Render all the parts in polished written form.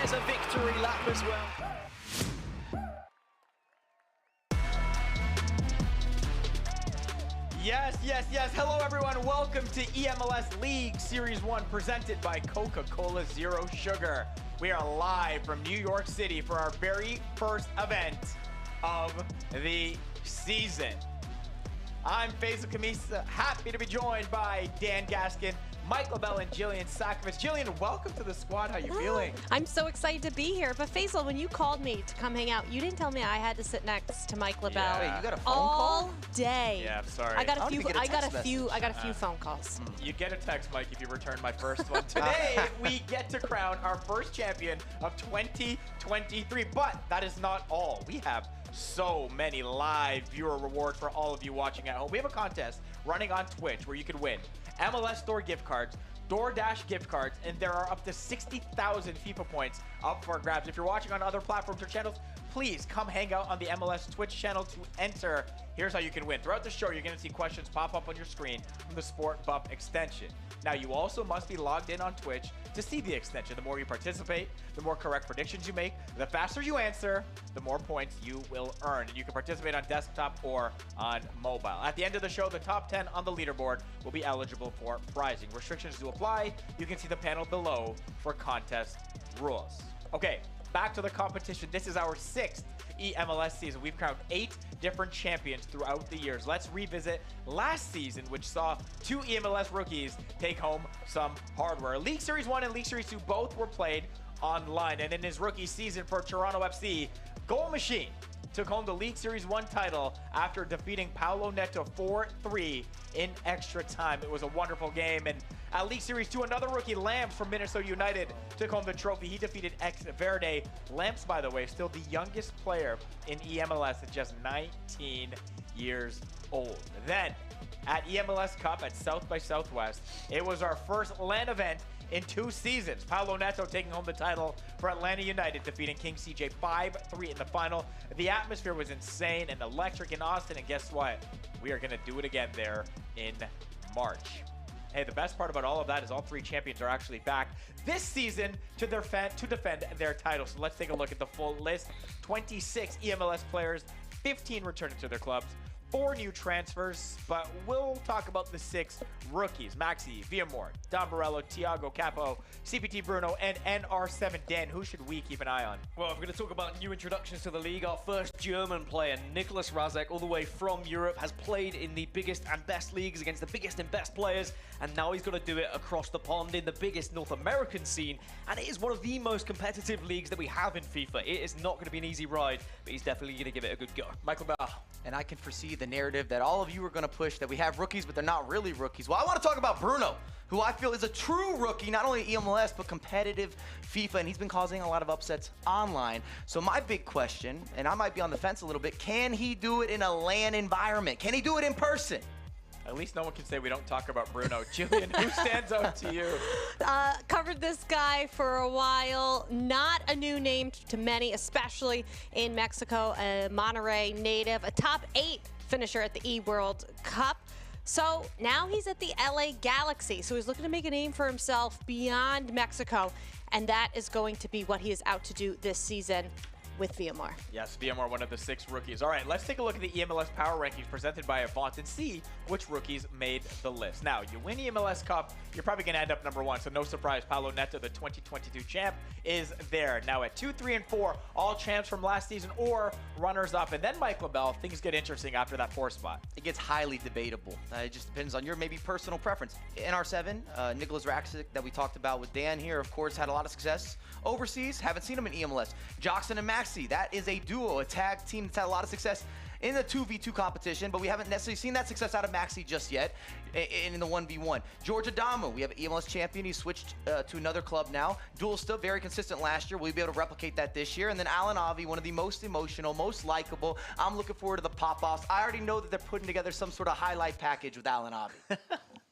gets a victory lap as well. Yes. Hello, everyone. Welcome to eMLS League Series 1 presented by Coca-Cola Zero Sugar. We are live from New York City for our very first event of the season. I'm Faisal Khamisa, happy to be joined by Dan Gaskin, Mike LaBelle, and Jillian Sakovich. Jillian, welcome to the squad. How you feeling? I'm so excited to be here. But Faisal, when you called me to come hang out, you didn't tell me I had to sit next to Mike LaBelle Yeah. Wait, you got a phone all call? day. Yeah, I'm sorry. I got a I don't few. even get a I got a text few. message. I got a few phone calls. You get a text, Mike, if you return my first one. Today, we get to crown our first champion of 2023. But that is not all. We have so many live viewer rewards for all of you watching at home. We have a contest running on Twitch where you can win MLS Store gift cards, DoorDash gift cards, and there are up to 60,000 FIFA points up for grabs. If you're watching on other platforms or channels, please come hang out on the MLS Twitch channel to enter. Here's how you can win. Throughout the show, you're going to see questions pop up on your screen from the Sport Buff extension. Now, you also must be logged in on Twitch to see the extension. The more you participate, the more correct predictions you make, the faster you answer, the more points you will earn. And you can participate on desktop or on mobile. At the end of the show, the top 10 on the leaderboard will be eligible for prizing. Restrictions do apply. You can see the panel below for contest rules. Okay, back to the competition. This is our 6th eMLS season. We've crowned 8 different champions throughout the years. Let's revisit last season, which saw 2 eMLS rookies take home some hardware. League Series 1 and League Series 2 both were played online, and in his rookie season for Toronto FC, Goal Machine took home the League Series 1 title after defeating Paulo Neto 4-3 in extra time. It was a wonderful game. And at League Series 2, another rookie, Lamps from Minnesota United, took home the trophy. He defeated Ex Verde. Lamps, by the way, still the youngest player in eMLS at just 19 years old. Then, at eMLS Cup at South by Southwest, it was our first LAN event in 2 seasons. Paulo Neto taking home the title for Atlanta United, defeating King CJ 5-3 in the final. The atmosphere was insane and electric in Austin, and guess what? We are going to do it again there in March. Hey, the best part about all of that is all 3 champions are actually back this season to defend their title. So let's take a look at the full list. 26 eMLS players, 15 returning to their clubs, 4 new transfers, but we'll talk about the 6 rookies. Maxi, Villamor, Don Barello, ThiagoCapo, CPT Bruno, and NR7 Dan. Who should we keep an eye on? Well, if we're going to talk about new introductions to the league, our first German player, Nicholas Razek, all the way from Europe, has played in the biggest and best leagues against the biggest and best players, and now he's got to do it across the pond in the biggest North American scene, and it is one of the most competitive leagues that we have in FIFA. It is not going to be an easy ride, but he's definitely going to give it a good go. Michael Bell. And I can foresee the narrative that all of you are going to push that we have rookies, but they're not really rookies. Well, I want to talk about Bruno, who I feel is a true rookie, not only eMLS, but competitive FIFA, and he's been causing a lot of upsets online. So my big question, and I might be on the fence a little bit, can he do it in a LAN environment? Can he do it in person? At least no one can say we don't talk about Bruno. Jillian, who stands out to you? Covered this guy for a while. Not a new name to many, especially in Mexico. A Monterrey native, a top 8 finisher at the E-World Cup. So now he's at the LA Galaxy. So he's looking to make a name for himself beyond Mexico. And that is going to be what he is out to do this season with Villamor. Yes, Villamor, one of the 6 rookies. All right, let's take a look at the eMLS Power Rankings presented by Avant and see which rookies made the list. Now, you win eMLS Cup, you're probably going to end up number 1, so no surprise, Paulo Neto, the 2022 champ, is there. Now, at 2, 3, and 4, all champs from last season or runners-up. And then, Mike LaBelle, things get interesting after that 4 spot. It gets highly debatable. It just depends on your maybe personal preference. NR7, Nicholas Razek that we talked about with Dan here, of course, had a lot of success overseas. Haven't seen him in eMLS. Joksan and Maxi, that is a duo, a tag team that's had a lot of success in the 2v2 competition, but we haven't necessarily seen that success out of Maxi just yet in the 1v1. George Adamo, we have an eMLS champion. He switched to another club now. Duel still very consistent last year. We'll be able to replicate that this year. And then AlanAvi, one of the most emotional, most likable. I'm looking forward to the pop-offs. I already know that they're putting together some sort of highlight package with AlanAvi.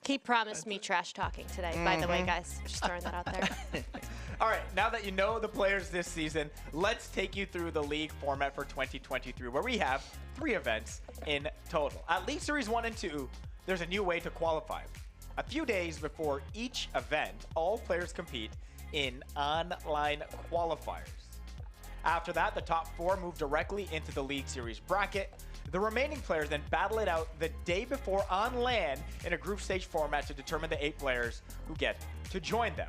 He promised me trash talking today, by the way, guys. Just throwing that out there. All right, now that you know the players this season, let's take you through the league format for 2023, where we have 3 events in total. At League Series 1 and 2, there's a new way to qualify. A few days before each event, all players compete in online qualifiers. After that, the top 4 move directly into the League Series bracket. The remaining players then battle it out the day before on LAN in a group stage format to determine the 8 players who get to join them.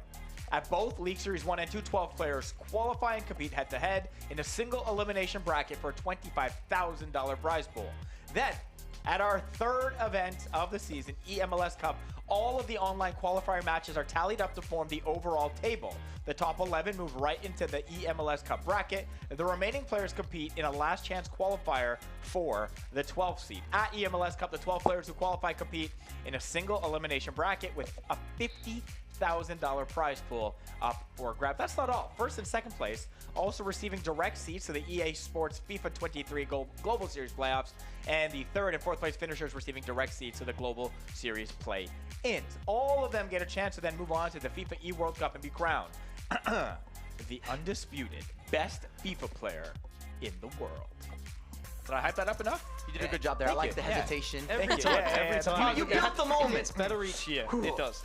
At both League Series 1 and 2, 12 players qualify and compete head-to-head in a single elimination bracket for a $25,000 prize pool. Then, at our 3rd event of the season, eMLS Cup, all of the online qualifier matches are tallied up to form the overall table. The top 11 move right into the eMLS Cup bracket. The remaining players compete in a last chance qualifier for the 12th seed. At eMLS Cup, the 12 players who qualify compete in a single elimination bracket with a $50,000 prize pool up for grab. That's not all. First and second place also receiving direct seats to the EA Sports FIFA 23 Global Series playoffs, and the 3rd and 4th place finishers receiving direct seats to the Global Series play-ins. All of them get a chance to then move on to the FIFA eWorld Cup and be crowned the undisputed best FIFA player in the world. Did I hype that up enough? You did a good job there. I like the hesitation. Every time. You built the moment. It's better each year. It does.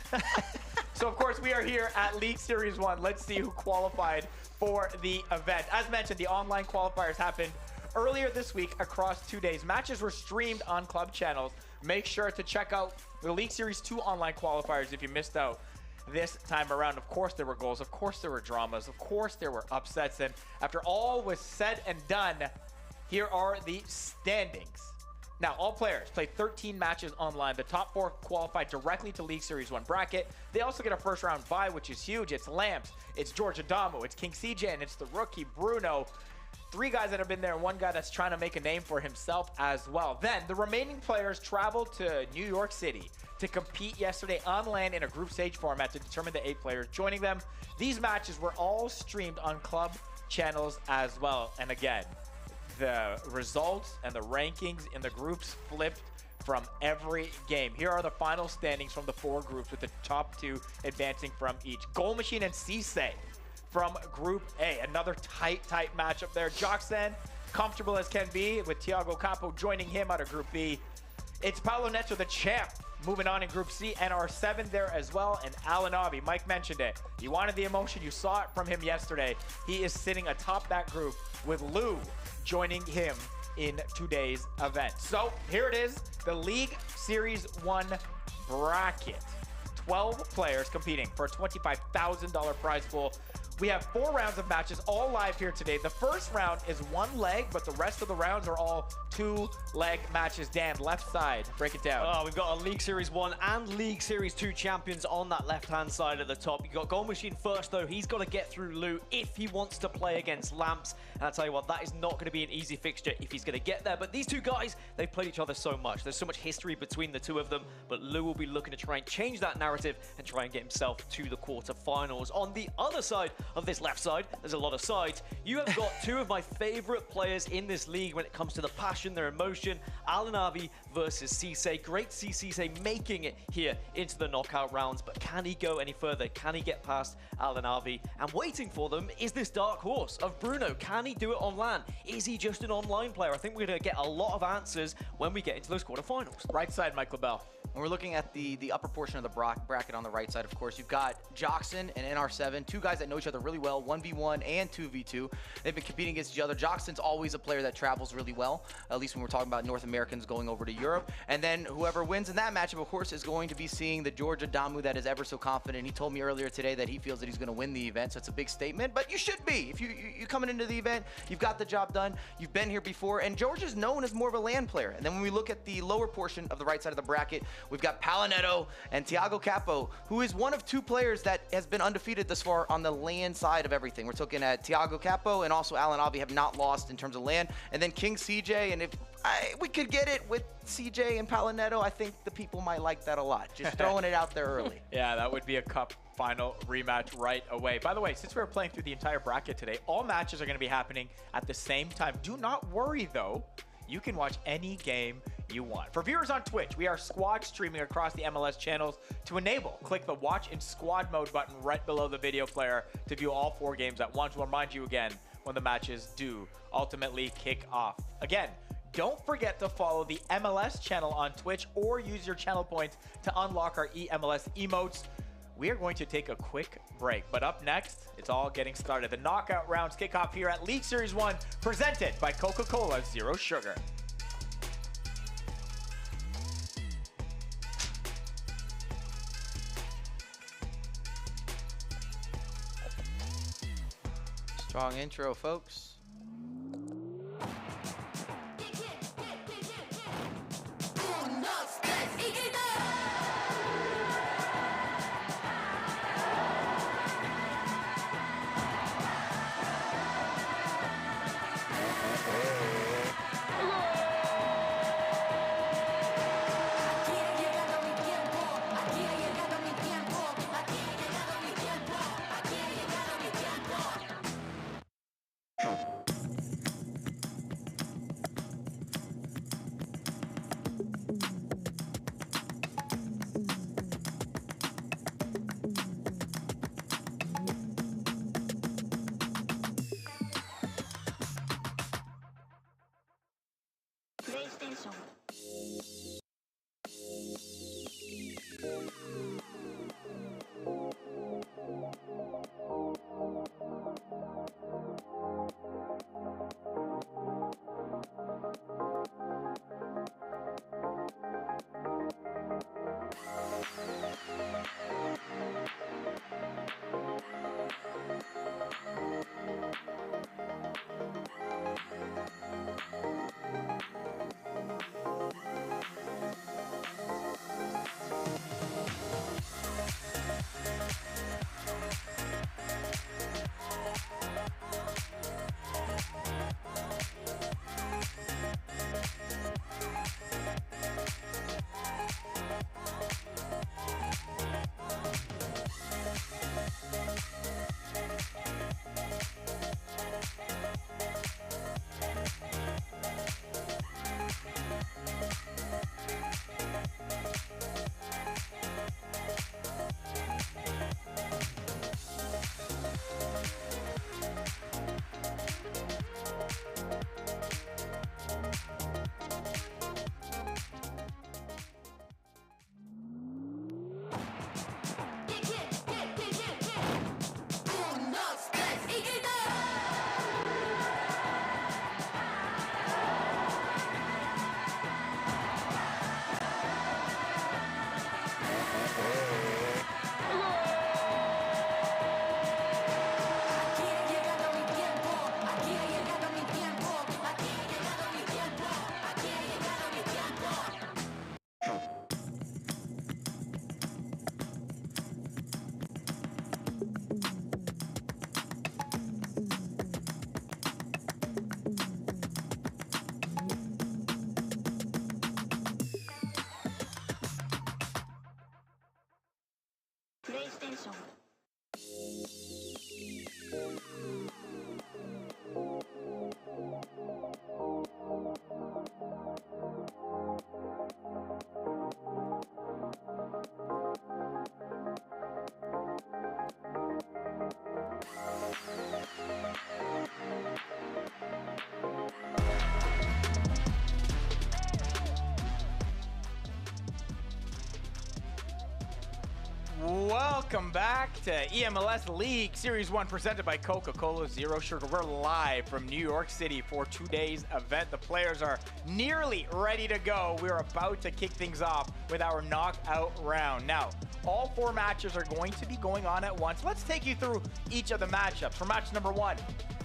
So, of course, we are here at League Series 1. Let's see who qualified for the event. As mentioned, the online qualifiers happened earlier this week across 2 days. Matches were streamed on club channels. Make sure to check out the League Series 2 online qualifiers if you missed out this time around. Of course, there were goals. Of course, there were dramas. Of course, there were upsets. And after all was said and done, here are the standings. Now, all players played 13 matches online. The top 4 qualified directly to League Series 1 bracket. They also get a first round bye, which is huge. It's Lamps, it's George Adamo, it's King CJ, and it's the rookie Bruno. 3 guys that have been there, and 1 guy that's trying to make a name for himself as well. Then, the remaining players traveled to New York City to compete yesterday on LAN in a group stage format to determine the 8 players joining them. These matches were all streamed on club channels as well. And again, the results and the rankings in the groups flipped from every game. Here are the final standings from the 4 groups, with the top 2 advancing from each. Goal Machine and Cisse from Group A. Another tight matchup there. Joksan, comfortable as can be, with ThiagoCapo joining him out of Group B. It's Paulo Neto, the champ, moving on in Group C, and our 7 there as well, and AlanAvi. Mike mentioned it. You wanted the emotion. You saw it from him yesterday. He is sitting atop that group with Lou joining him in today's event. So here it is, the League Series 1 bracket. 12 players competing for a $25,000 prize pool. We have 4 rounds of matches, all live here today. The first round is 1 leg, but the rest of the rounds are all 2-leg matches. Dan, left side, break it down. Oh, we've got a League Series 1 and League Series 2 champions on that left-hand side at the top. You've got Goal Machine first, though. He's got to get through Lou if he wants to play against Lamps. And I'll tell you what, that is not going to be an easy fixture if he's going to get there. But these 2 guys, they've played each other so much. There's so much history between the 2 of them. But Lou will be looking to try and change that narrative and try and get himself to the quarterfinals. On the other side of this left side, there's a lot of sides. You have got 2 of my favorite players in this league when it comes to the passion, their emotion. AlanAvi versus Cisse. Great to see Cisse making it here into the knockout rounds, but can he go any further? Can he get past AlanAvi? And waiting for them is this dark horse of Bruno. Can he do it on LAN? Is he just an online player? I think we're going to get a lot of answers when we get into those quarterfinals. Right side, Mike LaBelle. When we're looking at the upper portion of the bracket on the right side, of course, you've got Joksan and NR7, 2 guys that know each other really well, 1v1 and 2v2. They've been competing against each other. Joksan's always a player that travels really well, at least when we're talking about North Americans going over to Europe. And then whoever wins in that matchup, of course, is going to be seeing the George Adamu that is ever so confident. He told me earlier today that he feels that he's going to win the event, so it's a big statement, but you should be. If you're coming into the event, you've got the job done, you've been here before, and George is known as more of a LAN player. And then when we look at the lower portion of the right side of the bracket, we've got Paulo and ThiagoCapo, who is one of 2 players that has been undefeated thus far on the LAN side of everything. We're looking at ThiagoCapo and also AlanAvi have not lost in terms of LAN. And then King CJ, and if we could get it with CJ and Paulo Neto, I think the people might like that a lot. Just throwing it out there early. Yeah, that would be a cup final rematch right away. By the way, since we're playing through the entire bracket today, all matches are going to be happening at the same time. Do not worry, though. You can watch any game you want. For viewers on Twitch, we are squad streaming across the MLS channels. To enable, click the watch in squad mode button right below the video player to view all 4 games at once. We'll remind you again when the matches do ultimately kick off. Again, don't forget to follow the MLS channel on Twitch or use your channel points to unlock our eMLS emotes. we are going to take a quick break. But up next, it's all getting started. The knockout rounds kick off here at League Series 1, presented by Coca-Cola Zero Sugar. Strong intro, folks. Welcome back to eMLS League Series 1 presented by Coca-Cola Zero Sugar. We're live from New York City for today's event. The players are nearly ready to go. We're about to kick things off with our knockout round. Now, all 4 matches are going to be going on at once. Let's take you through each of the matchups. For match number 1,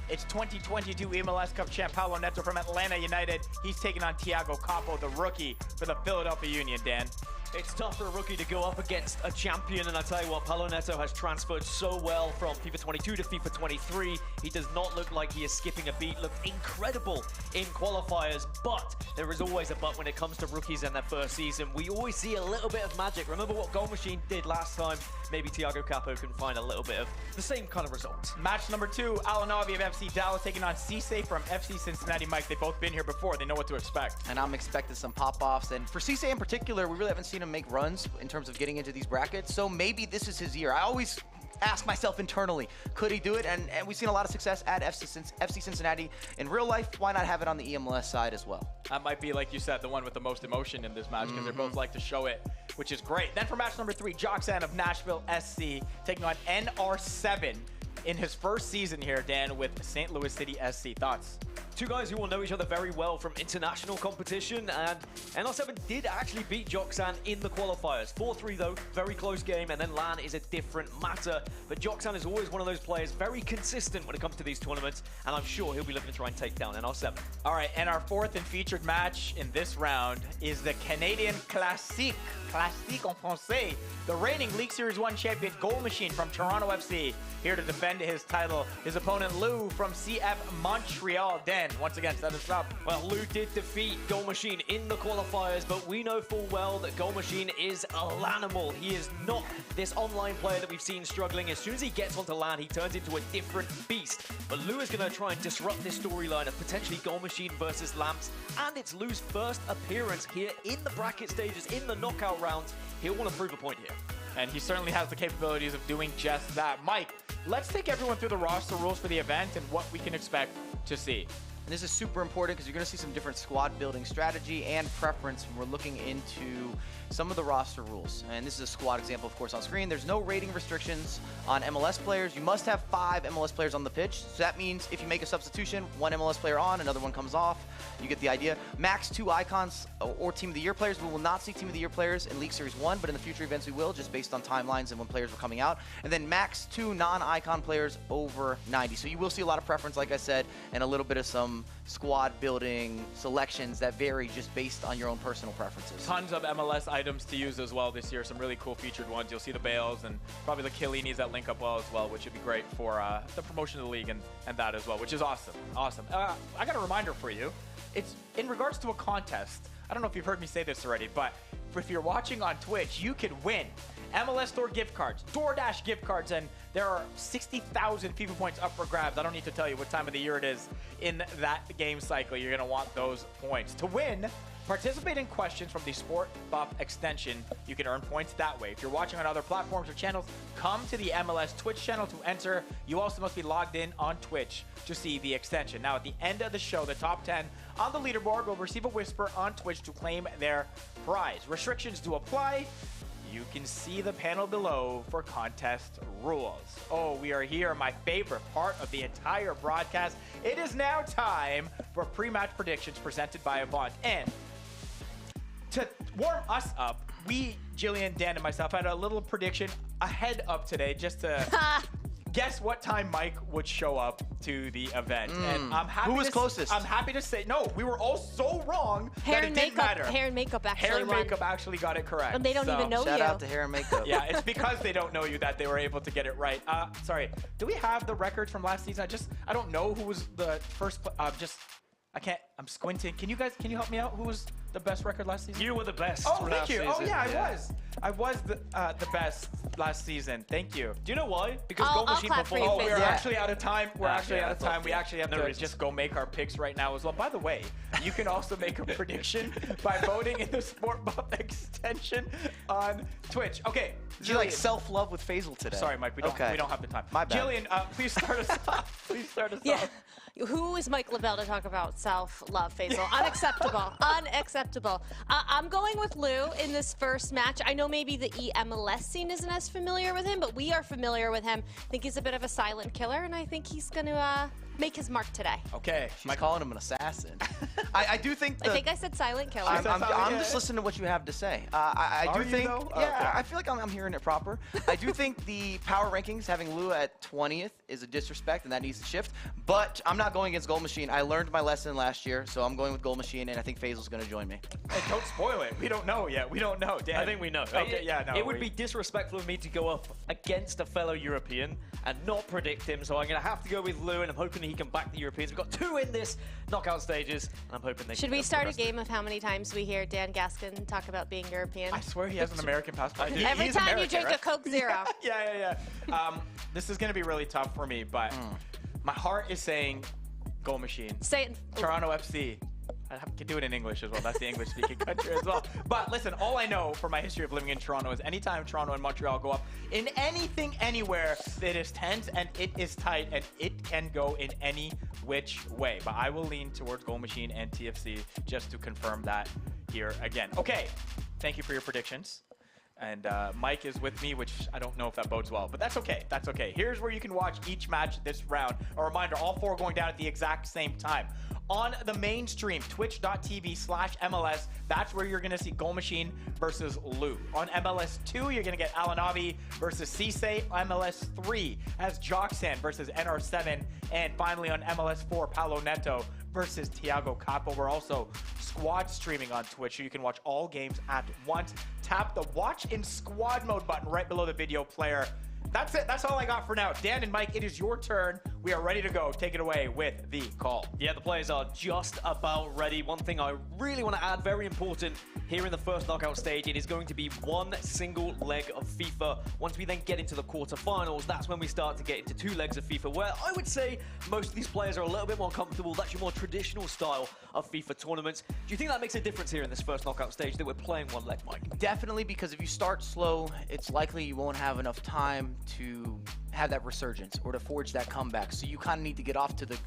it's 2022 eMLS Cup champ Paulo Neto from Atlanta United. He's taking on ThiagoCapo, the rookie for the Philadelphia Union, Dan. It's tough for a rookie to go up against a champion, and I tell you what, Paulo Neto has transferred so well from FIFA 22 to FIFA 23. He does not look like he is skipping a beat, looked incredible in qualifiers, but there is always a but when it comes to rookies in their first season. We always see a little bit of magic. Remember what Goal Machine did last time? Maybe ThiagoCapo can find a little bit of the same kind of result. Match number 2, AlanAvi of FC Dallas taking on Cisse from FC Cincinnati. Mike, they've both been here before. They know what to expect. And I'm expecting some pop-offs. And for Cisse in particular, we really haven't seen him make runs in terms of getting into these brackets. So maybe this is his year. I always ask myself internally, could he do it? And we've seen a lot of success at FC Cincinnati in real life. Why not have it on the eMLS side as well? That might be, like you said, the one with the most emotion in this match because they both like to show it, which is great. Then for match number 3, Joksan of Nashville SC taking on NR7 in his first season here, Dan, with St. Louis City SC. Thoughts? Two guys who will know each other very well from international competition, and NR7 did actually beat Joksan in the qualifiers. 4-3 though, very close game, and then LAN is a different matter. But Joksan is always one of those players very consistent when it comes to these tournaments, and I'm sure he'll be looking to try and take down NR7. All right, and our fourth and featured match in this round is the Canadian Classique en français, the reigning League Series 1 champion Goal Machine from Toronto FC, here to defend his title. His opponent Lou from CF Montreal. Dan, once again, set us up. Well, Lou did defeat Goal Machine in the qualifiers, but we know full well that Goal Machine is a LANimal. He is not this online player that we've seen struggling. As soon as he gets onto LAN, he turns into a different beast. But Lou is going to try and disrupt this storyline of potentially Goal Machine versus Lamps, and it's Lou's first appearance here in the bracket stages, in the knockout rounds. He'll want to prove a point here. And he certainly has the capabilities of doing just that. Mike, let's take everyone through the roster rules for the event and what we can expect to see. And this is super important because you're going to see some different squad building strategy and preference when we're looking into some of the roster rules. And this is a squad example, of course, on screen. There's no rating restrictions on MLS players. You must have 5 MLS players on the pitch. So that means if you make a substitution, 1 MLS player on, another one comes off. You get the idea. Max 2 icons or Team of the Year players. We will not see Team of the Year players in League Series 1, but in the future events we will, just based on timelines and when players were coming out. And then max 2 non-icon players over 90. So you will see a lot of preference, like I said, and a little bit of some squad building selections that vary just based on your own personal preferences. Tons of MLS items to use as well this year. Some really cool featured ones. You'll see the Bales and probably the Chiellinis that link up well as well, which would be great for the promotion of the league and that as well, which is awesome. Awesome. I got a reminder for you. It's in regards to a contest. I don't know if you've heard me say this already, but if you're watching on Twitch, you could win MLS Store gift cards, DoorDash gift cards, and there are 60,000 FIFA points up for grabs. I don't need to tell you what time of the year it is in that game cycle. You're going to want those points. To win, participate in questions from the Sport Buff extension. You can earn points that way. If you're watching on other platforms or channels, come to the MLS Twitch channel to enter. You also must be logged in on Twitch to see the extension. Now, at the end of the show, the top 10 on the leaderboard will receive a whisper on Twitch to claim their prize. Restrictions do apply. You can see the panel below for contest rules. Oh, we are here, my favorite part of the entire broadcast. It is now time for pre-match predictions presented by Avant. And to warm us up, we, Jillian, Dan, and myself had a little prediction ahead of today just to guess what time Mike would show up to the event. And I'm happy Who was closest? I'm happy to say, no, we were all so wrong Hair that and it didn't matter. Hair and makeup actually Hair and won. makeup actually got it correct. And they don't even know Shout you. out to hair and makeup. Yeah, it's because they don't know you that they were able to get it right. Sorry, do we have the records from last season? I don't know who was the first, I can't, I'm squinting. Can you help me out? Who was the best record last season? You were the best. Oh, thank last you. season. Oh, yeah, I was the best last season. Thank you. Do you know why? Because I'll Goal Machine clap for you, performed. Oh, we're Yeah. actually out of time. We're actually out of time. We yeah. actually have No to reasons. just go make our picks right now as well. By the way, you can also make a prediction by voting in the Sport Buff extension on Twitch. Okay. Do you like Jillian. self-love with Faisal today? Sorry, Mike. We don't have the time. My bad. Jillian, please start us off. Please start us Yeah. off. Who is Mike Lavelle to talk about self-love, Faisal? Unacceptable. Unacceptable. I'm going with Lou in this first match. I know maybe the eMLS scene isn't as familiar with him, but we are familiar with him. I think he's a bit of a silent killer, and I think he's going to make his mark today. Okay. She's calling him an assassin. I do think I think I said silent killer. I'm yeah. just listening to what you have to say. I Are do you, think, though? yeah, Okay. I feel like I'm hearing it proper. I do think the power rankings, having Lou at 20th, is a disrespect, and that needs to shift. But I'm not going against Goal Machine. I learned my lesson last year, so I'm going with Goal Machine, and I think Faisal's going to join me. Hey, don't spoil it. We don't know yet. We don't know, Dan. I think we know. Okay, yeah, no. It would be disrespectful of me to go up against a fellow European and not predict him, so I'm going to have to go with Lou, and I'm hoping he can back the Europeans. We've got 2 in this knockout stages, and I'm hoping they Should can we start a progress them. game of how many times we hear Dan Gaskin talk about being European? I swear he has an American passport. Every He's time you American, drink right? a Coke Zero. Yeah. This is going to be really tough for me, but my heart is saying Goal Machine. Say it. Toronto FC. I can do it in English as well. That's the English-speaking country as well. But listen, all I know from my history of living in Toronto is anytime Toronto and Montreal go up in anything, anywhere, it is tense and it is tight and it can go in any which way. But I will lean towards Goal Machine and TFC just to confirm that here again. Okay, thank you for your predictions. And Mike is with me, which I don't know if that bodes well, but that's okay. That's okay. Here's where you can watch each match this round. A reminder, all 4 going down at the exact same time. On the main stream, twitch.tv/MLS, that's where you're going to see Goal Machine versus Lou. On MLS 2, you're going to get AlanAvi versus Cisse. MLS 3 has Joksan versus NR7. And finally on MLS 4, Paulo Neto versus ThiagoCapo. We're also squad streaming on Twitch, so you can watch all games at once. Tap the watch in squad mode button right below the video player. That's it. That's all I got for now. Dan and Mike, it is your turn. We are ready to go. Take it away with the call. Yeah, the players are just about ready. One thing I really want to add, very important, here in the first knockout stage, it is going to be one single leg of FIFA. Once we then get into the quarterfinals, that's when we start to get into 2 legs of FIFA, where I would say most of these players are a little bit more comfortable. That's your more traditional style of FIFA tournaments. Do you think that makes a difference here in this first knockout stage that we're playing one leg, Mike? Definitely, because if you start slow, it's likely you won't have enough time to have that resurgence or to forge that comeback. So you kind of need to get off to the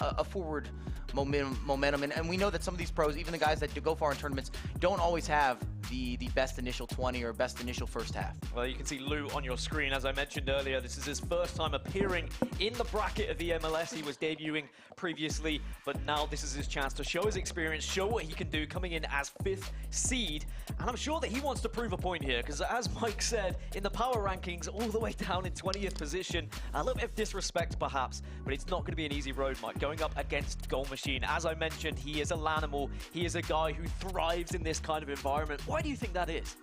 a forward momentum. And we know that some of these pros, even the guys that do go far in tournaments, don't always have the best initial 20 or best initial first half. Well, you can see Lou on your screen. As I mentioned earlier, this is his first time appearing in the bracket of the MLS. He was debuting previously, but now this is his chance to show his experience, show what he can do coming in as 5th seed. And I'm sure that he wants to prove a point here, because as Mike said, in the power rankings, all the way down in 20th position, a little bit of disrespect perhaps, but it's not going to be an easy road, Mike, going up against Goal Machine. As I mentioned, he is a Lanimal. He is a guy who thrives in this kind of environment. Why do you think that is?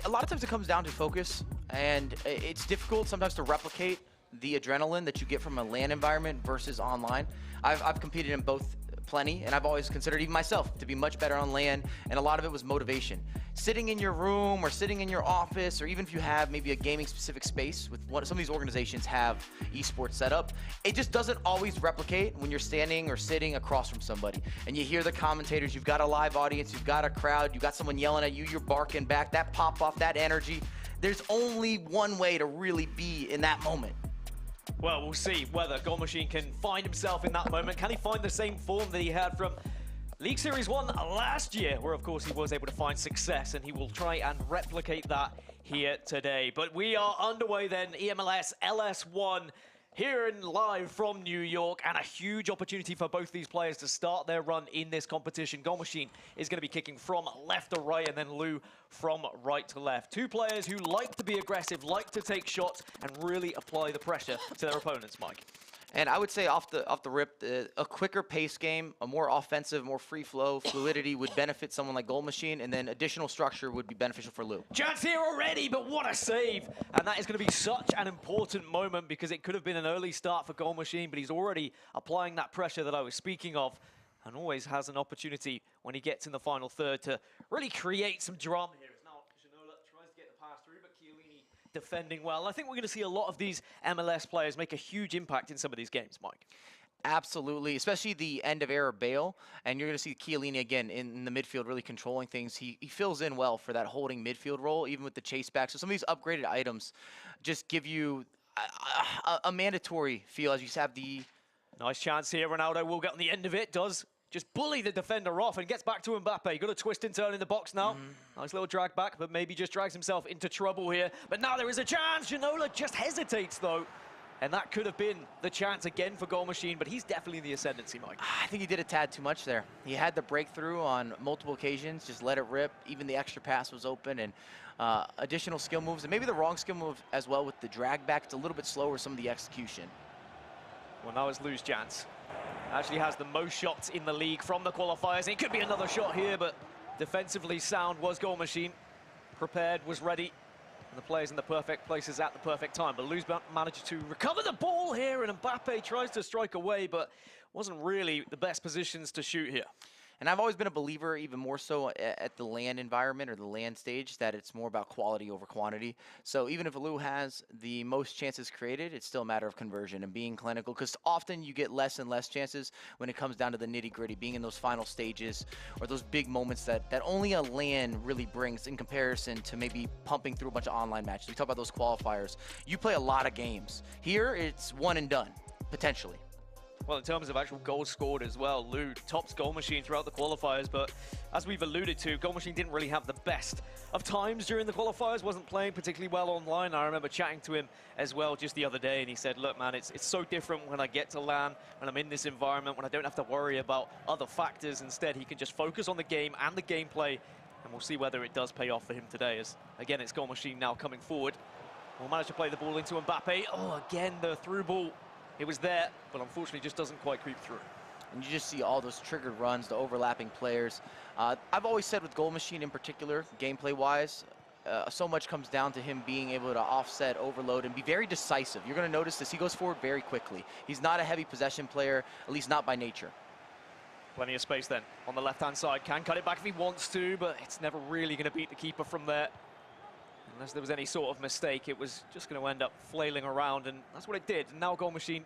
A lot of times it comes down to focus, and it's difficult sometimes to replicate the adrenaline that you get from a LAN environment versus online. I've competed in both plenty, and I've always considered even myself to be much better on LAN, and a lot of it was motivation. Sitting in your room or sitting in your office, or even if you have maybe a gaming specific space with what some of these organizations have esports set up, it just doesn't always replicate when you're standing or sitting across from somebody and you hear the commentators, you've got a live audience, you've got a crowd, you've got someone yelling at you, you're barking back, that pop off, that energy. There's only one way to really be in that moment. Well, we'll see whether Goal Machine can find himself in that moment. Can he find the same form that he had from League Series 1 last year, where of course he was able to find success, and he will try and replicate that here today. But we are underway then, eMLS LS1 here in live from New York, and a huge opportunity for both these players to start their run in this competition. Goal Machine is going to be kicking from left to right, and then Lou from right to left. 2 players who like to be aggressive, like to take shots, and really apply the pressure to their opponents, Mike. And I would say off the rip, a quicker pace game, a more offensive, more free flow, fluidity would benefit someone like Goal Machine, and then additional structure would be beneficial for Lou. Chance here already, but what a save. And that is going to be such an important moment, because it could have been an early start for Goal Machine, but he's already applying that pressure that I was speaking of, and always has an opportunity when he gets in the final third to really create some drama here. Tries to get the pass through, but Chiellini defending well. I think we're going to see a lot of these MLS players make a huge impact in some of these games, Mike. Absolutely, especially the end of era Bale, and you're going to see Chiellini again in the midfield really controlling things. He fills in well for that holding midfield role, even with the chase back. So some of these upgraded items just give you a mandatory feel as you have the... Nice chance here. Ronaldo will get on the end of it, does just bully the defender off and gets back to Mbappe. Got a twist and turn in the box now. Nice little drag back, but maybe just drags himself into trouble here. But now there is a chance. Ginola just hesitates, though. And that could have been the chance again for Goal Machine, but he's definitely in the ascendancy, Mike. I think he did a tad too much there. He had the breakthrough on multiple occasions, just let it rip. Even the extra pass was open, and additional skill moves, and maybe the wrong skill move as well with the drag back. It's a little bit slower, some of the execution. Well, now it's Lou's chance. Actually has the most shots in the league from the qualifiers. It could be another shot here, but defensively sound was Goal Machine. Prepared, was ready. And the players in the perfect places at the perfect time. But Lou's managed to recover the ball here, and Mbappe tries to strike away, but wasn't really the best positions to shoot here. And I've always been a believer, even more so at the LAN environment or the LAN stage, that it's more about quality over quantity. So even if Lou has the most chances created, it's still a matter of conversion and being clinical, because often you get less and less chances when it comes down to the nitty-gritty, being in those final stages or those big moments that only a LAN really brings in comparison to maybe pumping through a bunch of online matches. We talk about those qualifiers. You play a lot of games. Here, it's one and done, potentially. Well, in terms of actual goals scored as well, Lou tops Goal Machine throughout the qualifiers, but as we've alluded to, Goal Machine didn't really have the best of times during the qualifiers, wasn't playing particularly well online. I remember chatting to him as well just the other day, and he said, look, man, it's so different when I get to LAN, when I'm in this environment, when I don't have to worry about other factors. Instead, he can just focus on the game and the gameplay, and we'll see whether it does pay off for him today, as, again, it's Goal Machine now coming forward. We'll manage to play the ball into Mbappe. Oh, again, the through ball. It was there, but unfortunately just doesn't quite creep through. And you just see all those triggered runs, the overlapping players. I've always said with Goal Machine in particular, gameplay-wise, so much comes down to him being able to offset, overload, and be very decisive. You're going to notice this. He goes forward very quickly. He's not a heavy possession player, at least not by nature. Plenty of space then on the left-hand side. Can cut it back if he wants to, but it's never really going to beat the keeper from there. Unless there was any sort of mistake, it was just going to end up flailing around, and that's what it did. And now Goal Machine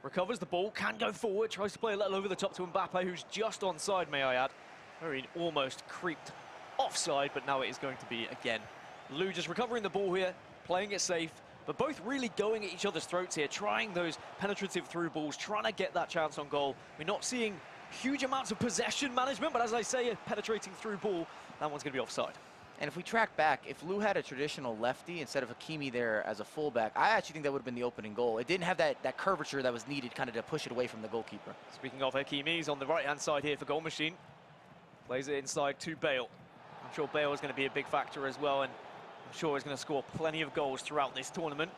recovers the ball, can go forward, tries to play a little over the top to Mbappe, who's just onside, may I add. Very almost creeped offside, but now it is going to be again. Lou just recovering the ball here, playing it safe, but both really going at each other's throats here, trying those penetrative through balls, trying to get that chance on goal. We're not seeing huge amounts of possession management, but as I say, a penetrating through ball, that one's going to be offside. And if we track back, if Lou had a traditional lefty instead of Hakimi there as a fullback, I actually think that would have been the opening goal. It didn't have that curvature that was needed kind of to push it away from the goalkeeper. Speaking of Hakimi, he's on the right-hand side here for Goal Machine. Plays it inside to Bale. I'm sure Bale is going to be a big factor as well, and I'm sure he's going to score plenty of goals throughout this tournament.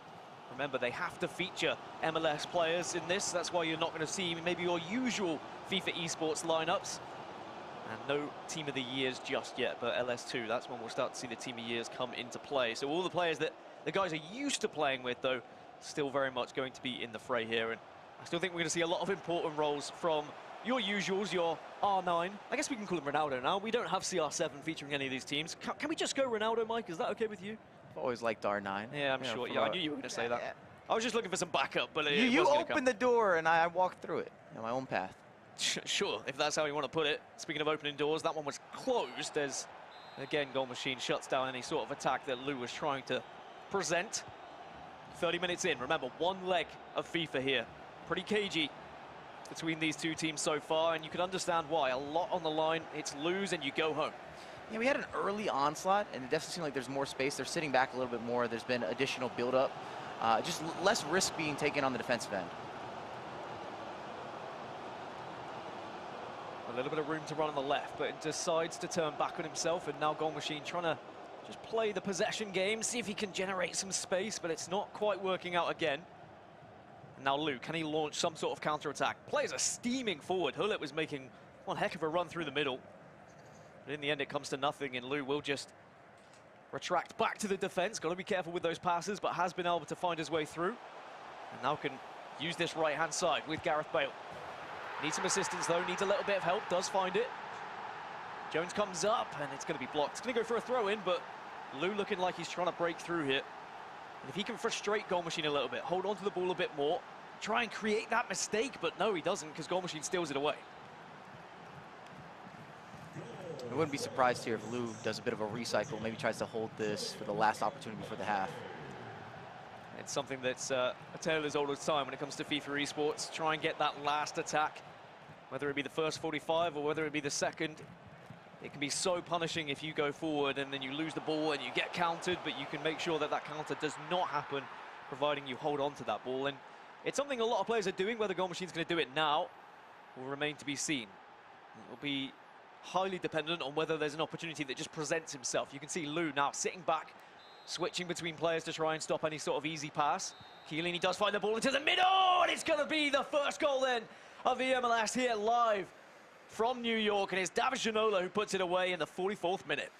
Remember, they have to feature MLS players in this. That's why you're not going to see maybe your usual FIFA esports lineups. And no Team of the Years just yet, but LS2, that's when we'll start to see the Team of Years come into play. So all the players that the guys are used to playing with, though, still very much going to be in the fray here. And I still think we're going to see a lot of important roles from your usuals, your R9. I guess we can call him Ronaldo now. We don't have CR7 featuring any of these teams. Can we just go Ronaldo, Mike? Is that okay with you? I've always liked R9. Yeah, I'm sure. Yeah, I knew you were going to say that. Yeah. I was just looking for some backup, but you opened the door and I walked through it on my own path. Sure, if that's how you want to put it. Speaking of opening doors, that one was closed as, again, Goal Machine shuts down any sort of attack that Lou was trying to present. 30 minutes in, remember, one leg of FIFA here. Pretty cagey between these two teams so far, and you can understand why. A lot on the line, it's lose and you go home. Yeah, we had an early onslaught, and it definitely seems like there's more space. They're sitting back a little bit more. There's been additional build-up. Just less risk being taken on the defensive end. A little bit of room to run on the left, but it decides to turn back on himself, and now Goal Machine trying to just play the possession game, see if he can generate some space, but it's not quite working out again. And now Lou, can he launch some sort of counter-attack? Players are steaming forward. Hullet was making one heck of a run through the middle. But in the end, it comes to nothing, and Lou will just retract back to the defense. Got to be careful with those passes, but has been able to find his way through. And now can use this right-hand side with Gareth Bale. Needs some assistance, though. Needs a little bit of help. Does find it. Jones comes up, and it's going to be blocked. It's going to go for a throw-in, but Lou looking like he's trying to break through here. And if he can frustrate Goal Machine a little bit, hold on to the ball a bit more, try and create that mistake, but no, he doesn't, because Goal Machine steals it away. I wouldn't be surprised here if Lou does a bit of a recycle, maybe tries to hold this for the last opportunity for the half. It's something that's a tale as old as time when it comes to FIFA esports. Try and get that last attack, whether it be the first 45 or whether it be the second. It can be so punishing if you go forward and then you lose the ball and you get countered, but you can make sure that that counter does not happen, providing you hold on to that ball. And it's something a lot of players are doing. Whether Goal Machine's going to do it now will remain to be seen. It will be highly dependent on whether there's an opportunity that just presents himself. You can see Lou now sitting back, switching between players to try and stop any sort of easy pass. Chiellini does find the ball into the middle, and it's going to be the first goal then of eMLS here live from New York, and it's David Ginola who puts it away in the 44th minute.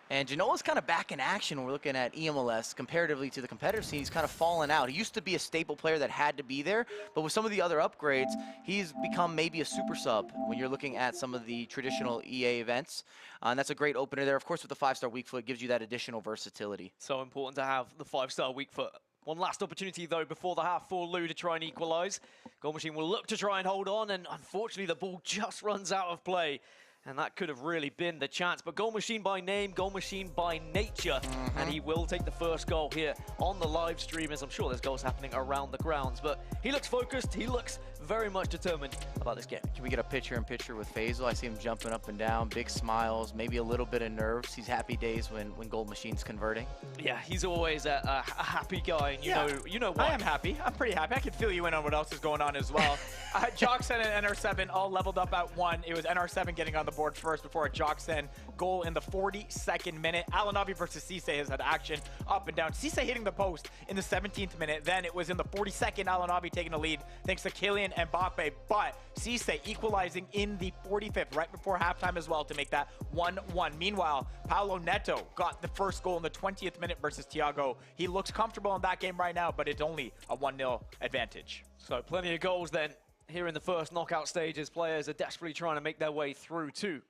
And Janola's kind of back in action when we're looking at eMLS comparatively to the competitive scene. He's kind of fallen out. He used to be a staple player that had to be there, but with some of the other upgrades, he's become maybe a super sub when you're looking at some of the traditional EA events. And that's a great opener there. Of course, with the 5-star weak foot, it gives you that additional versatility. So important to have the 5-star weak foot. One last opportunity, though, before the half for Lou to try and equalize. Goal Machine will look to try and hold on, and unfortunately, the ball just runs out of play. And that could have really been the chance. But Goal Machine by name, Goal Machine by nature. And he will take the first goal here on the live stream, as I'm sure there's goals happening around the grounds. But he looks focused. He looks very much determined about this game. Can we get a picture-in-picture with Faisal? I see him jumping up and down, big smiles, maybe a little bit of nerves. He's happy days when Goal Machine's converting. Yeah, he's always a happy guy. And you know why. I am happy. I'm pretty happy. I can fill you in on what else is going on as well. Joksan and NR7 all leveled up at 1. It was NR7 getting on the board first before a Joksan goal in the 42nd minute. AlanAvi versus Cisse has had action up and down. Cisse hitting the post in the 17th minute. Then it was in the 42nd, AlanAvi taking the lead thanks to Kylian Mbappe. But Cisse equalizing in the 45th, right before halftime as well, to make that 1-1. Meanwhile, Paulo Neto got the first goal in the 20th minute versus Thiago. He looks comfortable in that game right now, but it's only a 1-0 advantage. So plenty of goals then here in the first knockout stages. Players are desperately trying to make their way through to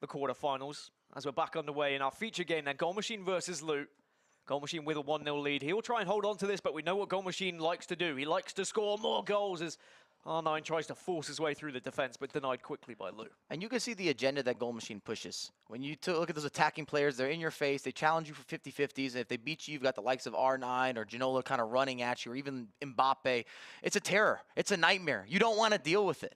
the quarterfinals. As we're back underway in our feature game then, Goal Machine versus Loot. Goal Machine with a 1-0 lead. He'll try and hold on to this, but we know what Goal Machine likes to do. He likes to score more goals as R9 tries to force his way through the defense, but denied quickly by Lou. And you can see the agenda that Goal Machine pushes. When you look at those attacking players, they're in your face. They challenge you for 50-50s. And if they beat you, you've got the likes of R9 or Janola kind of running at you, or even Mbappe. It's a terror. It's a nightmare. You don't want to deal with it.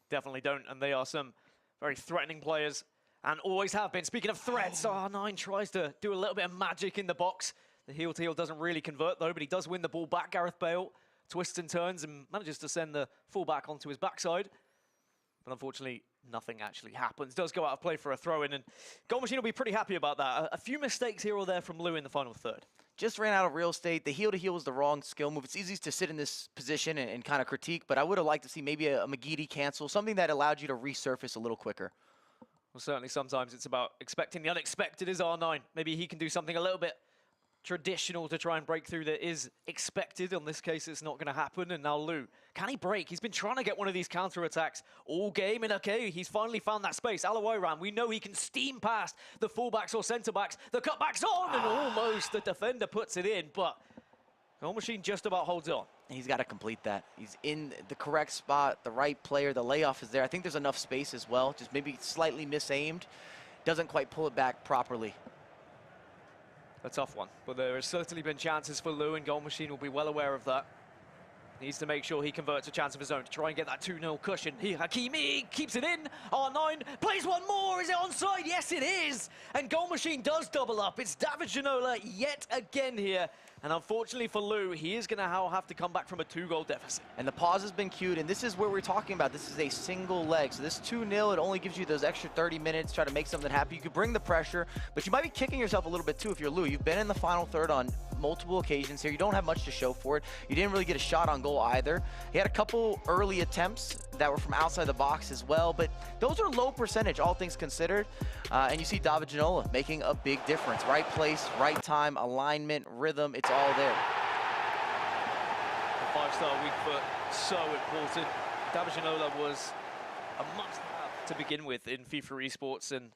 Definitely don't, and they are some very threatening players, and always have been. Speaking of threats, R9 tries to do a little bit of magic in the box. The heel-to-heel doesn't really convert, though, but he does win the ball back. Gareth Bale twists and turns and manages to send the fullback onto his backside. But unfortunately, nothing actually happens. Does go out of play for a throw-in, and Goal Machine will be pretty happy about that. A few mistakes here or there from Lou in the final third. Just ran out of real estate. The heel-to-heel was the wrong skill move. It's easy to sit in this position and kind of critique, but I would have liked to see maybe a McGeady cancel, something that allowed you to resurface a little quicker. Well, certainly sometimes it's about expecting the unexpected is R9. Maybe he can do something a little bit traditional to try and break through that is expected. In this case, it's not going to happen. And now Lou, can he break? He's been trying to get one of these counter-attacks all game. And okay, he's finally found that space. Alawairan, we know he can steam past the fullbacks or centre-backs. The cutback's on, and almost the defender puts it in. But Goal Machine just about holds on. He's got to complete that. He's in the correct spot, the right player. The layoff is there. I think there's enough space as well. Just maybe slightly misaimed. Doesn't quite pull it back properly. A tough one, but there has certainly been chances for Lou, and Goal Machine will be well aware of that. Needs to make sure he converts a chance of his own to try and get that 2-0 cushion. Hakimi keeps it in. R9 plays one more. Is it onside? Yes, it is. And Goal Machine does double up. It's David Janola yet again here. And unfortunately for Lou, he is going to have to come back from a 2-goal deficit. And the pause has been queued, and this is where we're talking about. This is a single leg. So this 2-0, it only gives you those extra 30 minutes, try to make something happen. You could bring the pressure, but you might be kicking yourself a little bit too if you're Lou. You've been in the final third on multiple occasions here. You don't have much to show for it. You didn't really get a shot on goal either. He had a couple early attempts that were from outside the box as well, but those are low percentage, all things considered. And you see David Janola making a big difference. Right place, right time, alignment, rhythm, it's all there. The 5-star weak foot, so important. David Janola was a must-have to begin with in FIFA esports, and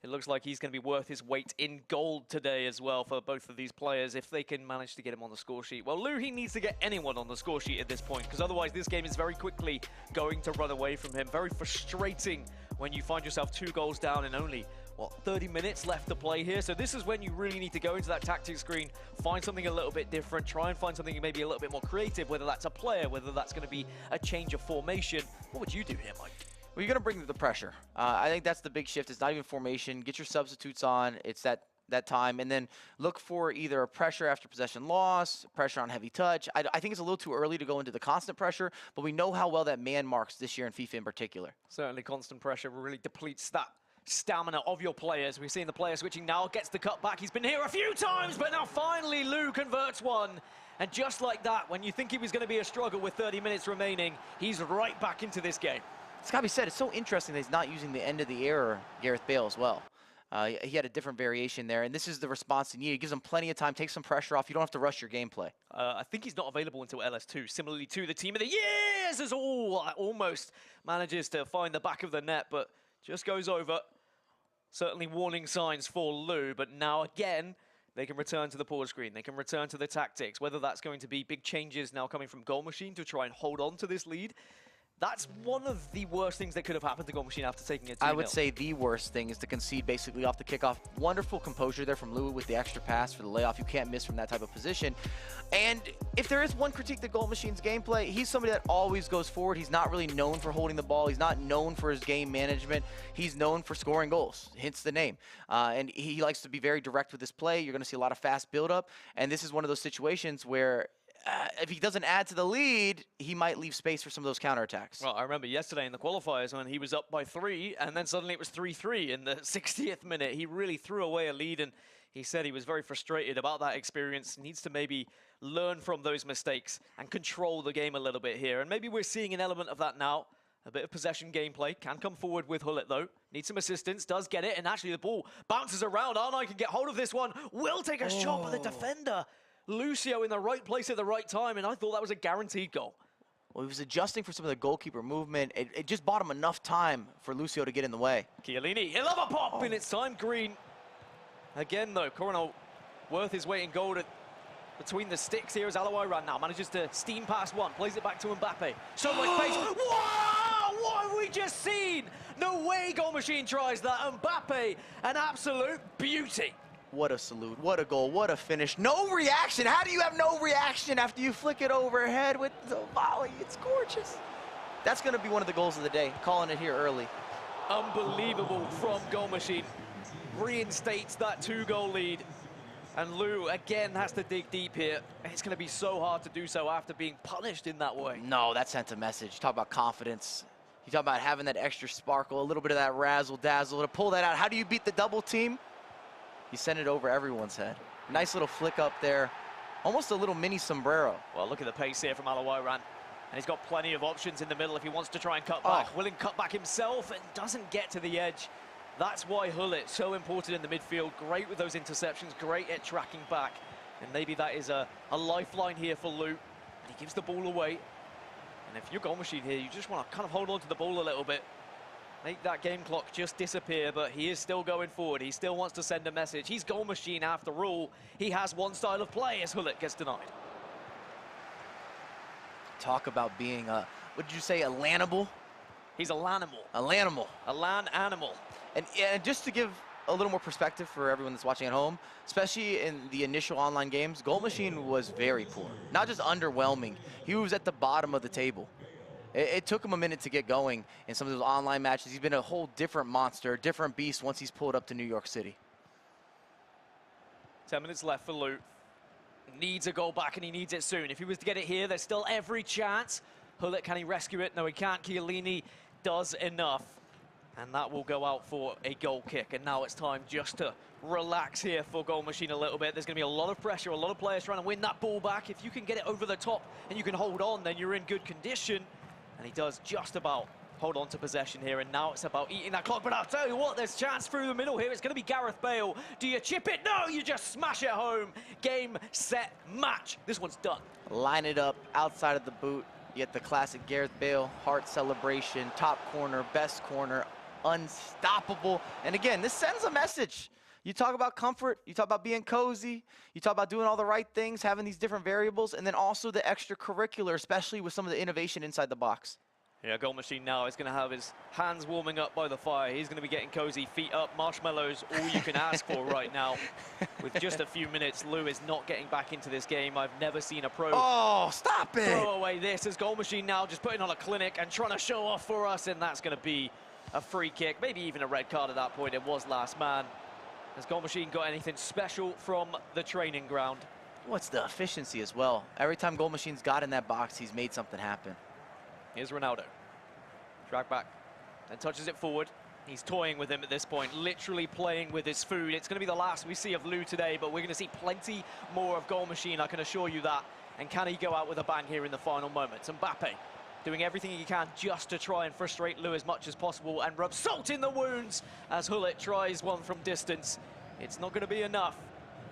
it looks like he's going to be worth his weight in gold today as well for both of these players if they can manage to get him on the score sheet. Well, Lou, he needs to get anyone on the score sheet at this point, because otherwise this game is very quickly going to run away from him. Very frustrating when you find yourself 2 goals down in only, what, 30 minutes left to play here. So this is when you really need to go into that tactics screen, find something a little bit different, try and find something maybe a little bit more creative, whether that's a player, whether that's going to be a change of formation. What would you do here, Mike? Well, you're going to bring the pressure. I think that's the big shift. It's not even formation. Get your substitutes on. It's that time. And then look for either a pressure after possession loss, pressure on heavy touch. I think it's a little too early to go into the constant pressure, but we know how well that man marks this year in FIFA in particular. Certainly constant pressure really depletes that stamina of your players. We're seeing the player switching now, gets the cut back. He's been here a few times, but now finally Lou converts one. And just like that, when you think he was going to be a struggle with 30 minutes remaining, he's right back into this game. It's got to be said, it's so interesting that he's not using the end of the era, Gareth Bale, as well. He had a different variation there, and this is the response he needed. It gives him plenty of time, takes some pressure off. You don't have to rush your gameplay. I think he's not available until LS2. Similarly to the Team of the Years, as almost manages to find the back of the net, but just goes over. Certainly warning signs for Lou, but now again, they can return to the pause screen. They can return to the tactics, whether that's going to be big changes now coming from Goal Machine to try and hold on to this lead. That's one of the worst things that could have happened to Goal Machine after taking it 2-0. I would say the worst thing is to concede basically off the kickoff. Wonderful composure there from Lou with the extra pass for the layoff. You can't miss from that type of position. And if there is one critique to Goal Machine's gameplay, he's somebody that always goes forward. He's not really known for holding the ball. He's not known for his game management. He's known for scoring goals, hence the name. And he likes to be very direct with his play. You're going to see a lot of fast build-up. And this is one of those situations where if he doesn't add to the lead, he might leave space for some of those counterattacks. Well, I remember yesterday in the qualifiers when he was up by 3, and then suddenly it was 3-3 in the 60th minute. He really threw away a lead, and he said he was very frustrated about that experience. He needs to maybe learn from those mistakes and control the game a little bit here. And maybe we're seeing an element of that now. A bit of possession gameplay. Can come forward with Hullet, though. Needs some assistance. Does get it, and actually the ball bounces around. AlanAvi can get hold of this one. Will take a shot, but the defender Lucio in the right place at the right time, and I thought that was a guaranteed goal. Well, he was adjusting for some of the goalkeeper movement. It just bought him enough time for Lucio to get in the way. Chiellini, he'll have a pop in its time. Green. Again, though, Coronel worth his weight in gold between the sticks here as AlanAvi now manages to steam past one, plays it back to Mbappe. So much pace. Wow! What have we just seen? No way Goal Machine tries that. Mbappe, an absolute beauty. What a salute, what a goal, what a finish. No reaction. How do you have no reaction after you flick it overhead with the volley? It's gorgeous. That's going to be one of the goals of the day, calling it here early. Unbelievable from Goal Machine. Reinstates that 2-goal lead. And Lou, again, has to dig deep here. It's going to be so hard to do so after being punished in that way. No, that sent a message. Talk about confidence. You talk about having that extra sparkle, a little bit of that razzle-dazzle to pull that out. How do you beat the double team? You send it over everyone's head. Nice little flick up there. Almost a little mini sombrero. Well, look at the pace here from AlanAvi. And he's got plenty of options in the middle if he wants to try and cut back. Willing cut back himself and doesn't get to the edge. That's why Hullet so important in the midfield. Great with those interceptions, great at tracking back. And maybe that is a lifeline here for Lou. And he gives the ball away. And if you're Goal Machine here, you just want to kind of hold on to the ball a little bit. Make that game clock just disappear, but he is still going forward. He still wants to send a message. He's Goal Machine after all. He has one style of play as Hullet gets denied. Talk about being a, what did you say, a lanimal? He's a lanimal. A lanimal. A lan animal. And just to give a little more perspective for everyone that's watching at home, especially in the initial online games, Goal Machine was very poor. Not just underwhelming. He was at the bottom of the table. It took him a minute to get going in some of those online matches. He's been a whole different monster, different beast once he's pulled up to New York City. 10 minutes left for Lou. Needs a goal back, and he needs it soon. If he was to get it here, there's still every chance. Hullet, can he rescue it? No, he can't. Chiellini does enough. And that will go out for a goal kick. And now it's time just to relax here for Goal Machine a little bit. There's going to be a lot of pressure, a lot of players trying to win that ball back. If you can get it over the top and you can hold on, then you're in good condition. And he does just about hold on to possession here, and now it's about eating that clock. But I'll tell you what, there's chance through the middle here. It's going to be Gareth Bale. Do you chip it? No, you just smash it home. Game, set, match. This one's done. Line it up outside of the boot. You get the classic Gareth Bale heart celebration, top corner, best corner, unstoppable. And again, this sends a message. You talk about comfort, you talk about being cozy, you talk about doing all the right things, having these different variables, and then also the extracurricular, especially with some of the innovation inside the box. Yeah, Goal Machine now is going to have his hands warming up by the fire. He's going to be getting cozy, feet up, marshmallows, all you can ask for right now. With just a few minutes, Lou is not getting back into this game. I've never seen a pro stop it! Throw away this as Goal Machine now just putting on a clinic and trying to show off for us, and that's going to be a free kick, maybe even a red card at that point. It was last man. Has Goal Machine got anything special from the training ground? What's the efficiency as well? Every time Goal Machine's got in that box, he's made something happen. Here's Ronaldo. Drag back, then touches it forward. He's toying with him at this point, literally playing with his food. It's going to be the last we see of Lou today, but we're going to see plenty more of Goal Machine, I can assure you that. And can he go out with a bang here in the final moments? Mbappe doing everything he can just to try and frustrate Lou as much as possible and rub salt in the wounds as Hullet tries one from distance. It's not going to be enough.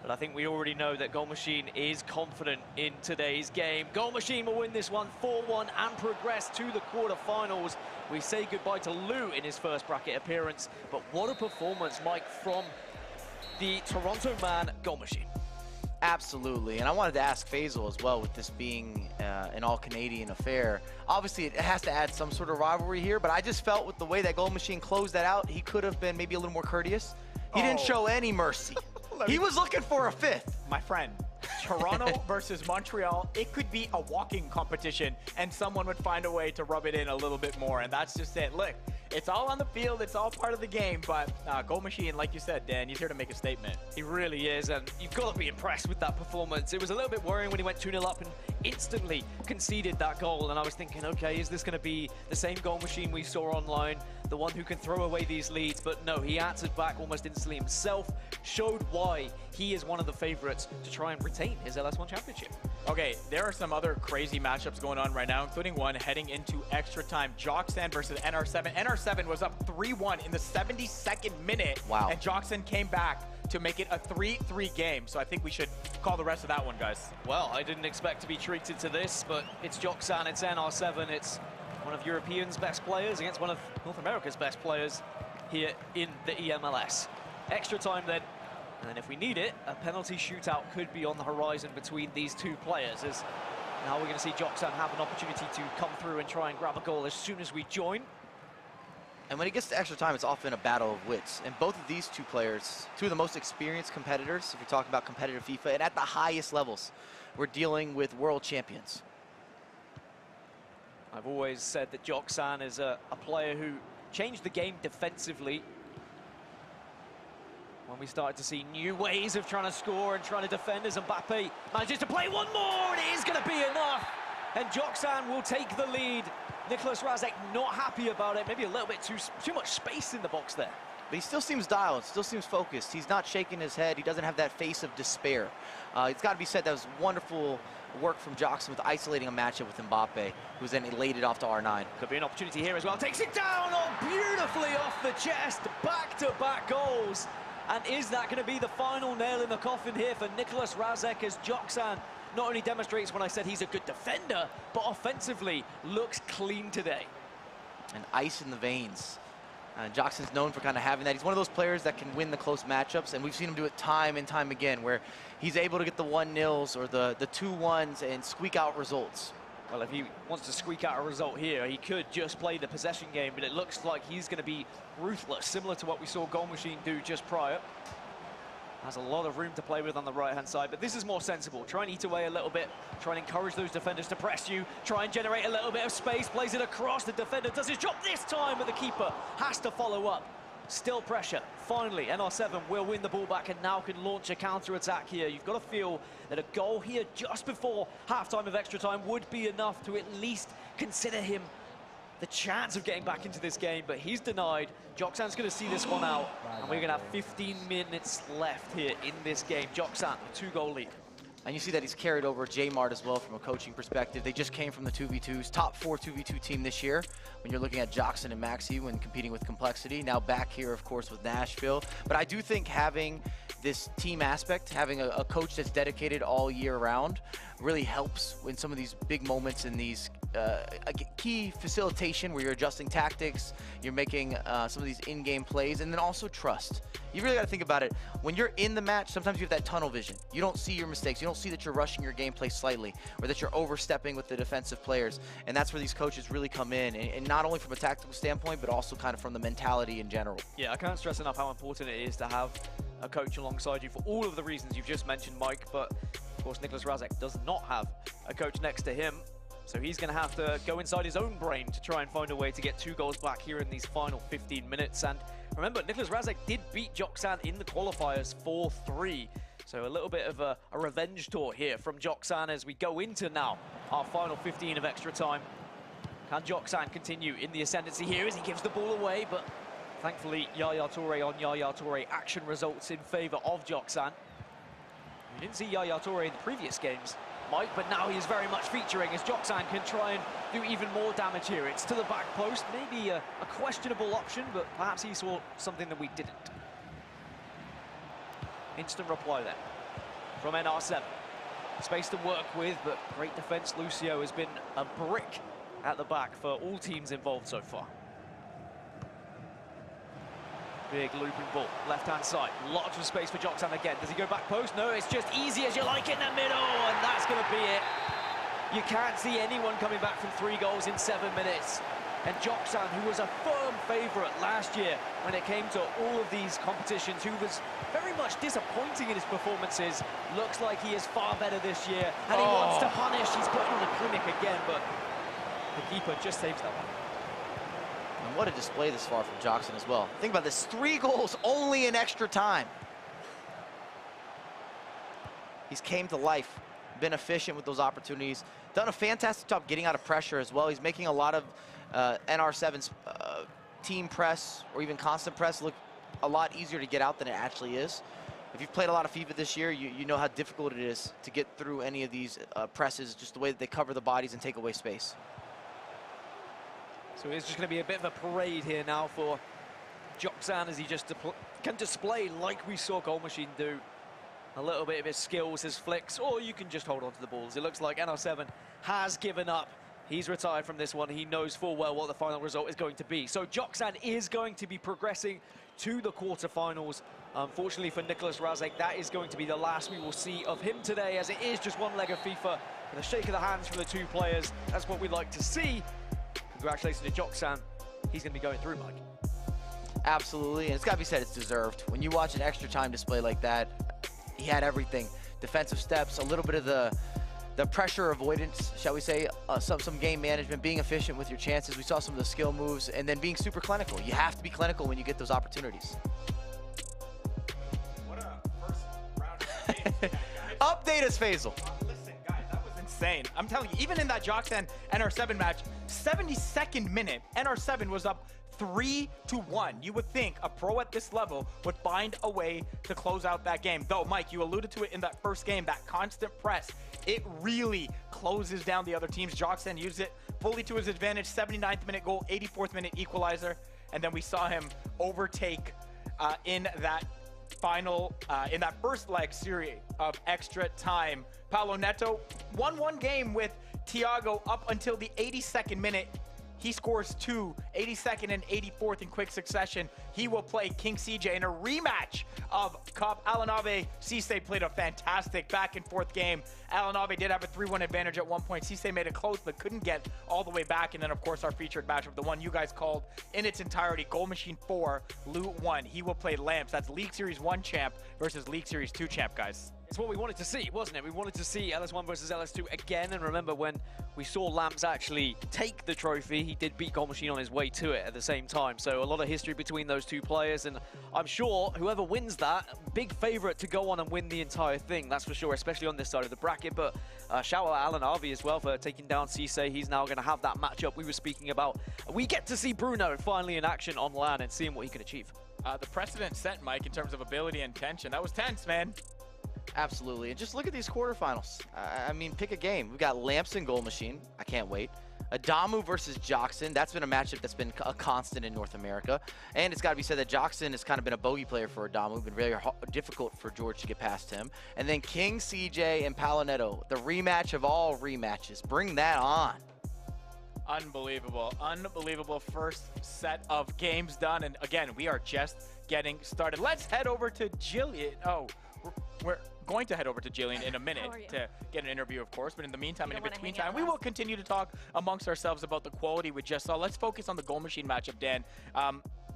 But I think we already know that Goal Machine is confident in today's game. Goal Machine will win this one 4-1 and progress to the quarterfinals. We say goodbye to Lou in his first bracket appearance, but what a performance, Mike, from the Toronto man, Goal Machine. Absolutely, and I wanted to ask Faisal as well, with this being an all-Canadian affair. Obviously, it has to add some sort of rivalry here, but I just felt with the way that Goal Machine closed that out, he could have been maybe a little more courteous. He didn't show any mercy. He was looking for a fifth. My friend, Toronto versus Montreal, it could be a walking competition, and someone would find a way to rub it in a little bit more, and that's just it. Look, it's all on the field, it's all part of the game, but Goal Machine, like you said, Dan, he's here to make a statement. He really is, and you've got to be impressed with that performance. It was a little bit worrying when he went 2-0 up and instantly conceded that goal, and I was thinking, okay, is this going to be the same Goal Machine we saw online, the one who can throw away these leads? But no, he answered back almost instantly himself, showed why he is one of the favorites to try and retain his LS1 championship. Okay, there are some other crazy matchups going on right now, including one heading into extra time. Joksan versus NR7. NR7 was up 3-1 in the 72nd minute. Wow. And Joksan came back to make it a 3-3 game. So I think we should call the rest of that one, guys. Well, I didn't expect to be treated to this, but it's Joksan, it's NR7, it's one of Europeans' best players against one of North America's best players here in the eMLS. Extra time then. And then if we need it, a penalty shootout could be on the horizon between these two players, as now we're going to see Joksan have an opportunity to come through and try and grab a goal as soon as we join. And when it gets to extra time, it's often a battle of wits. And both of these two players, two of the most experienced competitors, if you're talking about competitive FIFA, and at the highest levels, we're dealing with world champions. I've always said that Joksan is a player who changed the game defensively. When we started to see new ways of trying to score and trying to defend, as Mbappe manages to play one more, and it is going to be enough. And Joksan will take the lead. Nicholas Razek not happy about it. Maybe a little bit too much space in the box there. But he still seems dialed, still seems focused. He's not shaking his head. He doesn't have that face of despair. It's got to be said that was wonderful work from Joksan with isolating a matchup with Mbappe, who's then laid it off to R9. Could be an opportunity here as well. Takes it down, oh, beautifully off the chest. Back-to-back goals. And is that going to be the final nail in the coffin here for Nicholas Razek, as Joksan not only demonstrates when I said he's a good defender, but offensively looks clean today. And ice in the veins. Joksan's known for kind of having that. He's one of those players that can win the close matchups, and we've seen him do it time and time again, where he's able to get the 1-0s or the 2-1s and squeak out results. Well, if he wants to squeak out a result here, he could just play the possession game, but it looks like he's going to be ruthless, similar to what we saw Goal Machine do just prior. Has a lot of room to play with on the right-hand side, but this is more sensible. Try and eat away a little bit, try and encourage those defenders to press you, try and generate a little bit of space, plays it across. The defender does his job this time, but the keeper has to follow up. Still pressure. Finally, NR7 will win the ball back and now can launch a counter-attack here. You've got to feel that a goal here just before half-time of extra time would be enough to at least consider him the chance of getting back into this game, but he's denied. Joksan's going to see this one out, and we're going to have 15 minutes left here in this game. Joksan, a 2-goal lead. And you see that he's carried over J-Mart as well from a coaching perspective. They just came from the 2v2s, top 4 2v2 team this year. When you're looking at Joksan and Maxi when competing with Complexity. Now back here, of course, with Nashville. But I do think having this team aspect, having a coach that's dedicated all year round, really helps in some of these big moments in these key facilitation where you're adjusting tactics, you're making some of these in-game plays, and then also trust. You really got to think about it. When you're in the match, sometimes you have that tunnel vision. You don't see your mistakes. You don't see that you're rushing your gameplay slightly or that you're overstepping with the defensive players. And that's where these coaches really come in, and not only from a tactical standpoint, but also kind of from the mentality in general. Yeah, I can't stress enough how important it is to have a coach alongside you for all of the reasons you've just mentioned, Mike. But, of course, Nicholas Razek does not have a coach next to him. So he's going to have to go inside his own brain to try and find a way to get 2 goals back here in these final 15 minutes. And remember, Nicholas Razek did beat Joksan in the qualifiers 4-3. So a little bit of a revenge tour here from Joksan as we go into now our final 15 of extra time. Can Joksan continue in the ascendancy here as he gives the ball away? But thankfully, Yaya Toure on Yaya Toure action results in favor of Joksan. We didn't see Yaya Toure in the previous games Mike, but now he is very much featuring as Joksan can try and do even more damage here. It's to the back post, maybe a questionable option, but perhaps he saw something that we didn't. Instant reply there from NR7. Space to work with, but great defense. Lucio has been a brick at the back for all teams involved so far. Big looping ball, left-hand side. Lots of space for Joksan again. Does he go back post? No, it's just easy as you like in the middle, and that's going to be it. You can't see anyone coming back from 3 goals in 7 minutes. And Joksan, who was a firm favourite last year when it came to all of these competitions, who was very much disappointing in his performances, looks like he is far better this year, and he wants to punish. He's putting on a clinic again, but the keeper just saves that one. And what a display this far from Joksan as well. Think about this, 3 goals only in extra time. He's came to life, been efficient with those opportunities, done a fantastic job getting out of pressure as well. He's making a lot of NR7's team press or even constant press look a lot easier to get out than it actually is. If you've played a lot of FIFA this year, you know how difficult it is to get through any of these presses, just the way that they cover the bodies and take away space. So it's just going to be a bit of a parade here now for Joksan as he just can display, like we saw Goal Machine do, a little bit of his skills, his flicks, or you can just hold on to the balls. It looks like NR7 has given up. He's retired from this one. He knows full well what the final result is going to be. So Joksan is going to be progressing to the quarterfinals. Unfortunately for Nicholas Razek, that is going to be the last we will see of him today, as it is just one leg of FIFA. With a shake of the hands from the 2 players, that's what we'd like to see. Congratulations to Joksan. He's going to be going through, Mike. Absolutely, and it's got to be said, it's deserved. When you watch an extra time display like that, he had everything. Defensive steps, a little bit of the pressure avoidance, shall we say, some game management, being efficient with your chances. We saw some of the skill moves, and then being super clinical. You have to be clinical when you get those opportunities. What a first round of games, guys. Update us, Faisal. Listen, guys, that was insane. I'm telling you, even in that Joksan NR7 match, 72nd minute, NR7 was up 3-1. You would think a pro at this level would find a way to close out that game. Though, Mike, you alluded to it in that first game, that constant press, it really closes down the other teams. Joksan used it fully to his advantage. 79th minute goal, 84th minute equalizer. And then we saw him overtake in that final, in that first leg series of extra time. Paulo Neto 1-1 game with Thiago up until the 82nd minute. He scores 2, 82nd and 84th in quick succession. He will play King CJ in a rematch of Cup. AlanAvi, Cisse played a fantastic back and forth game. AlanAvi did have a 3-1 advantage at one point. Cisse made it close, but couldn't get all the way back. And then, of course, our featured matchup, the one you guys called in its entirety, Goal Machine 4, Loot 1. He will play Lamps. That's League Series 1 champ versus League Series 2 champ, guys. It's what we wanted to see, wasn't it? We wanted to see LS1 versus LS2 again, and remember when we saw Lamps actually take the trophy, he did beat Goal Machine on his way to it at the same time. So a lot of history between those 2 players, and I'm sure whoever wins that, big favourite to go on and win the entire thing, that's for sure, especially on this side of the bracket. But shout out AlanAvi as well for taking down Cisse. He's now going to have that matchup we were speaking about. We get to see Bruno finally in action on LAN and seeing what he can achieve. The precedent set, Mike, in terms of ability and tension, that was tense, man. Absolutely, and just look at these quarterfinals. I mean, pick a game. We've got Lamps and Goal Machine. I can't wait. Adamu versus Joksan. That's been a matchup that's been a constant in North America. And it's got to be said that Joksan has kind of been a bogey player for Adamu. Been very difficult for George to get past him. And then King CJ and Paulo Neto, the rematch of all rematches. Bring that on. Unbelievable, unbelievable first set of games done. And again, we are just getting started. Let's head over to Jillian. Oh, we're going to head over to Jillian in a minute to get an interview, of course. But in the meantime, and in between time, we will continue to talk amongst ourselves about the quality we just saw. Let's focus on the Goal Machine matchup, Dan.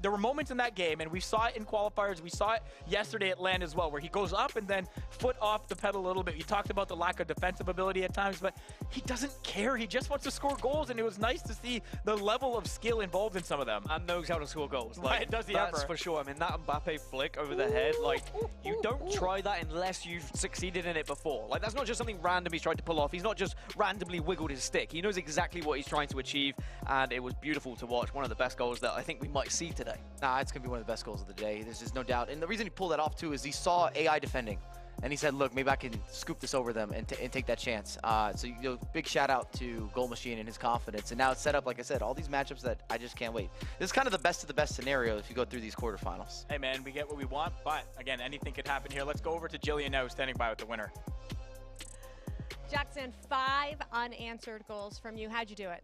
There were moments in that game, and we saw it in qualifiers. We saw it yesterday at LAN as well, where he goes up and then foot off the pedal a little bit. You talked about the lack of defensive ability at times, but he doesn't care. He just wants to score goals, and it was nice to see the level of skill involved in some of them. And knows how to score goals. Like, does he that's ever? for sure. I mean, that Mbappe flick over the head, like, you don't try that unless you've succeeded in it before. Like, that's not just something random he's tried to pull off. He's not just randomly wiggled his stick. He knows exactly what he's trying to achieve, and it was beautiful to watch. One of the best goals that I think we might see today. Nah, it's going to be one of the best goals of the day. There's just no doubt. And the reason he pulled that off, too, is he saw AI defending. and he said, look, maybe I can scoop this over them and take that chance. So big shout out to Goal Machine and his confidence. And now it's set up, like I said, all these matchups that I just can't wait. This is kind of the best of the best scenario if you go through these quarterfinals. Hey man, we get what we want, but again, anything could happen here. Let's go over to Jillian now, standing by with the winner. Joksan, 5 unanswered goals from you. How'd you do it?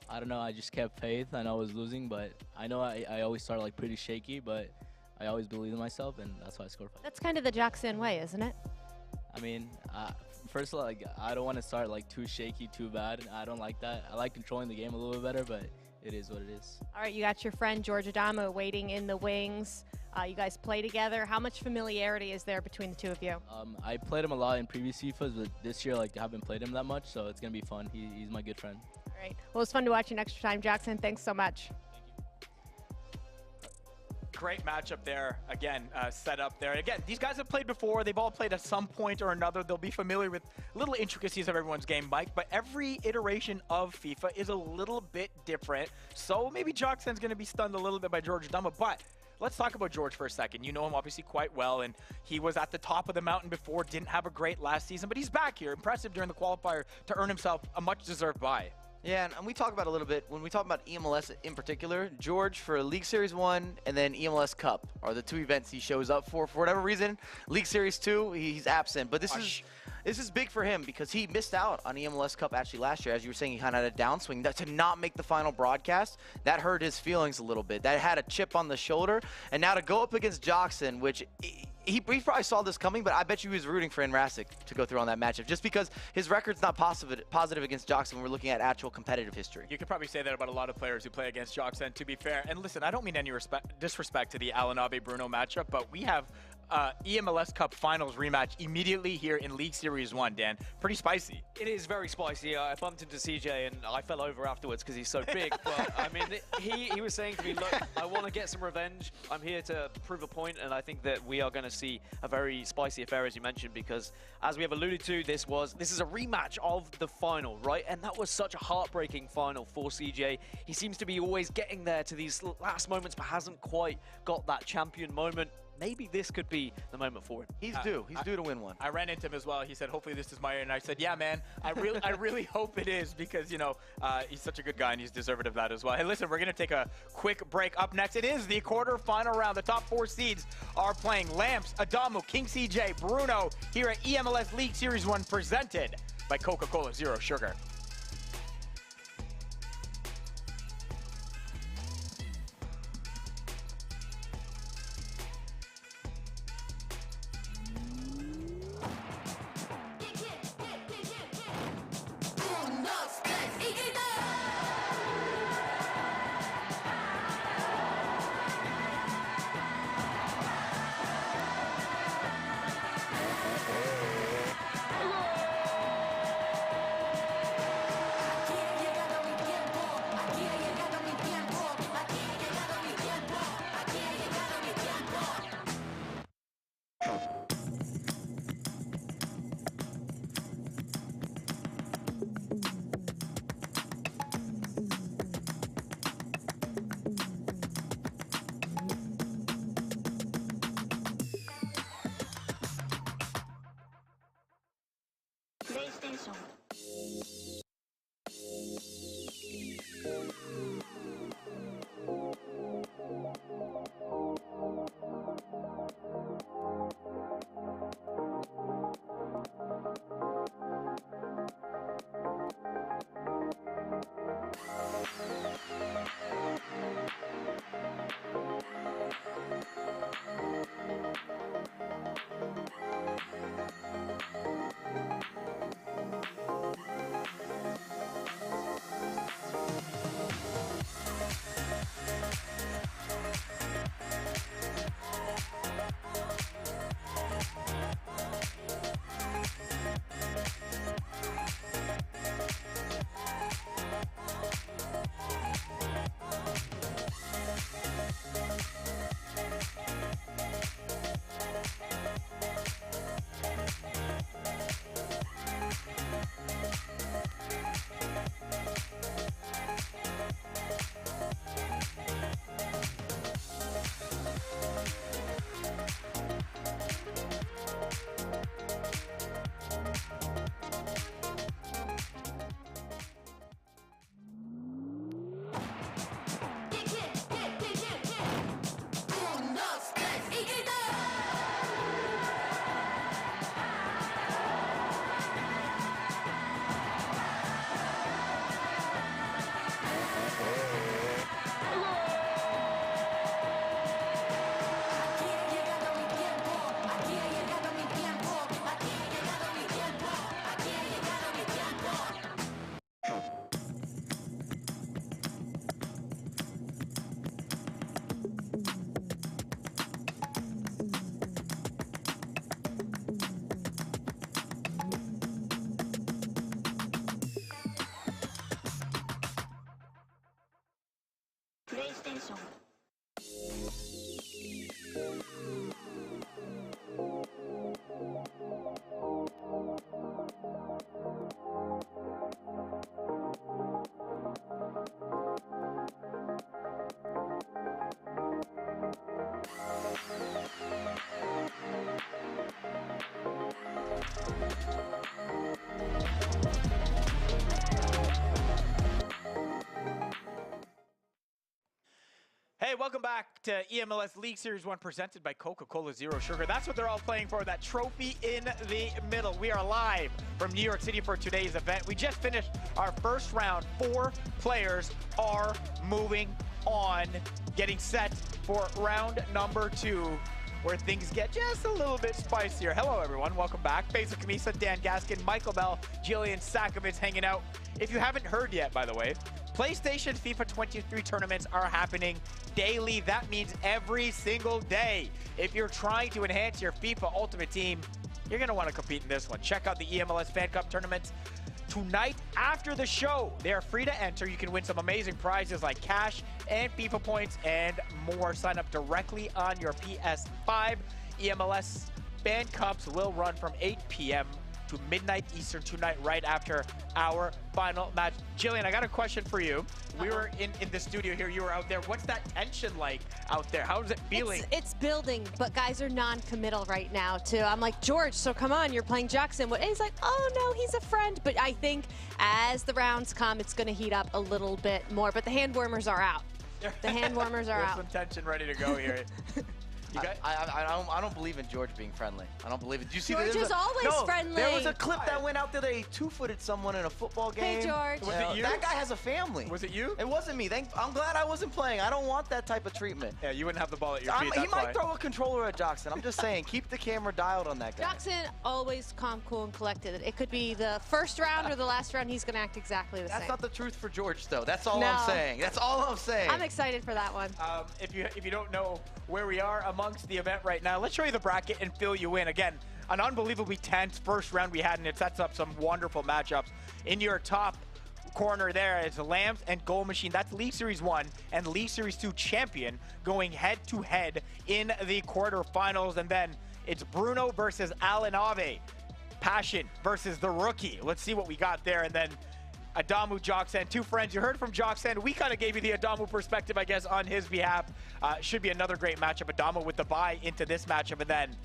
I don't know. I just kept faith. I know I was losing, but I know I always start like pretty shaky, but I always believe in myself, and that's why I scored 5. That's kind of the Joksan way, isn't it? I mean, first of all, like, I don't want to start like too shaky, too bad. I don't like that. I like controlling the game a little bit better, but it is what it is. All right, you got your friend George Adamo waiting in the wings. You guys play together. How much familiarity is there between the two of you? I played him a lot in previous FIFAs, but this year, like, I haven't played him that much, so it's going to be fun. He's my good friend. All right. Well, it's fun to watch you next time, Joksan. Thanks so much. Great matchup there. Again, set up there. Again, these guys have played before. They've all played at some point or another. They'll be familiar with little intricacies of everyone's game, Mike, but every iteration of FIFA is a little bit different. So maybe Joksan's going to be stunned a little bit by George Adamo, but let's talk about George for a second. You know him obviously quite well, and he was at the top of the mountain before, didn't have a great last season, but he's back here. Impressive during the qualifier to earn himself a much-deserved bye. Yeah, and we talk about a little bit, when we talk about eMLS in particular, George for League Series 1 and then eMLS Cup are the two events he shows up for whatever reason. League Series 2, he's absent, but this is big for him because he missed out on eMLS Cup actually last year. As you were saying, he kind of had a downswing. To not make the final broadcast, that hurt his feelings a little bit. That had a chip on the shoulder, and now to go up against Joksan, which he probably saw this coming, but I bet you he was rooting for Enrasic to go through on that matchup just because his record's not positive against Joksan when we're looking at actual competitive history. You could probably say that about a lot of players who play against Joksan, to be fair. And listen, I don't mean any disrespect to the AlanAvi-Bruno matchup, but we have eMLS Cup Finals rematch immediately here in League Series 1, Dan. Pretty spicy. It is very spicy. I bumped into CJ and I fell over afterwards because he's so big. But I mean, he was saying to me, look, I want to get some revenge. I'm here to prove a point, and I think that we are going to see a very spicy affair, as you mentioned, because as we have alluded to, this is a rematch of the final, right? And that was such a heartbreaking final for CJ. He seems to be always getting there to these last moments, but hasn't quite got that champion moment. Maybe this could be the moment for him. He's due to win one. I ran into him as well. He said, hopefully this is my year. And I said, yeah, man, I really hope it is because, you know, he's such a good guy and he's deserving of that as well. Hey, listen, we're going to take a quick break. Up next, it is the quarterfinal round. The top 4 seeds are playing Lamps, Adamo, King CJ, Bruno here at eMLS League Series 1 presented by Coca-Cola Zero Sugar. Hey, welcome back to eMLS League Series 1 presented by Coca-Cola Zero Sugar. That's what they're all playing for, that trophy in the middle. We are live from New York City for today's event. We just finished our first round. 4 players are moving on, getting set for round number 2, where things get just a little bit spicier. Hello, everyone. Welcome back. Basil Kamisa, Dan Gaskin, Michael Bell, Jillian Sakovitz hanging out. If you haven't heard yet, by the way, PlayStation FIFA 23 tournaments are happening daily. That means every single day. If you're trying to enhance your FIFA Ultimate Team, you're going to want to compete in this one. Check out the eMLS Fan Cup tournaments tonight after the show. They are free to enter. You can win some amazing prizes like cash and FIFA points and more. Sign up directly on your PS5. eMLS Fan Cups will run from 8 p.m. to midnight Eastern tonight, right after our final match. Jillian, I got a question for you. We were in the studio here. You were out there. What's that tension like out there? How is it feeling? It's building, but guys are non-committal right now, too. I'm like, George, so come on, you're playing Joksan. And he's like, oh, no, he's a friend. But I think as the rounds come, it's going to heat up a little bit more. But the hand warmers are out. The hand warmers are out. There's some tension ready to go here. I don't believe in George being friendly. I don't believe it. Did you see George is always friendly. There was a clip that went out there that he two-footed someone in a football game. Hey, George. Was it you? That guy has a family. Was it you? It wasn't me. I'm glad I wasn't playing. I don't want that type of treatment. Yeah, you wouldn't have the ball at your feet. He might throw a controller at Joksan. I'm just saying, keep the camera dialed on that guy. Joksan always calm, cool, and collected. It could be the first round or the last round. He's going to act exactly the same. That's not the truth for George, though. That's all I'm saying. That's all I'm saying. I'm excited for that one. If you don't know where we are amongst the event right now, let's show you the bracket and fill you in. Again, an unbelievably tense first round we had, and it sets up some wonderful matchups. In your top corner there is Lambs and Goal Machine. That's League Series 1 and League Series 2 champion going head-to-head in the quarterfinals. And then it's Bruno versus AlanAvi. Passion versus the rookie. Let's see what we got there. And then Adamu, Joksan, 2 friends. You heard from Joksan. We kind of gave you the Adamu perspective, I guess, on his behalf. Should be another great matchup. Adamu with the bye into this matchup. And then,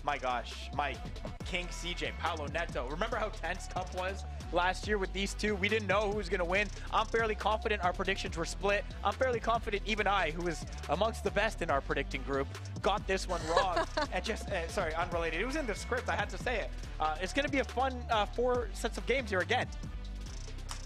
my gosh, Mike, King CJ, Paulo Neto. Remember how tense Cup was last year with these two? We didn't know who was going to win. I'm fairly confident our predictions were split. I'm fairly confident even I, who is amongst the best in our predicting group, got this one wrong. And just, sorry, unrelated. It was in the script. I had to say it. It's going to be a fun 4 sets of games here again.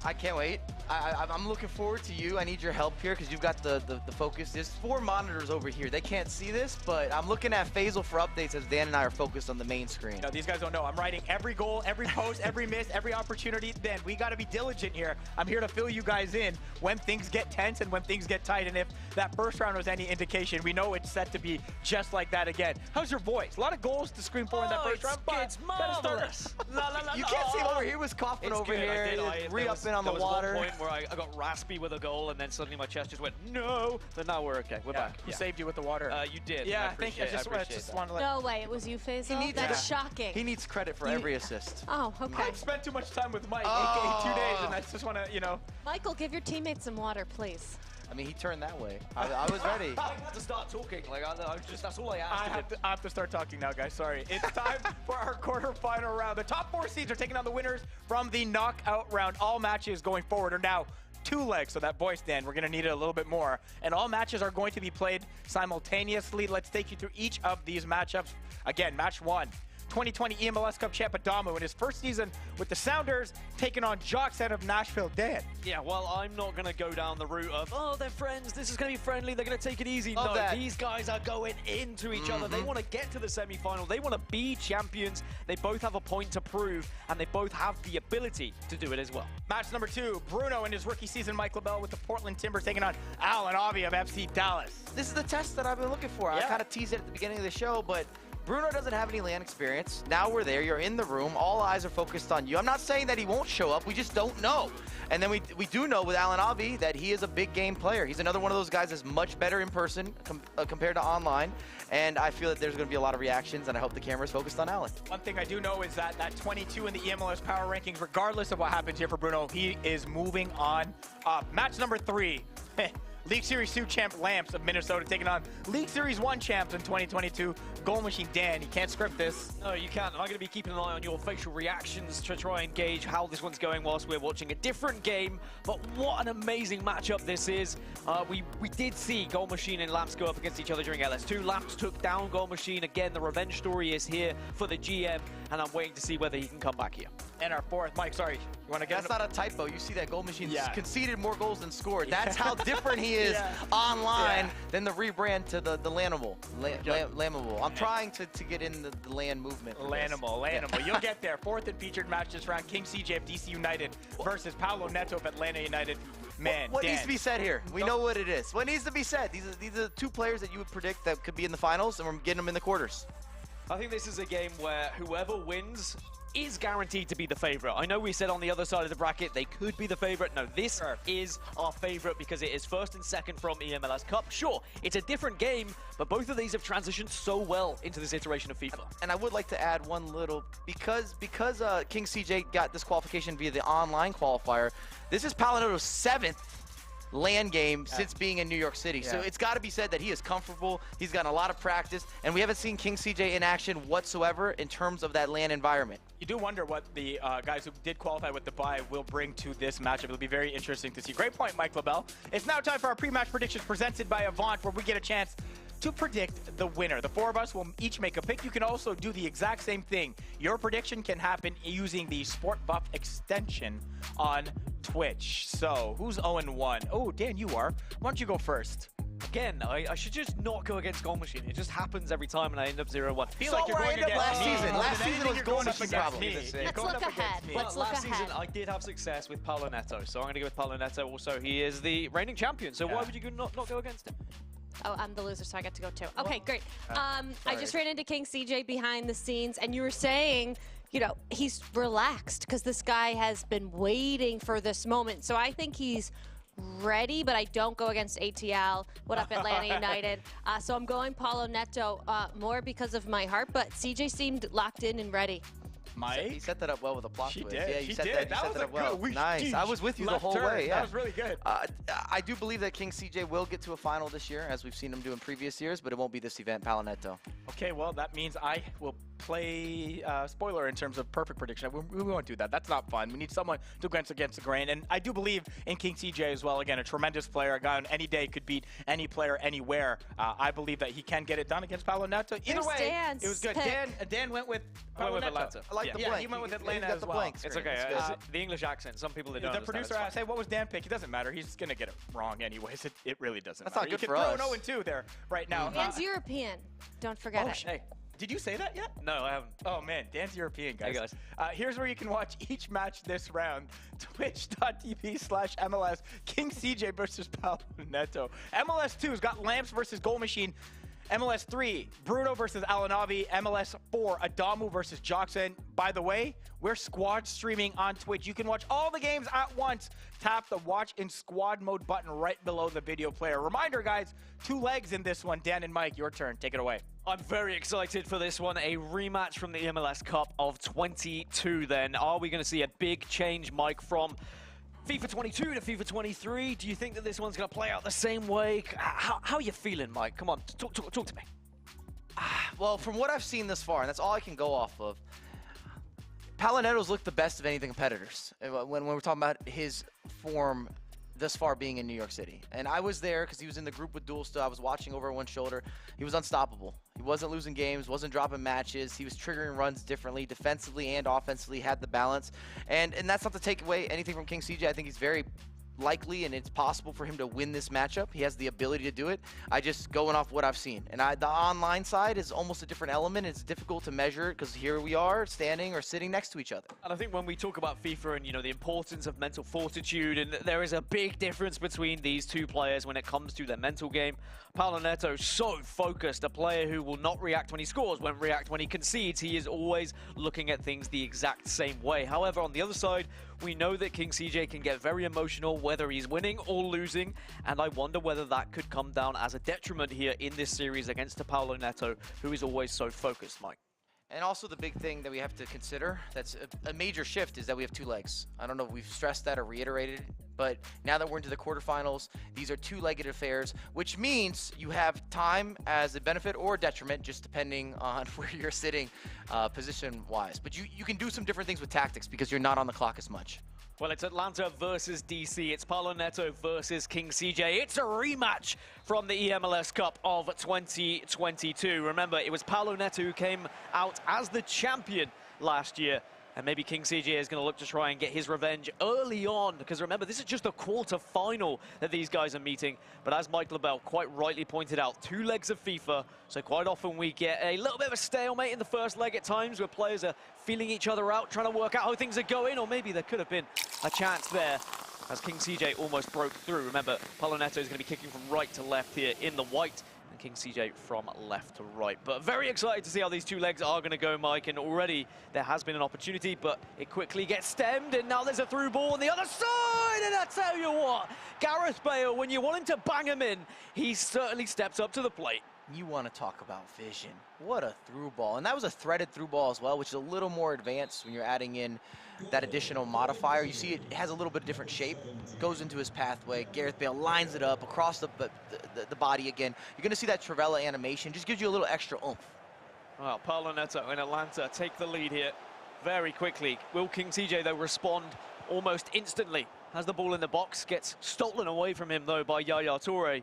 I can't wait. I'm looking forward to you. I need your help here because you've got the focus. There's 4 monitors over here. They can't see this, but I'm looking at Faisal for updates as Dan and I are focused on the main screen. No, these guys don't know. I'm writing every goal, every post, every miss, every opportunity. Then we got to be diligent here. I'm here to fill you guys in when things get tense and when things get tight. And if that first round was any indication, we know it's set to be just like that again. How's your voice? A lot of goals to scream for in that first round, but it's marvelous. You can't see him over here. He was coughing over here, re-upping on the water. There was one point where I got raspy with a goal, and then suddenly my chest just went, no. But now we're okay. We're back. Who saved you with the water? You did. Yeah, I just want to let... No way, it was you, Faisal? That's shocking. He needs credit for every assist. Oh, okay. I've spent too mumuch time with Mike, aka 2 days, and I just want to, you know... Michael, give your teammates some water, please. I mean, he turned that way. I was ready. I had to start talking. Like, that's all I asked. I have to start talking now, guys. Sorry. It's time for our quarterfinal round. The top 4 seeds are taking on the winners from the knockout round. All matches going forward are now 2 legs, so that voice, Dan, we're going to need it a little bit more. And all matches are going to be played simultaneously. Let's take you through each of these matchups. Again, match 1. 2020 eMLS Cup champ Adamu in his first season with the Sounders, taking on Joksan of Nashville. Dan. Yeah, well, I'm not going to go down the route of, oh, they're friends, this is going to be friendly, they're going to take it easy. Love no, that. These guys are going into each other. They want to get to the semi-final. They want to be champions. They both have a point to prove, and they both have the ability to do it as well. Match number 2, Bruno in his rookie season, Mike LaBelle with the Portland Timbers taking on AlanAvi of FC Dallas. This is the test that I've been looking for. I kind of teased it at the beginning of the show, but Bruno doesn't have any LAN experience. Now we're there. You're in the room. All eyes are focused on you. I'm not saying that he won't show up. We just don't know. And then we do know with AlanAvi that he is a big game player. He's another one of those guys that's much better in person compared to online. And I feel that there's going to be a lot of reactions, and I hope the camera's focused on Alan. One thing I do know is that 22 in the eMLS power rankings, regardless of what happens here for Bruno, he is moving on up. Match number 3. League Series 2 champ Lamps of Minnesota taking on League Series 1 champs in 2022, Goal Machine Dan. You can't script this. No, you can't. I'm going to be keeping an eye on your facial reactions to try and gauge how this one's going whilst we're watching a different game. But what an amazing matchup this is. We did see Goal Machine and Lamps go up against each other during LS2. Lamps took down Goal Machine. Again, the revenge story is here for the GM, and I'm waiting to see whether he can come back here. And our 4th, Mike, sorry, you want to get That's not a typo. You see that Goal Machine conceded more goals than scored. Yeah. That's how different he is online than the rebrand to the Lanimal. Lamable. I'm trying to get in the LAN movement. Lanimal. You'll get there. 4th and featured match this round, King CJ of DC United versus Paulo Neto of Atlanta United. Man, what needs to be said here? We know what it is. What needs to be said? These are 2 players that you would predict that could be in the finals, and we're getting them in the quarters. I think this is a game where whoever wins is guaranteed to be the favorite. I know we said on the other side of the bracket they could be the favorite. No, this is our favorite because it is 1st and 2nd from eMLS Cup. Sure, it's a different game, but both of these have transitioned so well into this iteration of FIFA. And I would like to add one little, because King CJ got disqualification via the online qualifier, this is Palinato's 7th LAN game since being in New York City. So it's got to be said that he is comfortable. He's gotten a lot of practice, and we haven't seen King CJ in action whatsoever in terms of that LAN environment. You do wonder what the guys who did qualify with the bye will bring to this matchup. It'll be very interesting to see. Great point, Mike LaBelle. It's now time for our pre-match predictions presented by Avant, where we get a chance to predict the winner. The 4 of us will each make a pick. You can also do the exact same thing. Your prediction can happen using the Sport Buff extension on Twitch. So, who's 0-1? Oh, Dan, you are. Why don't you go first? Again, I should just not go against Goal Machine. It just happens every time, and I end up 0-1. Feel like you're going against last me. season. Last season was Goal Machine's problem. Let's look ahead. Let's look last ahead. season, I did have success with Paulo Neto, so I'm going to go with Paulo Neto. Also, he is the reigning champion, so why would you not go against him? Oh, I'm the loser, so I get to go too. Okay, great. I just ran into King CJ behind the scenes, and you were saying, you know, he's relaxed because this guy has been waiting for this moment. So I think he's ready, but I don't go against ATL. What up, Atlanta United? So I'm going Paulo Neto more because of my heart, but CJ seemed locked in and ready. Mike? He set that up well with a plot twist. Did. Yeah, She set did. that was up well. good. Nice. I was with you the whole way. Yeah. That was really good. I do believe that King CJ will get to a final this year, as we've seen him do in previous years, but it won't be this event, Palaneto. Okay, well, that means I will play spoiler in terms of perfect prediction. We won't do that. That's not fun. We need someone to go against the grain. And I do believe in King CJ as well. Again, a tremendous player. A guy on any day could beat any player anywhere. I believe that he can get it done against Paulo Neto. Either way, Dan's it was good. pick? Dan went with Paulo Neto. Atlanta. I like the Yeah, blank. he went with He's Atlanta got as the well. blank It's screen. okay. It's good. The English accent, some people that don't The understand, producer it's asked, hey, what was Dan pick? It doesn't matter. He's going to get it wrong anyways. It really doesn't That's matter. not good you for can us. throw an 0-2 there right now. Dan's European. Don't forget it. Hey, Did you say that yet? no, I haven't. Oh man, Dan's European, guys. Hey, guys. Here's where you can watch each match this round. Twitch.tv/MLS. King CJ versus Paulo Neto. MLS 2's got Lamps versus Goal Machine. MLS 3, Bruno versus AlanAvi. MLS 4, Adamu versus Joksan. By the way, we're squad streaming on Twitch. You can watch all the games at once. Tap the watch in squad mode button right below the video player. Reminder, guys, 2 legs in this one. Dan and Mike, your turn. Take it away. I'm very excited for this one. A rematch from the eMLS Cup of 22 then. Are we going to see a big change, Mike, from FIFA 22 to FIFA 23? Do you think that this one's going to play out the same way? How are you feeling, Mike? Come on, talk to me. Well, from what I've seen this far, and that's all I can go off of, Palineto's looked the best of any of the competitors when we're talking about his form thus far being in New York City. And I was there because he was in the group with Dual Still. I was watching over one shoulder. He was unstoppable. He wasn't losing games, wasn't dropping matches. He was triggering runs differently, defensively and offensively, had the balance. And that's not to take away anything from King CJ. I think he's very likely and it's possible for him to win this matchup. He has the ability to do it. I just going off what I've seen. And the online side is almost a different element. It's difficult to measure because here we are standing or sitting next to each other. And I think when we talk about FIFA and, you know, the importance of mental fortitude, and there is a big difference between these two players when it comes to their mental game. Paulo Neto, so focused, a player who will not react when he scores, won't react when he concedes. He is always looking at things the exact same way. However, on the other side, we know that King CJ can get very emotional whether he's winning or losing, and I wonder whether that could come down as a detriment here in this series against Paulo Neto, who is always so focused, Mike. And also the big thing that we have to consider, that's a major shift, is that we have two legs. I don't know if we've stressed that or reiterated, but now that we're into the quarterfinals, these are two-legged affairs, which means you have time as a benefit or a detriment, just depending on where you're sitting position-wise. But you can do some different things with tactics because you're not on the clock as much. Well, it's Atlanta versus DC. It's Paulo Neto versus King CJ. It's a rematch from the eMLS Cup of 2022. Remember, it was Paulo Neto who came out as the champion last year. And maybe King CJ is going to look to try and get his revenge early on, because remember, this is just a quarter-final that these guys are meeting. But as Mike LaBelle quite rightly pointed out, two legs of FIFA, so quite often we get a little bit of a stalemate in the first leg at times, where players are feeling each other out, trying to work out how things are going, or maybe there could have been a chance there, as King CJ almost broke through. Remember, Paulo Neto is going to be kicking from right to left here in the white, King CJ from left to right. But very excited to see how these two legs are going to go, Mike, and already there has been an opportunity, but it quickly gets stemmed, and now there's a through ball on the other side, and I tell you what, Gareth Bale, when you want him to bang him in, he certainly steps up to the plate. You want to talk about vision. What a through ball. And that was a threaded through ball as well, which is a little more advanced when you're adding in that additional modifier. You see it has a little bit different shape, goes into his pathway. Gareth Bale lines it up across the body again. You're going to see that Trivela animation, just gives you a little extra oomph. Well, Paulo Neto and Atlanta take the lead here very quickly. Will King CJ, though, respond almost instantly? Has the ball in the box, gets stolen away from him, though, by Yaya Toure.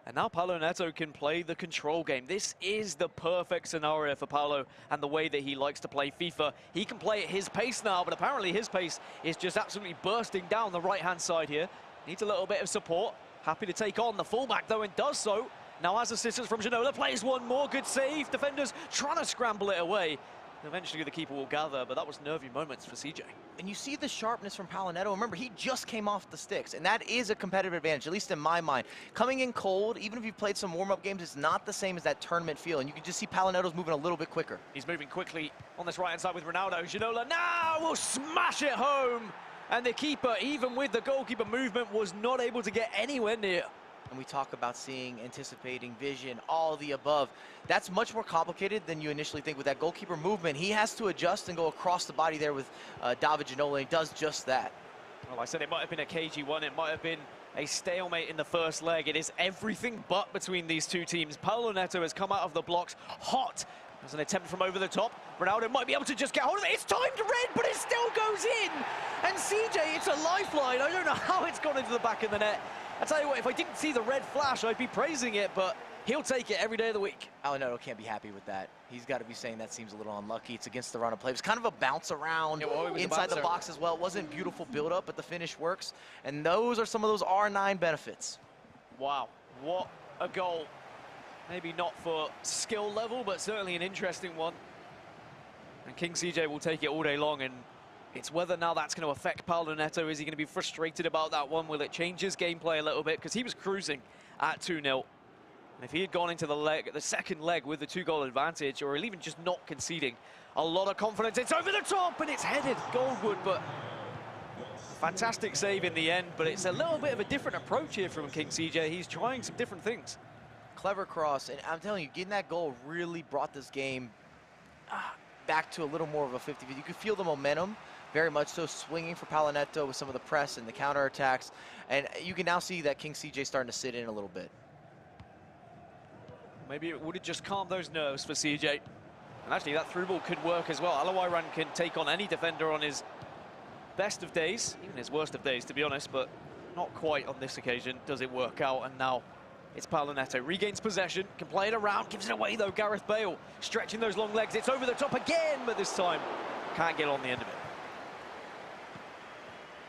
And now Paulo Neto can play the control game. This is the perfect scenario for Paulo and the way that he likes to play FIFA. He can play at his pace now, but apparently his pace is just absolutely bursting down the right-hand side here. Needs a little bit of support. Happy to take on the fullback, though, and does so. Now has assistance from Ginola, plays one more, good save. Defenders trying to scramble it away. Eventually the keeper will gather, but that was nervy moments for CJ. And you see the sharpness from Paulo Neto. Remember, he just came off the sticks, and that is a competitive advantage, at least in my mind. Coming in cold, even if you've played some warm-up games, it's not the same as that tournament feel, and you can just see Paulo Neto's moving a little bit quicker. He's moving quickly on this right-hand side with Ronaldo. Ginola now will smash it home, and the keeper, even with the goalkeeper movement, was not able to get anywhere near. And we talk about seeing, anticipating, vision, all the above. That's much more complicated than you initially think with that goalkeeper movement. He has to adjust and go across the body there with David Ginola, and he does just that. Well, I said it might have been a cagey one. It might have been a stalemate in the first leg. It is everything but between these two teams. Paulo Neto has come out of the blocks hot. There's an attempt from over the top. Ronaldo might be able to just get hold of it. It's timed red, but it still goes in. And CJ, it's a lifeline. I don't know how it's gone into the back of the net. I tell you what, if I didn't see the red flash, I'd be praising it, but he'll take it every day of the week. Paulo Neto can't be happy with that. He's got to be saying that seems a little unlucky. It's against the run of play. It was kind of a bounce around inside the box as well. It wasn't beautiful build-up, but the finish works. And those are some of those R9 benefits. Wow, what a goal. Maybe not for skill level, but certainly an interesting one. And King CJ will take it all day long, and it's whether now that's going to affect Paulo Neto. Is he going to be frustrated about that one? Will it change his gameplay a little bit? Because he was cruising at 2-0. And if he had gone into the second leg with the 2-goal advantage, or even just not conceding, a lot of confidence. It's over the top, and it's headed Goldwood, but fantastic save in the end. But it's a little bit of a different approach here from King CJ. He's trying some different things. Clever cross, and I'm telling you, getting that goal really brought this game back to a little more of a 50-50. You could feel the momentum, very much so, swinging for Paulo Neto with some of the press and the counterattacks. And you can now see that King CJ starting to sit in a little bit. Maybe it would have just calmed those nerves for CJ. And actually, that through ball could work as well. AlanAvi can take on any defender on his best of days, even his worst of days, to be honest, but not quite on this occasion does it work out. And now it's Paulo Neto, regains possession, can play it around, gives it away though. Gareth Bale stretching those long legs. It's over the top again, but this time can't get on the end of it.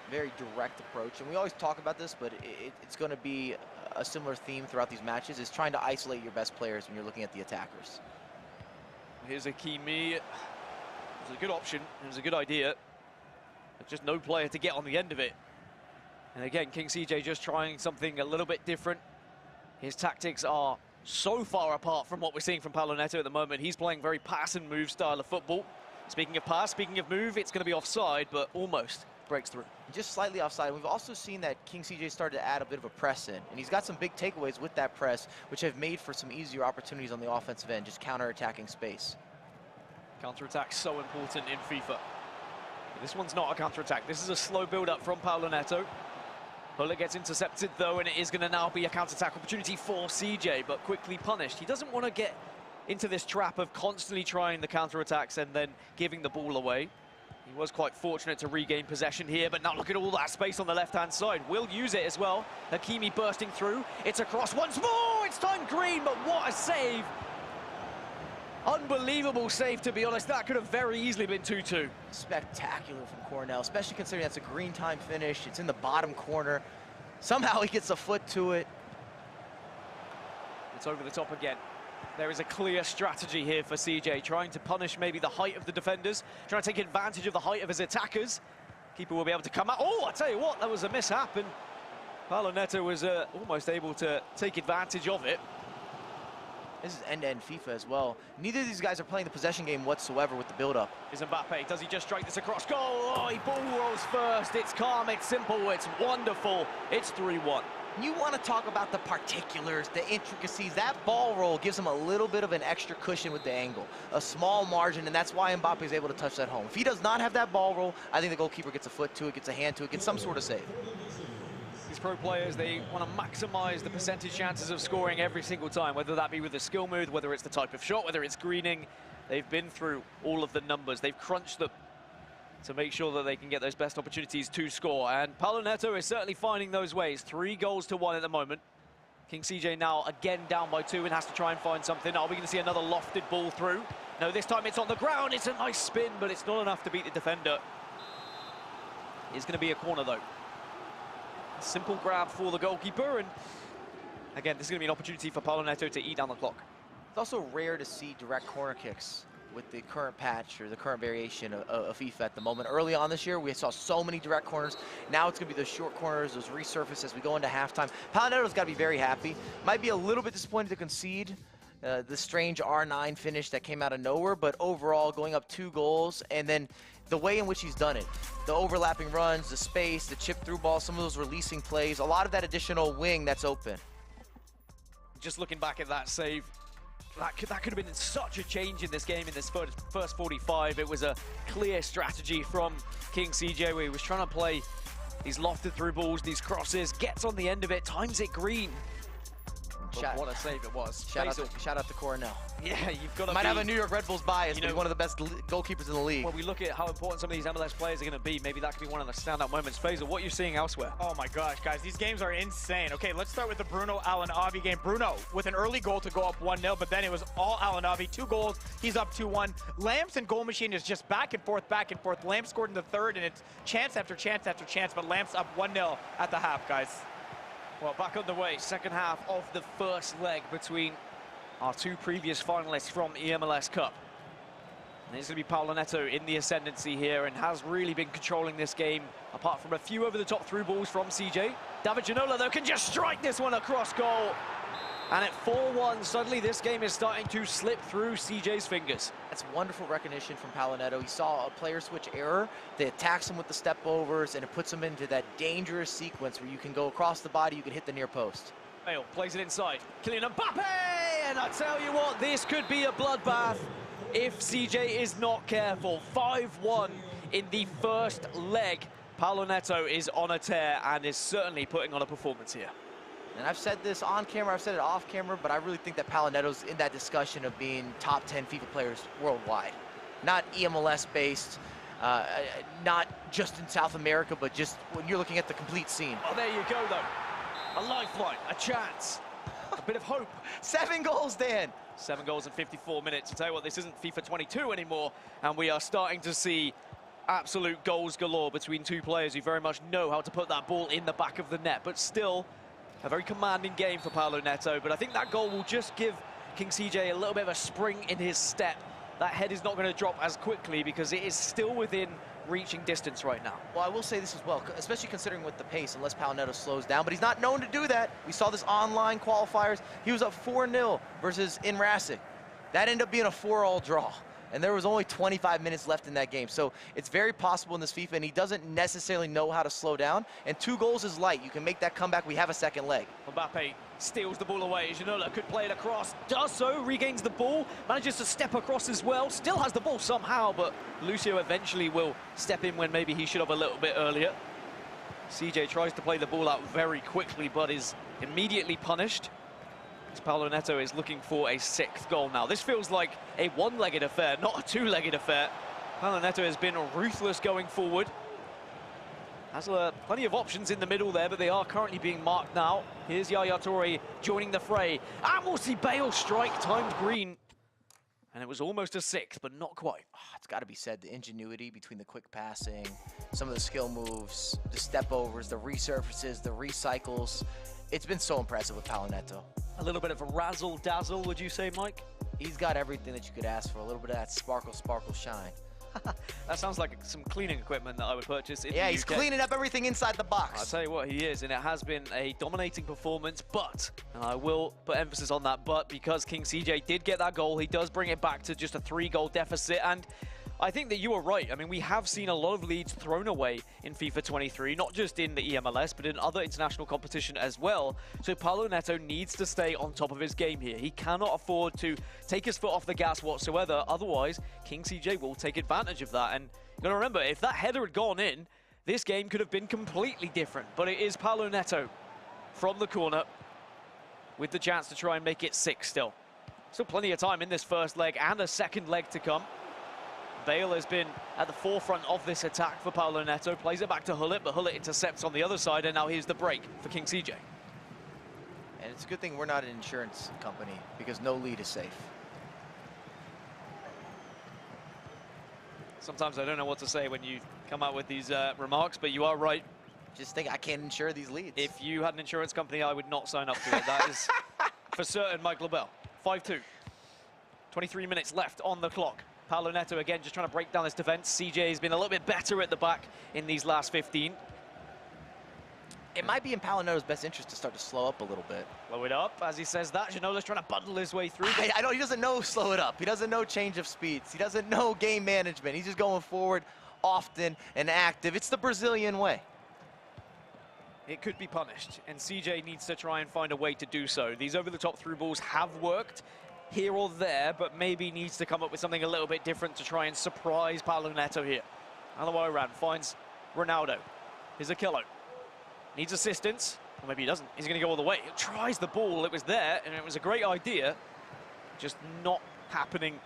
very direct approach. And we always talk about this, but it's going to be a similar theme throughout these matches, is trying to isolate your best players when you're looking at the attackers. Here's a Kimi. It's a good option. It was a good idea. But just no player to get on the end of it. And again, King CJ just trying something a little bit different. His tactics are so far apart from what we're seeing from Paulo Neto at the moment. He's playing very pass and move style of football. Speaking of pass, speaking of move, it's going to be offside, but almost breaks through. Just slightly offside. We've also seen that King CJ started to add a bit of a press in, and he's got some big takeaways with that press, which have made for some easier opportunities on the offensive end, just counter-attacking space. Counter-attack so important in FIFA. But this one's not a counter-attack. This is a slow build-up from Paulo Neto. Bullet gets intercepted though, and it is going to now be a counter-attack opportunity for CJ, but quickly punished. He doesn't want to get into this trap of constantly trying the counter-attacks and then giving the ball away. He was quite fortunate to regain possession here, but now look at all that space on the left-hand side. Will use it as well. Hakimi bursting through. It's across once more. It's time green, but what a save. Unbelievable save, to be honest. That could have very easily been 2-2. Spectacular from Cornell, especially considering that's a green time finish. It's in the bottom corner. Somehow he gets a foot to it. It's over the top again. There is a clear strategy here for CJ, trying to punish maybe the height of the defenders, trying to take advantage of the height of his attackers. Keeper will be able to come out. Oh, I tell you what, that was a mishap, and Paulo Neto was almost able to take advantage of it. This is end-to-end FIFA as well. Neither of these guys are playing the possession game whatsoever with the build-up. Is Mbappe, does he just strike this across goal? Oh, he ball rolls first. It's calm, it's simple, it's wonderful. It's 3-1. You want to talk about the particulars, the intricacies. That ball roll gives him a little bit of an extra cushion with the angle, a small margin, and that's why Mbappe is able to touch that home. If he does not have that ball roll, I think the goalkeeper gets a foot to it, gets a hand to it, gets some sort of save. These pro players, they want to maximize the percentage chances of scoring every single time, whether that be with a skill move, whether it's the type of shot, whether it's greening. They've been through all of the numbers. They've crunched them to make sure that they can get those best opportunities to score. And Paulo Neto is certainly finding those ways. 3-1 at the moment. King CJ now again down by 2 and has to try and find something. Are we going to see another lofted ball through? No, this time it's on the ground. It's a nice spin, but it's not enough to beat the defender. It's going to be a corner, though. A simple grab for the goalkeeper. And again, this is going to be an opportunity for Paulo Neto to eat down the clock. It's also rare to see direct corner kicks with the current patch or the current variation of FIFA at the moment. Early on this year, we saw so many direct corners. Now it's going to be those short corners, those resurface as we go into halftime. Paulo Neto's got to be very happy. Might be a little bit disappointed to concede the strange R9 finish that came out of nowhere, but overall going up 2 goals, and then the way in which he's done it, the overlapping runs, the space, the chip through ball, some of those releasing plays, a lot of that additional wing that's open. Just looking back at that save, that could have been such a change in this game in this first 45. It was a clear strategy from King CJ where he was trying to play these lofted through balls, these crosses, gets on the end of it, times it green. What a save it was. Shout out to Cornell. Yeah, you've got to Might have a New York Red Bulls bias, but he's one of the best goalkeepers in the league. When we look at how important some of these MLS players are going to be, maybe that could be one of the standout moments. Faisal, what are you seeing elsewhere? Oh my gosh, guys, these games are insane. Okay, let's start with the Bruno AlanAvi game. Bruno with an early goal to go up 1-0, but then it was all AlanAvi. 2 goals, he's up 2-1. Lamps and goal machine is just back and forth, back and forth. Lamps scored in the third, and it's chance after chance after chance, but Lamps up 1-0 at the half, guys. Well, back on the way, second half of the first leg between our 2 previous finalists from eMLS Cup. And it's going to be Paulo Neto in the ascendancy here and has really been controlling this game, apart from a few over-the-top through balls from CJ. David Ginola, though, can just strike this one across goal. And at 4-1, suddenly this game is starting to slip through CJ's fingers. That's wonderful recognition from Paulo Neto. He saw a player switch error that attacks him with the step overs, and it puts him into that dangerous sequence where you can go across the body, you can hit the near post. Bale plays it inside. Kylian Mbappe! And I tell you what, this could be a bloodbath if CJ is not careful. 5-1 in the first leg. Paulo Neto is on a tear and is certainly putting on a performance here. And I've said this on camera, I've said it off camera, but I really think that Paulo Neto's in that discussion of being top 10 FIFA players worldwide. Not eMLS based, not just in South America, but just when you're looking at the complete scene. Oh, there you go, though. A lifeline, a chance, a bit of hope. 7 goals, Dan. 7 goals in 54 minutes. I tell you what, this isn't FIFA 22 anymore, and we are starting to see absolute goals galore between two players who very much know how to put that ball in the back of the net, but still a very commanding game for Paulo Neto. But I think that goal will just give King CJ a little bit of a spring in his step. That head is not going to drop as quickly because it is still within reaching distance right now. Well, I will say this as well, especially considering with the pace, unless Paulo Neto slows down, but he's not known to do that. We saw this online qualifiers. He was up 4-0 versus in Rasic. That ended up being a 4-all draw. And there was only 25 minutes left in that game. So it's very possible in this FIFA, and he doesn't necessarily know how to slow down. And 2 goals is light. You can make that comeback. We have a second leg. Mbappe steals the ball away. Ginola could play it across. Does so, regains the ball, manages to step across as well. Still has the ball somehow, but Lucio eventually will step in when maybe he should have a little bit earlier. CJ tries to play the ball out very quickly, but is immediately punished. Paulo Neto is looking for a 6th goal now. This feels like a one-legged affair, not a two-legged affair. Paulo Neto has been ruthless going forward. Has plenty of options in the middle there, but they are currently being marked now. Here's Yaya Toure joining the fray. And we'll see Bale strike, timed green. And it was almost a 6th, but not quite. Oh, it's got to be said, the ingenuity between the quick passing, some of the skill moves, the step-overs, the resurfaces, the recycles. It's been so impressive with Paulo Neto. A little bit of a razzle-dazzle, would you say, Mike? He's got everything that you could ask for. A little bit of that sparkle, sparkle, shine. That sounds like some cleaning equipment that I would purchase in the Yeah, he's UK. cleaning up everything inside the box. I'll tell you what, he is, and it has been a dominating performance, but, and I will put emphasis on that but, because King CJ did get that goal, he does bring it back to just a 3-goal deficit, and I think that you are right. I mean, we have seen a lot of leads thrown away in FIFA 23, not just in the eMLS, but in other international competition as well. So Paulo Neto needs to stay on top of his game here. He cannot afford to take his foot off the gas whatsoever. Otherwise, King CJ will take advantage of that. And you've got to remember, if that header had gone in, this game could have been completely different. But it is Paulo Neto from the corner with the chance to try and make it 6 still. Still plenty of time in this first leg and a second leg to come. Bale has been at the forefront of this attack for Paulo Neto. Plays it back to Hullet, but Hullet intercepts on the other side, and now here's the break for King CJ. And it's a good thing we're not an insurance company, because no lead is safe. Sometimes I don't know what to say when you come out with these remarks, but you are right. Just think I can't insure these leads. If you had an insurance company, I would not sign up to it. That is for certain Mike LaBelle. 5-2. 23 minutes left on the clock. Paulo Neto again just trying to break down this defense. CJ has been a little bit better at the back in these last 15. It might be in Paulo Neto's best interest to start to slow up a little bit. Slow it up as he says that. Ginola's trying to bundle his way through. I know he doesn't know slow it up. He doesn't know change of speeds. He doesn't know game management. He's just going forward often and active. It's the Brazilian way. It could be punished, and CJ needs to try and find a way to do so. These over-the-top through balls have worked here or there, but maybe needs to come up with something a little bit different to try and surprise Paulo Neto here. Alawaran finds Ronaldo. Here's Akillo. Needs assistance, or maybe he doesn't. He's going to go all the way. He tries the ball. It was there, and it was a great idea. Just not happening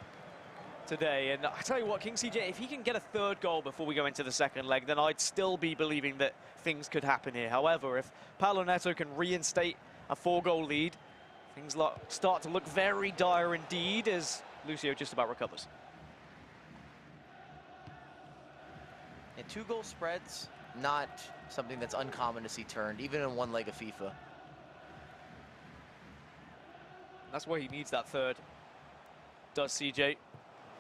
today. And I tell you what, King CJ, if he can get a 3rd goal before we go into the second leg, then I'd still be believing that things could happen here. However, if Paulo Neto can reinstate a 4-goal lead, things start to look very dire indeed as Lucio just about recovers. And 2-goal spreads, not something that's uncommon to see turned, even in one leg of FIFA. That's why he needs that 3rd. Does CJ.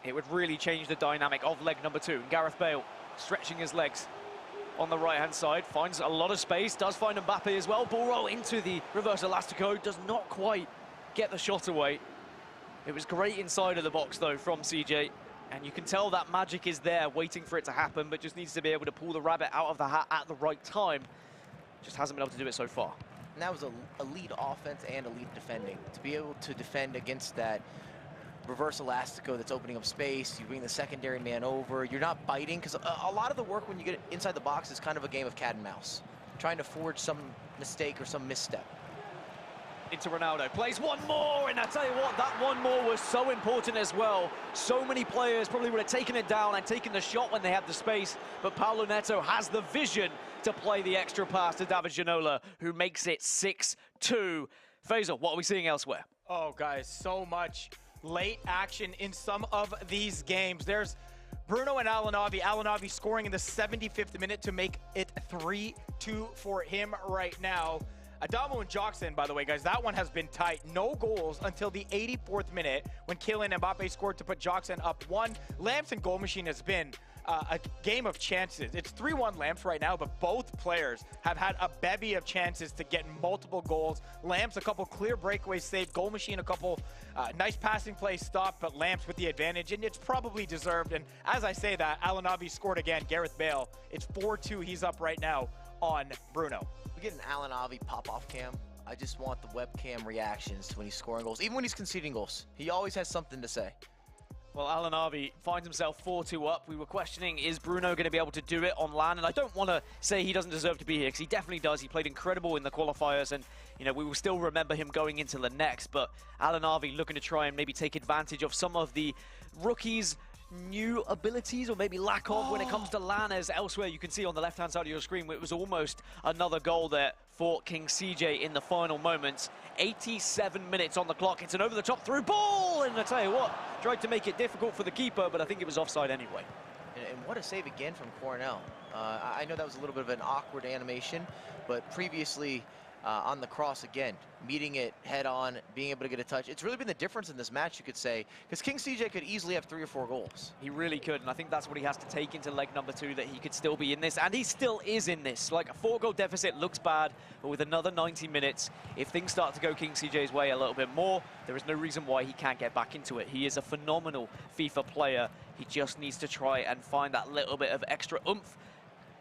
It would really change the dynamic of leg number 2. And Gareth Bale stretching his legs on the right-hand side, finds a lot of space, does find Mbappe as well. Ball roll into the reverse elastico, does not quite get the shot away. It was great inside of the box, though, from CJ. And you can tell that magic is there, waiting for it to happen, but just needs to be able to pull the rabbit out of the hat at the right time. Just hasn't been able to do it so far. And that was elite offense and elite defending. To be able to defend against that reverse elastico that's opening up space, you bring the secondary man over, you're not biting, because a lot of the work when you get inside the box is kind of a game of cat and mouse, trying to forge some mistake or some misstep. Into Ronaldo, plays one more, and I tell you what, that one more was so important as well. So many players probably would have taken it down and taken the shot when they had the space, but Paulo Neto has the vision to play the extra pass to David Ginola, who makes it 6-2. Faisal, what are we seeing elsewhere? Oh, guys, so much late action in some of these games. There's Bruno and AlanAvi. AlanAvi scoring in the 75th minute to make it 3-2 for him right now. Adamo and Joksan, by the way, guys, that one has been tight. No goals until the 84th minute when Kylian Mbappe scored to put Joksan up 1. Lamps and Goal Machine has been a game of chances. It's 3-1 Lamps right now, but both players have had a bevy of chances to get multiple goals. Lamps, a couple clear breakaways saved. Goal Machine, a couple nice passing plays stopped, but Lamps with the advantage, and it's probably deserved. And as I say that, AlanAvi scored again. Gareth Bale, it's 4-2. He's up right now on Bruno. We get an AlanAvi pop-off cam. I just want the webcam reactions when he's scoring goals, even when he's conceding goals. He always has something to say. Well, AlanAvi finds himself 4-2 up. We were questioning, is Bruno going to be able to do it on LAN? And I don't want to say he doesn't deserve to be here, because he definitely does. He played incredible in the qualifiers, and you know we will still remember him going into the next. But AlanAvi looking to try and maybe take advantage of some of the rookies' new abilities, or maybe lack of, when it comes to LAN. As elsewhere you can see on the left-hand side of your screen, it was almost another goal there for King CJ in the final moments. 87 minutes on the clock. It's an over-the-top through ball, and I tell you what, tried to make it difficult for the keeper, but I think it was offside anyway. And what a save again from Cornell. I know that was a little bit of an awkward animation, but previously on the cross again, meeting it head on, being able to get a touch. It's really been the difference in this match, you could say, because King CJ could easily have 3 or 4 goals. He really could, and I think that's what he has to take into leg number 2, that he could still be in this, and he still is in this. Like, a 4-goal deficit looks bad, but with another 90 minutes, if things start to go King CJ's way a little bit more, there is no reason why he can't get back into it. He is a phenomenal FIFA player. He just needs to try and find that little bit of extra oomph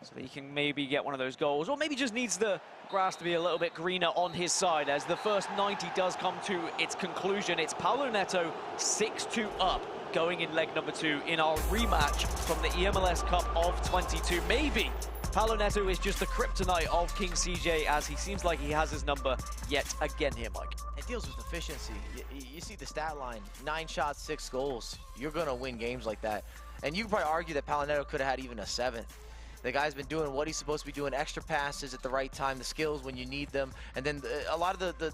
so that he can maybe get one of those goals, or maybe just needs the grass to be a little bit greener on his side as the first 90 does come to its conclusion. It's Paulo Neto 6-2 up going in leg number 2 in our rematch from the eMLS Cup of 22. Maybe Paulo Neto is just the kryptonite of King CJ, as he seems like he has his number yet again here, Mike. It deals with efficiency. You see the stat line, 9 shots, 6 goals. You're gonna win games like that. And you could probably argue that Paulo Neto could have had even a 7th. The guy's been doing what he's supposed to be doing, extra passes at the right time, the skills when you need them, and then a lot of the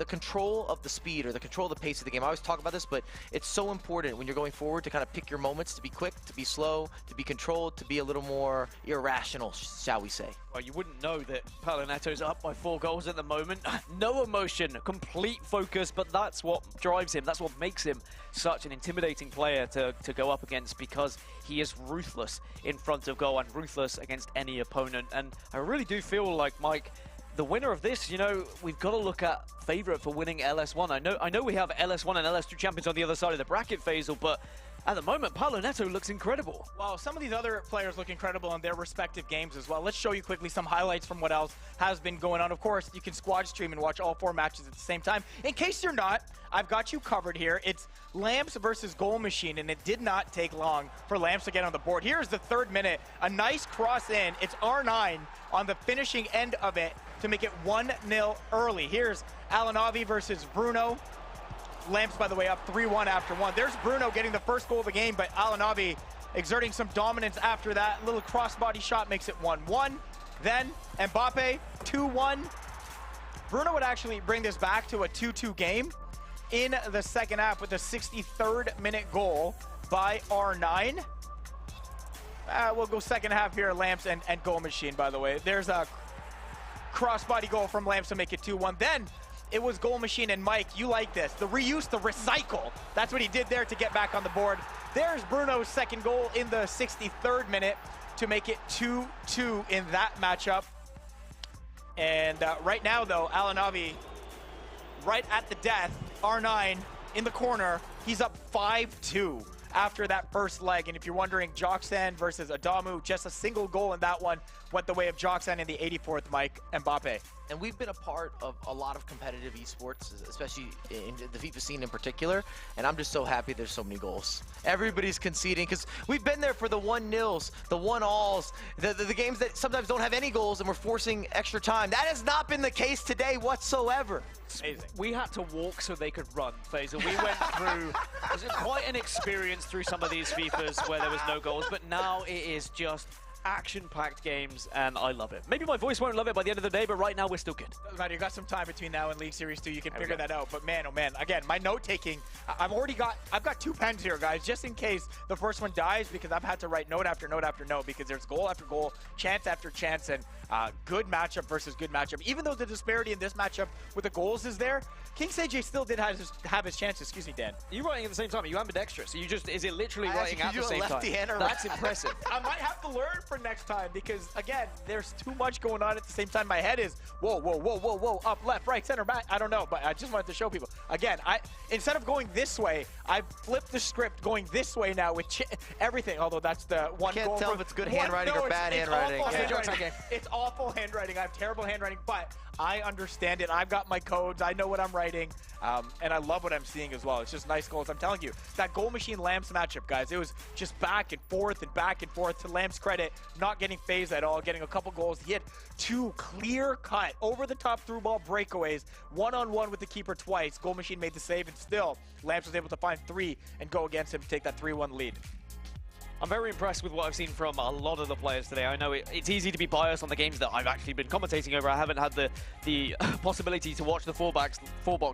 control of the speed, or the control of the pace of the game. I always talk about this, but it's so important when you're going forward to kind of pick your moments, to be quick, to be slow, to be controlled, to be a little more irrational, shall we say. Well, you wouldn't know that Paulo Neto's up by 4 goals at the moment. No emotion, complete focus, but that's what drives him. That's what makes him such an intimidating player to go up against, because he is ruthless in front of goal and ruthless against any opponent. And I really do feel like, Mike, the winner of this, you know, we've got to look at favorite for winning LS1. I know we have LS1 and LS2 champions on the other side of the bracket, Faisal, but at the moment, Paulo Neto looks incredible. Well, some of these other players look incredible in their respective games as well. Let's show you quickly some highlights from what else has been going on. Of course, you can squad stream and watch all 4 matches at the same time. In case you're not, I've got you covered here. It's Lamps versus Goal Machine, and it did not take long for Lamps to get on the board. Here's the 3rd minute. A nice cross in. It's R9 on the finishing end of it to make it 1-0 early. Here's AlanAvi versus Bruno. Lamps, by the way, up 3-1 after 1. There's Bruno getting the first goal of the game, but AlanAvi exerting some dominance after that. Little crossbody shot makes it 1-1. Then Mbappe, 2-1. Bruno would actually bring this back to a 2-2 game in the second half with a 63rd minute goal by R9. We'll go second half here, Lamps and Goal Machine, by the way. There's a crossbody goal from Lamps to make it 2-1. Then it was Goal Machine, and Mike, you like this. The reuse, the recycle. That's what he did there to get back on the board. There's Bruno's second goal in the 63rd minute to make it 2-2 in that matchup. And right now, though, AlanAvi right at the death. R9 in the corner. He's up 5-2 after that first leg. And if you're wondering, Joksan versus Adamu, just a single goal in that one went the way of Joksan in the 84th, Mike Mbappe. And we've been a part of a lot of competitive esports, especially in the FIFA scene in particular, and I'm just so happy there's so many goals. Everybody's conceding, because we've been there for the 1-0s, the 1-alls, the games that sometimes don't have any goals and we're forcing extra time. That has not been the case today whatsoever. Amazing. We had to walk so they could run, Faisal. We went through quite an experience through some of these FIFAs where there was no goals, but now it is just action-packed games, and I love it. Maybe my voice won't love it by the end of the day, but right now we're still good. Doesn't matter, you got some time between now and League Series 2, you can figure that out. But man, oh man, again, my note-taking, I've got 2 pens here, guys, just in case the first one dies, because I've had to write note after note after note, because there's goal after goal, chance after chance, and good matchup versus good matchup. Even though the disparity in this matchup with the goals is there, King CJ still did have his chances. Excuse me, Dan. You're writing at the same time. You ambidextrous. So you just, is it literally writing at the same time? That's impressive. I might have to learn for next time because, again, there's too much going on at the same time. My head is, whoa, whoa, whoa, whoa, whoa, up, left, right, center, back. I don't know, but I just wanted to show people. Again, instead of going this way, I've flipped the script going this way now with everything, although that's the one goal. You can't tell if it's good handwriting or bad handwriting. It's awful handwriting. I have terrible handwriting, but I understand it. I've got my codes. I know what I'm writing, and I love what I'm seeing as well. It's just nice goals. I'm telling you, that Goal Machine Lamps matchup, guys, it was just back and forth. To Lamps' credit, not getting phased at all, getting a couple goals. He had 2 clear-cut, over-the-top through ball breakaways, one-on-one with the keeper twice. Goal Machine made the save, and still, Lamps was able to find 3 and go against him to take that 3-1 lead. I'm very impressed with what I've seen from a lot of the players today. I know it's easy to be biased on the games that I've actually been commentating over. I haven't had the possibility to watch the four box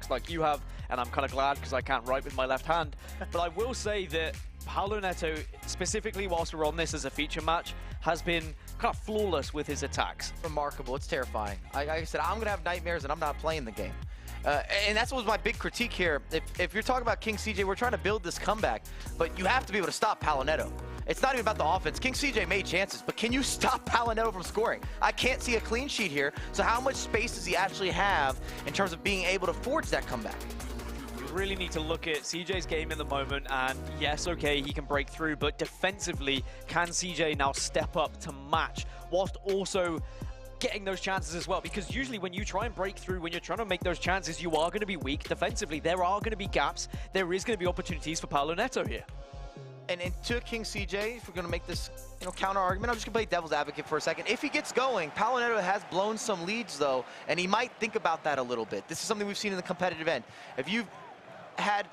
like you have, and I'm kind of glad because I can't write with my left hand. But I will say that Paulo Neto, specifically whilst we're on this as a feature match, has been kind of flawless with his attacks. Remarkable. It's terrifying. Like I said, I'm going to have nightmares and I'm not playing the game. And that's what was my big critique here. If you're talking about King CJ, we're trying to build this comeback, but you have to be able to stop Paulo Neto. It's not even about the offense. King CJ made chances, but can you stop Paulo Neto from scoring? I can't see a clean sheet here, so how much space does he actually have in terms of being able to forge that comeback? You really need to look at CJ's game in the moment, and yes, okay, he can break through, but defensively, can CJ now step up to match, whilst also getting those chances as well? Because usually when you try and break through, when you're trying to make those chances, you are going to be weak defensively. There are going to be gaps. There is going to be opportunities for Paulo Neto here. And to King CJ, if we're going to make this counter argument, I'm just going to play devil's advocate for a second. If he gets going, Paulo Neto has blown some leads, though, and he might think about that a little bit. This is something we've seen in the competitive end. If you've had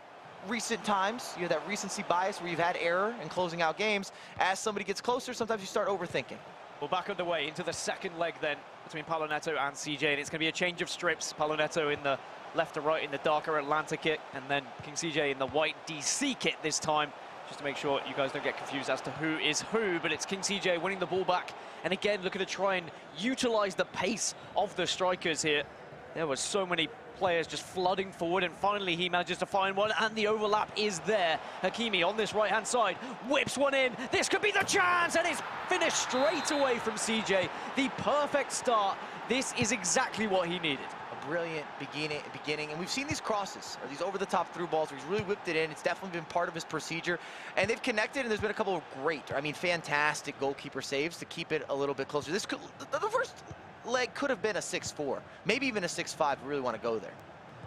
recent times, you have that recency bias where you've had error in closing out games, as somebody gets closer, sometimes you start overthinking. Well, back underway into the second leg then between Paulo Neto and CJ, and it's going to be a change of strips. Paulo Neto in the left to right in the darker Atlanta kit, and then King CJ in the white DC kit this time, just to make sure you guys don't get confused as to who is who. But it's King CJ winning the ball back, and again looking to try and utilize the pace of the strikers here. There were so many players just flooding forward, and finally he manages to find one, and the overlap is there. Hakimi on this right-hand side whips one in. This could be the chance, and it's finished straight away from CJ. The perfect start. This is exactly what he needed. A brilliant beginning, and we've seen these crosses, or these over-the-top through balls where he's really whipped it in. It's definitely been part of his procedure, and they've connected, and there's been a couple of great, fantastic goalkeeper saves to keep it a little bit closer. This could, the first leg could have been a 6-4, maybe even a 6-5 if we really want to go there.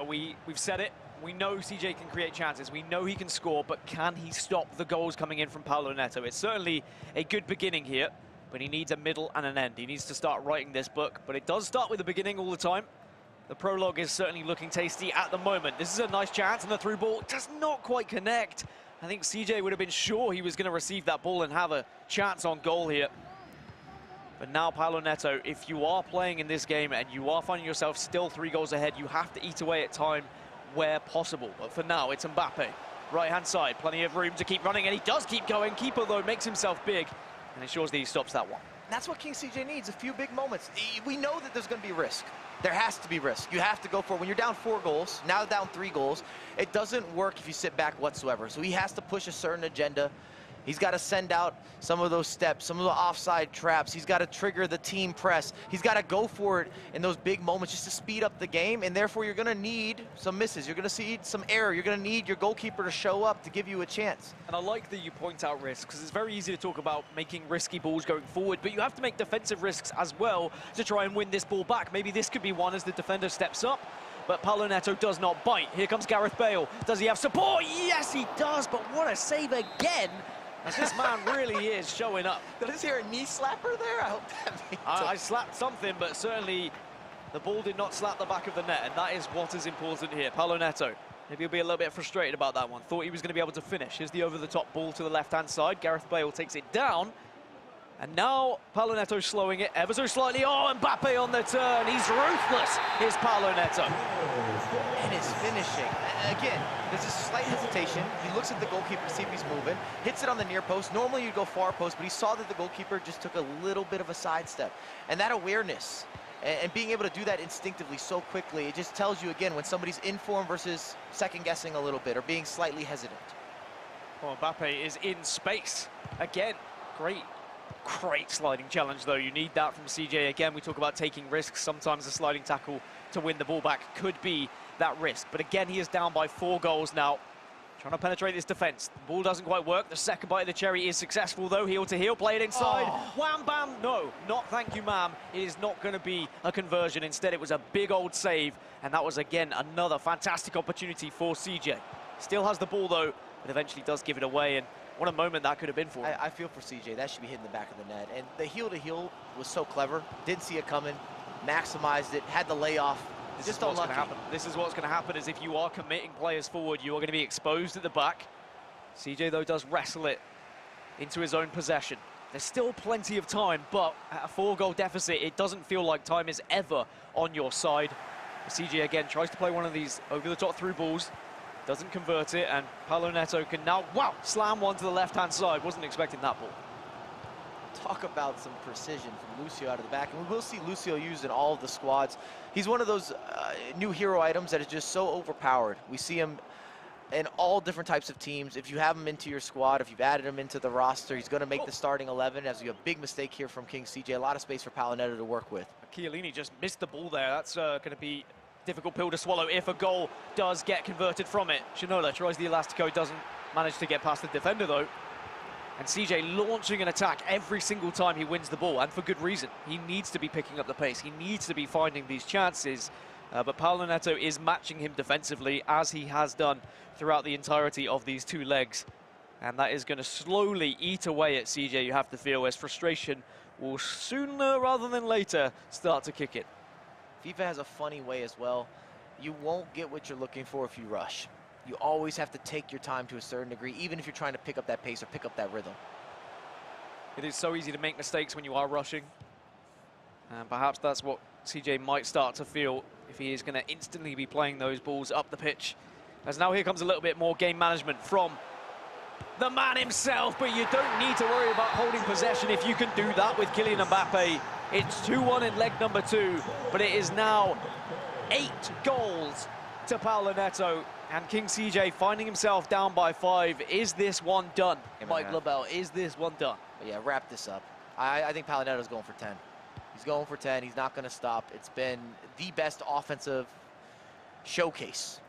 We've said it. We know CJ can create chances. We know he can score, but can he stop the goals coming in from Paulo Neto? It's certainly a good beginning here, but he needs a middle and an end. He needs to start writing this book, but it does start with the beginning all the time. The prologue is certainly looking tasty at the moment. This is a nice chance, and the through ball does not quite connect. I think CJ would have been sure he was going to receive that ball and have a chance on goal here. But now Paulo Neto, if you are playing in this game and you are finding yourself still 3 goals ahead, you have to eat away at time where possible. But for now, it's Mbappe. Right-hand side, plenty of room to keep running, and he does keep going. Keeper, though, makes himself big and ensures that he stops that one. That's what King CJ needs, a few big moments. We know that there's going to be risk. There has to be risk. You have to go for it. When you're down 4 goals, now down 3 goals, it doesn't work if you sit back whatsoever. So he has to push a certain agenda. He's got to send out some of those steps, some of the offside traps. He's got to trigger the team press. He's got to go for it in those big moments just to speed up the game, and therefore you're going to need some misses. You're going to see some error. You're going to need your goalkeeper to show up to give you a chance. And I like that you point out risks, because it's very easy to talk about making risky balls going forward, but you have to make defensive risks as well to try and win this ball back. Maybe this could be one as the defender steps up. But Paulo Neto does not bite. Here comes Gareth Bale. Does he have support? Yes, he does, but what a save again. As this man really is showing up. Did I just hear a knee slapper there? I hope that means I slapped something, but certainly the ball did not slap the back of the net, and that is what is important here. Paulo Neto, maybe he'll be a little bit frustrated about that one. Thought he was going to be able to finish. Here's the over-the-top ball to the left-hand side. Gareth Bale takes it down. And now Paulo Neto slowing it ever so slightly. Oh, Mbappe on the turn. He's ruthless. Here's Paulo Neto. And his finishing. Again, there's a slight hesitation. He looks at the goalkeeper to see if he's moving. Hits it on the near post. Normally you'd go far post, but he saw that the goalkeeper just took a little bit of a sidestep. And that awareness and being able to do that instinctively so quickly, it just tells you, again, when somebody's in form versus second-guessing a little bit or being slightly hesitant. Well, Mbappe is in space. Again, great sliding challenge, though. You need that from CJ. Again, we talk about taking risks. Sometimes a sliding tackle to win the ball back could be that risk. But again, he is down by 4 goals now. Trying to penetrate this defense. The ball doesn't quite work. The second bite of the cherry is successful, though. Heel to heel, play it inside. Oh. Wham, bam. No, not thank you, ma'am. It is not going to be a conversion. Instead, it was a big old save. And that was, again, another fantastic opportunity for CJ. Still has the ball, though, but eventually does give it away. And what a moment that could have been for him. I feel for CJ. That should be hitting the back of the net. And the heel to heel was so clever. Didn't see it coming. Maximized it. Had the layoff. This Just is what's going unlucky. to happen. This is what's going to happen, is if you are committing players forward, you are going to be exposed at the back. CJ, though, does wrestle it into his own possession. There's still plenty of time, but at a 4-goal deficit, it doesn't feel like time is ever on your side. CJ, again, tries to play one of these over-the-top through balls. Doesn't convert it, and Paulo Neto can now, wow, slam one to the left-hand side. Wasn't expecting that ball. Talk about some precision from Lucio out of the back, and we will see Lucio used in all of the squads. He's one of those new hero items that is just so overpowered. We see him in all different types of teams. If you have him into your squad, if you've added him into the roster, he's going to make the starting 11. As you have a big mistake here from King CJ, a lot of space for Paulo Neto to work with. Chiellini just missed the ball there. That's going to be a difficult pill to swallow if a goal does get converted from it. Shinola tries the Elastico, doesn't manage to get past the defender, though. And CJ launching an attack every single time he wins the ball, and for good reason. He needs to be picking up the pace. He needs to be finding these chances. But Paulo Neto is matching him defensively, as he has done throughout the entirety of these 2 legs. And that is going to slowly eat away at CJ, you have to feel, as frustration will sooner rather than later start to kick in. FIFA has a funny way as well. You won't get what you're looking for if you rush. You always have to take your time to a certain degree, even if you're trying to pick up that pace or pick up that rhythm. It is so easy to make mistakes when you are rushing. And perhaps that's what CJ might start to feel if he is going to instantly be playing those balls up the pitch. As now here comes a little bit more game management from the man himself, but you don't need to worry about holding possession if you can do that with Kylian Mbappe. It's 2-1 in leg number 2, but it is now 8 goals to Paulo Neto. And King CJ finding himself down by 5. Is this one done? Mike LaBelle, is this one done? But yeah, wrap this up. I think Paulo Neto's going for 10. He's going for 10. He's not going to stop. It's been the best offensive showcase.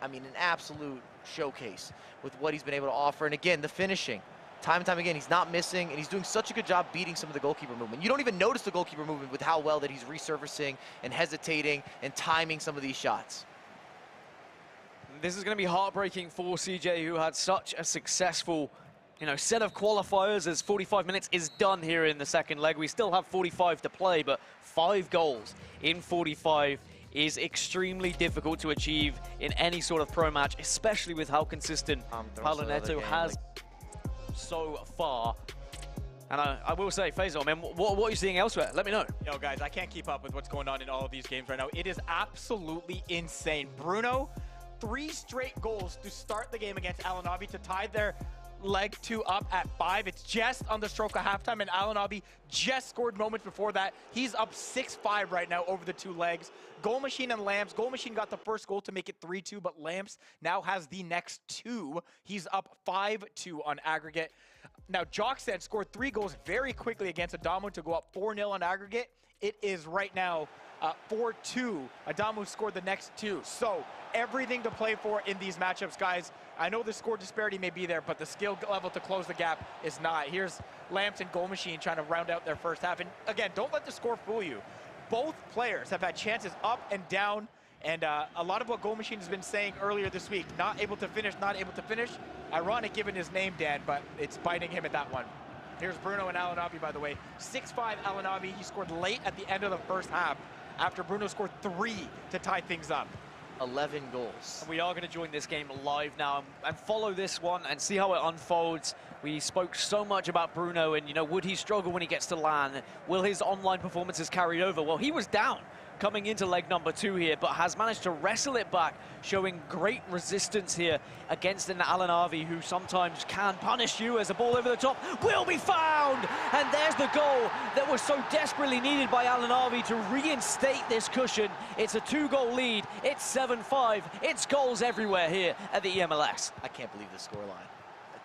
I mean, an absolute showcase with what he's been able to offer. And again, the finishing. Time and time again, he's not missing, and he's doing such a good job beating some of the goalkeeper movement. You don't even notice the goalkeeper movement with how well that he's resurfacing and hesitating and timing some of these shots. This is going to be heartbreaking for CJ, who had such a successful, set of qualifiers, as 45 minutes is done here in the second leg. We still have 45 to play, but 5 goals in 45 is extremely difficult to achieve in any sort of pro match, especially with how consistent Paulo Neto has so far. And I will say, Faisal, man, what are you seeing elsewhere? Let me know. Yo, guys, I can't keep up with what's going on in all of these games right now. It is absolutely insane. Bruno, 3 straight goals to start the game against AlanAvi to tie their leg 2 up at 5. It's just on the stroke of halftime, and AlanAvi just scored moments before that. He's up 6-5 right now over the 2 legs. Goal Machine and Lamps. Goal Machine got the first goal to make it 3-2, but Lamps now has the next 2. He's up 5-2 on aggregate. Now, Joksan scored 3 goals very quickly against Adamu to go up 4-0 on aggregate. It is right now 4-2. Adamu scored the next 2. So everything to play for in these matchups, guys. I know the score disparity may be there, but the skill level to close the gap is not. Here's Lamps and Goal Machine trying to round out their first half. And again, don't let the score fool you. Both players have had chances up and down. And a lot of what Goal Machine has been saying earlier this week, not able to finish, not able to finish. Ironic given his name, Dan, but it's biting him at that one. Here's Bruno and AlanAvi, by the way. 6-5 AlanAvi. He scored late at the end of the first half after Bruno scored 3 to tie things up. 11 goals. And we are going to join this game live now and follow this one and see how it unfolds. We spoke so much about Bruno and, you know, would he struggle when he gets to LAN? Will his online performances carry over? Well, he was down coming into leg number 2 here, but has managed to wrestle it back, showing great resistance here against an AlanAvi who sometimes can punish you as the ball over the top will be found. And there's the goal that was so desperately needed by AlanAvi to reinstate this cushion. It's a 2-goal lead. It's 7-5. It's goals everywhere here at the eMLS. I can't believe the scoreline.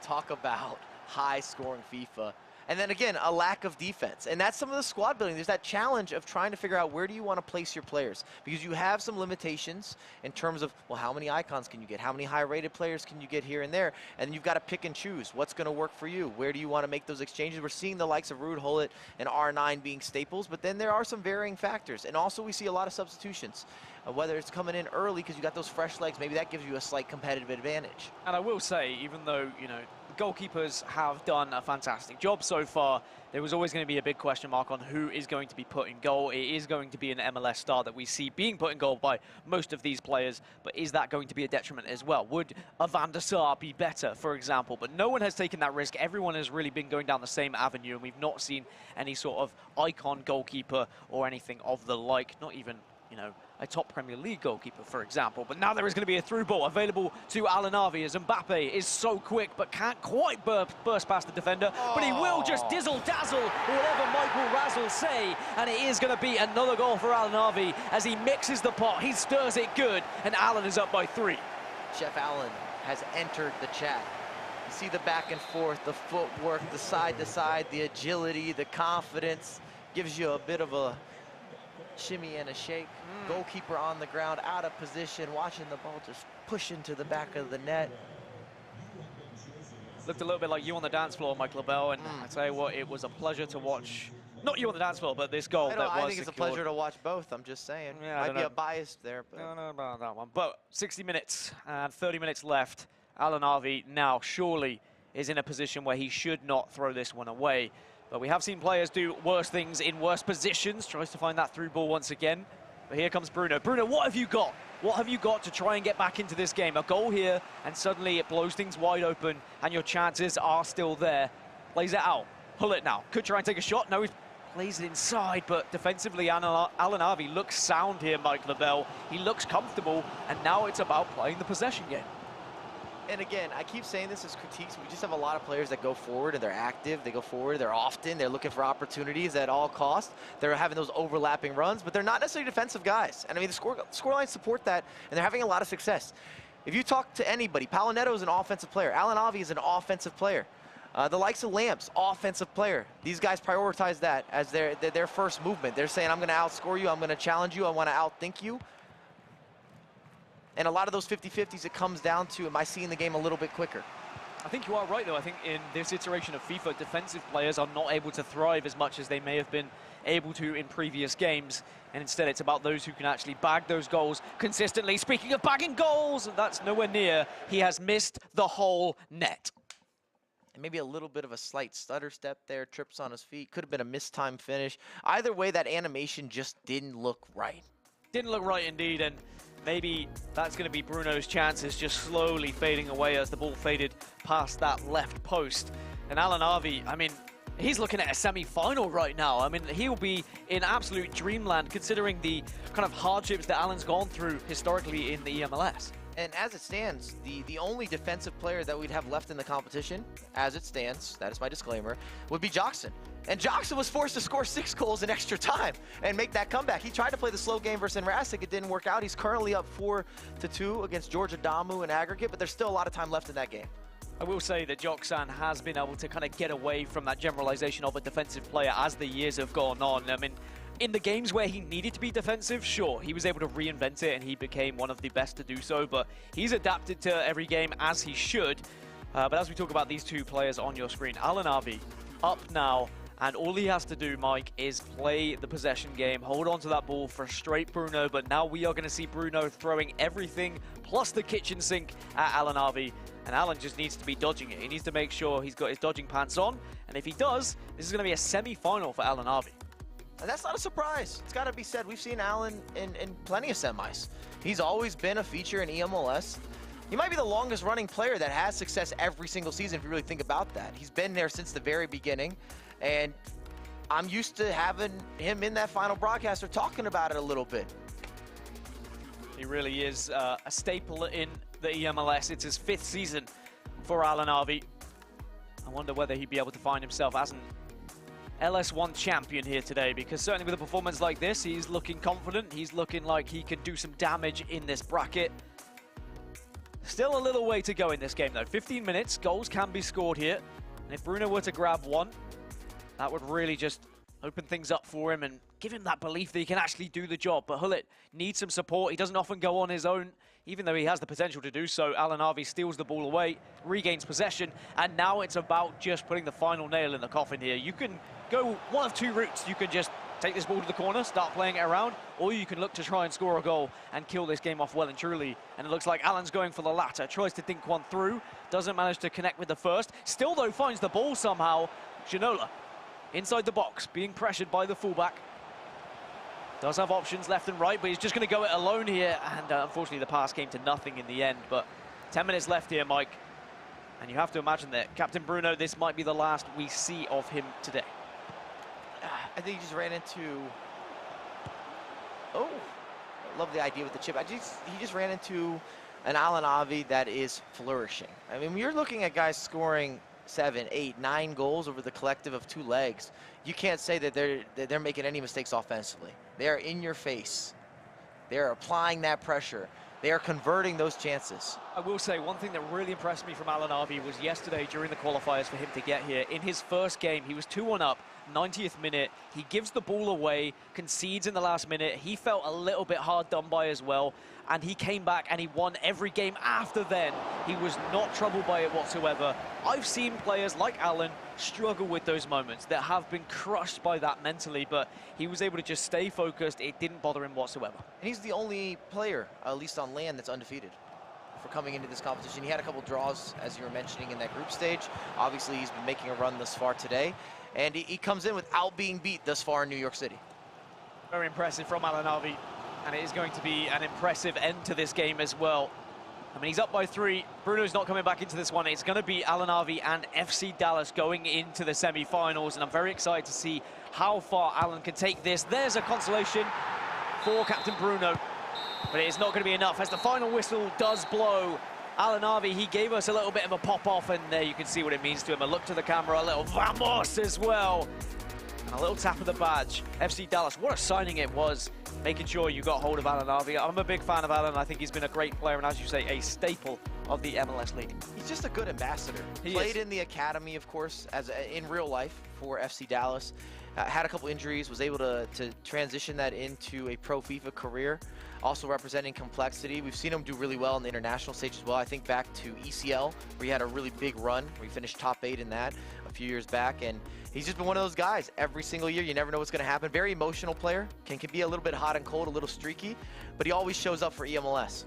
Talk about high-scoring FIFA. And then again, a lack of defense. And that's some of the squad building. There's that challenge of trying to figure out where do you want to place your players. Because you have some limitations in terms of, well, how many icons can you get? How many high-rated players can you get here and there? And you've got to pick and choose. What's going to work for you? Where do you want to make those exchanges? We're seeing the likes of Rude Hullet and R9 being staples, but then there are some varying factors. And also we see a lot of substitutions. Whether it's coming in early because you got those fresh legs, maybe that gives you a slight competitive advantage. And I will say, even though, you know, goalkeepers have done a fantastic job so far, there was always going to be a big question mark on who is going to be put in goal. It is going to be an MLS star that we see being put in goal by most of these players, but is that going to be a detriment as well? Would a Van der Sar be better, for example? But no one has taken that risk. Everyone has really been going down the same avenue, and we've not seen any sort of icon goalkeeper or anything of the like, not even, you know, a top Premier League goalkeeper, for example. But now there is going to be a through ball available to AlanAvi as Mbappe is so quick but can't quite burst past the defender. But he will just dizzle-dazzle, whatever Mike will razzle say, and it is going to be another goal for AlanAvi as he mixes the pot, he stirs it good, and Alan is up by 3. Chef Alan has entered the chat. You see the back and forth, the footwork, the side to side, the agility, the confidence, gives you a bit of a shimmy and a shake. Goalkeeper on the ground, out of position, watching the ball just push into the back of the net. Looked a little bit like you on the dance floor, Mike LaBelle, and I tell you what, it was a pleasure to watch. Not you on the dance floor, but this goal that was I think it's secured. a pleasure to watch both, I'm just saying. Yeah, Might be a bias there. But. I don't know about that one. But 60 minutes and 30 minutes left. AlanAvi now surely is in a position where he should not throw this one away. But we have seen players do worse things in worse positions. Tries to find that through ball once again. But here comes Bruno. Bruno, what have you got? What have you got to try and get back into this game? A goal here, and suddenly it blows things wide open, and your chances are still there. Plays it out. Pull it now. Could try and take a shot. No, he plays it inside, but defensively, AlanAvi looks sound here, Mike LaBelle. He looks comfortable, and now it's about playing the possession game. And again, I keep saying this as critiques. We just have a lot of players that go forward and they're active. They go forward, they're often, they're looking for opportunities at all costs. They're having those overlapping runs, but they're not necessarily defensive guys. And I mean, the scorelines support that, and they're having a lot of success. If you talk to anybody, Paulo Neto is an offensive player. AlanAvi is an offensive player. The likes of Lamps, offensive player. These guys prioritize that as their first movement. They're saying, I'm going to outscore you, I'm going to challenge you, I want to outthink you. And a lot of those 50-50s, it comes down to, am I seeing the game a little bit quicker? I think you are right, though. I think in this iteration of FIFA, defensive players are not able to thrive as much as they may have been able to in previous games. And instead, it's about those who can actually bag those goals consistently. Speaking of bagging goals, that's nowhere near. He has missed the whole net. And maybe a little bit of a slight stutter step there, trips on his feet. Could have been a mistimed finish. Either way, that animation just didn't look right. Didn't look right indeed, and maybe that's going to be Bruno's chances just slowly fading away as the ball faded past that left post. And AlanAvi, I mean, he's looking at a semi-final right now. I mean, he'll be in absolute dreamland considering the kind of hardships that Alan's gone through historically in the eMLS. And as it stands, the only defensive player that we'd have left in the competition, as it stands, that is my disclaimer, would be Joksan. And Joksan was forced to score 6 goals in extra time and make that comeback. He tried to play the slow game versus Rasik. It didn't work out. He's currently up 4-2 against George Adamu in aggregate, but there's still a lot of time left in that game. I will say that Joksan has been able to kind of get away from that generalization of a defensive player as the years have gone on. I mean, in the games where he needed to be defensive, sure, he was able to reinvent it and he became one of the best to do so, but he's adapted to every game as he should. But as we talk about these two players on your screen, AlanAvi up now, and all he has to do, Mike, is play the possession game, hold on to that ball, frustrate Bruno, but now we are going to see Bruno throwing everything plus the kitchen sink at AlanAvi, and Alan just needs to be dodging it. He needs to make sure he's got his dodging pants on, and if he does, this is going to be a semi-final for AlanAvi. And that's not a surprise. It's got to be said. We've seen Alan in plenty of semis. He's always been a feature in eMLS. He might be the longest running player that has success every single season if you really think about that. He's been there since the very beginning. And I'm used to having him in that final broadcast or talking about it a little bit. He really is a staple in the eMLS. It's his 5th season for AlanAvi. I wonder whether he'd be able to find himself as an LS1 champion here today, because certainly with a performance like this, he's looking confident. He's looking like he can do some damage in this bracket. Still a little way to go in this game though. 15 minutes, goals can be scored here. And if Bruno were to grab one, that would really just open things up for him and give him that belief that he can actually do the job. But Hullet needs some support. He doesn't often go on his own, even though he has the potential to do so. AlanAvi steals the ball away, regains possession, and now it's about just putting the final nail in the coffin here. You can go one of two routes. You can just take this ball to the corner, start playing it around, or you can look to try and score a goal and kill this game off well and truly. And it looks like Alan's going for the latter. Tries to think one through, doesn't manage to connect with the first. Still, though, finds the ball somehow. Ginola inside the box, being pressured by the fullback. Does have options left and right, but he's just going to go it alone here. And unfortunately, the pass came to nothing in the end. But 10 minutes left here, Mike. And you have to imagine that Captain Bruno, this might be the last we see of him today. I think he just ran into... Oh, I love the idea with the chip. He just ran into an AlanAvi that is flourishing. I mean, when you're looking at guys scoring 7, 8, 9 goals over the collective of 2 legs, you can't say that they're making any mistakes offensively. They are in your face. They're applying that pressure. They are converting those chances. I will say one thing that really impressed me from AlanAvi was yesterday during the qualifiers for him to get here. In his first game, he was 2-1 up, 90th minute. He gives the ball away, concedes in the last minute. He felt a little bit hard done by as well, and he came back and he won every game after then. He was not troubled by it whatsoever. I've seen players like Alan struggle with those moments that have been crushed by that mentally, but he was able to just stay focused. It didn't bother him whatsoever. And he's the only player, at least on land, that's undefeated for coming into this competition. He had a couple draws, as you were mentioning, in that group stage. Obviously, he's been making a run thus far today, and he comes in without being beat thus far in New York City. Very impressive from AlanAvi, and it is going to be an impressive end to this game as well. I mean, he's up by 3. Bruno's not coming back into this one. It's going to be AlanAvi and FC Dallas going into the semi-finals, and I'm very excited to see how far Alan can take this. There's a consolation for Captain Bruno, but it is not going to be enough as the final whistle does blow. AlanAvi, he gave us a little bit of a pop-off, and there you can see what it means to him. A look to the camera, a little vamos as well, and a little tap of the badge. FC Dallas, what a signing it was, making sure you got hold of AlanAvi. I'm a big fan of Alan. I think he's been a great player, and as you say, a staple of the MLS League. He's just a good ambassador. He played in the academy, of course, in real life for FC Dallas. Had a couple injuries, was able to transition that into a pro FIFA career. Also representing complexity. We've seen him do really well on the international stage as well. I think back to ECL, where he had a really big run, where he finished top 8 in that a few years back. And he's just been one of those guys. Every single year, you never know what's going to happen. Very emotional player. Can be a little bit hot and cold, a little streaky, but he always shows up for eMLS.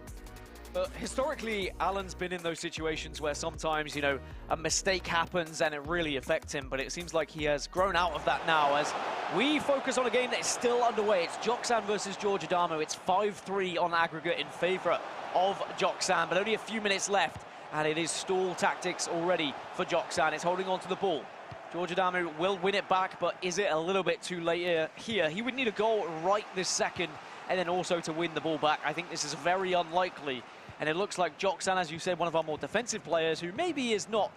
But historically, Alan's been in those situations where sometimes, you know, a mistake happens and it really affects him. But it seems like he has grown out of that now as we focus on a game that is still underway. It's Joksan versus George Adamo. It's 5-3 on aggregate in favor of Joksan, but only a few minutes left. And it is stall tactics already for Joksan. It's holding on to the ball. George Adamo will win it back, but is it a little bit too late here? He would need a goal right this second, and then also to win the ball back. I think this is very unlikely. And it looks like Joksan, as you said, one of our more defensive players, who maybe is not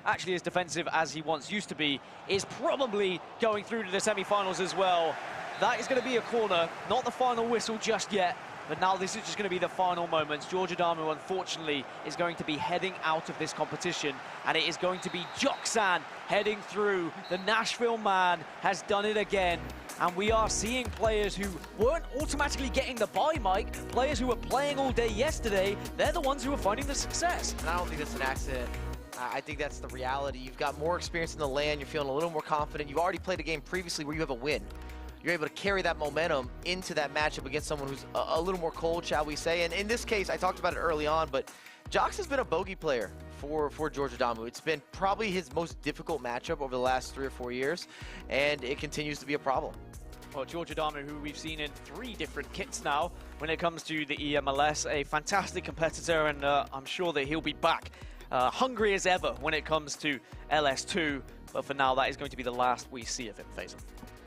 actually as defensive as he once used to be, is probably going through to the semi-finals as well. That is going to be a corner, not the final whistle just yet, but now this is just going to be the final moments. George Adamo, unfortunately, is going to be heading out of this competition, and it is going to be Joksan heading through. The Nashville man has done it again. And we are seeing players who weren't automatically getting the bye, Mike. Players who were playing all day yesterday, they're the ones who are finding the success. And I don't think that's an accident. I think that's the reality. You've got more experience in the land. You're feeling a little more confident. You've already played a game previously where you have a win. You're able to carry that momentum into that matchup against someone who's a little more cold, shall we say. And in this case, I talked about it early on, but Joks has been a bogey player for George Adamo. It's been probably his most difficult matchup over the last 3 or 4 years, and it continues to be a problem. Well, George Adamo, who we've seen in 3 different kits now when it comes to the eMLS, a fantastic competitor, and I'm sure that he'll be back hungry as ever when it comes to LS2. But for now, that is going to be the last we see of him, Faison.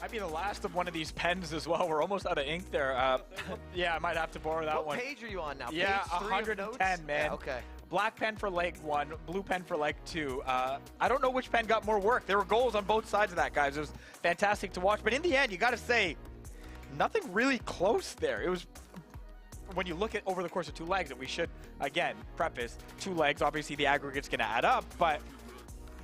Might be the last of one of these pens as well. We're almost out of ink there. Yeah, I might have to borrow that one. What page are you on now? Yeah, Page 3 of 110, man. Yeah, okay. Black pen for leg 1, blue pen for leg 2. I don't know which pen got more work. There were goals on both sides of that, guys. It was fantastic to watch. But in the end, you got to say, nothing really close there. It was, when you look at over the course of 2 legs, that we should, again, preface, 2 legs, obviously the aggregate's going to add up, but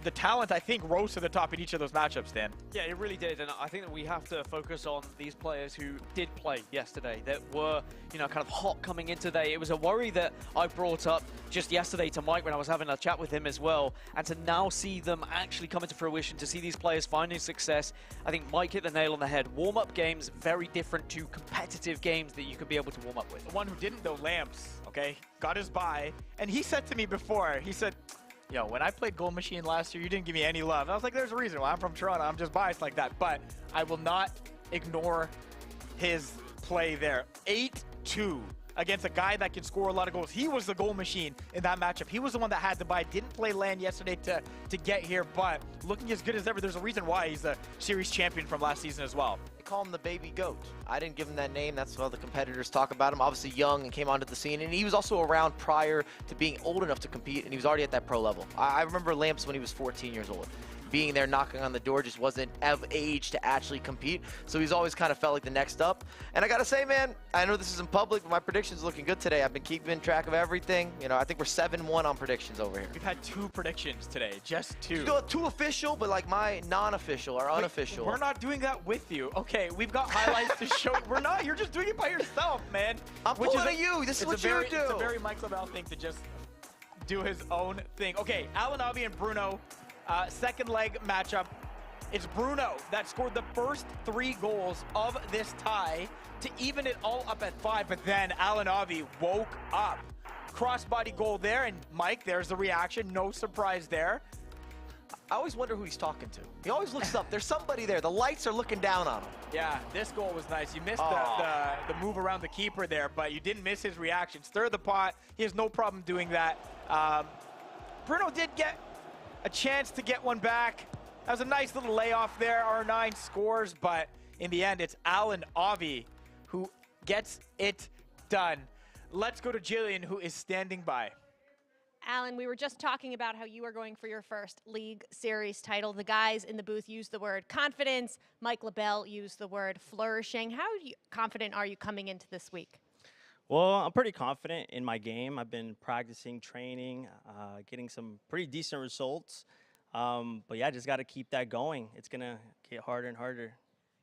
the talent, I think, rose to the top in each of those matchups, Dan. Yeah, it really did, and I think that we have to focus on these players who did play yesterday, that were, you know, kind of hot coming into today. It was a worry that I brought up just yesterday to Mike when I was having a chat with him as well, and to now see them actually come into fruition, to see these players finding success. I think Mike hit the nail on the head. Warm-up games, very different to competitive games that you could be able to warm up with. The one who didn't, though, Lamps, okay, got his bye, and he said to me before, he said, yo, when I played Gold Machine last year, you didn't give me any love. And I was like, there's a reason why. I'm from Toronto. I'm just biased like that. But I will not ignore his play there. 8-2 against a guy that can score a lot of goals. He was the goal machine in that matchup. He was the one that had the bye. Didn't play land yesterday to get here, but looking as good as ever. There's a reason why he's the series champion from last season as well. They call him the baby goat. I didn't give him that name. That's how the competitors talk about him. Obviously young and came onto the scene, and he was also around prior to being old enough to compete, and he was already at that pro level. I remember Lamps when he was 14 years old. Being there, knocking on the door, just wasn't of age to actually compete. So he's always kind of felt like the next up. And I got to say, man, I know this isn't public, but my prediction's looking good today. I've been keeping track of everything. You know, I think we're 7-1 on predictions over here. We've had 2 predictions today, just 2. You know, 2 official, but like my non-official or unofficial. We're not doing that with you. Okay, we've got highlights to show. We're not. You're just doing it by yourself, man. I'm pulling at you. This is what you do. It's a very Mike Lavelle thing to just do his own thing. Okay, AlanAvi and Bruno, second leg matchup. It's Bruno that scored the first 3 goals of this tie to even it all up at 5, but then AlanAvi woke up. Crossbody goal there, and Mike, there's the reaction. No surprise there. I always wonder who he's talking to. He always looks up. There's somebody there. The lights are looking down on him. Yeah, this goal was nice. You missed the move around the keeper there, but you didn't miss his reaction. Stir the pot. He has no problem doing that. Bruno did get a chance to get one back. That was a nice little layoff there. R9 scores, but in the end, it's AlanAvi who gets it done. Let's go to Jillian, who is standing by. Alan, we were just talking about how you are going for your first League Series title. The guys in the booth used the word confidence. Mike LaBelle used the word flourishing. How confident are you coming into this week? Well, I'm pretty confident in my game. I've been practicing, training, getting some pretty decent results. But yeah, just got to keep that going. It's going to get harder and harder.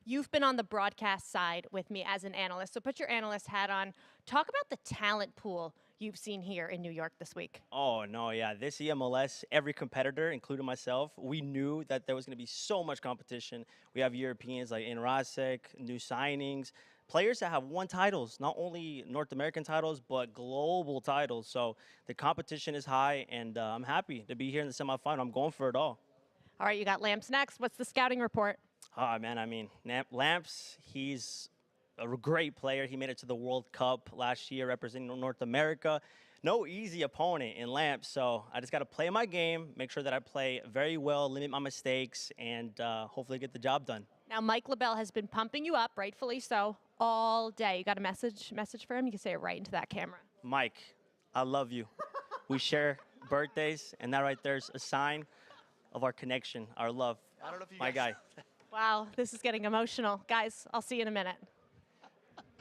You've been on the broadcast side with me as an analyst, so put your analyst hat on. Talk about the talent pool you've seen here in New York this week. Oh, no, yeah. This eMLS, every competitor, including myself, we knew that there was going to be so much competition. We have Europeans like Rasek, new signings, players that have won titles, not only North American titles, but global titles. So the competition is high, and I'm happy to be here in the semifinal. I'm going for it all. All right, you got Lamps next. What's the scouting report? Oh, man, I mean, Lamps, he's a great player. He made it to the World Cup last year representing North America. No easy opponent in Lamps, so I just got to play my game, make sure that I play very well, limit my mistakes, and hopefully get the job done. Now, Mike LaBelle has been pumping you up, rightfully so, all day. You got a message for him? You can say it right into that camera. Mike, I love you. We share birthdays, and that right there is a sign of our connection, our love. I don't know if you my guy. Wow, this is getting emotional. Guys, I'll see you in a minute.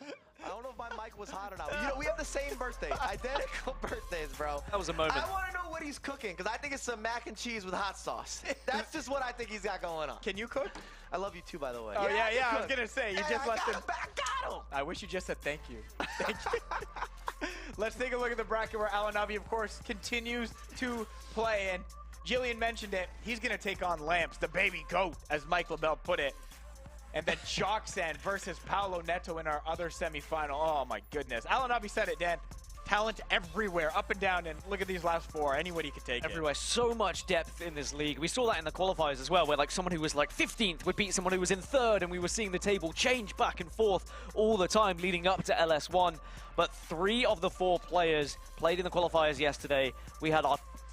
I don't know if my mic was hot or not. You know, we have the same birthday, identical birthdays, bro. That was a moment. I want to know what he's cooking, because I think it's some mac and cheese with hot sauce. That's just what I think he's got going on. Can you cook? I love you too, by the way. Oh, yeah, I was going to say, you just left him. I got him. I wish you just said thank you. Thank you. Let's take a look at the bracket where AlanAvi, of course, continues to play. And Jillian mentioned it. He's going to take on Lamps, the baby goat, as Mike LaBelle put it. And then Joksan versus Paulo Neto in our other semifinal. Oh, my goodness. AlanAvi said it, Dan. talent everywhere, up and down, and look at these last 4. Anybody could take Everywhere. So much depth in this league. We saw that in the qualifiers as well, where like someone who was like 15th would beat someone who was in 3rd, and we were seeing the table change back and forth all the time leading up to LS1. But 3 of the 4 players played in the qualifiers yesterday. We had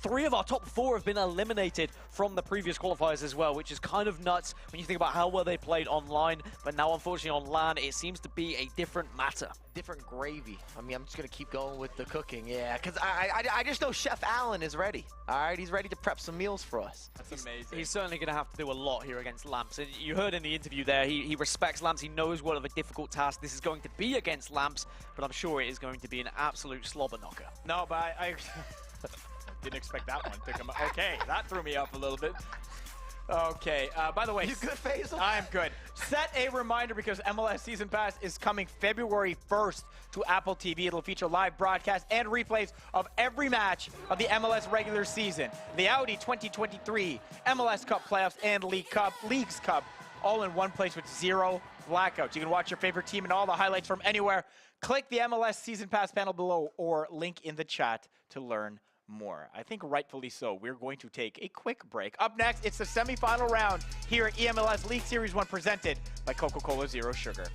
3 of our top 4 have been eliminated from the previous qualifiers as well, which is kind of nuts when you think about how well they played online. But now, unfortunately, on LAN, it seems to be a different matter. Different gravy. I mean, I'm just going to keep going with the cooking, yeah, because I just know Chef Alan is ready. All right, he's ready to prep some meals for us. That's amazing. He's certainly going to have to do a lot here against Lamps. And you heard in the interview there, he respects Lamps. He knows what of a difficult task this is going to be against Lamps, but I'm sure it is going to be an absolute slobber knocker. No, but I didn't expect that one to come up. Okay, that threw me up a little bit. Okay, by the way, You good, Faisal? I'm good. Set a reminder because MLS Season Pass is coming February 1st to Apple TV. It'll feature live broadcasts and replays of every match of the MLS regular season, the Audi 2023, MLS Cup playoffs, and Leagues Cup, all in one place with 0 blackouts. You can watch your favorite team and all the highlights from anywhere. Click the MLS Season Pass panel below or link in the chat to learn more. I think rightfully so. We're going to take a quick break. Up next, it's the semifinal round here at eMLS League Series 1 presented by Coca-Cola Zero Sugar.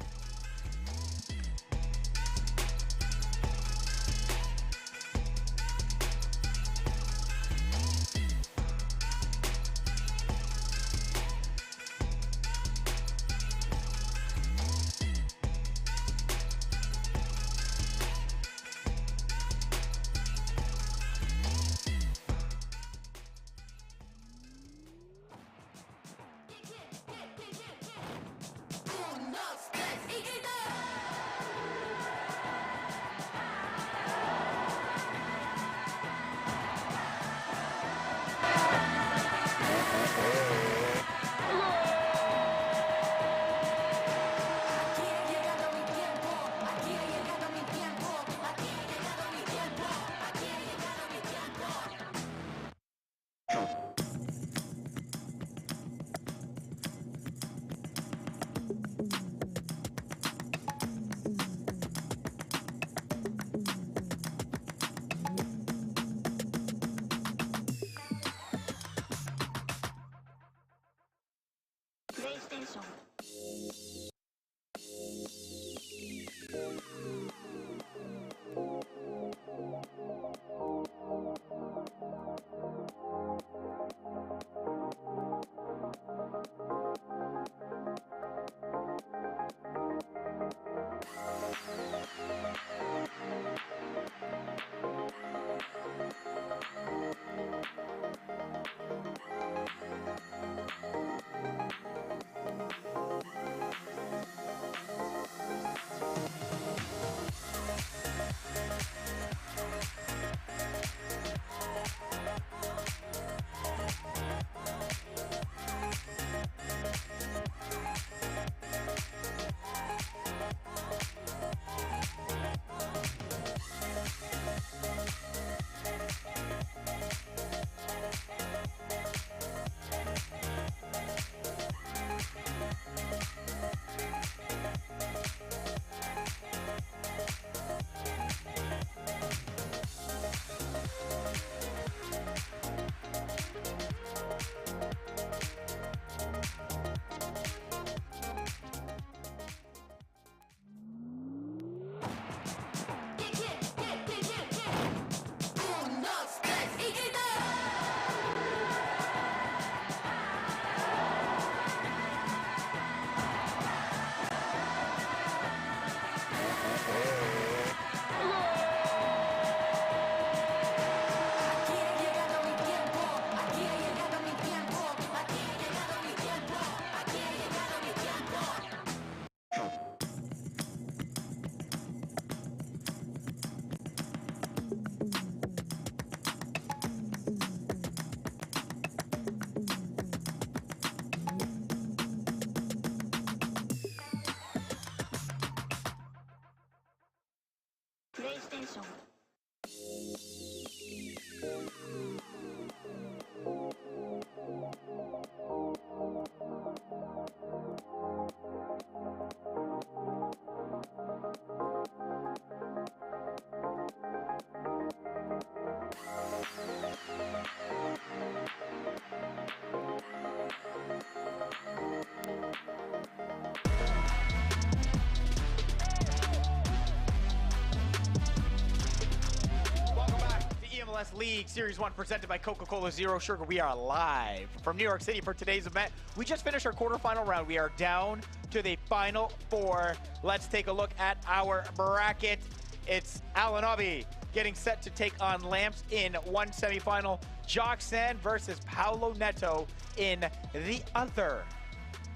eMLS League Series 1 presented by Coca-Cola Zero Sugar. We are live from New York City for today's event. We just finished our quarterfinal round. We are down to the final 4. Let's take a look at our bracket. It's AlanAvi getting set to take on Lamps in one semifinal. Joksan versus Paulo Neto in the other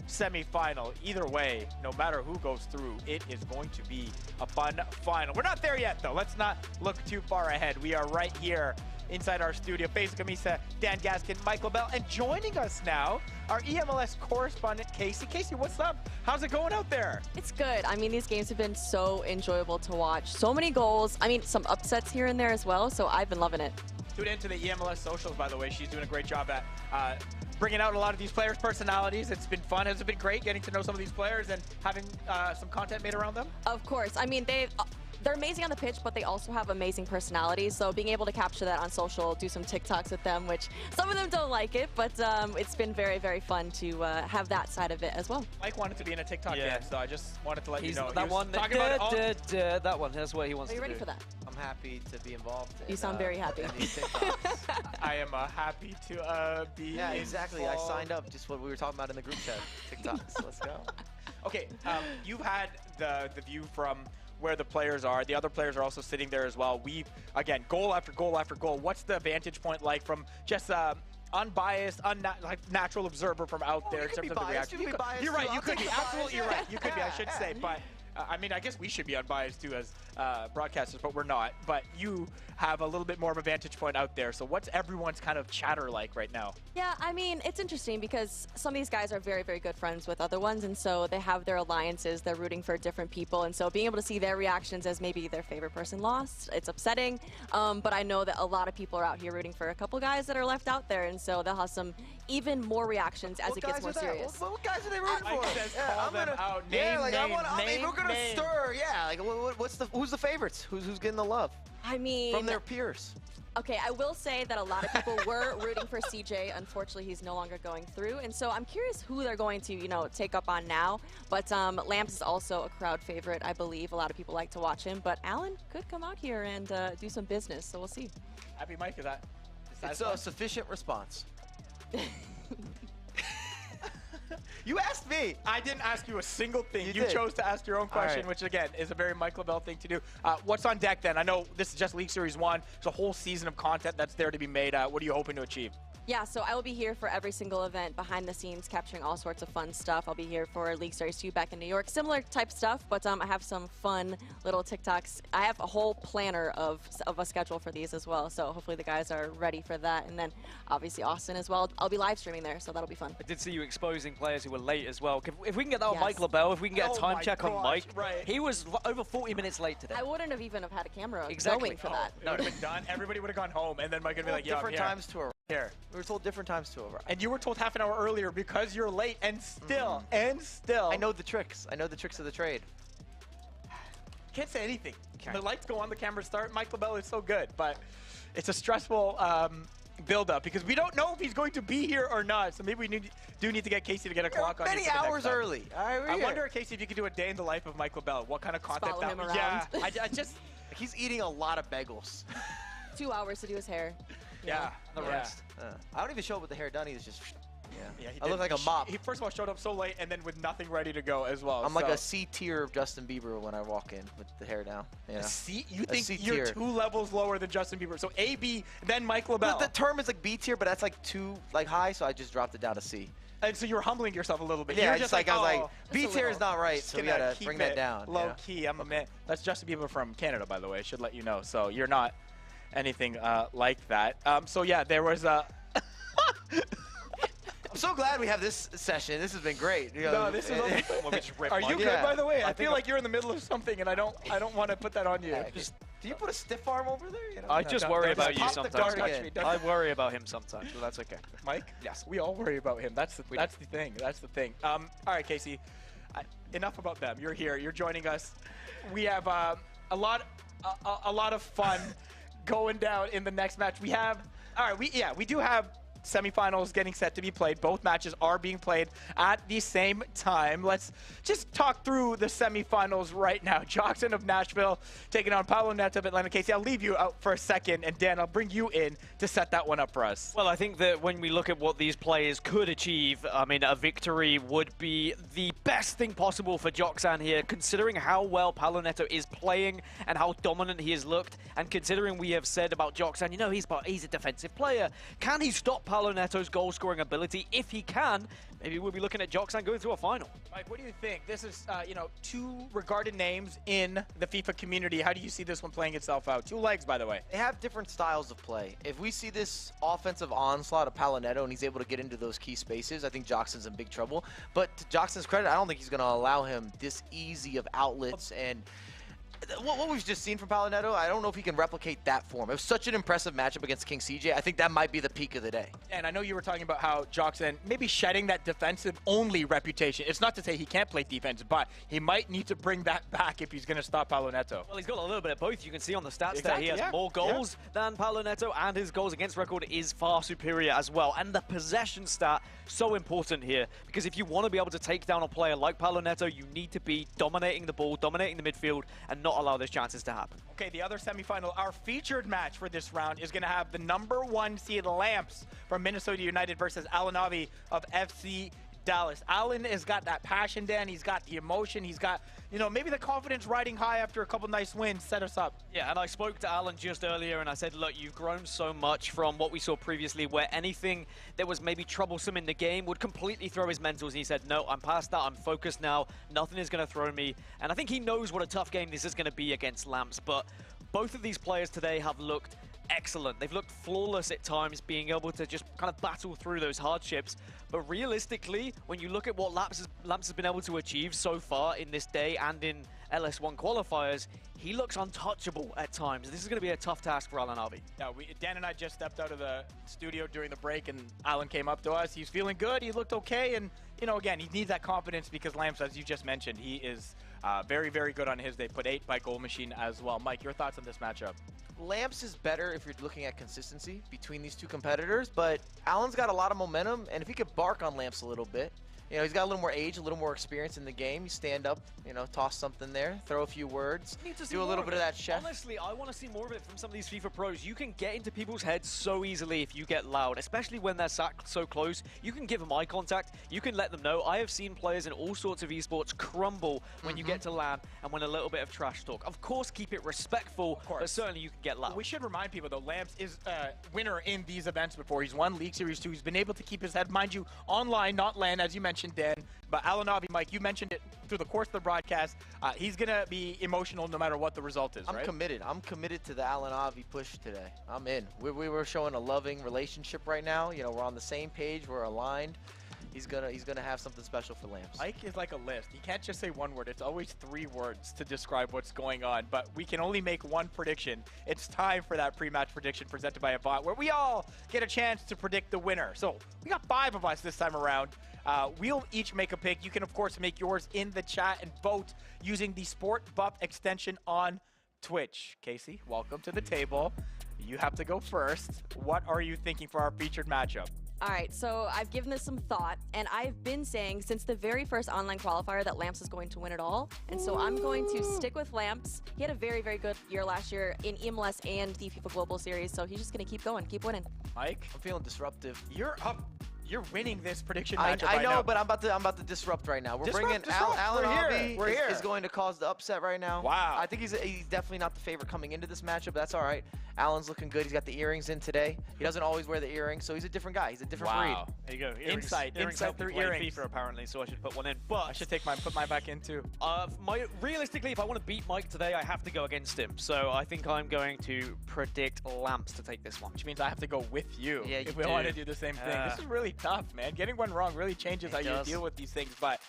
semifinal. Either way, no matter who goes through, it is going to be a fun final. We're not there yet, though. Let's not look too far ahead. We are right here inside our studio. Faisal Kamisa, Dan Gaskin, Mike LaBelle, and joining us now, our eMLS correspondent, Casey. Casey, what's up? How's it going out there? It's good. I mean, these games have been so enjoyable to watch. So many goals. I mean, some upsets here and there as well, so I've been loving it. Tune into the eMLS socials, by the way. She's doing a great job at bringing out a lot of these players' personalities. It's been fun. Has it been great getting to know some of these players and having some content made around them? Of course. I mean, they're amazing on the pitch, but they also have amazing personalities. So being able to capture that on social, do some TikToks with them, which some of them don't like it, but it's been very, very fun to have that side of it as well. Mike wanted to be in a TikTok dance, so I just wanted to let you know. That one, that one, that's what he wants Are you to do. ready for that? I'm happy to be involved. You sound very happy. in these TikToks. I am happy to be Yeah, exactly. I involved. signed up. Just what we were talking about in the group chat. TikToks. Let's go. Okay, you've had the view from where the players are. The other players are also sitting there as well. We've, again, goal after goal after goal. What's the vantage point like from just unbiased, natural observer from out there in terms of the reaction? You're right, you could be. Absolutely, you're right. You could be, I should say. But I mean, I guess we should be unbiased too as broadcasters, but we're not. But you have a little bit more of a vantage point out there. So what's everyone's kind of chatter like right now? Yeah, I mean, it's interesting because some of these guys are very, very good friends with other ones, and so they have their alliances. They're rooting for different people, and so being able to see their reactions as maybe their favorite person lost, it's upsetting. But I know that a lot of people are out here rooting for a couple guys that are left out there, and so they'll have some even more reactions as it gets more serious. What guys are they rooting Mike for? says call them out. Yeah, like Name, I mean, we're gonna name. stir. Yeah, like who's the favorites? Who's getting the love I mean, from their peers? okay, I will say that a lot of people were rooting for CJ. Unfortunately, he's no longer going through, and so I'm curious who they're going to, take up on now. But Lamps is also a crowd favorite, I believe. A lot of people like to watch him, but Alan could come out here and do some business, so we'll see. Happy Mike, is that It's a sufficient response. You asked me. I didn't ask you a single thing. You did. chose to ask your own question, right. which again is a very Mike LaBelle thing to do. What's on deck then? I know this is just League Series 1. There's a whole season of content that's there to be made. What are you hoping to achieve? Yeah, so I will be here for every single event behind the scenes, capturing all sorts of fun stuff. I'll be here for League Series 2 back in New York. Similar type stuff, but I have some fun little TikToks. I have a whole planner of a schedule for these as well, so hopefully the guys are ready for that. And then obviously Austin as well. I'll be live streaming there, so that'll be fun. I did see you exposing players who were late as well. If we can get that on Yes. Mike LaBelle, if we can get a Oh time my check on gosh, Mike, right. he was over 40 minutes late today. I wouldn't have even have had a camera Exactly. going for that. It would have been done. Everybody would have gone home, and then Mike would be like, "Yeah, I'm different here." times to arrive. Here. We were told different times to arrive. And you were told half an hour earlier because you're late, and still, I know the tricks. I know the tricks of the trade. Can't say anything. The lights go on, the cameras start. Mike LaBelle is so good, but it's a stressful build-up because we don't know if he's going to be here or not. So maybe we do need to get Casey to get a clock on. Many you for the next hours time. early. All right, we're I here. wonder, Casey, if you could do a day in the life of Mike LaBelle. What kind of content follow that him would? around. Yeah, I just. He's eating a lot of bagels. 2 hours to do his hair. Yeah, The yeah. rest. I don't even show up with the hair done. He's just. Yeah, he I look did. like a mop. He first of all showed up so late, and then with nothing ready to go as well. I'm like so. a C tier of Justin Bieber when I walk in with the hair down. Yeah. C? You A think C you're tier. 2 levels lower than Justin Bieber? So A, B, then Mike The LaBelle. term is like B tier, but that's like too high, so I just dropped it down to C. And so you were humbling yourself a little bit. Yeah, You're I just was like, oh, B just a tier is little. not right, just so we gonna gotta keep bring that it down. Low yeah. key. I'm a man. That's Justin Bieber from Canada, by the way. I should let you know. So you're not anything like that. So yeah, there was a. I'm so glad we have this session. This has been great. You know, No, this is. Well, we just ripped Are you Mike. good, Yeah. by the way? I think feel like you're in the middle of something, and I don't want to put that on you. Just, do you put a stiff arm over there? You know? I just worry about you pop the sometimes. dart again. again. I worry about him sometimes, but that's okay. Mike? Yes. We all worry about him. That's the thing. That's the thing. All right, Casey. Enough about them. You're here. You're joining us. We have a lot of fun going down in the next match. We have. All right. We do have semifinals getting set to be played. Both matches are being played at the same time. Let's just talk through the semifinals right now. Joksan of Nashville taking on Paulo Neto of Atlanta. Casey, I'll leave you out for a second, and Dan, I'll bring you in to set that one up for us. Well, I think that when we look at what these players could achieve, I mean, a victory would be the best thing possible for Joksan here, considering how well Paulo Neto is playing and how dominant he has looked, and considering we have said about Joksan, you know, he's a defensive player. Can he stop Paulo Neto's goal-scoring ability? If he can, maybe we'll be looking at Joksan going through a final. Mike, what do you think? This is, you know, two regarded names in the FIFA community. How do you see this one playing itself out? Two legs, by the way. They have different styles of play. If we see this offensive onslaught of Paulo Neto and he's able to get into those key spaces, I think Joksan's in big trouble. But to Joksan's credit, I don't think he's going to allow him this easy of outlets. And what we've just seen from Paulo Neto, I don't know if he can replicate that form. It was such an impressive matchup against King CJ. I think that might be the peak of the day. And I know you were talking about how Joksan maybe shedding that defensive-only reputation. It's not to say he can't play defense, but he might need to bring that back if he's going to stop Paulo Neto. Well, he's got a little bit of both. You can see on the stats Exactly, there he has more goals than Paulo Neto, and his goals against record is far superior as well. And the possession stat, so important here, because if you want to be able to take down a player like Paulo Neto, you need to be dominating the ball, dominating the midfield, and not allow those chances to happen. Okay, the other semifinal, our featured match for this round is going to have the #1 seed Lamps from Minnesota United versus AlanAvi of FC Dallas. Alan has got that passion, Dan. He's got the emotion. He's got, you know, maybe the confidence riding high after a couple nice wins. Set us up. Yeah, and I spoke to Alan just earlier, and I said, look, you've grown so much from what we saw previously, where anything that was maybe troublesome in the game would completely throw his mentals. And he said, no, I'm past that. I'm focused now. Nothing is going to throw me. And I think he knows what a tough game this is going to be against Lamps. But both of these players today have looked excellent. They've looked flawless at times, being able to just kind of battle through those hardships. But realistically, when you look at what Lamps has been able to achieve so far in this day and in LS1 qualifiers, he looks untouchable at times. This is going to be a tough task for AlanAvi. Yeah, Dan and I just stepped out of the studio during the break, and Alan came up to us. He's feeling good. He looked okay. And, you know, again, he needs that confidence because Lamps, as you just mentioned, he is very, very good on his day. Put 8 by Goal Machine as well. Mike, your thoughts on this matchup? Lamps is better if you're looking at consistency between these two competitors, but Alan's got a lot of momentum, and if he could bark on Lamps a little bit, you know, he's got a little more age, a little more experience in the game. You stand up, you know, toss something there, throw a few words, do a little bit of that chef. Honestly, I want to see more of it from some of these FIFA pros. You can get into people's heads so easily if you get loud, especially when they're sat so close. You can give them eye contact. You can let them know. I have seen players in all sorts of esports crumble when you get to LAN and when a little bit of trash talk. Of course, keep it respectful, but certainly you can get loud. We should remind people, though, Lamps is a winner in these events before. He's won League Series 2. He's been able to keep his head, mind you, online, not LAN, as you mentioned, Dan. But AlanAvi, Mike, you mentioned it through the course of the broadcast. He's going to be emotional no matter what the result is, right? I'm committed. I'm committed to the AlanAvi push today. I'm in. We were showing a loving relationship right now. You know, we're on the same page. We're aligned. He's gonna have something special for Lamps. Mike is like a list. He can't just say one word. It's always 3 words to describe what's going on. But we can only make one prediction. It's time for that pre-match prediction presented by Avant, where we all get a chance to predict the winner. So we got 5 of us this time around. We'll each make a pick. You can, of course, make yours in the chat and vote using the Sport Buff extension on Twitch. Casey, welcome to the table. You have to go first. What are you thinking for our featured matchup? All right, so I've given this some thought, and I've been saying since the very first online qualifier that Lamps is going to win it all, and so I'm going to stick with Lamps. He had a very, very good year last year in eMLS and the FIFA Global Series, so he's just going to keep going, keep winning. Mike? I'm feeling disruptive. You're up. You're winning this prediction matchup I right know, now. but I'm about to disrupt right now. We're bringing AlanAvi is going to cause the upset right now. Wow. I think he's definitely not the favorite coming into this matchup. That's all right. Alan's looking good. He's got the earrings in today. He doesn't always wear the earrings, so he's a different guy. He's a different breed. There you go. Insight help through you play earrings. FIFA apparently, so I should put one in. But I should put mine back in too. Realistically, if I want to beat Mike today, I have to go against him. So I think I'm going to predict Lamps to take this one. Which means I have to go with you, Yeah, if you we want do. to do the same thing. This is really tough, man. Getting one wrong really changes how you deal with these things. But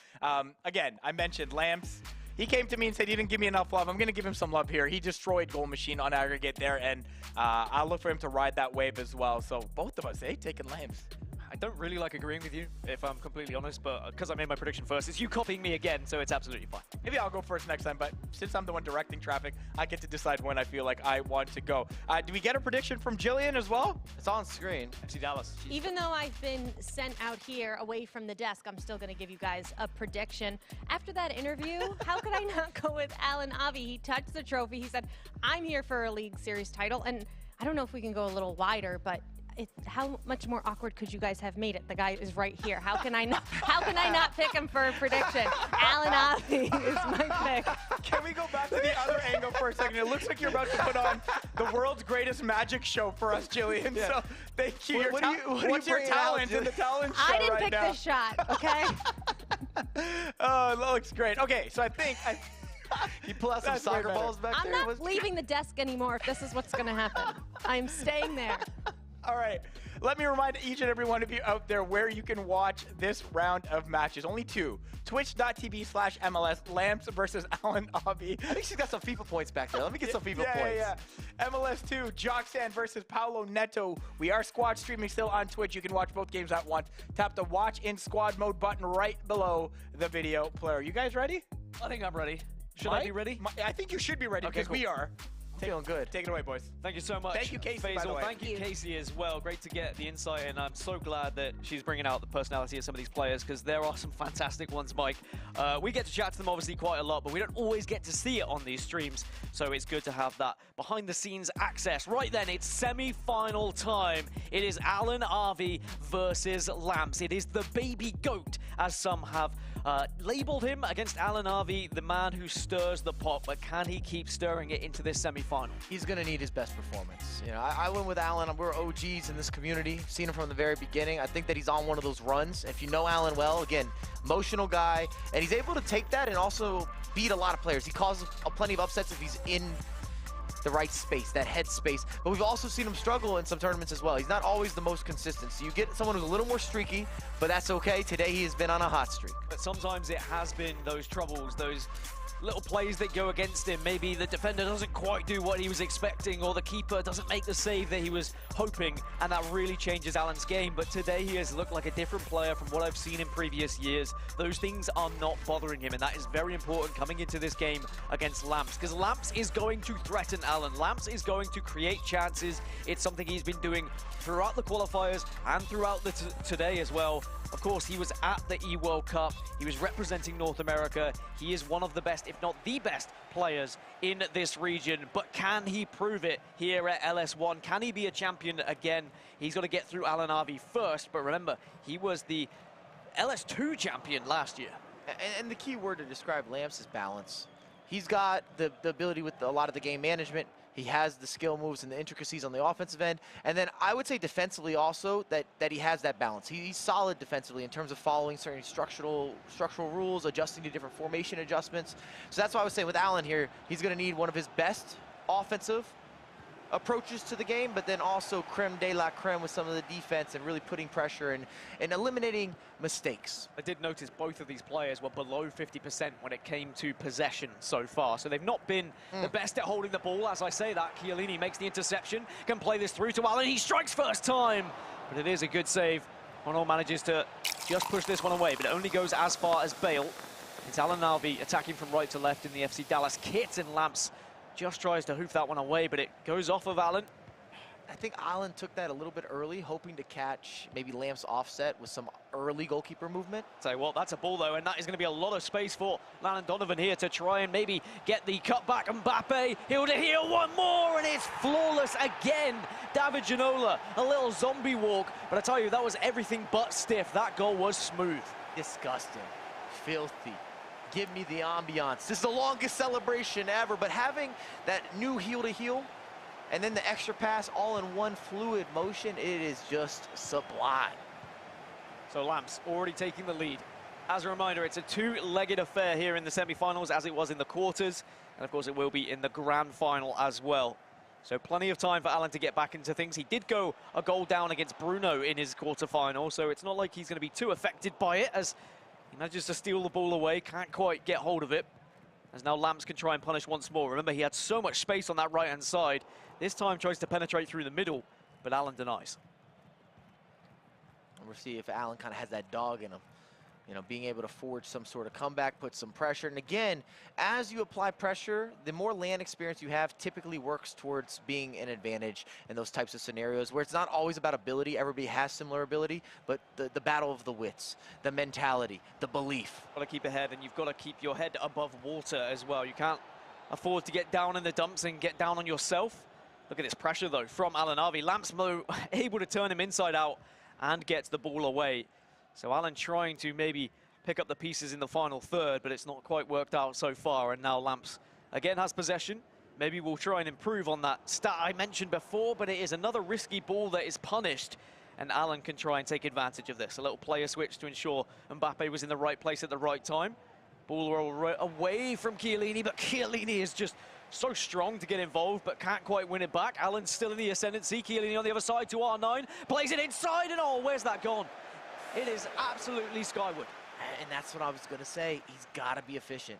again, I mentioned Lamps. He came to me and said he didn't give me enough love. I'm going to give him some love here. He destroyed Goal Machine on aggregate there, and I'll look for him to ride that wave as well. So both of us, taking Lamps. don't really like agreeing with you, if I'm completely honest, but because I made my prediction first, it's you copying me again, so it's absolutely fine. Maybe I'll go first next time, but since I'm the one directing traffic, I get to decide when I feel like I want to go. Do we get a prediction from Jillian as well? It's on screen. FC Dallas. Even though I've been sent out here away from the desk, I'm still going to give you guys a prediction. After that interview, how could I not go with AlanAvi? He touched the trophy. He said, I'm here for a League Series title. And I don't know if we can go a little wider, but how much more awkward could you guys have made it? The guy is right here. How can I not pick him for a prediction? AlanAvi is my pick. Can we go back to the other angle for a second? It looks like you're about to put on the world's greatest magic show for us, Jillian. Yeah. So thank you. What's your talent in the talent show I didn't right pick now? this shot, okay? Oh, that looks great. Okay, so I think You pull out some That's way soccer better. balls back I'm there? not leaving the desk anymore if this is what's going to happen. I'm staying there. All right, let me remind each and every one of you out there where you can watch this round of matches. Only two. Twitch.tv/MLS, Lamps versus AlanAvi. I think she's got some FIFA points back there. Let me get some FIFA points. Yeah. MLS 2, Joksan versus Paulo Neto. We are squad streaming still on Twitch. You can watch both games at once. Tap the watch in squad mode button right below the video player. You guys ready? I think I'm ready. Should Mike? I be ready? I think you should be ready Okay, because cool. we are. Feeling good. Take it away, boys. Thank you so much. Thank you, Casey, by the Faisal. way. Thank you, Thank you. Casey, as well. Great to get the insight, and I'm so glad that she's bringing out the personality of some of these players because there are some fantastic ones, Mike. We get to chat to them obviously quite a lot, but we don't always get to see it on these streams, so it's good to have that behind-the-scenes access. Right then, it's semi-final time. It is AlanAvi versus Lamps. It is the baby goat, as some have labeled him, against AlanAvi, the man who stirs the pot, but can he keep stirring it into this semi-final? He's going to need his best performance. You know, I went with Alan. We're OGs in this community. Seen him from the very beginning. I think that he's on one of those runs. If you know Alan well, again, emotional guy, and he's able to take that and also beat a lot of players. He causes plenty of upsets if he's in the right space, that head space. But we've also seen him struggle in some tournaments as well. He's not always the most consistent. So you get someone who's a little more streaky, but that's okay. Today he has been on a hot streak. But sometimes it has been those troubles, those little plays that go against him. Maybe the defender doesn't quite do what he was expecting, or the keeper doesn't make the save that he was hoping, and that really changes Alan's game. But today he has looked like a different player from what I've seen in previous years. Those things are not bothering him, and that is very important coming into this game against Lamps, because Lamps is going to threaten Alan. Lamps is going to create chances. It's something he's been doing throughout the qualifiers and throughout the today as well. Of course, he was at the E-World Cup. He was representing North America. He is one of the best, if not the best, players in this region. But can he prove it here at LS1? Can he be a champion again? He's got to get through AlanAvi first. But remember, he was the LS2 champion last year. And the key word to describe Lamps is balance. He's got the ability with a lot of the game management. He has the skill moves and the intricacies on the offensive end. And then I would say defensively also that he has that balance. He's solid defensively in terms of following certain structural rules, adjusting to different formation adjustments. So that's why I was saying with Alan here, he's going to need one of his best offensive approaches to the game, but then also creme de la creme with some of the defense and really putting pressure and eliminating mistakes. I did notice both of these players were below 50% when it came to possession so far. So they've not been the best at holding the ball. As I say that, Chiellini makes the interception, can play this through to Alan. He strikes first time, but it is a good save. Ronald manages to just push this one away, but it only goes as far as Bale. It's AlanAvi attacking from right to left in the FC Dallas kit, and Lamps just tries to hoof that one away, but it goes off of Alan. I think Alan took that a little bit early, hoping to catch maybe Lamps' offset with some early goalkeeper movement. So, well, that's a ball, though, and that is going to be a lot of space for Landon Donovan here to try and maybe get the cut back. Mbappe, he'll heal one more, and it's flawless again. David Ginola, a little zombie walk, but I tell you, that was everything but stiff. That goal was smooth. Disgusting, filthy. Give me the ambiance. This is the longest celebration ever, but having that new heel-to-heel and then the extra pass all in one fluid motion, it is just sublime. So Lamps already taking the lead. As a reminder, it's a two-legged affair here in the semi-finals, as it was in the quarters, and of course it will be in the grand final as well. So plenty of time for Alan to get back into things. He did go a goal down against Bruno in his quarter-final, so it's not like he's going to be too affected by it, as he manages to steal the ball away, can't quite get hold of it. As now Lamps can try and punish once more. Remember, he had so much space on that right-hand side. This time tries to penetrate through the middle, but Alan denies. We'll see if Alan kind of has that dog in him. You know, being able to forge some sort of comeback, put some pressure. And again, as you apply pressure, the more land experience you have typically works towards being an advantage in those types of scenarios where it's not always about ability. Everybody has similar ability, but the battle of the wits, the mentality, the belief. Got to keep ahead, and you've got to keep your head above water as well. You can't afford to get down in the dumps and get down on yourself. Look at this pressure, though, from AlanAvi. Lamps able to turn him inside out and gets the ball away. So Alan trying to maybe pick up the pieces in the final third, but it's not quite worked out so far. And now Lamps again has possession. Maybe we'll try and improve on that stat I mentioned before, but it is another risky ball that is punished. And Alan can try and take advantage of this. A little player switch to ensure Mbappe was in the right place at the right time. Ball roll away from Chiellini, but Chiellini is just so strong to get involved, but can't quite win it back. Alan's still in the ascendancy. Chiellini on the other side to R9. Plays it inside, and oh, where's that gone? It is absolutely skyward. And that's what I was going to say. He's got to be efficient.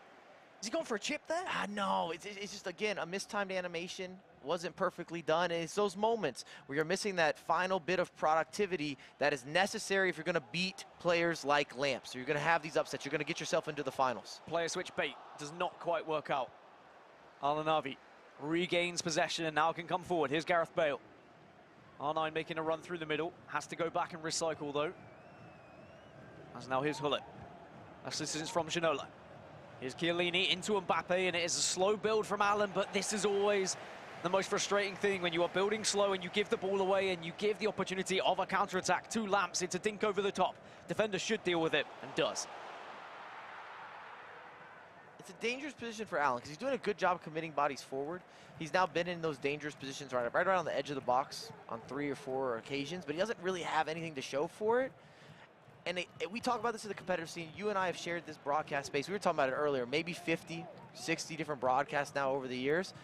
Is he going for a chip there? No, it's just, again, a mistimed animation. Wasn't perfectly done. And it's those moments where you're missing that final bit of productivity that is necessary if you're going to beat players like Lamps. So you're going to have these upsets. You're going to get yourself into the finals. Player switch bait does not quite work out. AlanAvi regains possession and now can come forward. Here's Gareth Bale. R9 making a run through the middle. Has to go back and recycle, though. As now here's Hullet. Assistance from Ginola. Here's Chiellini into Mbappe, and it is a slow build from Alan, but this is always the most frustrating thing when you are building slow and you give the ball away and you give the opportunity of a counter-attack to Lamps. It's a dink over the top. Defender should deal with it, and does. It's a dangerous position for Alan because he's doing a good job committing bodies forward. He's now been in those dangerous positions right around the edge of the box on 3 or 4 occasions, but he doesn't really have anything to show for it. And we talk about this in the competitive scene. You and I have shared this broadcast space. We were talking about it earlier, maybe 50, 60 different broadcasts now over the years.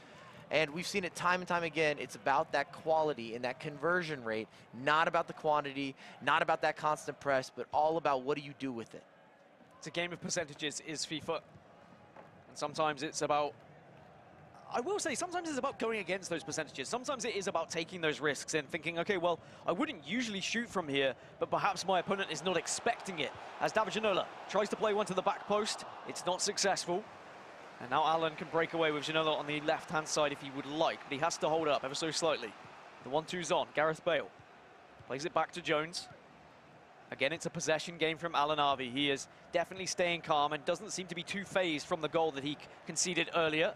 And we've seen it time and time again. It's about that quality and that conversion rate, not about the quantity, not about that constant press, but all about what do you do with it. It's a game of percentages, is FIFA. And sometimes it's about, I will say, sometimes it's about going against those percentages. Sometimes it is about taking those risks and thinking, okay, well, I wouldn't usually shoot from here, but perhaps my opponent is not expecting it. As David Ginola tries to play one to the back post, it's not successful. And now Alan can break away with Ginola on the left-hand side if he would like, but he has to hold up ever so slightly. The 1-2's on. Gareth Bale plays it back to Jones. Again, it's a possession game from AlanAvi. He is definitely staying calm and doesn't seem to be too phased from the goal that he conceded earlier.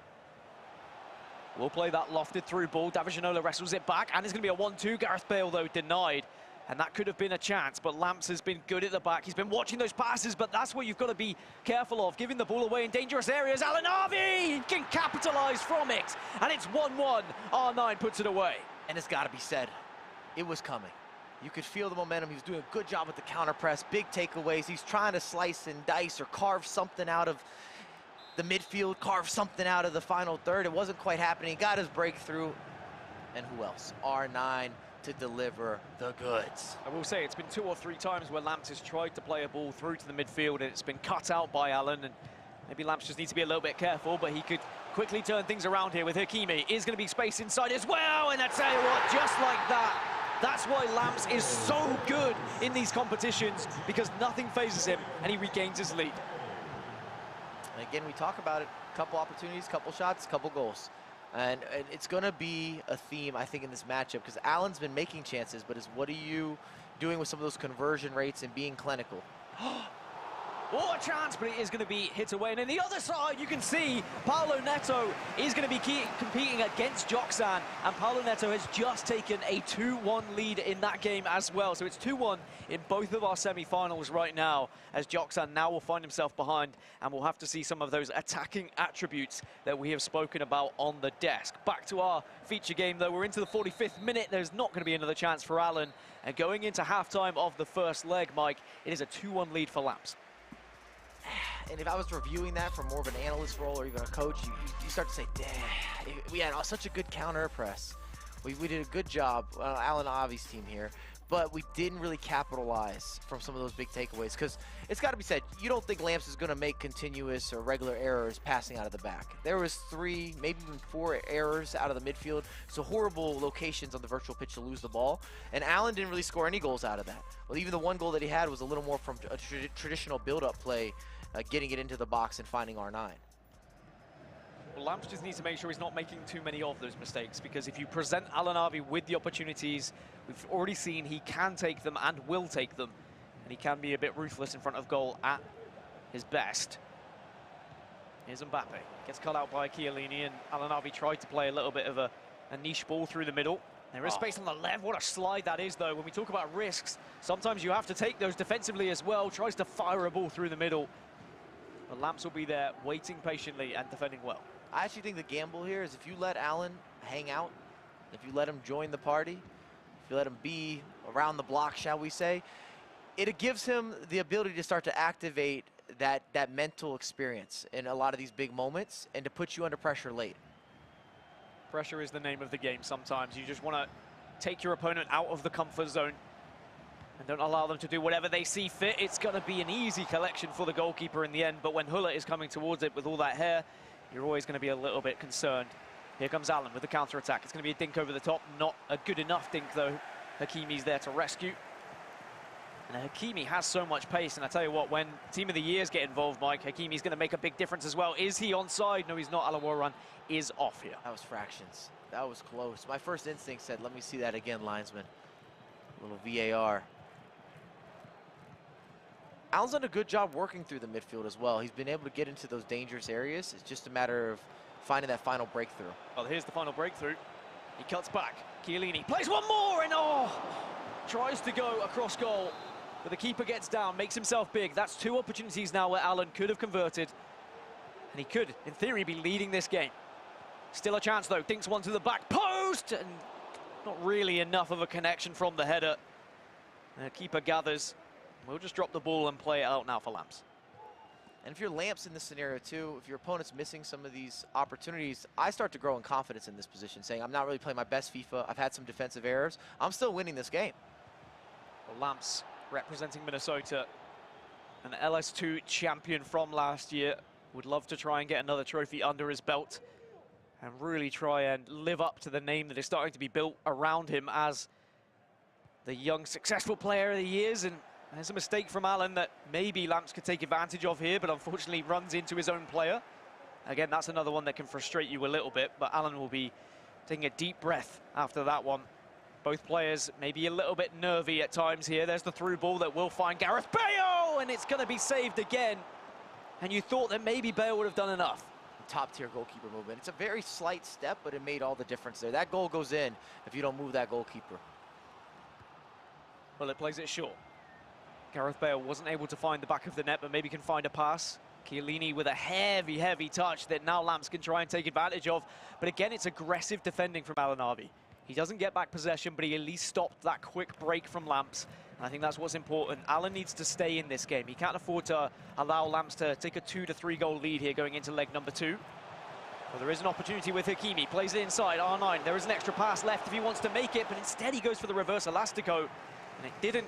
We'll play that lofted through ball. David Ginola wrestles it back, and it's going to be a 1-2. Gareth Bale, though, denied. And that could have been a chance, but Lamps has been good at the back. He's been watching those passes, but that's what you've got to be careful of, giving the ball away in dangerous areas. AlanAvi can capitalize from it, and it's 1-1. R9 puts it away. And it's got to be said, it was coming. You could feel the momentum. He was doing a good job with the counter press, big takeaways. He's trying to slice and dice or carve something out of the midfield, carve something out of the final third. It wasn't quite happening. He got his breakthrough. And who else? R9 to deliver the goods. I will say it's been 2 or 3 times where Lamps has tried to play a ball through to the midfield and it's been cut out by Alan, and maybe Lamps just needs to be a little bit careful, but he could quickly turn things around here with Hakimi. Is going to be space inside as well, and I tell you what, just like that, that's why Lamps is so good in these competitions, because nothing phases him and he regains his lead. And again, we talk about it, couple opportunities, couple shots, couple goals. And it's going to be a theme, I think, in this matchup, because Alan's been making chances, but what are you doing with some of those conversion rates and being clinical? What a chance, but it is going to be hit away. And on the other side, you can see Paulo Neto is going to be competing against Joksan. And Paulo Neto has just taken a 2-1 lead in that game as well. So it's 2-1 in both of our semi-finals right now, as Joksan now will find himself behind, and we'll have to see some of those attacking attributes that we have spoken about on the desk. Back to our feature game, though. We're into the 45th minute. There's not going to be another chance for Alan. And going into halftime of the first leg, Mike, it is a 2-1 lead for Lamps. And if I was reviewing that from more of an analyst role or even a coach, you start to say, damn, we had such a good counter press. We did a good job, AlanAvi's team here. but we didn't really capitalize from some of those big takeaways. Because it's got to be said, you don't think Lamps is going to make continuous or regular errors passing out of the back. There was 3, maybe even 4 errors out of the midfield, so horrible locations on the virtual pitch to lose the ball. And Alan didn't really score any goals out of that. Well, even the one goal that he had was a little more from a traditional build-up play, getting it into the box and finding R9. Well, Lamps just needs to make sure he's not making too many of those mistakes, because if you present AlanAvi with the opportunities, we've already seen he can take them and will take them, and he can be a bit ruthless in front of goal at his best. Here's Mbappe, gets cut out by Chiellini, and AlanAvi tried to play a little bit of a niche ball through the middle. There is space on the left. What a slide that is, though. When we talk about risks, sometimes you have to take those defensively as well. Tries to fire a ball through the middle. But Lamps will be there, waiting patiently and defending well. I actually think the gamble here is if you let Alan hang out, if you let him join the party, if you let him be around the block, shall we say, it gives him the ability to start to activate that mental experience in a lot of these big moments and to put you under pressure late. Pressure is the name of the game sometimes. You just want to take your opponent out of the comfort zone and don't allow them to do whatever they see fit. It's going to be an easy collection for the goalkeeper in the end, but when Hulla is coming towards it with all that hair, you're always going to be a little bit concerned. Here comes Alan with the counter-attack. It's going to be a dink over the top. Not a good enough dink, though. Hakimi's there to rescue. And Hakimi has so much pace, and I tell you what, when Team of the Years get involved, Mike, Hakimi's going to make a big difference as well. Is he onside? No, he's not. Alawaran is off here. That was fractions. That was close. My first instinct said, let me see that again, linesman. A little VAR. Alan's done a good job working through the midfield as well. He's been able to get into those dangerous areas. It's just a matter of finding that final breakthrough. Well, here's the final breakthrough. He cuts back. Chiellini plays one more, and tries to go across goal. But the keeper gets down, makes himself big. That's 2 opportunities now where Alan could have converted. And he could, in theory, be leading this game. Still a chance, though. Dinks one to the back post, and not really enough of a connection from the header. The keeper gathers. We'll just drop the ball and play it out now for Lamps. And if you're Lamps in this scenario too, if your opponent's missing some of these opportunities, I start to grow in confidence in this position, saying I'm not really playing my best FIFA. I've had some defensive errors. I'm still winning this game. Well, Lamps representing Minnesota, an LS2 champion from last year, would love to try and get another trophy under his belt and really try and live up to the name that is starting to be built around him as the young, successful player of the years. And there's a mistake from Alan that maybe Lamps could take advantage of here, but unfortunately runs into his own player. Again, that's another one that can frustrate you a little bit, but Alan will be taking a deep breath after that one. Both players maybe a little bit nervy at times here. There's the through ball that will find Gareth Bale, and it's going to be saved again. And you thought that maybe Bale would have done enough. Top-tier goalkeeper movement. It's a very slight step, but it made all the difference there. That goal goes in if you don't move that goalkeeper. Well, it plays it short. Gareth Bale wasn't able to find the back of the net, but maybe can find a pass. Chiellini with a heavy, heavy touch that now Lamps can try and take advantage of. But again, it's aggressive defending from AlanAvi. He doesn't get back possession, but he at least stopped that quick break from Lamps. And I think that's what's important. Alan needs to stay in this game. He can't afford to allow Lamps to take a 2 to 3 goal lead here going into leg number 2. Well, there is an opportunity with Hakimi. Plays it inside, R9. There is an extra pass left if he wants to make it, but instead he goes for the reverse elastico. And it didn't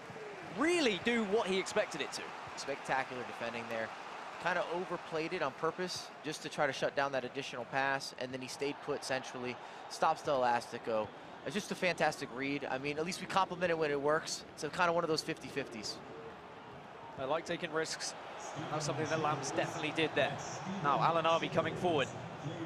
really do what he expected it to. Spectacular defending there. Kind of overplayed it on purpose just to try to shut down that additional pass, and then he stayed put centrally, stops the elastico. It's just a fantastic read. I mean, at least we compliment it when it works. It's kind of one of those 50-50s. I like taking risks. That's something that Lamps definitely did there. Now, AlanAvi coming forward.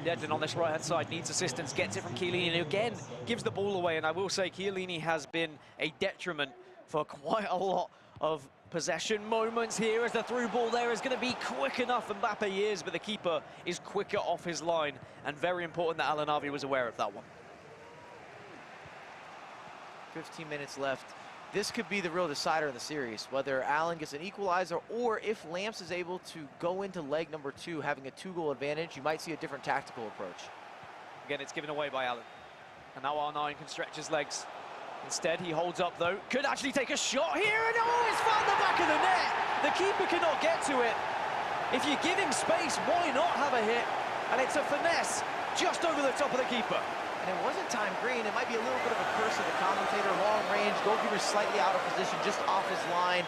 Dedden on this right-hand side needs assistance, gets it from Chiellini, and again gives the ball away. And I will say Chiellini has been a detriment for quite a lot of possession moments here, as the through ball there is going to be quick enough. Mbappe is, but the keeper is quicker off his line, and very important that AlanAvi was aware of that one. 15 minutes left. This could be the real decider in the series, whether Alan gets an equalizer or if Lamps is able to go into leg number 2 having a 2-goal advantage. You might see a different tactical approach. Again, it's given away by Alan. And now R9 can stretch his legs. Instead, he holds up, though. Could actually take a shot here, and it's found the back of the net. The keeper cannot get to it. If you give him space, why not have a hit? And it's a finesse just over the top of the keeper. And it wasn't time green. It might be a little bit of a curse of the commentator. Long range, goalkeeper slightly out of position, just off his line.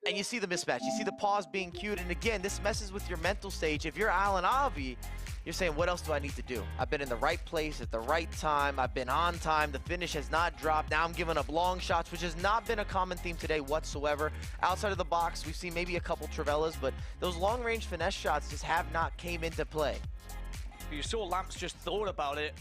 And you see the mismatch. You see the pause being cued. And again, this messes with your mental stage. If you're AlanAvi, you're saying, what else do I need to do? I've been in the right place at the right time. I've been on time. The finish has not dropped. Now I'm giving up long shots, which has not been a common theme today whatsoever. Outside of the box, we've seen maybe a couple Travellas, but those long-range finesse shots just have not came into play. You saw Lamps just thought about it.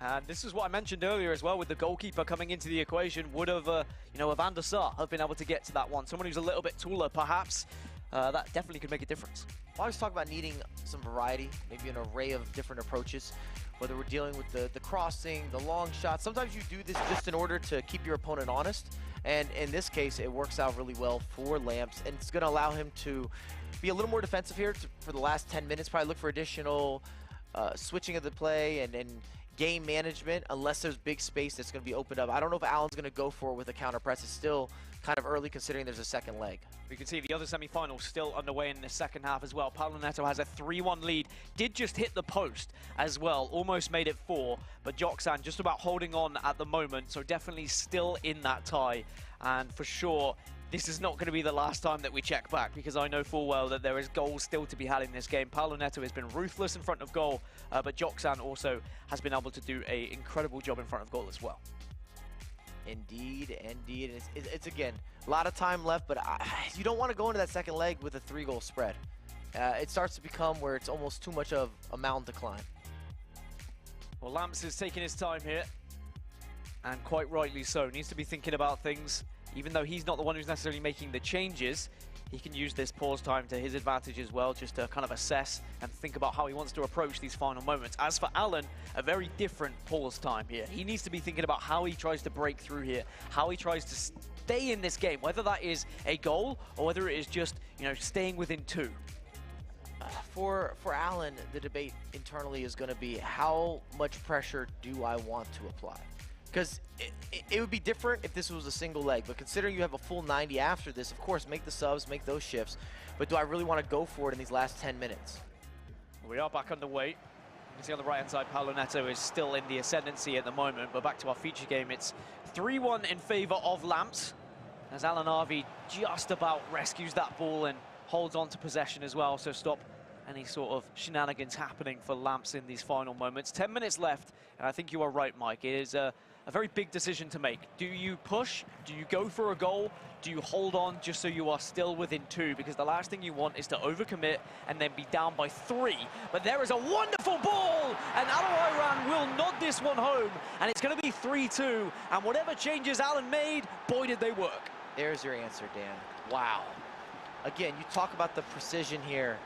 And this is what I mentioned earlier as well, with the goalkeeper coming into the equation. Would have, you know, Van der Sar have been able to get to that one. Someone who's a little bit taller, perhaps. That definitely could make a difference. I always talk about needing some variety, maybe an array of different approaches, whether we're dealing with the crossing, the long shot. Sometimes you do this just in order to keep your opponent honest. And in this case, it works out really well for Lamps. And it's going to allow him to be a little more defensive here for the last 10 minutes. Probably look for additional switching of the play and game management, unless there's big space that's going to be opened up. I don't know if Alan's going to go for it with a counter press. It's still kind of early considering there's a second leg. We can see the other semi-final still underway in the second half as well. Paulo Neto has a 3-1 lead. Did just hit the post as well. Almost made it 4. But Joksan just about holding on at the moment. So definitely still in that tie. And for sure, this is not going to be the last time that we check back, because I know full well that there is goals still to be had in this game. Paulo Neto has been ruthless in front of goal, but Joksan also has been able to do an incredible job in front of goal as well. Indeed, indeed. It's again, a lot of time left, but you don't want to go into that second leg with a 3-goal spread. It starts to become where it's almost too much of a mountain to climb. Well, Lamps is taking his time here, and quite rightly so. Needs to be thinking about things. Even though he's not the one who's necessarily making the changes, he can use this pause time to his advantage as well, just to kind of assess and think about how he wants to approach these final moments. As for Alan, a very different pause time here. He needs to be thinking about how he tries to break through here, how he tries to stay in this game, whether that is a goal or whether it is just, you know, staying within 2. For Alan, the debate internally is going to be, how much pressure do I want to apply? Because it would be different if this was a single leg, but considering you have a full 90 after this, of course, make the subs, make those shifts. But do I really want to go for it in these last 10 minutes? We are back underway. You can see on the right-hand side, Paulo Neto is still in the ascendancy at the moment, but back to our feature game. It's 3-1 in favor of Lamps, as AlanAvi just about rescues that ball and holds on to possession as well, so stop any sort of shenanigans happening for Lamps in these final moments. 10 minutes left, and I think you are right, Mike. It is a very big decision to make. Do you push? Do you go for a goal? Do you hold on just so you are still within 2? Because the last thing you want is to overcommit and then be down by 3. But there is a wonderful ball, and AlanAvi will nod this one home, and it's going to be 3-2. And whatever changes Alan made, boy, did they work. There's your answer, Dan. Wow. Again, you talk about the precision here.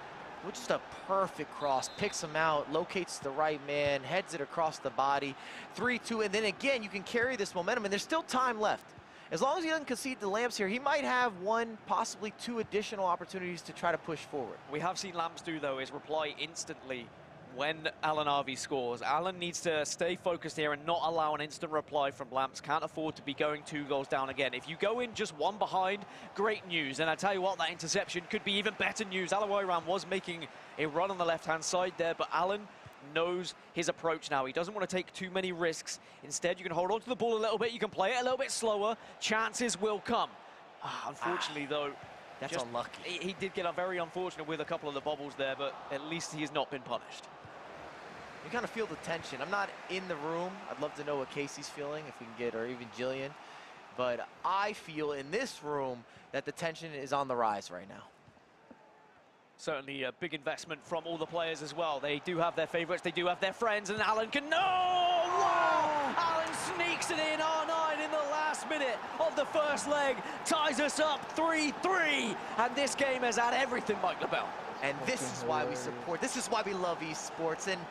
Well, just a perfect cross, picks him out, locates the right man, heads it across the body, 3-2, and then again, you can carry this momentum, and there's still time left. As long as he doesn't concede the Lamps here, he might have 1, possibly 2 additional opportunities to try to push forward. We have seen Lamps do, though, is reply instantly when AlanAvi scores. Alan needs to stay focused here and not allow an instant reply from Lamps. Can't afford to be going 2 goals down again. If you go in just 1 behind, great news. And I tell you what, that interception could be even better news. AlanAvi was making a run on the left-hand side there, but Alan knows his approach now. He doesn't want to take too many risks. Instead, you can hold on to the ball a little bit. You can play it a little bit slower. Chances will come. Unfortunately, though, that's unlucky. He did get very unfortunate with a couple of the bobbles there, but at least he has not been punished. You kind of feel the tension. I'm not in the room. I'd love to know what Casey's feeling, if we can get, or even Jillian. But I feel in this room that the tension is on the rise right now. Certainly a big investment from all the players as well. They do have their favorites, they do have their friends, and Alan can... No! Wow! Alan sneaks it in, R9 in the last minute of the first leg, ties us up 3-3, and this game has had everything, Mike LaBelle. And this is why we support, this is why we love esports, and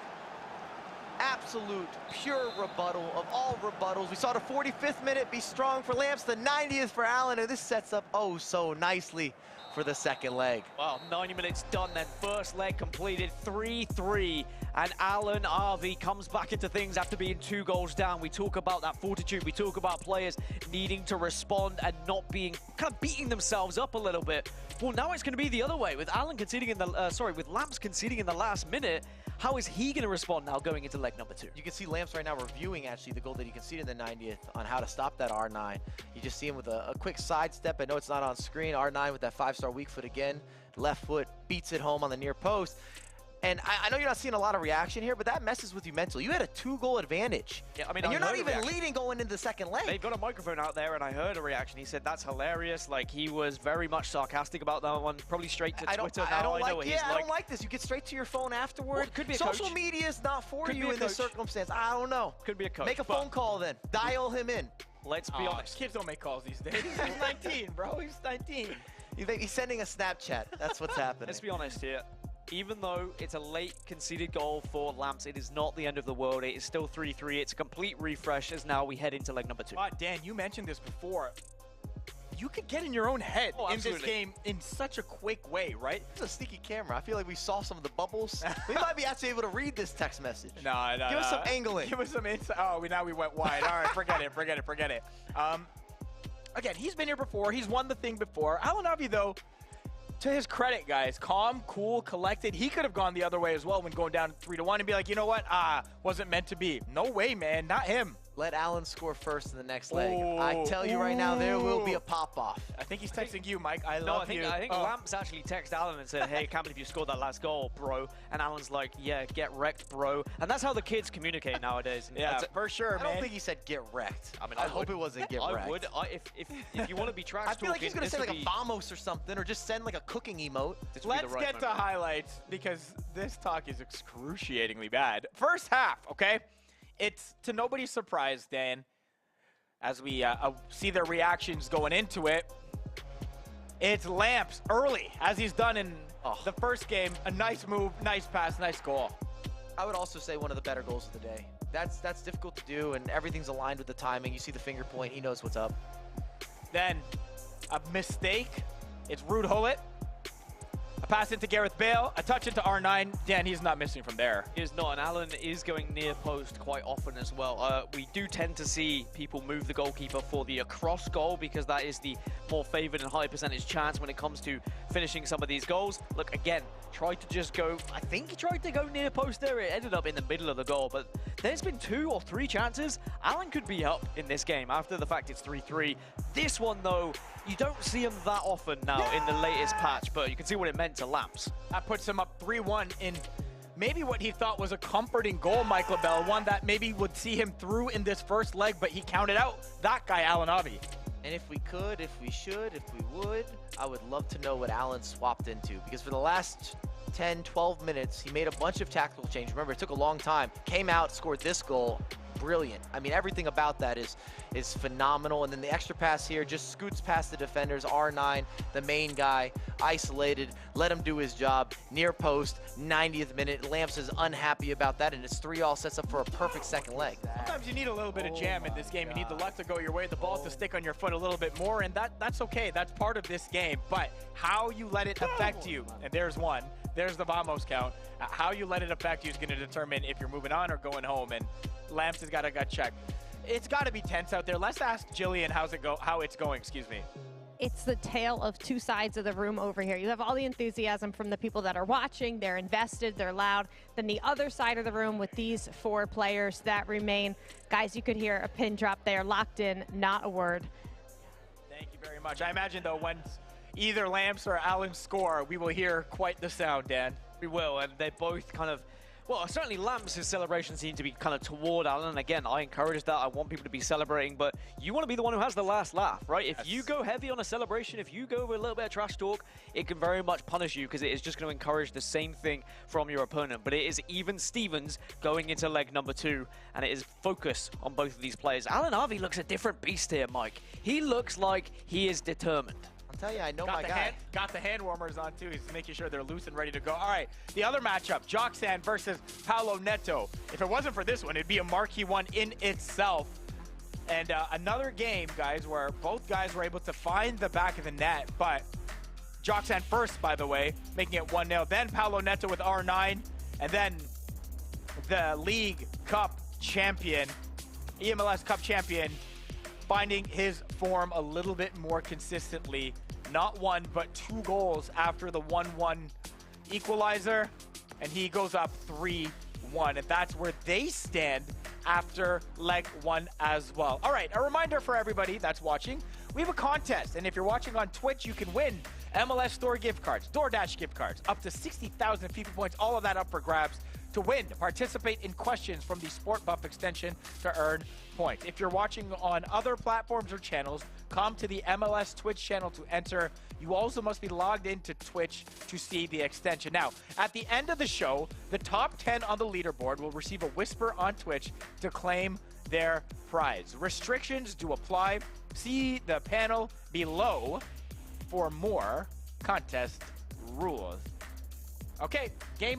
absolute pure rebuttal of all rebuttals. We saw the 45th minute be strong for Lamps, the 90th for Alan, and this sets up oh so nicely for the second leg. Well, 90 minutes done then. First leg completed, 3-3. And AlanAvi comes back into things after being 2 goals down. We talk about that fortitude. We talk about players needing to respond and not being, kind of beating themselves up a little bit. Well, now it's going to be the other way with Alan conceding in the, with Lamps conceding in the last minute. How is he going to respond now going into leg number 2? You can see Lamps right now reviewing actually the goal that he conceded in the 90th on how to stop that R9. You just see him with a quick sidestep. I know it's not on screen. R9 with that 5-star weak foot again. Left foot beats it home on the near post. And I know you're not seeing a lot of reaction here, but that messes with you mentally. You had a 2-goal advantage. Yeah, I mean, and I you're not heard a even reaction. leading going into the second leg. They've got a microphone out there, and I heard a reaction. He said, that's hilarious. Like, he was very much sarcastic about that one. Probably straight to Twitter now. I don't know what he's I don't like this. You get straight to your phone afterward. Well, could be a Social coach. media is not for Could be you a in this coach. circumstance. I don't know. Could be a coach. Make a but phone call then. Dial him in. Let's be honest. Kids don't make calls these days. He's 19, bro. He's 19. He's sending a Snapchat. That's what's happening. Let's be honest here. Even though it's a late conceded goal for Lamps, it is not the end of the world. It is still 3-3. It's a complete refresh as now we head into leg number 2. Dan, you mentioned this before. You could get in your own head in this game in such a quick way, right? It's a sneaky camera. I feel like we saw some of the bubbles. We might be actually able to read this text message. No. Give us some angling. Give us some insight. Oh, now we went wide. All right, forget it. Again, he's been here before. He's won the thing before. AlanAvi, though, to his credit, guys, calm, cool, collected. He could have gone the other way as well when going down 3-1 and be like, you know what? Wasn't meant to be. No way, man. Not him. Let Alan score first in the next leg. I tell you right now, there will be a pop-off. I think he's texting you, Mike. I love you. I think Lamps actually texted Alan and said, hey, can't believe you scored that last goal, bro. And Alan's like, yeah, get wrecked, bro. And that's how the kids communicate nowadays. And Yeah, for sure, I man. don't think he said get wrecked. I mean, I hope it wasn't get wrecked. I would. If you want to be trash I feel like he's going to this say like would a vamos or something, or just send like a cooking emote. this would be the Let's right get to moment. highlights because this talk is excruciatingly bad. First half, okay? It's to nobody's surprise, Dan, as we see their reactions going into it. It's Lamps early, as he's done in the first game. A nice move, nice pass, nice goal. I would also say one of the better goals of the day. That's difficult to do, and everything's aligned with the timing. You see the finger point. He knows what's up. Then a mistake. It's Rude Hullet. A pass into Gareth Bale. A touch into R9. Dan, he's not missing from there. He is not, and Alan is going near post quite often as well. We do tend to see people move the goalkeeper for the across goal because that is the more favored and high percentage chance when it comes to finishing some of these goals. Look, again, tried to just go, I think he tried to go near post there. It ended up in the middle of the goal, but there's been 2 or 3 chances. Alan could be up in this game after the fact it's 3-3. This one, though, you don't see him that often now in the latest patch, but you can see what it meant to Lamps. That puts him up 3-1 in maybe what he thought was a comforting goal, Michael Bell. One that maybe would see him through in this first leg, but he counted out that guy, AlanAvi. And if we could, if we should, if we would, I would love to know what Alan swapped into. Because for the last 10, 12 minutes, he made a bunch of tactical changes. Remember, it took a long time. Came out, scored this goal. Brilliant. I mean, everything about that is phenomenal. And then the extra pass here just scoots past the defenders. R9, the main guy, isolated. Let him do his job. Near post, 90th minute. Lamps is unhappy about that, and it's 3-all, sets up for a perfect second leg. Sometimes you need a little bit of jam in this game. You need the luck to go your way, the ball to stick on your foot a little bit more, and that's okay. That's part of this game. But how you let it affect you, and there's one. There's the Vamos count. How you let it affect you is going to determine if you're moving on or going home, and Lamps has got to gut check. It's got to be tense out there. Let's ask Jillian how it's going, excuse me. It's the tale of 2 sides of the room over here. You have all the enthusiasm from the people that are watching. They're invested, they're loud. Then the other side of the room with these 4 players that remain. Guys, you could hear a pin drop there, locked in, not a word. Thank you very much. I imagine, though, when either Lamps or Alan score, we will hear quite the sound, Dan. We will, and they're both kind of, well, certainly Lamps' celebration seemed to be kind of toward Alan. And again, I encourage that. I want people to be celebrating, but you want to be the one who has the last laugh, right? If you go heavy on a celebration, if you go with a little bit of trash talk, it can very much punish you because it is just going to encourage the same thing from your opponent. But it is even Stevens going into leg number 2, and it is focus on both of these players. AlanAvi looks a different beast here, Mike. He looks like he is determined. I'll tell you, I know my guy. Got the hand warmers on, too. He's making sure they're loose and ready to go. All right, the other matchup, Joksan versus Paulo Neto. If it wasn't for this one, it'd be a marquee one in itself. And another game, guys, where both guys were able to find the back of the net. But Joksan first, by the way, making it 1-0. Then Paulo Neto with R9. And then the League Cup champion, eMLS Cup champion, finding his form a little bit more consistently. Not 1, but 2 goals after the 1-1 equalizer. and he goes up 3-1, and that's where they stand after leg 1 as well. All right, a reminder for everybody that's watching, we have a contest, and if you're watching on Twitch, you can win MLS Store gift cards, DoorDash gift cards, up to 60,000 FIFA points, all of that up for grabs. To win, participate in questions from the Sport Buff extension to earn points. If you're watching on other platforms or channels, come to the MLS Twitch channel to enter. You also must be logged into Twitch to see the extension. Now, at the end of the show, the top 10 on the leaderboard will receive a whisper on Twitch to claim their prize. Restrictions do apply. See the panel below for more contest rules. Okay, leg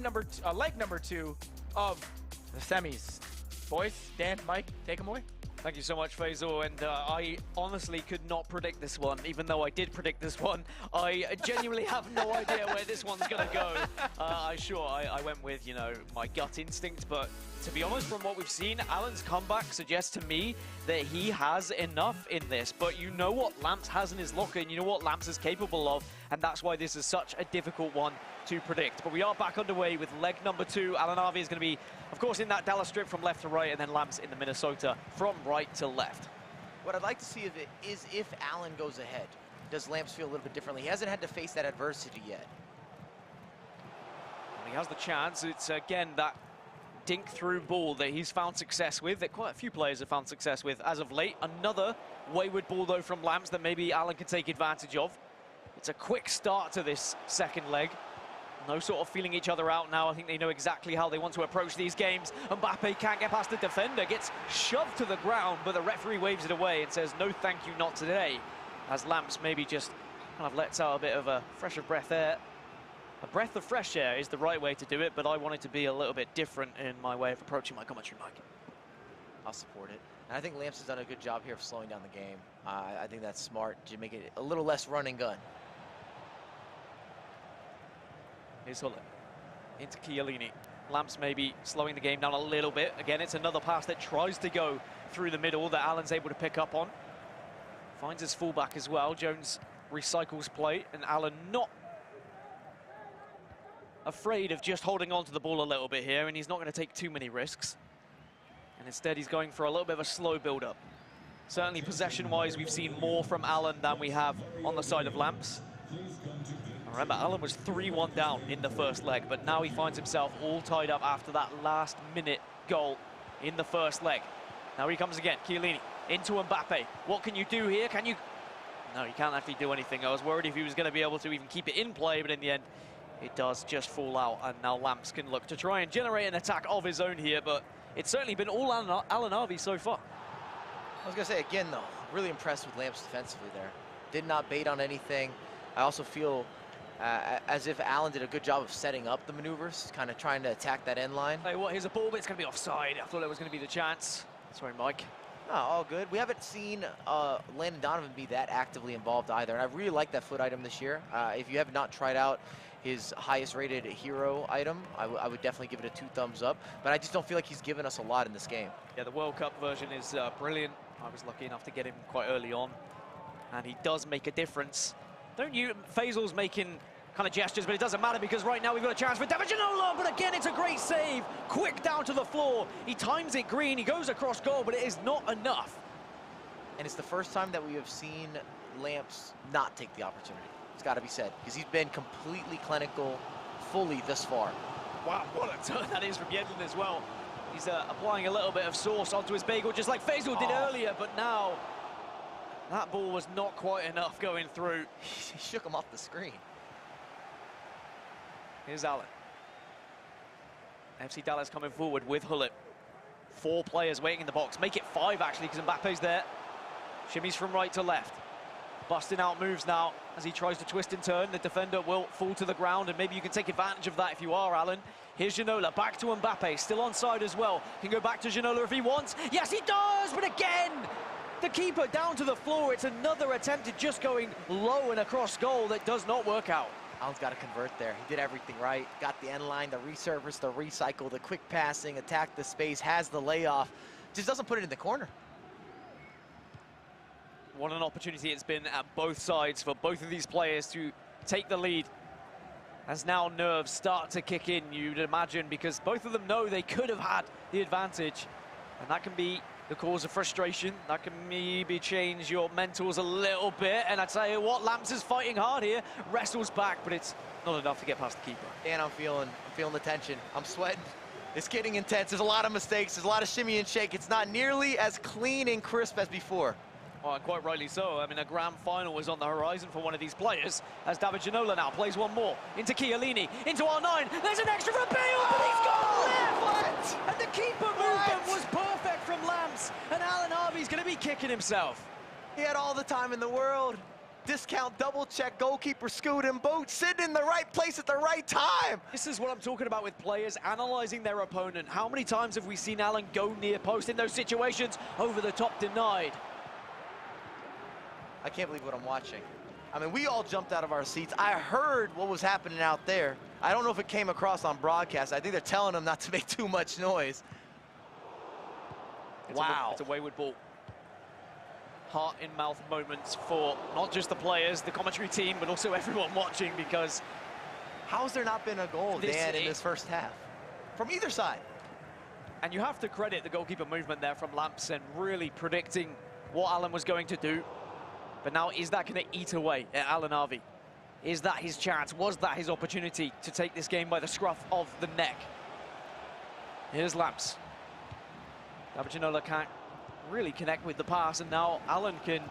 number 2 of the semis. Boys, Dan, Mike, take them away. Thank you so much, Faisal. And I honestly could not predict this one, even though I did predict this one. I genuinely have no idea where this one's going to go. I went with, my gut instinct, but to be honest, from what we've seen, Alan's comeback suggests to me that he has enough in this. But you know what Lamps has in his locker, and you know what Lamps is capable of, and that's why this is such a difficult one to predict. But we are back underway with leg number 2. AlanAvi is going to be, of course, in that Dallas strip from left to right, and then Lamps in the Minnesota from right to left. What I'd like to see is if Alan goes ahead, does Lamps feel a little bit differently? He hasn't had to face that adversity yet. He has the chance. It's, again, that dink through ball that he's found success with, that quite a few players have found success with as of late. Another wayward ball, though, from Lamps that maybe Alan can take advantage of. It's a quick start to this second leg. No sort of feeling each other out now. I think they know exactly how they want to approach these games. Mbappe can't get past the defender, gets shoved to the ground, but the referee waves it away and says, no, thank you, not today. As Lamps maybe just kind of lets out a bit of a fresh of breath air. A breath of fresh air is the right way to do it, but I wanted to be a little bit different in my way of approaching my commentary mic. I'll support it. And I think Lamps has done a good job here of slowing down the game. I think that's smart to make it a little less run and gun. Here's Hullet into Chiellini. Lamps maybe slowing the game down a little bit. Again, it's another pass that tries to go through the middle that Alan's able to pick up on. Finds his fullback as well. Jones recycles play, and Alan not afraid of just holding on to the ball a little bit here, and he's not going to take too many risks. And instead, he's going for a little bit of a slow build-up. Certainly, possession-wise, we've seen more from Alan than we have on the side of Lamps. Remember, Alan was 3-1 down in the first leg, but now he finds himself all tied up after that last-minute goal in the first leg. Now he comes again, Chiellini into Mbappe. What can you do here? Can you? No, you can't actually do anything. I was worried if he was going to be able to even keep it in play, but in the end, it does just fall out, and now Lamps can look to try and generate an attack of his own here, but it's certainly been all AlanAvi so far. I was going to say, again, though, really impressed with Lamps defensively there. Did not bait on anything. I also feel as if Alan did a good job of setting up the maneuvers, kind of trying to attack that end line. Hey, what? Here's a ball, but it's going to be offside. I thought it was going to be the chance. Sorry, Mike. No, all good. We haven't seen Landon Donovan be that actively involved either, and I really like that foot item this year. If you have not tried out his highest rated hero item, I would definitely give it a 2 thumbs up, but I just don't feel like he's given us a lot in this game. Yeah, the World Cup version is brilliant. I was lucky enough to get him quite early on, and he does make a difference. Don't you? Faisal's making kind of gestures, but it doesn't matter because right now we've got a chance for Ginola, but again, it's a great save. Quick down to the floor. He times it green. He goes across goal, but it is not enough. And it's the first time that we have seen Lamps not take the opportunity. It's got to be said, because he's been completely clinical fully this far. Wow, what a turn that is from Yedlin as well. He's applying a little bit of sauce onto his bagel, just like Faisal did earlier, but now that ball was not quite enough going through. He shook him off the screen. Here's Alan. FC Dallas coming forward with Hullet. 4 players waiting in the box. Make it 5, actually, because Mbappe's there. Shimmies from right to left. Busting out moves now as he tries to twist and turn. The defender will fall to the ground, and maybe you can take advantage of that if you are, Alan. Here's Ginola, back to Mbappe, still onside as well. Can go back to Ginola if he wants. Yes, he does, but again, the keeper down to the floor. It's another attempt at just going low and across goal that does not work out. Alan's got to convert there. He did everything right. Got the end line, the resurface, the recycle, the quick passing, attacked the space, has the layoff. Just doesn't put it in the corner. What an opportunity it's been at both sides for both of these players to take the lead As now nerves start to kick in, you'd imagine, because both of them know they could have had the advantage. And that can be the cause of frustration. That can maybe change your mentals a little bit. And I tell you what, Lamps is fighting hard here. Wrestles back, but it's not enough to get past the keeper. And I'm feeling the tension. I'm sweating. It's getting intense. There's a lot of mistakes. There's a lot of shimmy and shake. It's not nearly as clean and crisp as before. Oh, and quite rightly so. I mean, a grand final was on the horizon for one of these players, as David Ginola now plays one more. Into Chiellini, into R9. There's an extra for Bale, but he's gone left! And the keeper movement was perfect from Lamps, and AlanAvi's going to be kicking himself. He had all the time in the world. Discount, double check, goalkeeper scoot him, boot sitting in the right place at the right time. This is what I'm talking about with players analyzing their opponent. How many times have we seen Alan go near post in those situations? Over the top, denied. I can't believe what I'm watching. I mean, we all jumped out of our seats. I heard what was happening out there. I don't know if it came across on broadcast. I think they're telling him not to make too much noise. Wow. It's a wayward ball. Heart-in-mouth moments for not just the players, the commentary team, but also everyone watching, because how's there not been a goal, Dan, in this first half? From either side. And you have to credit the goalkeeper movement there from Lamps and really predicting what Alan was going to do. But now, is that going to eat away at AlanAvi? Is that his chance? Was that his opportunity to take this game by the scruff of the neck? Here's Lamps. David Ginola can't really connect with the pass, and now Alan can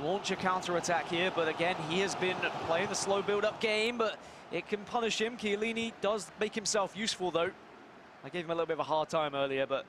launch a counter-attack here, but again, he has been playing the slow build-up game, but it can punish him. Chiellini does make himself useful, though. I gave him a little bit of a hard time earlier, but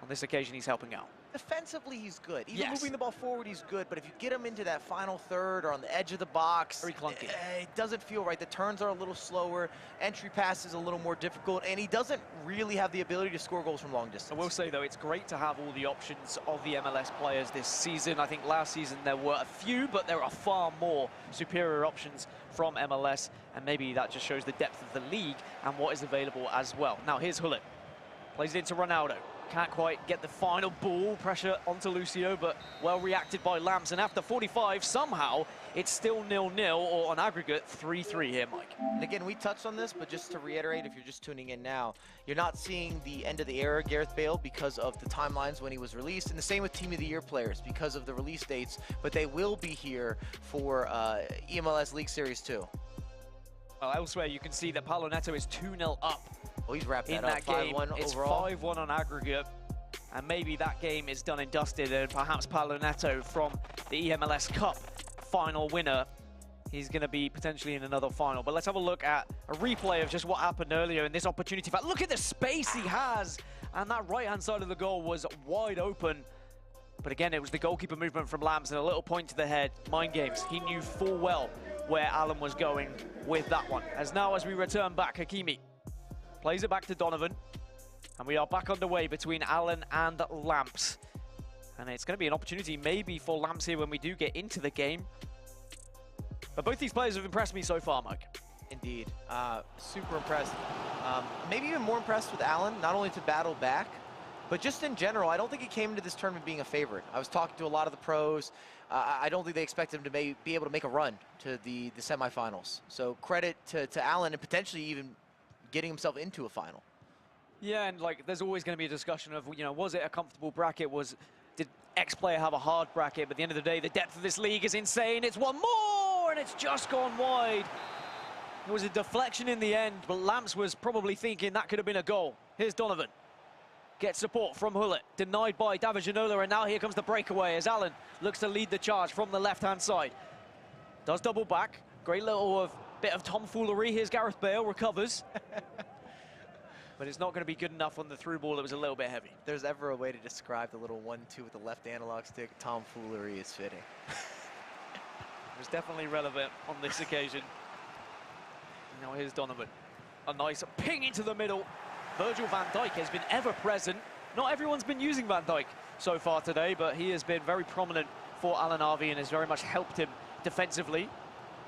on this occasion, he's helping out. Defensively, he's good. Even moving the ball forward, he's good. But if you get him into that final third or on the edge of the box, very clunky. It doesn't feel right. The turns are a little slower. Entry pass is a little more difficult. And he doesn't really have the ability to score goals from long distance. I will say, though, it's great to have all the options of the MLS players this season. I think last season there were a few, but there are far more superior options from MLS. And maybe that just shows the depth of the league and what is available as well. Now, here's Hullet. Plays it into Ronaldo. Can't quite get the final ball, pressure onto Lucio, but well reacted by Lamps. And after 45, somehow, it's still 0-0, or on aggregate, 3-3 here, Mike. And again, we touched on this, but just to reiterate, if you're just tuning in now, you're not seeing the end of the era Gareth Bale because of the timelines when he was released, and the same with Team of the Year players because of the release dates, but they will be here for eMLS League Series 2. Well, elsewhere, you can see that Paulo Neto is 2-0 up. Well, he's wrapped in that game. 5-1 It's overall. 5-1 on aggregate, and maybe that game is done and dusted, and perhaps Paulo Neto from the eMLS Cup final winner, he's going to be potentially in another final. But let's have a look at a replay of just what happened earlier in this opportunity. In fact, look at the space he has, and that right-hand side of the goal was wide open. But again, it was the goalkeeper movement from Lamps and a little point to the head. Mind games. He knew full well where Alan was going with that one. As now, as we return back, Hakimi plays it back to Donovan. And we are back underway between Alan and Lamps. And it's going to be an opportunity maybe for Lamps here when we do get into the game. But both these players have impressed me so far, Mike. Indeed. Super impressed. Maybe even more impressed with Alan, not only to battle back, but just in general. I don't think he came into this tournament being a favorite. I was talking to a lot of the pros. I don't think they expect him to be able to make a run to the semifinals. So credit to Alan and potentially even getting himself into a final. Yeah, and like there's always going to be a discussion of, you know, was it a comfortable bracket? Did X player have a hard bracket? But at the end of the day, the depth of this league is insane. It's one more, and it's just gone wide. It was a deflection in the end, but Lamps was probably thinking that could have been a goal. Here's Donovan. Gets support from Hullet, denied by David Ginola, and now here comes the breakaway as Alan looks to lead the charge from the left-hand side. Does double back. Great little bit of tomfoolery. Here's Gareth Bale, recovers. But it's not going to be good enough on the through ball. It was a little bit heavy. If there's ever a way to describe the little 1-2 with the left analog stick, tomfoolery is fitting. It was definitely relevant on this occasion. Now here's Donovan. A nice ping into the middle. Virgil van Dijk has been ever present. Not everyone's been using Van Dijk so far today, but he has been very prominent for AlanAvi and has very much helped him defensively.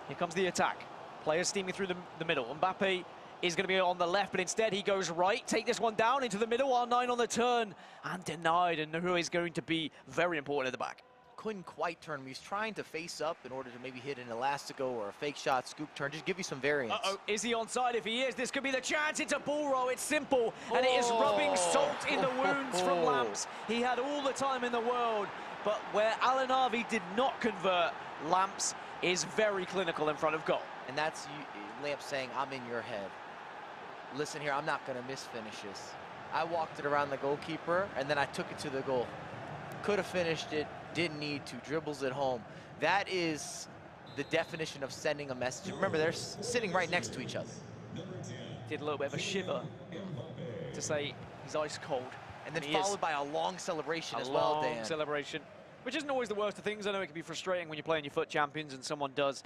Here comes the attack. Players steaming through the middle. Mbappe is going to be on the left, but instead he goes right. Take this one down into the middle. R9 on the turn and denied, and who is going to be very important at the back. couldn't quite turn him. He's trying to face up in order to maybe hit an elastico or a fake shot, scoop turn, just give you some variance. Uh-oh, is he onside? If he is, this could be the chance. It's a ball roll, it's simple, and it is rubbing salt in the wounds from Lamps. He had all the time in the world, but where AlanAvi did not convert, Lamps is very clinical in front of goal. And that's Lamps saying, I'm in your head. Listen here, I'm not gonna miss finishes. I walked it around the goalkeeper, and then I took it to the goal. Could have finished it, didn't need to, dribbles it home. That is the definition of sending a message. Remember, they're sitting right next to each other. Did a little bit of a shiver to say he's ice cold. And then followed by a long celebration as well, Dan. A long celebration, which isn't always the worst of things. I know it can be frustrating when you're playing your foot champions and someone does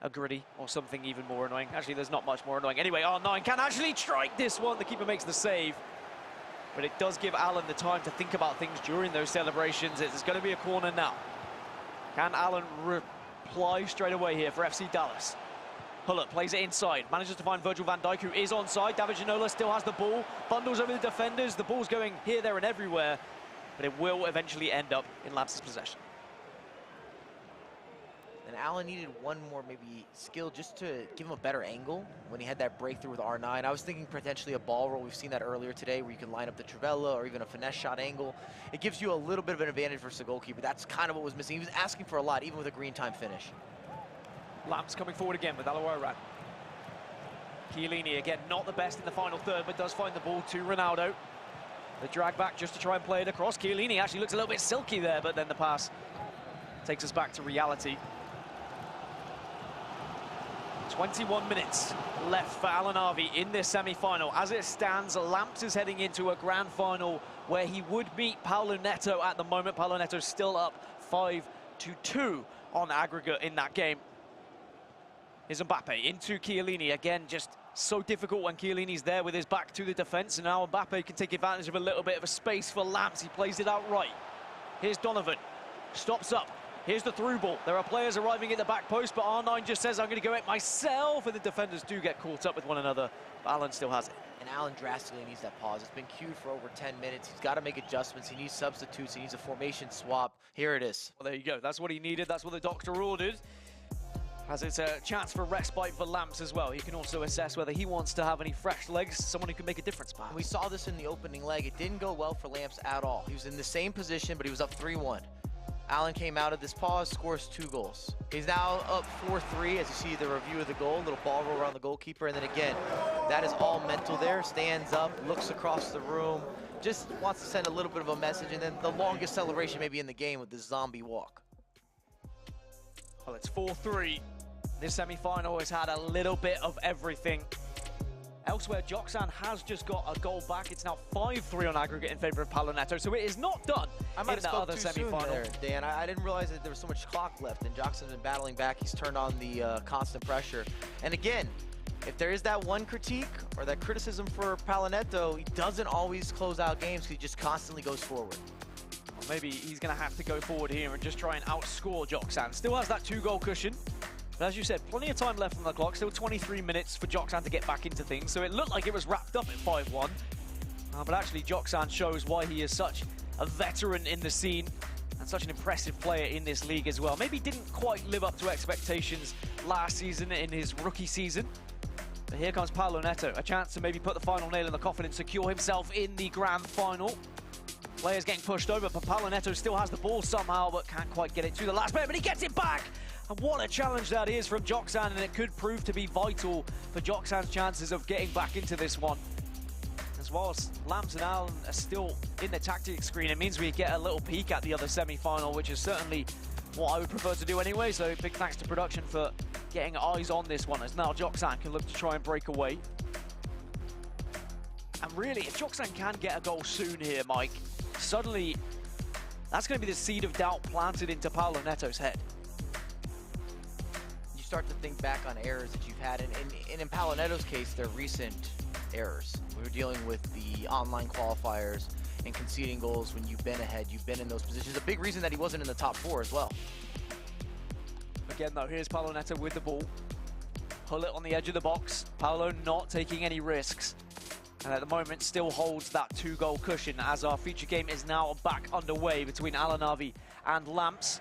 a gritty or something even more annoying. Actually, there's not much more annoying. Anyway, R9 can actually strike this one. The keeper makes the save. But it does give Alan the time to think about things during those celebrations. It's going to be a corner now. Can Alan reply straight away here for FC Dallas? Hullet plays it inside, manages to find Virgil van Dijk, who is onside. David Ginola still has the ball, bundles over the defenders. The ball's going here, there, and everywhere, but it will eventually end up in Lamps' possession. And Alan needed one more maybe skill just to give him a better angle when he had that breakthrough with R9. I was thinking potentially a ball roll. We've seen that earlier today where you can line up the Trivella or even a finesse shot angle. It gives you a little bit of an advantage versus the goalkeeper. That's kind of what was missing. He was asking for a lot, even with a green time finish. Lamps coming forward again with Alawaran. Chiellini again, not the best in the final third, but does find the ball to Ronaldo. The drag back just to try and play it across. Chiellini actually looks a little bit silky there, but then the pass takes us back to reality. 21 minutes left for AlanAvi in this semi-final. As it stands, Lamps is heading into a grand final where he would meet Paulo Neto at the moment. Paulo Neto still up 5-2 on aggregate in that game. Here's Mbappe into Chiellini. Again, just so difficult when Chiellini's there with his back to the defense. And now Mbappe can take advantage of a little bit of a space for Lamps. He plays it out right. Here's Donovan. Stops up. Here's the through ball. There are players arriving at the back post, but R9 just says, I'm going to go it myself. And the defenders do get caught up with one another. But Alan still has it. And Alan drastically needs that pause. It's been queued for over 10 minutes. He's got to make adjustments. He needs substitutes. He needs a formation swap. Here it is. Well, there you go. That's what he needed. That's what the doctor ordered. As it's a chance for respite for Lamps as well. He can also assess whether he wants to have any fresh legs, someone who can make a difference, perhaps. We saw this in the opening leg. It didn't go well for Lamps at all. He was in the same position, but he was up 3-1. Alan came out of this pause, scores 2 goals. He's now up 4-3 as you see the review of the goal, little ball roll around the goalkeeper, and then again, that is all mental there. Stands up, looks across the room, just wants to send a little bit of a message, and then the longest celebration maybe in the game with this zombie walk. Well, it's 4-3. This semi-final has had a little bit of everything. Elsewhere, Joksan has just got a goal back. It's now 5-3 on aggregate in favor of Paulo Neto, so it is not done I might in have that spoke other too semi-final. soon there, Dan. I didn't realize that there was so much clock left, and Joksan's been battling back. He's turned on the constant pressure. And again, if there is that one critique or that criticism for Paulo Neto, he doesn't always close out games because he just constantly goes forward. Well, maybe he's going to have to go forward here and just try and outscore Joksan. Still has that 2-goal cushion. But as you said, plenty of time left on the clock. Still 23 minutes for Joksan to get back into things. So it looked like it was wrapped up at 5-1. But actually, Joksan shows why he is such a veteran in the scene and such an impressive player in this league as well. Maybe didn't quite live up to expectations last season in his rookie season. But here comes Paulo Neto, a chance to maybe put the final nail in the coffin and secure himself in the grand final. Players getting pushed over, but Paulo Neto still has the ball somehow, but can't quite get it to the last player, but he gets it back! And what a challenge that is from Joksan, and it could prove to be vital for Joksan's chances of getting back into this one. As well as Lamps and Alan are still in the tactics screen, it means we get a little peek at the other semi-final, which is certainly what I would prefer to do anyway, so big thanks to production for getting eyes on this one, as now Joksan can look to try and break away. And really, if Joksan can get a goal soon here, Mike, suddenly that's going to be the seed of doubt planted into Paulo Neto's head. You start to think back on errors that you've had, and in Paulo Neto's case, they're recent errors. We were dealing with the online qualifiers and conceding goals when you've been ahead, you've been in those positions. A big reason that he wasn't in the top 4 as well. Again though, here's Paulo Neto with the ball. Pull it on the edge of the box. Paulo not taking any risks. and at the moment still holds that 2-goal cushion as our feature game is now back underway between AlanAvi and Lamps.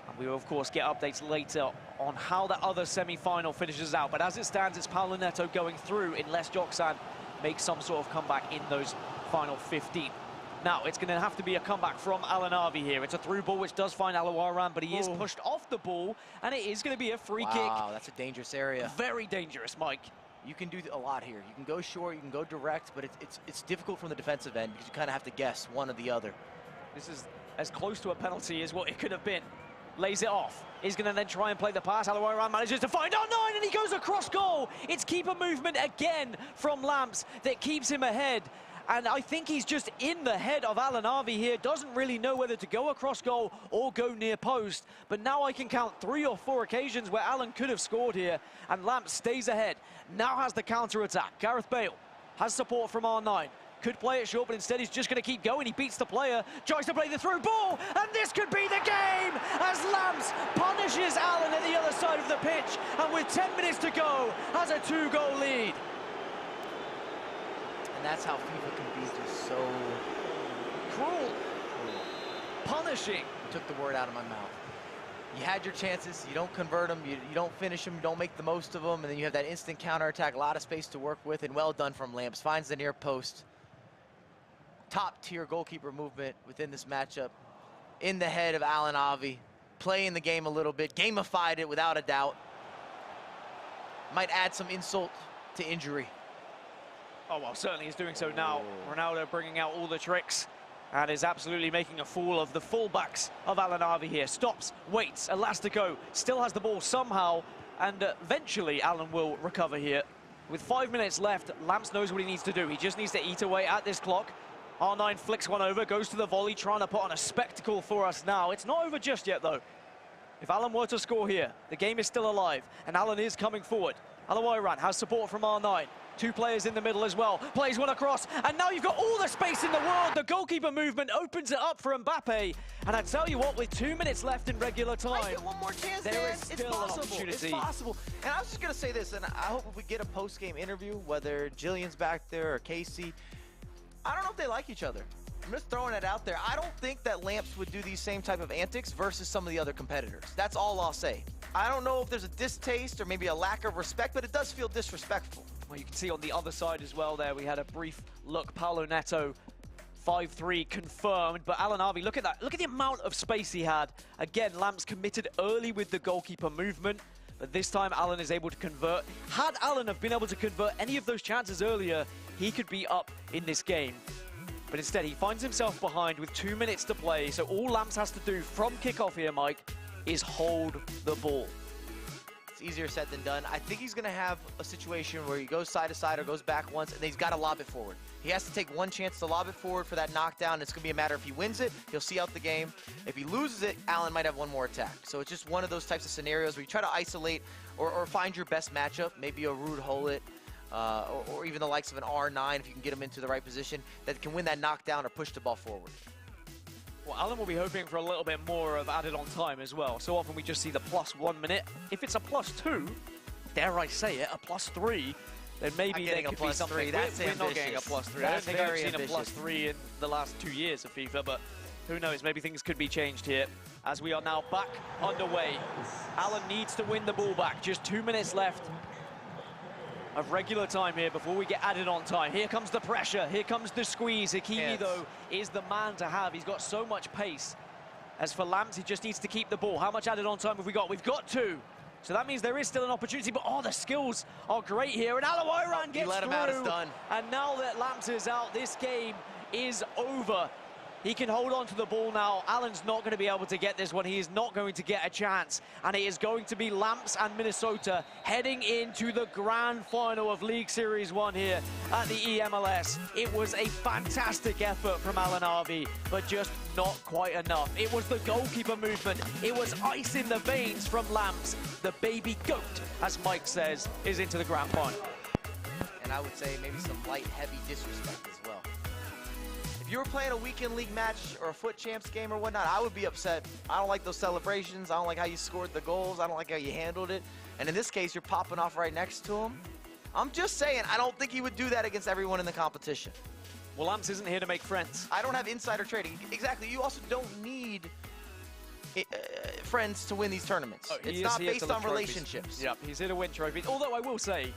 And we will, of course, get updates later on how that other semi-final finishes out. But as it stands, it's Paulo Neto going through unless Joksan makes some sort of comeback in those final 15. Now, it's going to have to be a comeback from AlanAvi here. It's a through ball, which does find Alawaran, but he is pushed off the ball, and it is going to be a free kick. Wow, that's a dangerous area. Very dangerous, Mike. You can do a lot here. You can go short, you can go direct, but it's difficult from the defensive end because you kind of have to guess one or the other. This is as close to a penalty as what it could have been. Lays it off. He's going to then try and play the pass. Alawaran manages to find R9, and he goes across goal. It's keeper movement again from Lamps that keeps him ahead. And I think he's just in the head of AlanAvi here. Doesn't really know whether to go across goal or go near post. But now I can count 3 or 4 occasions where Alan could have scored here. And Lamps stays ahead. Now has the counter-attack. Gareth Bale has support from R9. Could play it short, but instead he's just going to keep going. He beats the player, tries to play the through ball, and this could be the game as Lamps punishes Alan at the other side of the pitch. And with 10 minutes to go, has a 2-goal lead. And that's how FIFA can be just so Cruel. Punishing. You took the word out of my mouth. You had your chances, you don't convert them, you don't finish them, you don't make the most of them, and then you have that instant counterattack, a lot of space to work with, and well done from Lamps. Finds the near post. Top tier goalkeeper movement within this matchup. In the head of AlanAvi, playing the game a little bit, gamified it without a doubt. Might add some insult to injury. Oh, well, certainly he's doing so now. Ronaldo bringing out all the tricks and is absolutely making a fool of the fullbacks of AlanAvi here. Stops, waits, Elastico still has the ball somehow, and eventually Alan will recover here. With 5 minutes left, Lamps knows what he needs to do. He just needs to eat away at this clock. R9 flicks one over, goes to the volley, trying to put on a spectacle for us now. It's not over just yet, though. If Alan were to score here, the game is still alive, and Alan is coming forward. Alawaran has support from R9. 2 players in the middle as well. Plays one across, and now you've got all the space in the world. The goalkeeper movement opens it up for Mbappe. And I tell you what, with 2 minutes left in regular time, Might get one more chance there is still an opportunity. It's possible. And I was just going to say this, and I hope if we get a post-game interview, whether Jillian's back there or Casey, I don't know if they like each other. I'm just throwing it out there. I don't think that Lamps would do these same type of antics versus some of the other competitors. That's all I'll say. I don't know if there's a distaste or maybe a lack of respect, but it does feel disrespectful. Well, you can see on the other side as well there, we had a brief look. Paulo Neto, 5-3 confirmed. But AlanAvi, look at that. Look at the amount of space he had. Again, Lamps committed early with the goalkeeper movement. But this time, Alan is able to convert. Had Alan have been able to convert any of those chances earlier, he could be up in this game. But instead, he finds himself behind with 2 minutes to play. So all Lamps has to do from kickoff here, Mike, is hold the ball. It's easier said than done. I think he's going to have a situation where he goes side to side or goes back once, and then he's got to lob it forward. He has to take one chance to lob it forward for that knockdown. It's going to be a matter if he wins it, he'll see out the game. If he loses it, Alan might have one more attack. So it's just one of those types of scenarios where you try to isolate or find your best matchup, maybe a Rude Holit, or even the likes of an R9 if you can get him into the right position that can win that knockdown or push the ball forward. Well, Alan will be hoping for a little bit more of added on time as well. So often we just see the +1 minute. If it's a +2, dare I say it, a +3, then maybe there could be something. We're not getting a +3. I don't think I've seen a +3 in the last 2 years of FIFA, but who knows, maybe things could be changed here. As we are now back underway. Alan needs to win the ball back. Just 2 minutes left of regular time here before we get added on time. Here comes the pressure, here comes the squeeze. Hakimi, though, is the man to have. He's got so much pace. As for Lamps, he just needs to keep the ball. How much added on time have we got? We've got 2. So that means there is still an opportunity, but the skills are great here. And Alawaran gets let him out, it's done. And now that Lamps is out, this game is over. He can hold on to the ball now. Alan's not going to be able to get this one. He is not going to get a chance. And it is going to be Lamps and Minnesota heading into the grand final of League Series 1 here at the eMLS. It was a fantastic effort from AlanAvi, but just not quite enough. It was the goalkeeper movement. It was ice in the veins from Lamps. The baby goat, as Mike says, is into the grand final. And I would say maybe some light, heavy disrespect as well. If you were playing a weekend league match or a foot champs game or whatnot, I would be upset. I don't like those celebrations. I don't like how you scored the goals. I don't like how you handled it. And in this case, you're popping off right next to him. I'm just saying, I don't think he would do that against everyone in the competition. Well, Lamps isn't here to make friends. I don't have insider trading. Exactly. You also don't need friends to win these tournaments. It's not based on relationships. Yep, he's here to win trophies. Although I will say,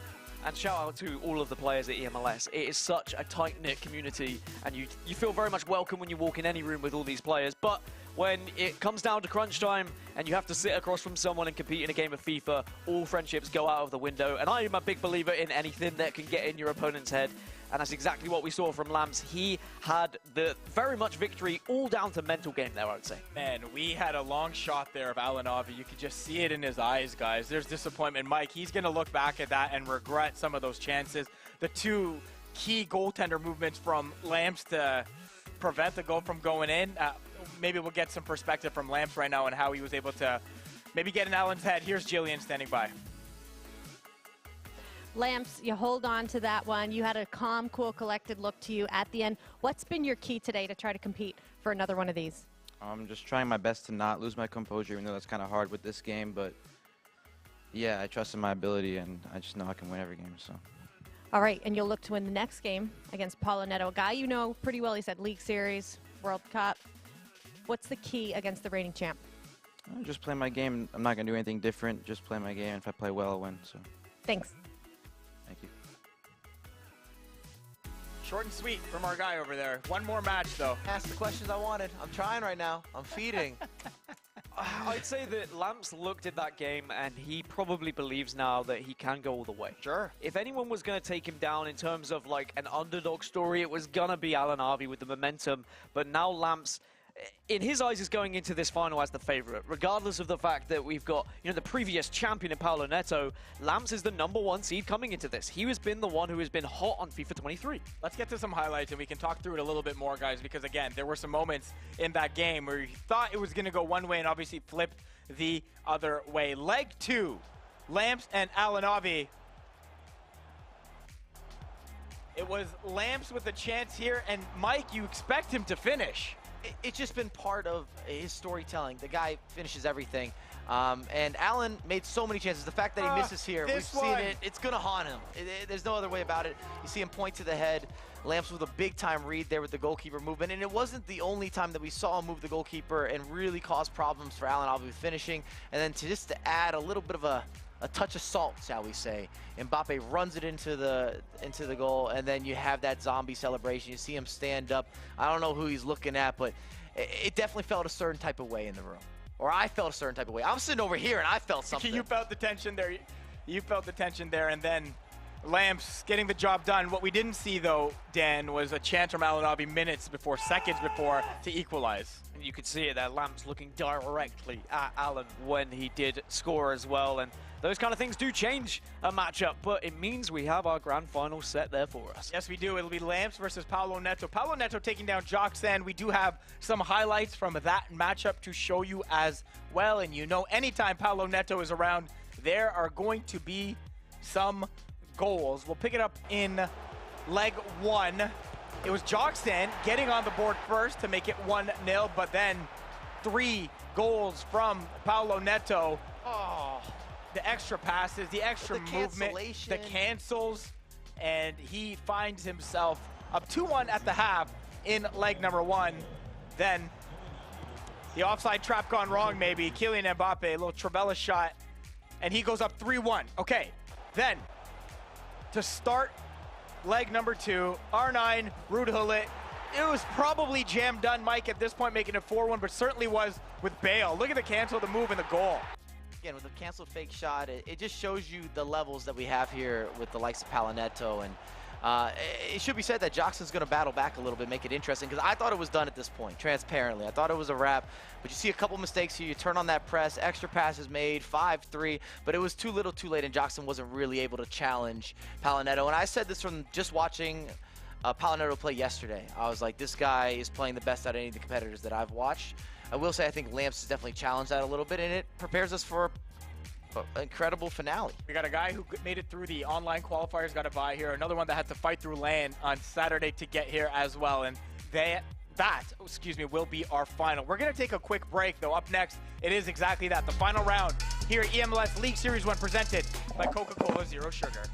and shout out to all of the players at eMLS, it is such a tight-knit community, and you feel very much welcome when you walk in any room with all these players. But when it comes down to crunch time and you have to sit across from someone and compete in a game of FIFA, all friendships go out of the window. And I am a big believer in anything that can get in your opponent's head. And that's exactly what we saw from Lamps. He had the very much victory all down to mental game there, I would say. Man, we had a long shot there of AlanAvi. You could just see it in his eyes, guys. There's disappointment. Mike, he's going to look back at that and regret some of those chances. The two key goaltender movements from Lamps to prevent the goal from going in. Maybe we'll get some perspective from Lamps right now on how he was able to maybe get in Alan's head. Here's Jillian standing by. Lamps, you hold on to that one. You had a calm, cool, collected look to you at the end. What's been your key today to try to compete for another one of these? I'm just trying my best to not lose my composure, even though that's kind of hard with this game. But yeah, I trust in my ability, and I just know I can win every game. So. All right, and you'll look to win the next game against Paulo Neto, a guy you know pretty well. He said League Series, World Cup. What's the key against the reigning champ? I'll just play my game. I'm not going to do anything different. Just play my game. If I play well, I'll win. So. Thanks. Thank you. Short and sweet from our guy over there. One more match, though. Ask the questions I wanted. I'm trying right now. I'm feeding. I'd say that Lamps looked at that game and he probably believes now that he can go all the way. Sure. If anyone was going to take him down in terms of like an underdog story, it was going to be AlanAvi with the momentum. But now Lamps, in his eyes, is going into this final as the favorite, regardless of the fact that we've got, the previous champion in Paulo Neto. Lamps is the #1 seed coming into this. He has been the one who has been hot on FIFA 23. Let's get to some highlights and we can talk through it a little bit more, guys, because again, there were some moments in that game where you thought it was going to go one way and obviously flipped the other way. Leg 2, Lamps and AlanAvi. It was Lamps with a chance here, and Mike, you expect him to finish. It's just been part of his storytelling. The guy finishes everything. And Alan made so many chances. The fact that he misses here, we've seen it. It's going to haunt him. There's no other way about it. You see him point to the head. Lamps with a big-time read there with the goalkeeper movement. And it wasn't the only time that we saw him move the goalkeeper and really cause problems for AlanAvi with finishing. And then just to add a little bit of a touch of salt, shall we say. Mbappe runs it into the goal, and then you have that zombie celebration. You see him stand up. I don't know who he's looking at, but it definitely felt a certain type of way in the room. Or I felt a certain type of way. I'm sitting over here, and I felt something. You felt the tension there. You felt the tension there, and then Lamps getting the job done. What we didn't see, though, Dan, was a chance from AlanAvi seconds before to equalize. And you could see it there, Lamps looking directly at Alan when he did score as well. And those kind of things do change a matchup, but it means we have our grand final set there for us. Yes, we do. It'll be Lamps versus Paulo Neto. Paulo Neto taking down Joksan. We do have some highlights from that matchup to show you as well. And anytime Paulo Neto is around, there are going to be some goals. We'll pick it up in leg 1. It was Joksan getting on the board first to make it 1-0, but then 3 goals from Paulo Neto. Oh, the extra passes, the extra movement, the cancels, and he finds himself up 2-1 at the half in leg number 1. Then the offside trap gone wrong maybe. Kylian Mbappe, a little Trabella shot, and he goes up 3-1. Okay, then to start leg number 2, R9, Rudhulit. It was probably jam done, Mike, at this point, making it 4-1, but certainly was with Bale. Look at the cancel, the move, and the goal. Again, with the canceled fake shot, it just shows you the levels that we have here with the likes of Paulo Neto. And it should be said that Joksan's going to battle back a little bit, make it interesting, because I thought it was done at this point, transparently. I thought it was a wrap, but you see a couple mistakes here. You turn on that press, extra passes made, 5-3, but it was too little too late, and Joksan wasn't really able to challenge Paulo Neto. And I said this from just watching Paulo Neto play yesterday. I was like, this guy is playing the best out of any of the competitors that I've watched. I will say I think Lamps has definitely challenged that a little bit, and it prepares us for an incredible finale. We got a guy who made it through the online qualifiers, got a bye here. Another one that had to fight through LAN on Saturday to get here as well. And that will be our final. We're going to take a quick break, though. Up next, it is exactly that, the final round here at eMLS League Series 1, presented by Coca-Cola Zero Sugar.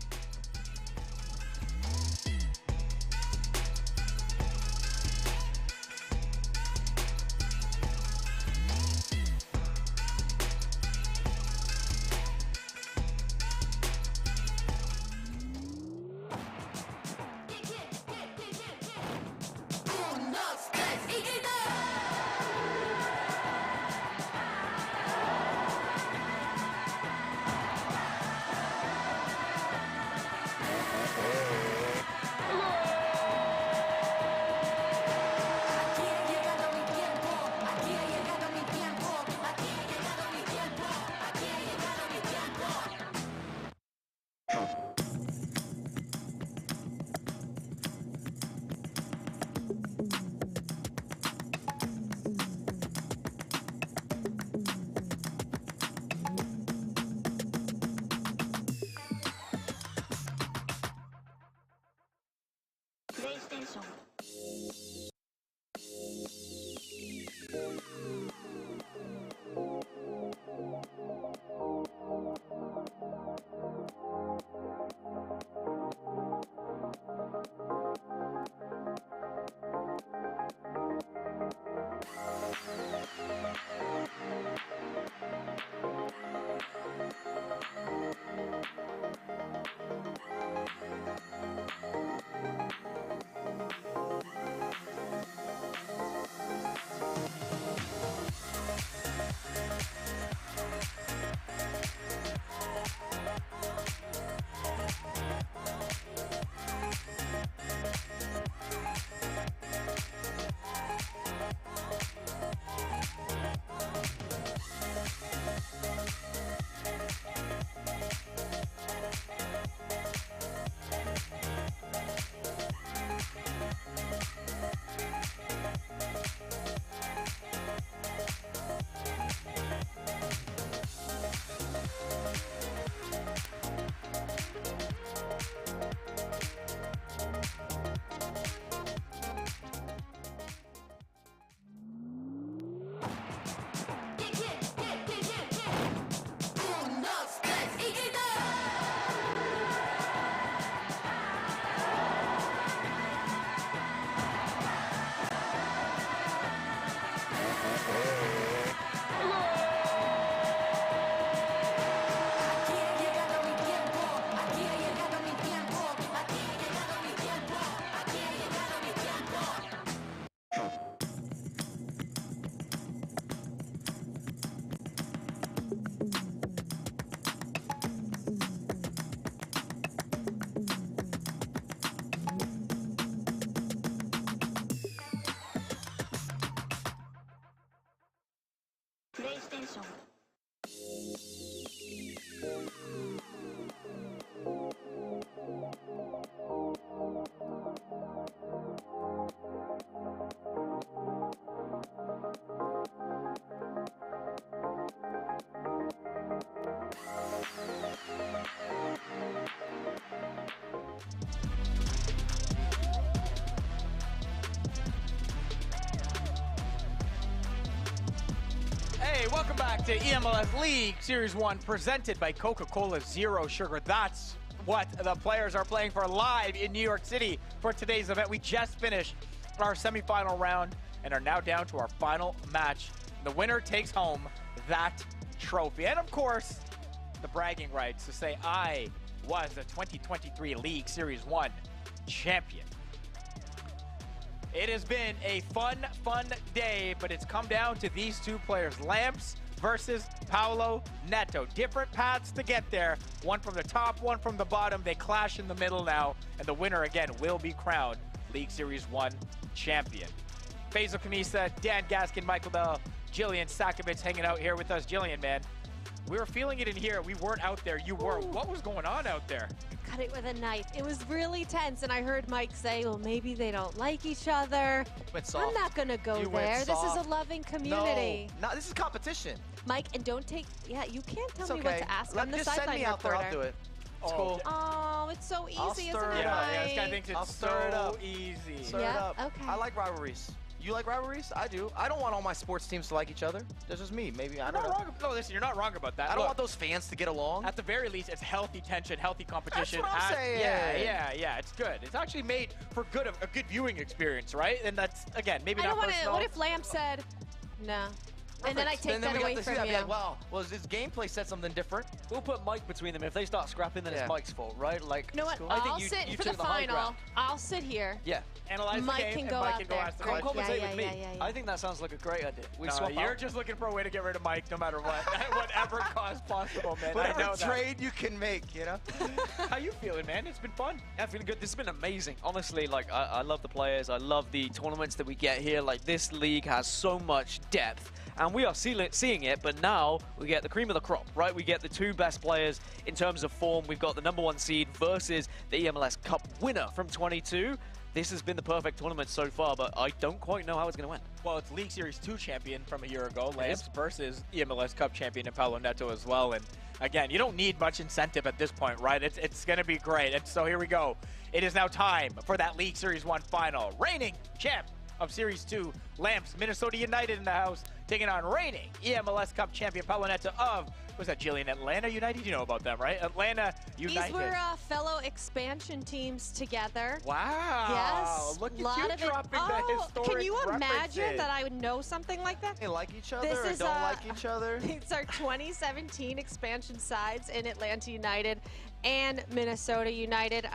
Hey, welcome back to eMLS League Series 1 presented by Coca-Cola Zero Sugar. That's what the players are playing for live in New York City for today's event. We just finished our semifinal round and are now down to our final match. The winner takes home that trophy. And of course, the bragging rights to say I was the 2023 League Series 1 champion. It has been a fun day, but it's come down to these two players, Lamps versus Paulo, Neto. Different paths to get there. One from the top, one from the bottom. They clash in the middle now, and the winner again will be crowned League Series 1 champion. Faisal Kamisa, Dan Gaskin, Michael Bell, Jillian Sakovich hanging out here with us. Jillian, man, we were feeling it in here. We weren't out there. You were. What was going on out there? Cut it with a knife. It was really tense, and I heard Mike say, well, maybe they don't like each other. I'm not going to go there. This is a loving community. No, this is competition. Mike, and don't take, you can't tell me what to ask. I'm the just send sideline me out there, reporter. I'll do it. It's Oh. cool. Oh, it's so easy, isn't it, Yeah, this guy Mike? thinks I'll it's stir it so up. easy. Stir it Yeah, up. okay. I like rivalries. You like rivalries? I do. I don't want all my sports teams to like each other. That's just me. Maybe, I You're don't not know. wrong. No, listen, you're not wrong about that. I don't Look, want those fans to get along. at the very least, it's healthy tension, healthy competition. That's what I'm saying. Yeah, it's good. It's actually made for a good viewing experience, right? And that's, again, maybe I not don't want to, personal. what if Lamp said, no. And then I take then that we away got to see from that. you. Be like, wow, well, this gameplay said something different. We'll put Mike between them. If they start scrapping, then Yeah. it's Mike's fault, right? Like, You know what? I think I'll you sit for took the high final. ground. I'll sit here. Yeah. Analyze Mike the game, can and go Mike out can go there. ask the Come questions. conversate Yeah, with me. yeah. I think that sounds like a great idea. We No, swap you're out. just looking for a way to get rid of Mike, no matter what, whatever cost possible, man. I Whatever know that. trade you can make, you know? How you feeling, man? It's been fun. Yeah, feeling good. This has been amazing. Honestly, like, I love the players. I love the tournaments that we get here. Like, this league has so much depth. And we are seeing it, but now we get the cream of the crop, right? We get the two best players in terms of form. We've got the #1 seed versus the eMLS Cup winner from 22. this has been the perfect tournament so far, but I don't quite know how it's going to end. Well, it's League Series 2 champion from a year ago, Lamps, versus eMLS Cup champion and Paulo Neto as well. And again, you don't need much incentive at this point, right? It's going to be great. And so here we go. It is now time for that League Series 1 final. Reigning champ of Series 2, Lamps, Minnesota United in the house, taking on reigning eMLS Cup champion Paulo Neto of, was that Jillian, Atlanta United? You know about them, right? Atlanta United. These were fellow expansion teams together. Wow. Yes. Look at lot you of it. dropping the historic Can you imagine references. that I would know something like that? They like each other This or is, don't like each other? It's our 2017 expansion sides in Atlanta United and Minnesota United.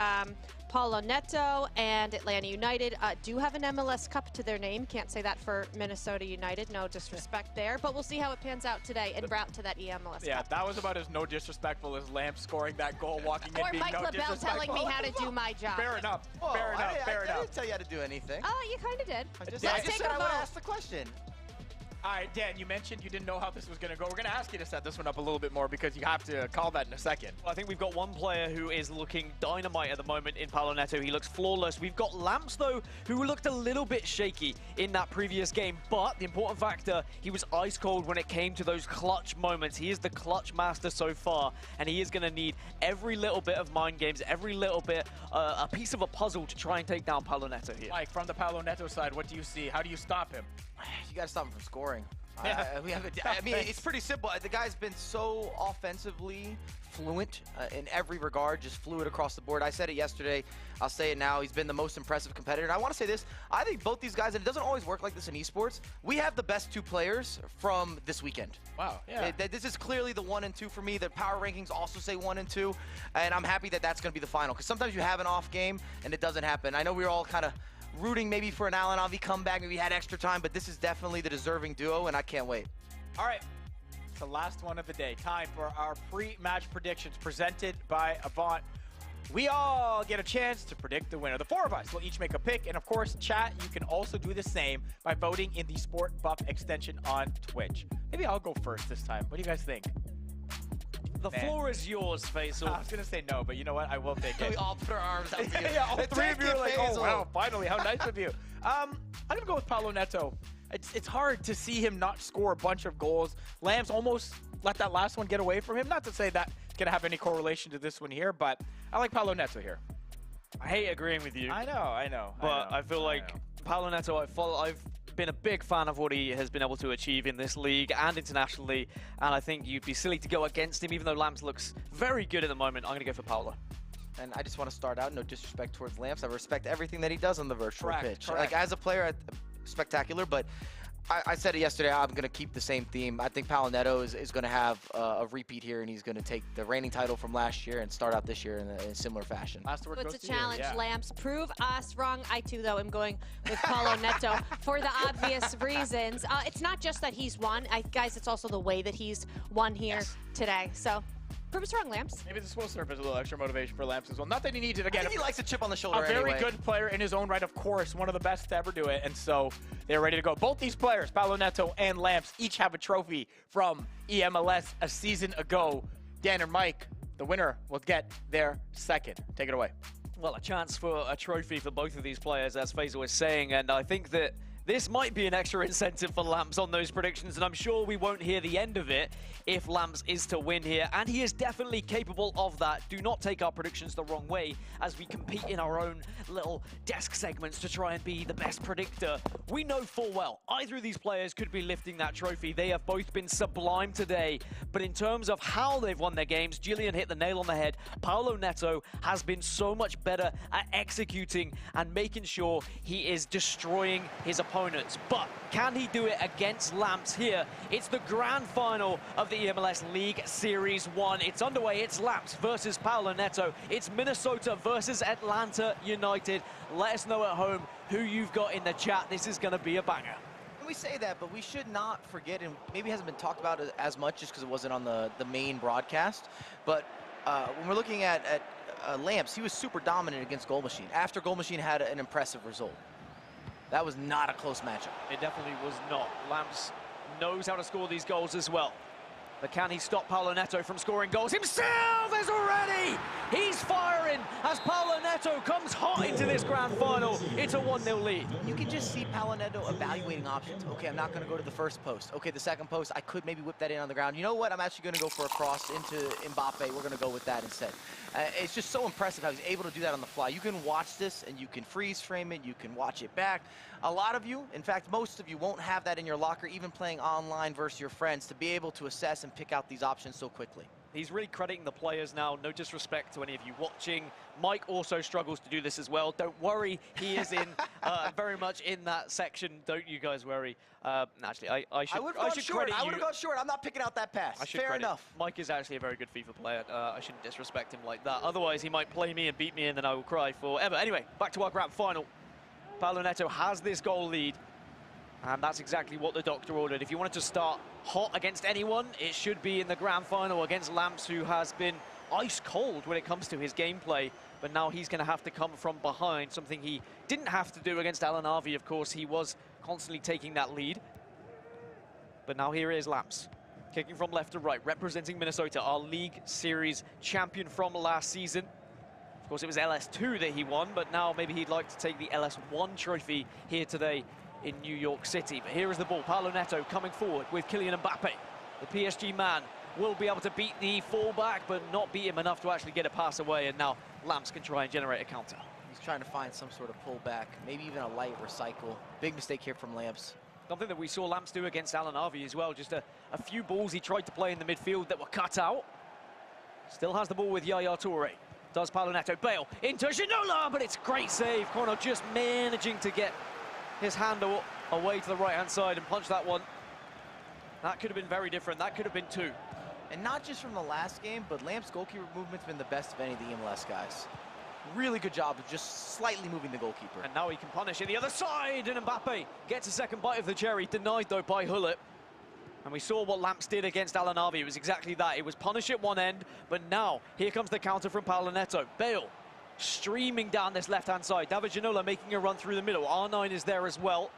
Paulo Neto and Atlanta United do have an MLS Cup to their name. Can't say that for Minnesota United. No disrespect there. But we'll see how it pans out today en route to that eMLS Yeah, Cup. that was about as no disrespectul as Lamp scoring that goal, walking in, Or being Mike no LaBelle disrespectful. telling me how to do my job. Fair enough. Whoa, Fair enough. Fair I enough. didn't tell you how to do anything. Oh, you kind of did. I just Let's take said a I would vote. ask the question. All right, Dan, you mentioned you didn't know how this was going to go. We're going to ask you to set this one up a little bit more because you have to call that in a second. Well, I think we've got one player who is looking dynamite at the moment in Paulo Neto. He looks flawless. We've got Lamps, though, who looked a little bit shaky in that previous game. But the important factor, he was ice cold when it came to those clutch moments. He is the clutch master so far, and he is going to need every little bit of mind games, every little bit, a piece of a puzzle to try and take down Paulo Neto here. Mike, from the Paulo Neto side, what do you see? How do you stop him? You got to stop him from scoring. Yeah. I mean, it's pretty simple. The guy's been so offensively fluent in every regard, just fluid across the board. I said it yesterday. I'll say it now. He's been the most impressive competitor. And I want to say this. I think both these guys, and it doesn't always work like this in esports, we have the best two players from this weekend. Wow. Yeah. This is clearly the 1 and 2 for me. The power rankings also say 1 and 2. And I'm happy that that's going to be the final. Because sometimes you have an off game and it doesn't happen. I know we were all kind of rooting maybe for an AlanAvi comeback, maybe had extra time, but this is definitely the deserving duo, and I can't wait. All right, it's the last one of the day. Time for our pre-match predictions presented by Avant. We all get a chance to predict the winner. The 4 of us will each make a pick, and of course, chat, you can also do the same by voting in the Sport Buff extension on Twitch. Maybe I'll go first this time. What do you guys think? The floor is yours, Faisal. I was going to say no, but you know what? I will take it. We all put our arms out together. Yeah, all three of you are like, oh, Faisal. wow, finally, how nice of you. I'm going to go with Paulo Neto. It's hard to see him not score a bunch of goals. Lamps almost let that last one get away from him. Not to say that's going to have any correlation to this one here, but I like Paulo Neto here. I hate agreeing with you. I know. But I feel like Paulo Neto, I've been a big fan of what he has been able to achieve in this league and internationally, and I think you'd be silly to go against him, even though Lamps looks very good at the moment. I'm going to go for Paulo. And I just want to start out, no disrespect towards Lamps. I respect everything that he does on the virtual pitch. Correct. Like, as a player, spectacular, but I said it yesterday, I'm going to keep the same theme. I think Paulo Neto is going to have a repeat here, and he's going to take the reigning title from last year and start out this year in a similar fashion. Last word So goes it's a to you, challenge, yeah. Lamps. Prove us wrong. I, too, though, am going with Paulo Neto for the obvious reasons. It's not just that he's won. Guys, it's also the way that he's won here today. So prove us wrong, Lamps. Maybe this will serve as a little extra motivation for Lamps as well. Not that he needs it. I Again, think he likes a chip on the shoulder a very anyway. good player in his own right, of course, one of the best to ever do it, and so they're ready to go. Both these players, Paulo Neto and Lamps, each have a trophy from eMLS a season ago. Dan and Mike, the winner, will get their second. Take it away. Well, a chance for a trophy for both of these players, as Faisal was saying, and I think that this might be an extra incentive for Lamps on those predictions, and I'm sure we won't hear the end of it if Lamps is to win here, and he is definitely capable of that. Do not take our predictions the wrong way as we compete in our own little desk segments to try and be the best predictor. We know full well either of these players could be lifting that trophy. They have both been sublime today, but in terms of how they've won their games, Jillian hit the nail on the head. Paulo Neto has been so much better at executing and making sure he is destroying his opponents. But can he do it against Lamps here? It's the grand final of the eMLS League Series 1. It's underway. It's Lamps versus Paulo Neto. It's Minnesota versus Atlanta United. Let us know at home who you've got in the chat. This is going to be a banger. We say that, but we should not forget, and maybe it hasn't been talked about as much just because it wasn't on the main broadcast, but when we're looking at Lamps, he was super dominant against Goal Machine after Goal Machine had an impressive result. That was not a close matchup. It definitely was not. Lamps knows how to score these goals as well. But can he stop Paulo Neto from scoring goals himself as already? He's firing as Paulo Neto comes hot into this grand final. It's a 1-0 lead. You can just see Paulo Neto evaluating options. Okay, I'm not going to go to the first post. Okay, the second post, I could maybe whip that in on the ground. You know what? I'm actually going to go for a cross into Mbappe. We're going to go with that instead. It's just so impressive how he's able to do that on the fly. You can watch this and you can freeze frame it. You can watch it back. A lot of you, in fact, most of you won't have that in your locker, even playing online versus your friends, to be able to assess and pick out these options so quickly. He's really crediting the players now. No disrespect to any of you watching. Mike also struggles to do this as well. Don't worry, he is in very much in that section. Don't you guys worry. Actually, I should credit you. I would have gone short. I'm not picking out that pass. Fair enough. Mike is actually a very good FIFA player. I shouldn't disrespect him like that. Otherwise, he might play me and beat me, and then I will cry forever. Anyway, back to our grand final. Paulo Neto has this goal lead. And that's exactly what the doctor ordered. If you wanted to start hot against anyone, it should be in the grand final against Lamps, who has been ice cold when it comes to his gameplay. But now he's going to have to come from behind, something he didn't have to do against AlanAvi, of course. He was constantly taking that lead. But now here is Lamps, kicking from left to right, representing Minnesota, our League Series champion from last season. Of course, it was LS2 that he won, but now maybe he'd like to take the LS1 trophy here today in New York City. But here is the ball. Paulo Neto coming forward with Kylian Mbappe. The PSG man will be able to beat the fullback, but not beat him enough to actually get a pass away. And now Lamps can try and generate a counter. He's trying to find some sort of pullback, maybe even a light recycle. Big mistake here from Lamps. Something that we saw Lamps do against AlanAvi as well. Just a few balls he tried to play in the midfield that were cut out. Still has the ball with Yaya Toure. Does Paulo Neto. Bale into Ginola, but it's a great save. Corner just managing to get his hand away to the right-hand side and punch that one. That could have been very different. That could have been 2. And not just from the last game, but Lamps' goalkeeper movement's been the best of any of the eMLS guys. Really good job of just slightly moving the goalkeeper. And now he can punish in the other side, and Mbappe gets a second bite of the cherry, denied though by Hullet. And we saw what Lamps did against AlanAvi. It was exactly that. It was punish at one end, but now here comes the counter from Paulo Neto. Bale streaming down this left-hand side. David Ginola making a run through the middle. R9 is there as well.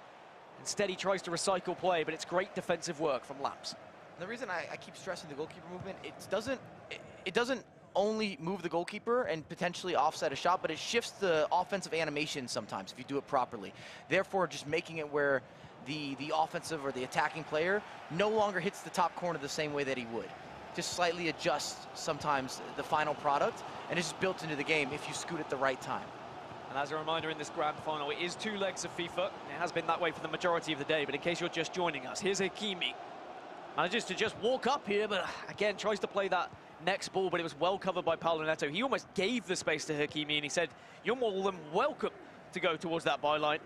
Instead, he tries to recycle play, but it's great defensive work from Lamps. And the reason I keep stressing the goalkeeper movement, it doesn't only move the goalkeeper and potentially offset a shot, but it shifts the offensive animation sometimes if you do it properly. Therefore, just making it where the offensive or the attacking player no longer hits the top corner the same way that he would. Just slightly adjust sometimes the final product, and it's just built into the game if you scoot at the right time. And as a reminder, in this grand final, it is 2 legs of FIFA. It has been that way for the majority of the day, but in case you're just joining us, here's Hakimi. Manages to just walk up here, but again, tries to play that next ball, but it was well covered by Paulo Neto. He almost gave the space to Hakimi, and he said, you're more than welcome to go towards that byline.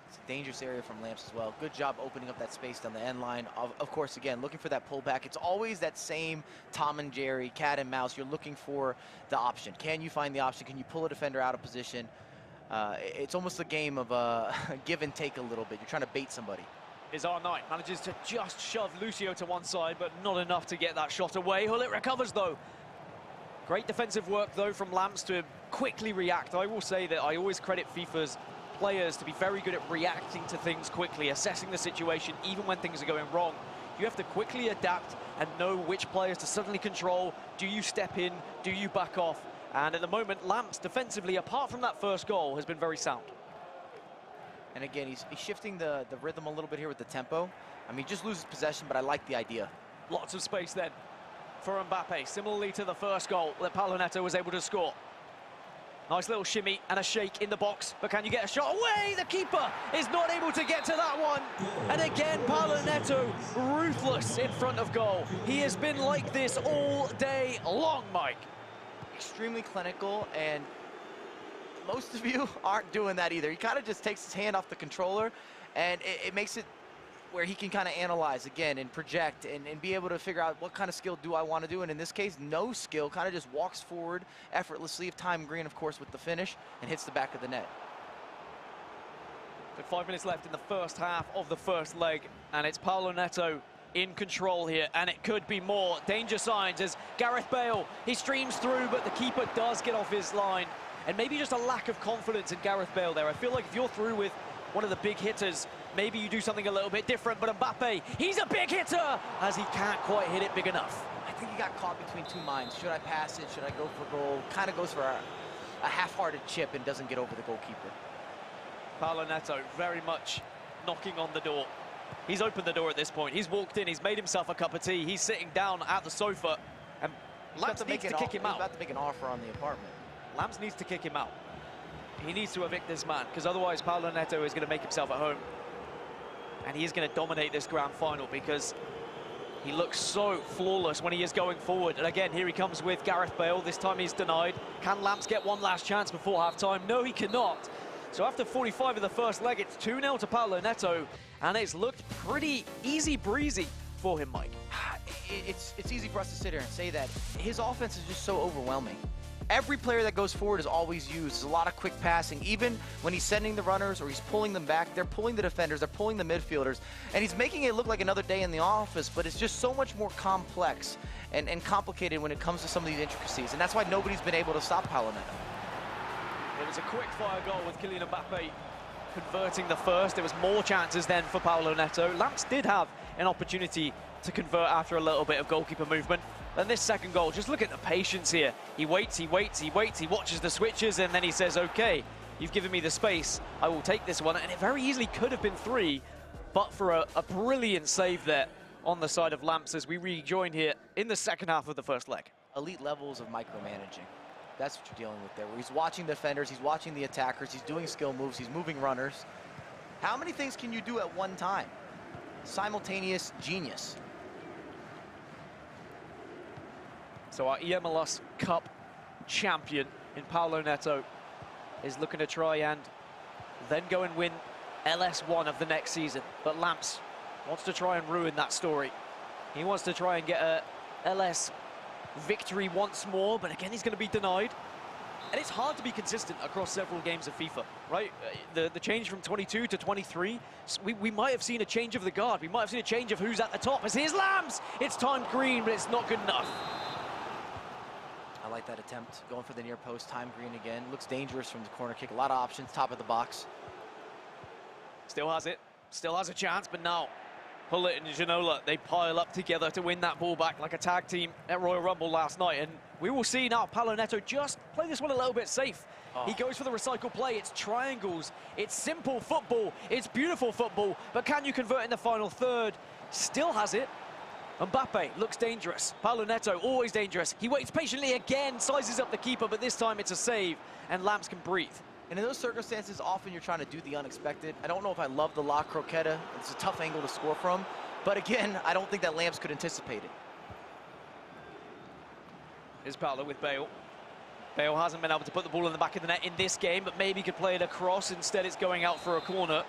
It's a dangerous area from Lamps as well. Good job opening up that space down the end line. Of course, again, looking for that pullback. It's always that same Tom and Jerry, cat and mouse. You're looking for the option. Can you find the option? Can you pull a defender out of position? It's almost a game of give and take a little bit. You're trying to bait somebody. Is R9, manages to just shove Lucio to one side, but not enough to get that shot away. Hullet recovers, though. Great defensive work, though, from Lamps to quickly react. I will say that I always credit FIFA's players to be very good at reacting to things quickly, assessing the situation even when things are going wrong. You have to quickly adapt and know which players to suddenly control. Do you step in? Do you back off? And at the moment, Lamps defensively, apart from that first goal, has been very sound. And again, he's shifting the rhythm a little bit here with the tempo. I mean, he just loses possession, but I like the idea. Lots of space then for Mbappe, similarly to the first goal that Paulo Neto was able to score. Nice little shimmy and a shake in the box, but can you get a shot away? The keeper is not able to get to that one. And again, Paulo Neto, ruthless in front of goal. He has been like this all day long, Mike. Extremely clinical, and most of you aren't doing that either. He kind of just takes his hand off the controller, and it makes it where he can kind of analyze again and project and be able to figure out what kind of skill do I want to do. And in this case, no skill, kind of just walks forward effortlessly, if time green, of course, with the finish, and hits the back of the net. With 5 minutes left in the first half of the first leg, and it's Paulo Neto in control here, and it could be more. Danger signs as Gareth Bale, he streams through, but the keeper does get off his line. And maybe just a lack of confidence in Gareth Bale there. I feel like if you're through with one of the big hitters, maybe you do something a little bit different, but Mbappe, he's a big hitter, as he can't quite hit it big enough. I think he got caught between two minds. Should I pass it? Should I go for goal? Kind of goes for a half-hearted chip and doesn't get over the goalkeeper. Paulo Neto very much knocking on the door. He's opened the door at this point. He's walked in, he's made himself a cup of tea. He's sitting down at the sofa, and Lams needs to kick him out. He's about to make an offer on the apartment. Lams needs to kick him out. He needs to evict this man, because otherwise Paulo Neto is going to make himself at home. And he is going to dominate this grand final, because he looks so flawless when he is going forward. And again, here he comes with Gareth Bale. This time he's denied. Can Lams get one last chance before half-time? No, he cannot. So after 45 of the first leg, it's 2-0 to Paulo Neto, and it's looked pretty easy breezy for him, Mike. It's easy for us to sit here and say that. His offense is just so overwhelming. Every player that goes forward is always used. There's a lot of quick passing. Even when he's sending the runners or he's pulling them back, they're pulling the defenders, they're pulling the midfielders, and he's making it look like another day in the office, but it's just so much more complex and complicated when it comes to some of these intricacies, and that's why nobody's been able to stop Paulo Neto. It was a quick-fire goal with Kylian Mbappe converting the first. There was more chances then for Paulo Neto. Lams did have an opportunity to convert after a little bit of goalkeeper movement. And this second goal, just look at the patience here. He waits, he waits, he waits, he watches the switches, and then he says, okay, you've given me the space, I will take this one. And it very easily could have been 3, but for a brilliant save there on the side of Lams as we rejoin here in the second half of the first leg. Elite levels of micromanaging. That's what you're dealing with there, where he's watching the defenders, he's watching the attackers, he's doing skill moves, he's moving runners. How many things can you do at one time? Simultaneous genius. So our eMLS Cup champion in Paulo Neto is looking to try and then go and win LS1 of the next season. But Lams wants to try and ruin that story. He wants to try and get a LS victory once more, but again, he's going to be denied. And it's hard to be consistent across several games of FIFA, right? The change from 22 to 23, we might have seen a change of the guard. We might have seen a change of who's at the top. As here's Lams! It's timed green, but it's not good enough. I like that attempt, going for the near post, time green again. Looks dangerous from the corner kick, a lot of options, top of the box. Still has it, still has a chance, but now Hullet and Ginola, they pile up together to win that ball back like a tag team at Royal Rumble last night. And we will see now Paulo Neto just play this one a little bit safe. He goes for the recycle play. It's triangles. It's simple football. It's beautiful football. But can you convert in the final third? Still has it. Mbappe looks dangerous. Paulo Neto, always dangerous. He waits patiently again, sizes up the keeper, but this time it's a save, and Lams can breathe. And in those circumstances, often you're trying to do the unexpected. I don't know if I love the La Croqueta. It's a tough angle to score from. But again, I don't think that Lams could anticipate it. Here's Paulo with Bale. Bale hasn't been able to put the ball in the back of the net in this game, but maybe could play it across. Instead, it's going out for a corner.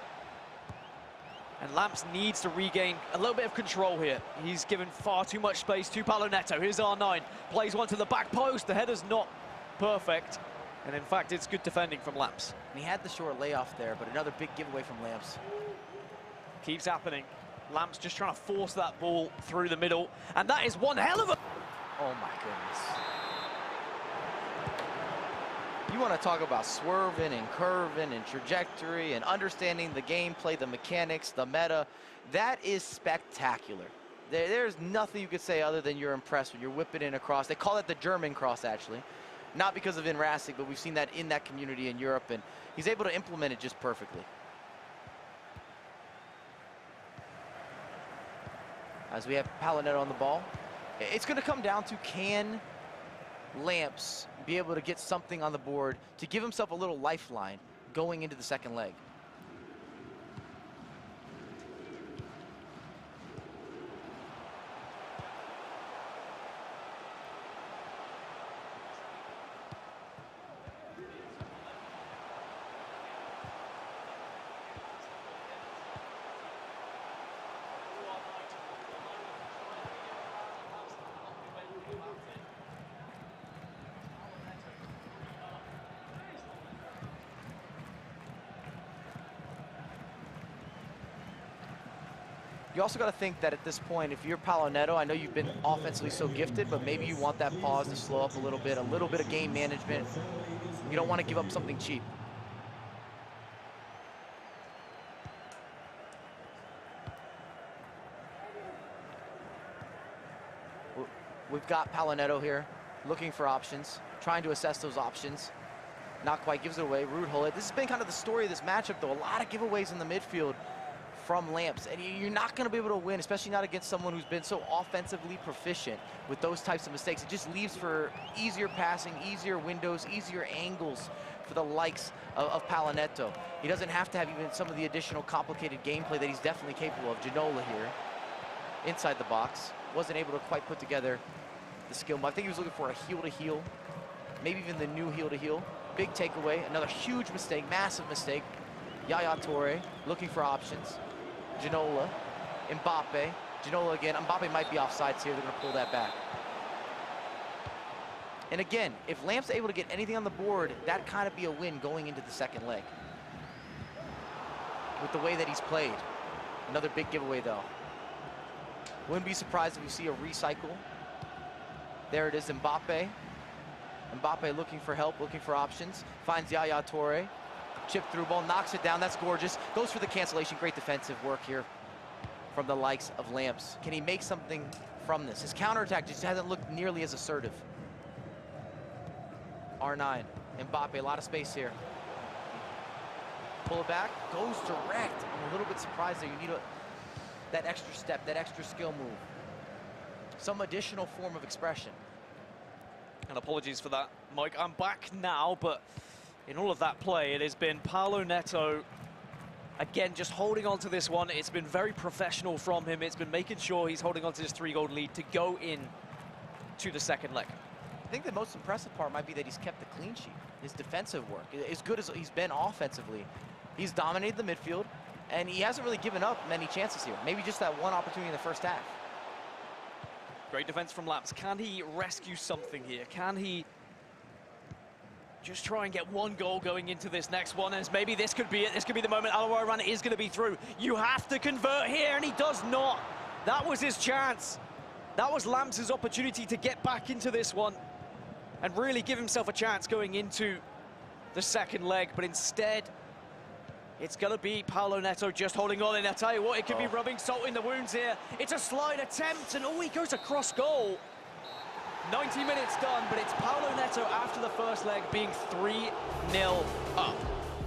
And Lams needs to regain a little bit of control here. He's given far too much space to Paulo Neto. Here's R9. Plays one to the back post. The header's not perfect. And in fact, it's good defending from Lams. And he had the short layoff there, but another big giveaway from Lams. Keeps happening. Lams just trying to force that ball through the middle. And that is one hell of a... Oh my goodness. You want to talk about swerving and curving and trajectory and understanding the gameplay, the mechanics, the meta. That is spectacular. There's nothing you could say other than you're impressed when you're whipping in across. They call it the German cross, actually. Not because of Inrasik, but we've seen that in that community in Europe, and he's able to implement it just perfectly. As we have Paulo Neto on the ball, it's going to come down to, can Lams be able to get something on the board to give himself a little lifeline going into the second leg? You also got to think that at this point, if you're Paulo Neto, I know you've been offensively so gifted, but maybe you want that pause to slow up a little bit of game management. You don't want to give up something cheap. We've got Paulo Neto here, looking for options, trying to assess those options. Not quite, gives it away, rude hole it. This has been kind of the story of this matchup, though. A lot of giveaways in the midfield from Lamps, and you're not going to be able to win, especially not against someone who's been so offensively proficient with those types of mistakes. It just leaves for easier passing, easier windows, easier angles for the likes of Paulo Neto. He doesn't have to have even some of the additional complicated gameplay that he's definitely capable of. Janola here, inside the box, wasn't able to quite put together the skill. I think he was looking for a heel-to-heel, maybe even the new heel-to-heel. Big takeaway, another huge mistake, massive mistake. Yaya Toure looking for options. Janola, Mbappe, Janola again. Mbappe might be offsides here. They're going to pull that back. And again, if Lamp's able to get anything on the board, that kind of be a win going into the second leg. With the way that he's played. Another big giveaway, though. Wouldn't be surprised if we see a recycle. There it is, Mbappe. Mbappe looking for help, looking for options. Finds Yaya Toure. Chip through ball, knocks it down. That's gorgeous. Goes for the cancellation. Great defensive work here from the likes of Lamps. Can he make something from this? His counterattack just hasn't looked nearly as assertive. R9. Mbappe, a lot of space here. Pull it back. Goes direct. I'm a little bit surprised there. You need that extra step, that extra skill move. Some additional form of expression. And apologies for that, Mike. I'm back now, but in all of that play, it has been Paulo Neto, again, just holding on to this one. It's been very professional from him. It's been making sure he's holding on to this 3-goal lead to go in to the second leg. I think the most impressive part might be that he's kept the clean sheet. His defensive work, as good as he's been offensively, he's dominated the midfield, and he hasn't really given up many chances here. Maybe just that one opportunity in the first half. Great defense from Lamps. Can he rescue something here? Can he just try and get one goal going into this next one? And maybe this could be it. This could be the moment. Alawaran is going to be through. You have to convert here, and he does not. That was his chance. That was Lamps' opportunity to get back into this one and really give himself a chance going into the second leg. But instead, it's going to be Paulo Neto just holding on. And I tell you what, it could be rubbing salt in the wounds here. It's a slide attempt, and he goes across goal. 90 minutes done, but it's Paulo Neto after the first leg being 3-0 up.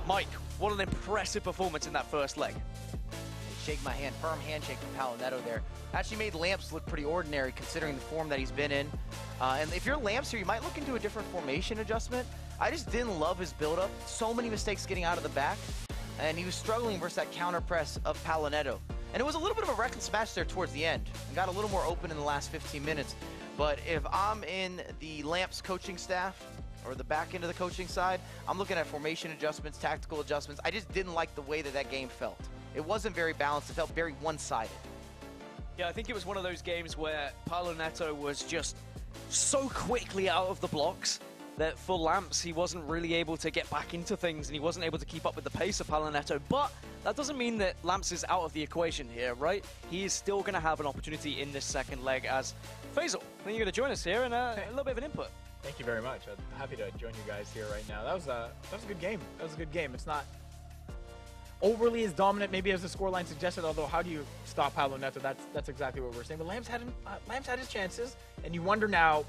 Mike, what an impressive performance in that first leg. Shake my hand, firm handshake from Paulo Neto there. Actually made Lamps look pretty ordinary considering the form that he's been in. And if you're Lamps here, you might look into a different formation adjustment. I just didn't love his build-up. So many mistakes getting out of the back. And he was struggling versus that counter press of Paulo Neto. And it was a little bit of a reckless match there towards the end. And got a little more open in the last 15 minutes. But if I'm in the Lamps coaching staff, or the back end of the coaching side, I'm looking at formation adjustments, tactical adjustments. I just didn't like the way that that game felt. It wasn't very balanced. It felt very one-sided. Yeah, I think it was one of those games where Paulo Neto was just so quickly out of the blocks that for Lamps, he wasn't really able to get back into things, and he wasn't able to keep up with the pace of Paulo Neto. But that doesn't mean that Lamps is out of the equation here, right? He is still going to have an opportunity in this second leg as Faisal. I think you're going to join us here and a little bit of an input. Thank you very much. I'm happy to join you guys here right now. That was a good game. That was a good game. It's not overly as dominant maybe as the scoreline suggested, although how do you stop Paulo Neto? That's exactly what we're saying. But Lamps had his chances, and you wonder now,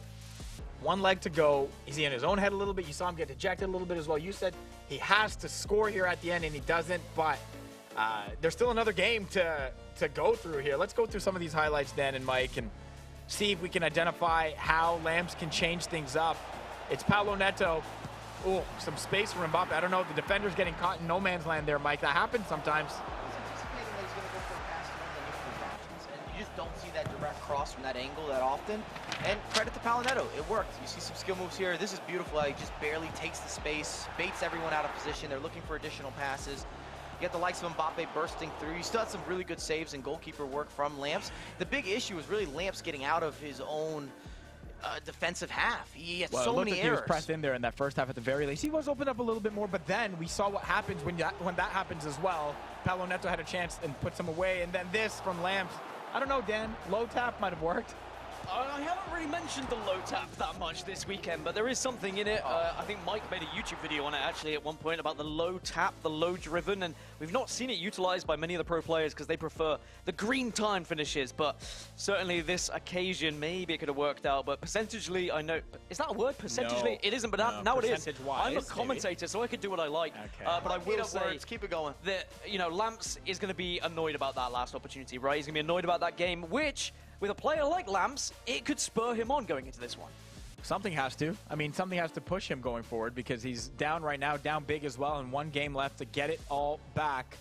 one leg to go, is he in his own head a little bit? You saw him get ejected a little bit as well. You said he has to score here at the end, and he doesn't, but there's still another game to go through here. Let's go through some of these highlights, Dan and Mike, and see if we can identify how Lamps can change things up. It's Paulo Neto. Oh, some space for Mbappe. I don't know. The defender's getting caught in no man's land there, Mike. That happens sometimes. You just don't see that direct cross from that angle that often. And credit to Paulo Neto. It worked. You see some skill moves here. This is beautiful. He just barely takes the space, baits everyone out of position. They're looking for additional passes. You get the likes of Mbappe bursting through. You still had some really good saves and goalkeeper work from Lamps. The big issue was really Lamps getting out of his own defensive half. He had so many errors. He was pressed in there in that first half at the very least. He was opened up a little bit more, but then we saw what happens when that happens as well. Paulo Neto had a chance and put some away, and then this from Lamps. I don't know, Dan. Low tap might have worked. I haven't really mentioned the low tap that much this weekend, but there is something in it. I think Mike made a YouTube video on it actually at one point about the low tap, the low driven, and we've not seen it utilized by many of the pro players because they prefer the green time finishes, but certainly this occasion, maybe it could have worked out, but percentagely, I know, is that a word, percentagely? No. It isn't, but No, now it is. I'm a maybe. commentator, so I could do what I like, Okay. but I will say words. Keep it going. that, you know, Lamps is going to be annoyed about that last opportunity, right? He's going to be annoyed about that game, which, with a player like Lamps, it could spur him on going into this one. Something has to. I mean, something has to push him going forward because he's down right now, down big as well, and one game left to get it all back.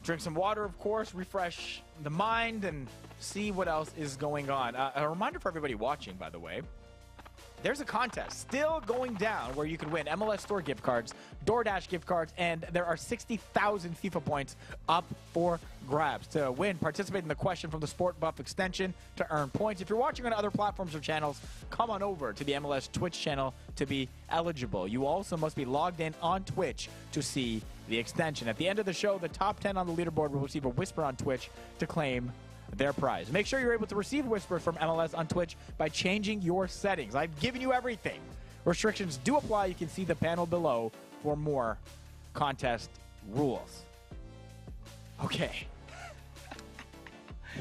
Drink some water, of course, refresh the mind, and see what else is going on. A reminder for everybody watching, by the way, there's a contest still going down where you can win MLS Store gift cards, DoorDash gift cards, and there are 60,000 FIFA points up for grabs. To win, participate in the question from the Sport Buff extension to earn points. If you're watching on other platforms or channels, come on over to the MLS Twitch channel to be eligible. You also must be logged in on Twitch to see the extension. At the end of the show, the top 10 on the leaderboard will receive a whisper on Twitch to claim their prize. Make sure you're able to receive whispers from MLS on Twitch by changing your settings. I've given you everything. Restrictions do apply. You can see the panel below for more contest rules. Okay.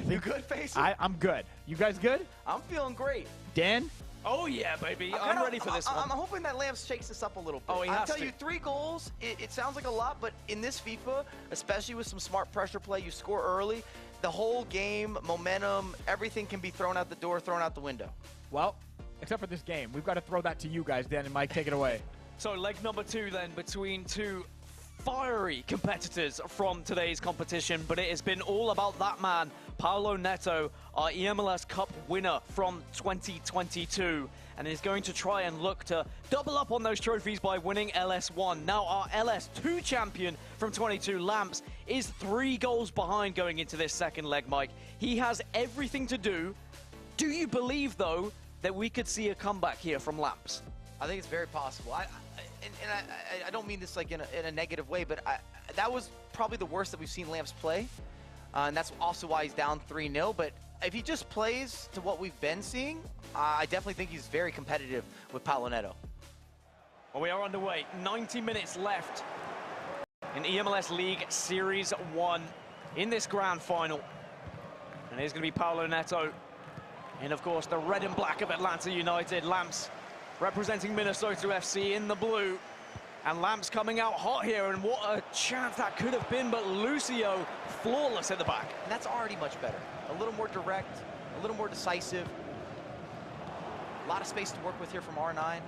You good, Face? I'm good. You guys good? I'm feeling great. Dan? Oh yeah, baby. I'm ready for this one. I'm hoping that Lamps shakes this up a little bit. Oh, he I'll has tell to. you, 3 goals, it sounds like a lot, but in this FIFA, especially with some smart pressure play, you score early, the whole game, momentum, everything can be thrown out the door, thrown out the window. Well, except for this game. We've got to throw that to you guys, Dan and Mike. Take it away. So leg number 2 then between two fiery competitors from today's competition, but it has been all about that man, Paulo Neto, our eMLS Cup winner from 2022, and is going to try and look to double up on those trophies by winning LS1. Now our LS2 champion from 22, Lamps, is 3 goals behind going into this second leg, Mike. He has everything to do. Do you believe, though, that we could see a comeback here from Lamps? I think it's very possible. I don't mean this like in a negative way, but that was probably the worst that we've seen Lamps play. And that's also why he's down 3-0. But if he just plays to what we've been seeing, I definitely think he's very competitive with Paulo Neto. Well, we are underway. 90 minutes left in eMLS League Series 1 in this grand final. And here's going to be Paulo Neto in, of course, the red and black of Atlanta United. Lamps representing Minnesota FC in the blue. And Lamps coming out hot here, and what a chance that could have been, but Lucio flawless at the back. And that's already much better. A little more direct, a little more decisive. A lot of space to work with here from R9.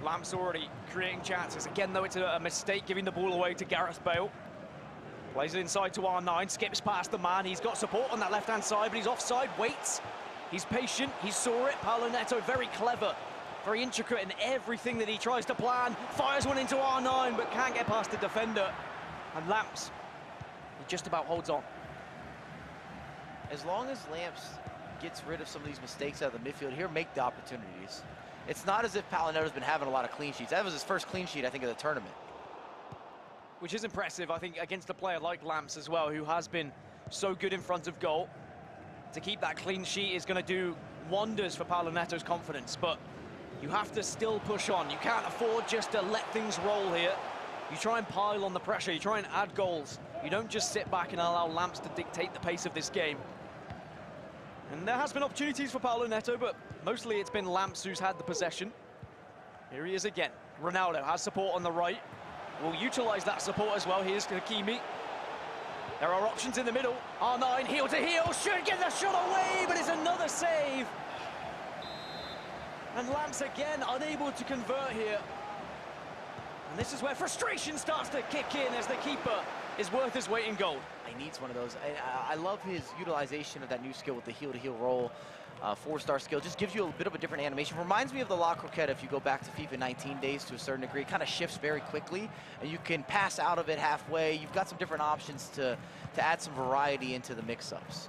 Lamps already creating chances. Again, though, it's a mistake giving the ball away to Gareth Bale. Plays it inside to R9, skips past the man. He's got support on that left-hand side, but he's offside, waits. He's patient, he saw it. Paulo Neto, very clever, very intricate in everything that he tries to plan. Fires one into R9, but can't get past the defender. And Lamps, he just about holds on. As long as Lamps gets rid of some of these mistakes out of the midfield here, make the opportunities. It's not as if Paulo Neto's been having a lot of clean sheets. That was his first clean sheet, I think, of the tournament. Which is impressive, I think, against a player like Lamps as well, who has been so good in front of goal. To keep that clean sheet is going to do wonders for Paulo Neto's confidence, but you have to still push on. You can't afford just to let things roll here. You try and pile on the pressure, you try and add goals. You don't just sit back and allow Lamps to dictate the pace of this game. And there has been opportunities for Paulo Neto, but mostly it's been Lamps who's had the possession. Here he is again. Ronaldo has support on the right. Will utilize that support as well. Here's Hakimi. There are options in the middle. R9, heel to heel, should get the shot away, but it's another save. And Lamps again unable to convert here. And this is where frustration starts to kick in as the keeper is worth his weight in gold. He needs one of those. I love his utilization of that new skill with the heel-to-heel roll. 4-star skill, just gives you a bit of a different animation. Reminds me of the La Croquette if you go back to FIFA 19 days to a certain degree. It kind of shifts very quickly, and you can pass out of it halfway. You've got some different options to add some variety into the mix-ups.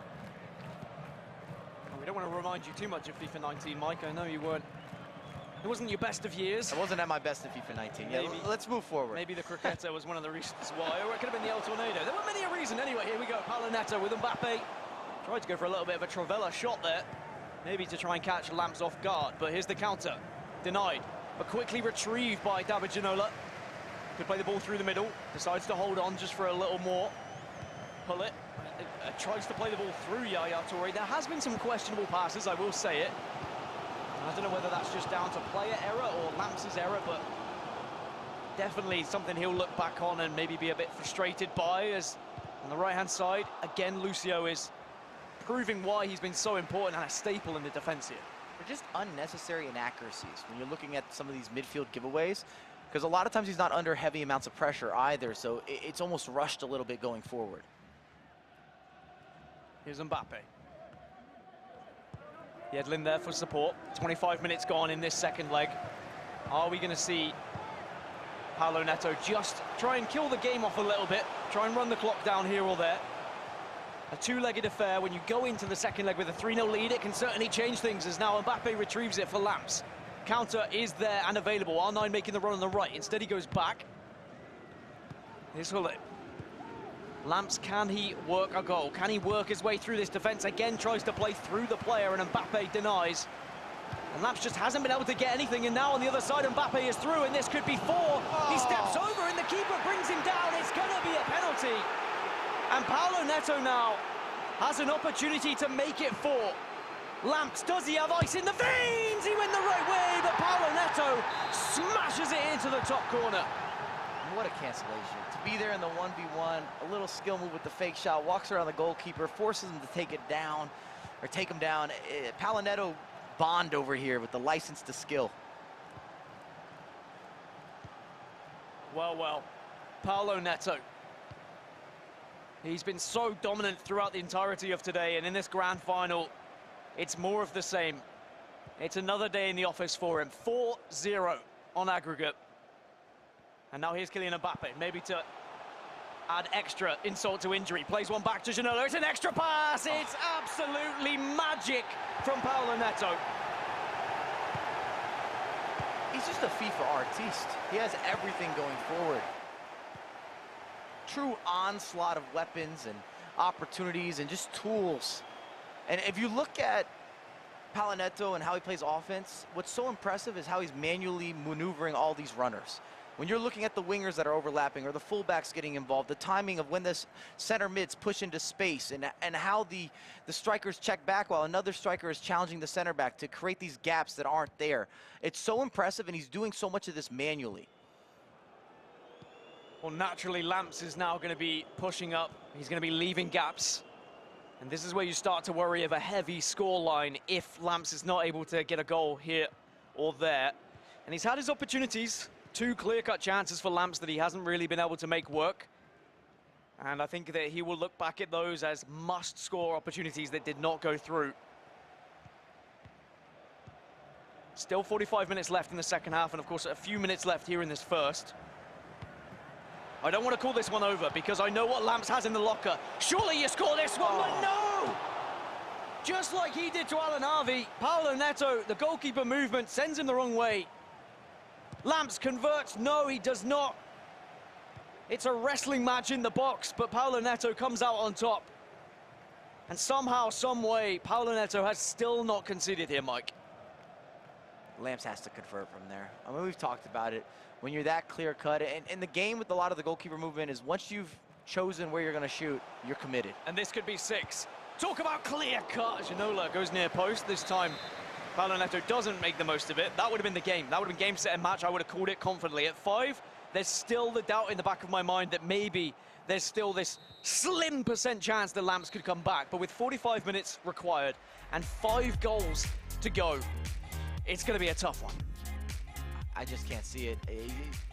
We don't want to remind you too much of FIFA 19, Mike. I know you weren't. It wasn't your best of years. I wasn't at my best in FIFA 19. Yeah, let's move forward. Maybe the Croqueta was one of the reasons why, or it could have been the El Tornado. There were many a reason. Anyway, here we go. Paulo Neto with Mbappe. Tried to go for a little bit of a Travella shot there, maybe to try and catch Lamps off guard, but here's the counter. Denied, but quickly retrieved by David Ginola. Could play the ball through the middle, decides to hold on just for a little more. Pull it, tries to play the ball through Yaya Toure. There has been some questionable passes, I will say it. I don't know whether that's just down to player error or Lamps' error, but definitely something he'll look back on and maybe be a bit frustrated by, as on the right-hand side, again, Lucio is proving why he's been so important and a staple in the defense here. They're just unnecessary inaccuracies when you're looking at some of these midfield giveaways, because a lot of times he's not under heavy amounts of pressure either, so it's almost rushed a little bit going forward. Here's Mbappe. Yedlin there for support. 25 minutes gone in this second leg. Are we going to see Paulo Neto just try and kill the game off a little bit, try and run the clock down here or there? A two-legged affair. When you go into the second leg with a 3-0 lead, it can certainly change things, as now Mbappe retrieves it for Lamps. Counter is there and available. R9 making the run on the right. Instead, he goes back. Here's Hullet. Lamps, can he work a goal? Can he work his way through this defense? Again, tries to play through the player, and Mbappe denies. And Lamps just hasn't been able to get anything, and now on the other side, Mbappe is through, and this could be 4. He steps over, and the keeper brings him down. It's going to be a penalty. And Paulo Neto now has an opportunity to make it 4. Lamps, does he have ice in the veins? He went the right way, but Paulo Neto smashes it into the top corner. What a cancellation. To be there in the 1v1, a little skill move with the fake shot, walks around the goalkeeper, forces him to take it down, or take him down. Paulo Neto bond over here with the license to skill. Well, Paulo Neto. He's been so dominant throughout the entirety of today, and in this grand final, it's more of the same. It's another day in the office for him. 4-0 on aggregate. And now here's Kylian Mbappe, maybe to add extra insult to injury. Plays one back to Ginola. It's an extra pass. It's absolutely magic from Paulo Neto. He's just a FIFA artiste. He has everything going forward. True onslaught of weapons and opportunities and just tools. And if you look at Paulo Neto and how he plays offense, what's so impressive is how he's manually maneuvering all these runners. When you're looking at the wingers that are overlapping or the fullbacks getting involved, the timing of when this center mids push into space and how the strikers check back while another striker is challenging the center back to create these gaps that aren't there. It's so impressive, and he's doing so much of this manually. Well, naturally, Lamps is now going to be pushing up. He's going to be leaving gaps. And this is where you start to worry of a heavy scoreline if Lamps is not able to get a goal here or there. And he's had his opportunities. 2 clear-cut chances for Lamps that he hasn't really been able to make work. And I think that he will look back at those as must-score opportunities that did not go through. Still 45 minutes left in the second half, and of course a few minutes left here in this first. I don't want to call this one over because I know what Lamps has in the locker. Surely you score this one, but no! Just like he did to AlanAvi, Paulo Neto, the goalkeeper movement sends him the wrong way. Lamps converts. No, he does not. It's a wrestling match in the box, but Paulo Neto comes out on top. And somehow, some way, Paulo Neto has still not conceded here, Mike. Lamps has to convert from there. I mean, we've talked about it. When you're that clear-cut, and the game with a lot of the goalkeeper movement is once you've chosen where you're going to shoot, you're committed. And this could be 6. Talk about clear-cut. Ginola goes near post this time. Paulo Neto doesn't make the most of it. That would have been the game. That would have been game, set, and match. I would have called it confidently. At 5, there's still the doubt in the back of my mind that maybe there's still this slim % chance that Lamps could come back. But with 45 minutes required and 5 goals to go, it's going to be a tough one. I just can't see it.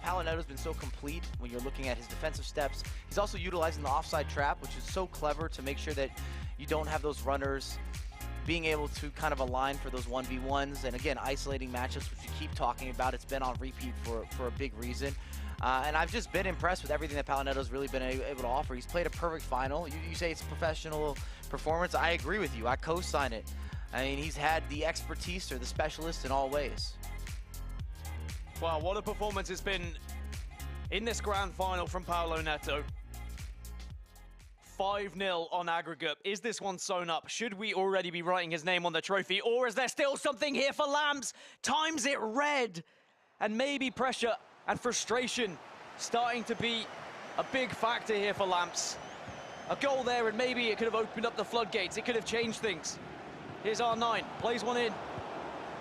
Paulo Neto's been so complete when you're looking at his defensive steps. He's also utilizing the offside trap, which is so clever to make sure that you don't have those runners being able to kind of align for those 1v1s, and again, isolating matchups, which we keep talking about. It's been on repeat for a big reason. And I've just been impressed with everything that Paulo Neto's really been able to offer. He's played a perfect final. You say it's a professional performance. I agree with you. I co-sign it. I mean, he's had the expertise or the specialist in all ways. Wow, what a performance it's been in this grand final from Paulo Neto. 5-0 on aggregate. Is this one sewn up? Should we already be writing his name on the trophy? Or is there still something here for Lamps? Times it red. And maybe pressure and frustration starting to be a big factor here for Lamps. A goal there and maybe it could have opened up the floodgates. It could have changed things. Here's R9, plays one in.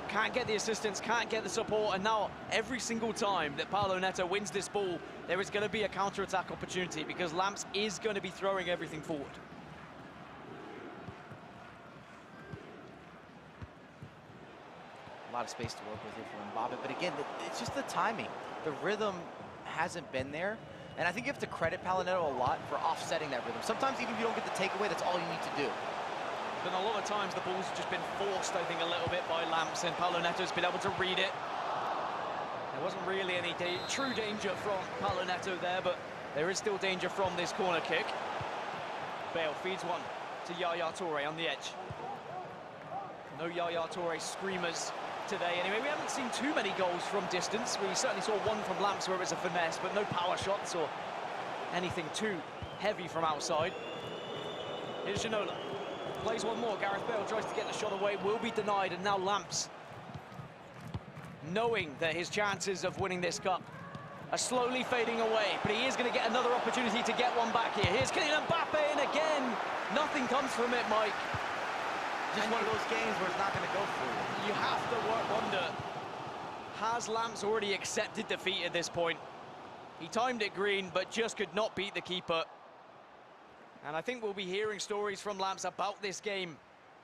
Can't get the assistance, can't get the support, and now every single time that Paulo Neto wins this ball, there is going to be a counter-attack opportunity because Lamps is going to be throwing everything forward. A lot of space to work with here for Mbappe, but again, it's just the timing. The rhythm hasn't been there, and I think you have to credit Paulo Neto a lot for offsetting that rhythm. Sometimes even if you don't get the takeaway, that's all you need to do. And a lot of times the ball's just been forced, I think, a little bit by Lamps, and Paulo Neto's been able to read it. There wasn't really any true danger from Paulo Neto there, but there is still danger from this corner kick. Bale feeds one to Yaya Toure on the edge. No Yaya Toure screamers today. Anyway, we haven't seen too many goals from distance. We certainly saw one from Lamps where it was a finesse, but no power shots or anything too heavy from outside. Here's Ginola. Plays one more. Gareth Bale tries to get the shot away, will be denied, and now Lamps, knowing that his chances of winning this cup are slowly fading away, but he is going to get another opportunity to get one back here. Here's Kylian Mbappe, and again, nothing comes from it, Mike. Just one of those games where it's not going to go through. You have to wonder, has Lamps already accepted defeat at this point? He timed it green, but just could not beat the keeper. And I think we'll be hearing stories from Lamps about this game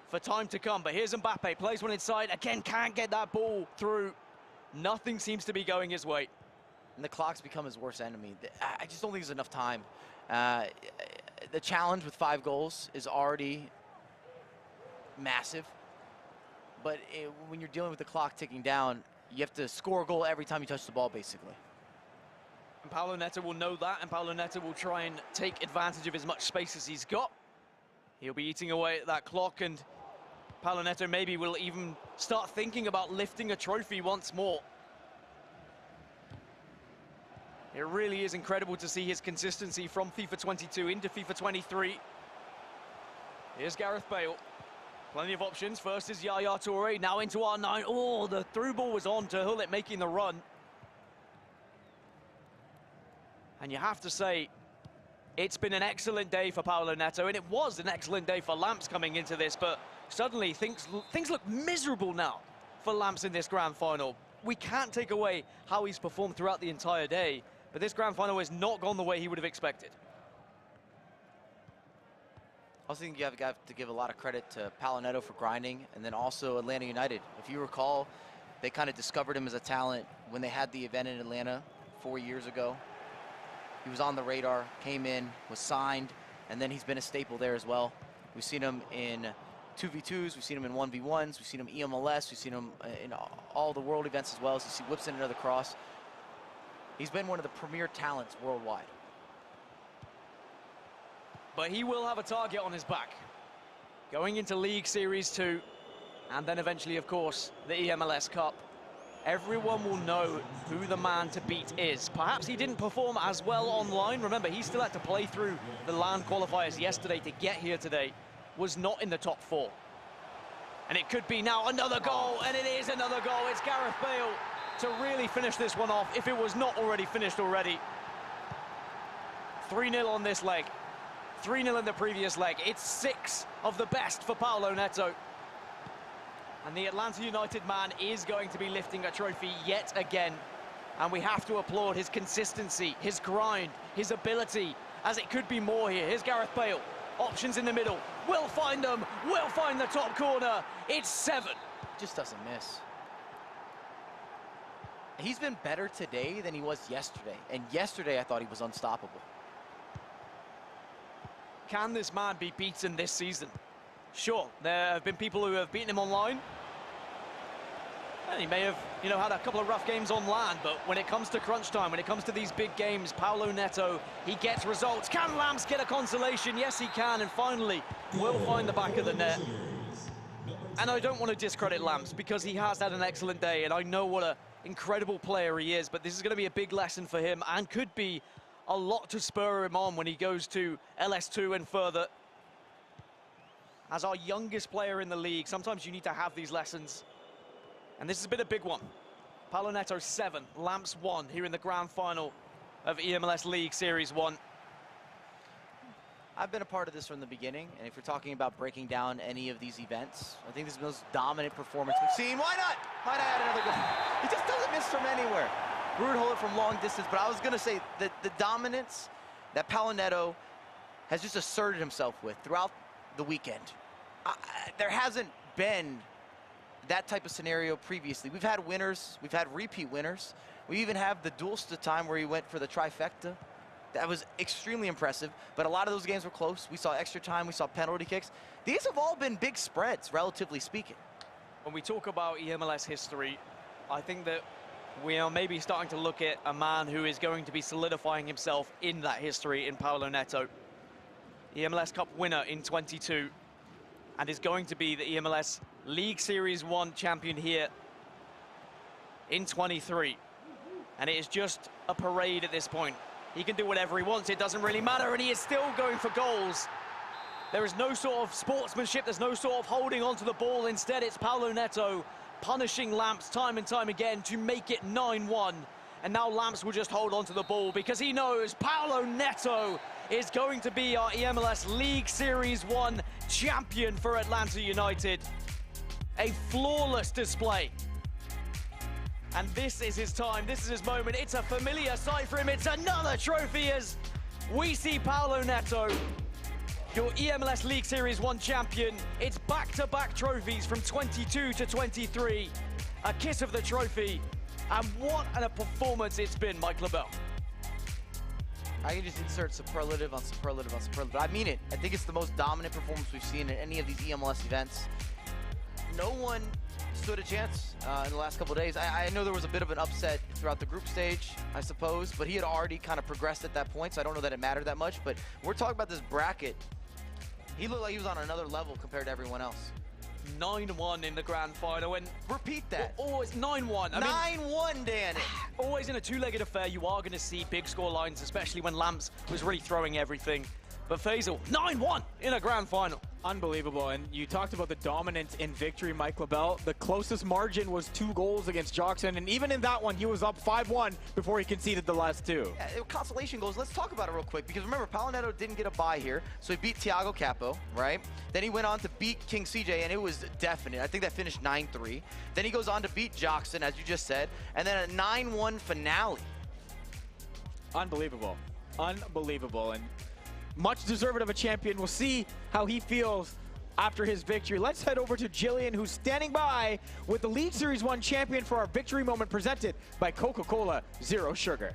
for time to come. But here's Mbappe, plays one inside. Again, can't get that ball through. Nothing seems to be going his way. And the clock's become his worst enemy. I just don't think there's enough time. The challenge with 5 goals is already massive. But when you're dealing with the clock ticking down, you have to score a goal every time you touch the ball, basically. And Paulo Neto will know that, and Paulo Neto will try and take advantage of as much space as he's got. He'll be eating away at that clock, and Paulo Neto maybe will even start thinking about lifting a trophy once more. It really is incredible to see his consistency from FIFA 22 into FIFA 23. Here's Gareth Bale. Plenty of options. First is Yaya Toure, now into R9. Oh, the through ball was on to Hullet making the run. And you have to say, it's been an excellent day for Paulo Neto, and it was an excellent day for Lamps coming into this, but suddenly things look miserable now for Lamps in this grand final. We can't take away how he's performed throughout the entire day, but this grand final has not gone the way he would have expected. I also think you have to give a lot of credit to Paulo Neto for grinding, and then also Atlanta United. If you recall, they kind of discovered him as a talent when they had the event in Atlanta 4 years ago. He was on the radar, came in, was signed, and then he's been a staple there as well. We've seen him in 2v2s, we've seen him in 1v1s, we've seen him eMLS, we've seen him in all the world events as well, as you see whips in another cross. He's been one of the premier talents worldwide. But he will have a target on his back. Going into League Series 2, and then eventually, of course, the eMLS Cup. Everyone will know who the man to beat is. Perhaps he didn't perform as well online. Remember, he still had to play through the LAN qualifiers yesterday to get here today. Was not in the top 4. And it could be now another goal, and it is another goal. It's Gareth Bale to really finish this one off, if it was not already finished already. 3-0 on this leg. 3-0 in the previous leg. It's 6 of the best for Paulo Neto. And the Atlanta United man is going to be lifting a trophy yet again. And we have to applaud his consistency, his grind, his ability, as it could be more here. Here's Gareth Bale. Options in the middle. Will find them. Will find the top corner. It's 7. Just doesn't miss. He's been better today than he was yesterday. And yesterday I thought he was unstoppable. Can this man be beaten this season? Sure, there have been people who have beaten him online. And he may have, had a couple of rough games on LAN, but when it comes to crunch time, when it comes to these big games, Paulo Neto, he gets results. Can Lamps get a consolation? Yes, he can, and finally, will find the back of the net. And I don't want to discredit Lamps, because he has had an excellent day, and I know what an incredible player he is, but this is going to be a big lesson for him, and could be a lot to spur him on when he goes to LS2 and further. As our youngest player in the league, sometimes you need to have these lessons. And this has been a big one. Paulo Neto 7, Lamps 1 here in the grand final of eMLS League Series 1. I've been a part of this from the beginning, and if you're talking about breaking down any of these events, I think this is the most dominant performance we've seen. Why not? Why not add another goal? He just doesn't miss from anywhere. Rude hold it from long distance, but I was going to say that the dominance that Paulo Neto has just asserted himself with throughout the weekend. There hasn't been that type of scenario previously. We've had winners, we've had repeat winners. We even have the Duelsta time where he went for the trifecta. That was extremely impressive, but a lot of those games were close. We saw extra time, we saw penalty kicks. These have all been big spreads, relatively speaking. When we talk about eMLS history, I think that we are maybe starting to look at a man who is going to be solidifying himself in that history in Paulo Neto. eMLS Cup winner in 22, and is going to be the eMLS League Series 1 champion here in 23. And it is just a parade at this point. He can do whatever he wants, it doesn't really matter, and he is still going for goals. There is no sort of sportsmanship, there's no sort of holding onto the ball. Instead, it's Paulo Neto punishing Lamps time and time again to make it 9-1. And now Lamps will just hold onto the ball because he knows Paulo Neto is going to be our eMLS League Series 1 champion for Atlanta United. A flawless display. And this is his time, this is his moment. It's a familiar sight for him. It's another trophy as we see Paulo Neto, your eMLS League Series 1 champion. It's back-to-back trophies from 22 to 23. A kiss of the trophy. And what a performance it's been, Mike LaBelle. I can just insert superlative on superlative on superlative. I mean it. I think it's the most dominant performance we've seen in any of these eMLS events. No one stood a chance in the last couple of days. I know there was a bit of an upset throughout the group stage, I suppose, but he had already kind of progressed at that point, so I don't know that it mattered that much. But we're talking about this bracket. He looked like he was on another level compared to everyone else. 9-1 in the grand final, and repeat that. Always 9-1. 9-1, Danny. Always in a two-legged affair, you are going to see big score lines, especially when Lamps was really throwing everything. But Faisal, 9-1 in a grand final. Unbelievable, and you talked about the dominance in victory, Mike LaBelle. The closest margin was 2 goals against Joksan, and even in that one, he was up 5-1 before he conceded the last 2. Yeah, consolation goals, let's talk about it real quick, because remember, Paulo Neto didn't get a bye here, so he beat ThiagoCapo, right? Then he went on to beat King CJ, and it was definite. I think that finished 9-3. Then he goes on to beat Joksan, as you just said, and then a 9-1 finale. Unbelievable. Unbelievable, and much deserved of a champion. We'll see how he feels after his victory. Let's head over to Jillian, who's standing by with the League Series 1 champion for our victory moment presented by Coca-Cola Zero Sugar.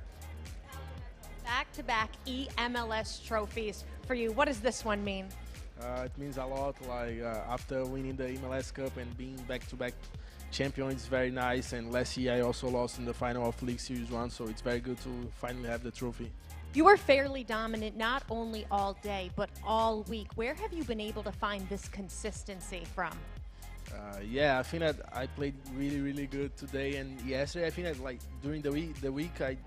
Back-to-back eMLS trophies for you. What does this one mean? It means a lot. Like after winning the eMLS Cup and being back-to-back champion, it's very nice. And last year I also lost in the final of League Series 1, so it's very good to finally have the trophy. You were fairly dominant not only all day, but all week. Where have you been able to find this consistency from? Yeah, I think that I played really, really good today and yesterday. I think that like during the week I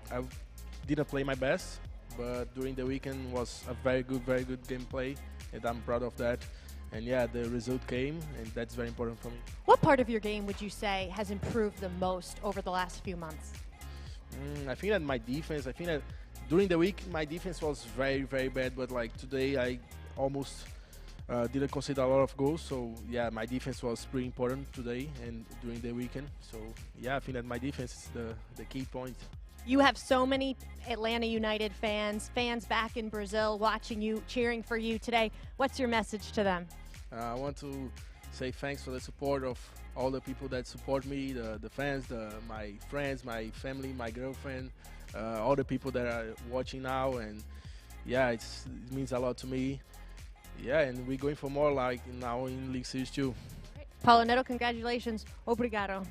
didn't play my best, but during the weekend was a very good gameplay, and I'm proud of that. And yeah, the result came, and that's very important for me. What part of your game would you say has improved the most over the last few months? I think that my defense, I think that during the week, my defense was very, very bad, but like today, I almost didn't concede a lot of goals. So yeah, my defense was pretty important today and during the weekend. So yeah, I think that my defense is the key point. You have so many Atlanta United fans back in Brazil watching you, cheering for you today. What's your message to them? I want to say thanks for the support of all the people that support me, the fans, my friends, my family, my girlfriend, all the people that are watching now, and yeah, it means a lot to me. Yeah, and we're going for more like now in League Series 2. Paulo Neto, congratulations. Obrigado.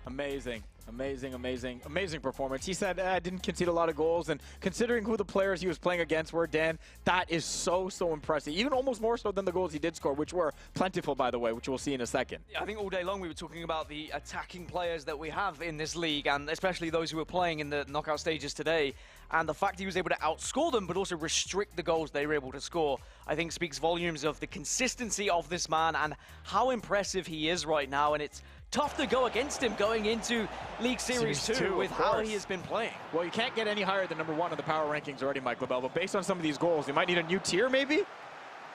Amazing. Amazing, amazing, amazing performance. He said, I didn't concede a lot of goals, and considering who the players he was playing against were, Dan, that is so, so impressive. Even almost more so than the goals he did score, which were plentiful, by the way, which we'll see in a second. I think all day long we were talking about the attacking players that we have in this league, and especially those who were playing in the knockout stages today. And the fact he was able to outscore them, but also restrict the goals they were able to score, I think speaks volumes of the consistency of this man and how impressive he is right now. And it's tough to go against him going into League Series 2 with how he has been playing. Well, you can't get any higher than #1 on the power rankings already, Mike LaBelle, but based on some of these goals, you might need a new tier, maybe?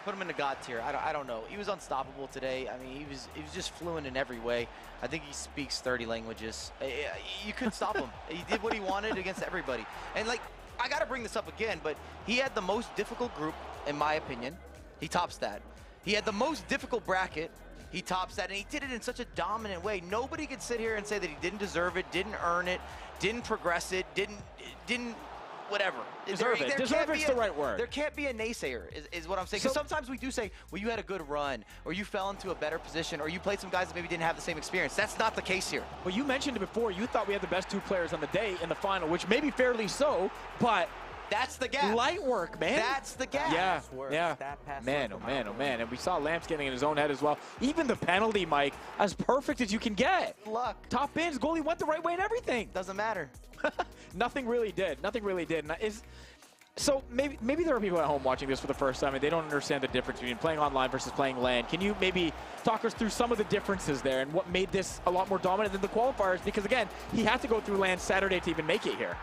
Put him in the God tier. I don't know. He was unstoppable today. I mean, he was just fluent in every way. I think he speaks 30 languages. You couldn't stop him. He did what he wanted against everybody. And like, I got to bring this up again, but he had the most difficult group, in my opinion. He tops that. He had the most difficult bracket. He tops that, and he did it in such a dominant way. Nobody could sit here and say that he didn't deserve it, didn't earn it, didn't progress it, didn't whatever. Deserve it. Deserve it's the right word. There can't be a naysayer, is what I'm saying. Because sometimes we do say, well, you had a good run, or you fell into a better position, or you played some guys that maybe didn't have the same experience. That's not the case here. Well, you mentioned it before. You thought we had the best 2 players on the day in the final, which may be fairly so, but that's the gap. Light work, man. That's the gap. Yeah, yeah. Man, oh man, oh man. And we saw Lamps getting in his own head as well. Even the penalty, Mike, as perfect as you can get. Luck. Top bins, goalie went the right way and everything. Doesn't matter. Nothing really did. Nothing really did. And so maybe there are people at home watching this for the first time and they don't understand the difference between playing online versus playing LAN. Can you maybe talk us through some of the differences there and what made this a lot more dominant than the qualifiers? Because again, he had to go through LAN Saturday to even make it here.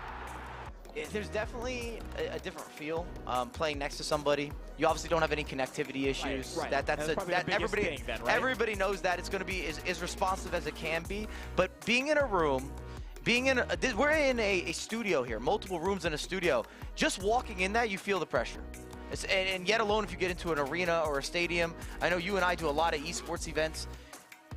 There's definitely a different feel playing next to somebody. You obviously don't have any connectivity issues. Right. That's everybody thing then, right? Everybody knows that it's going to be as responsive as it can be. But being in a room, we're in a studio here, multiple rooms in a studio. Just walking in that, you feel the pressure. And yet alone, if you get into an arena or a stadium, I know you and I do a lot of esports events.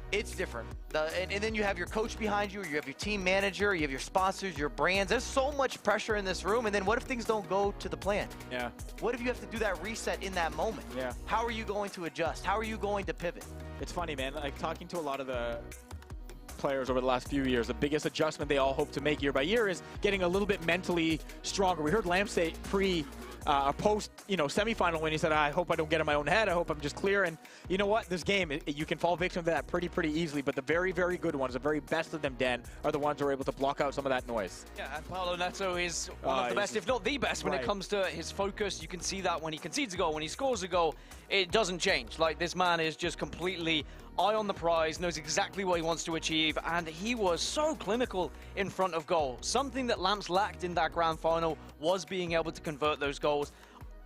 It's different. And then you have your coach behind you, you have your team manager, you have your sponsors, your brands. There's so much pressure in this room. And then what if things don't go to the plan? Yeah. What if you have to do that reset in that moment? Yeah. How are you going to adjust? How are you going to pivot? It's funny, man. Like talking to a lot of the players over the last few years, the biggest adjustment they all hope to make year by year is getting a little bit mentally stronger. We heard Lamp say post, semifinal when he said, I hope I don't get in my own head. I hope I'm just clear. And you know what? This game, you can fall victim to that pretty easily. But the very, very good ones, the very best of them, Dan, are the ones who are able to block out some of that noise. Yeah, and Paulo Neto is one of the best, if not the best, when it comes to his focus. You can see that when he concedes a goal, when he scores a goal, it doesn't change. Like, this man is just completely eye on the prize, knows exactly what he wants to achieve, and he was so clinical in front of goal. Something that Lamps lacked in that grand final was being able to convert those goals.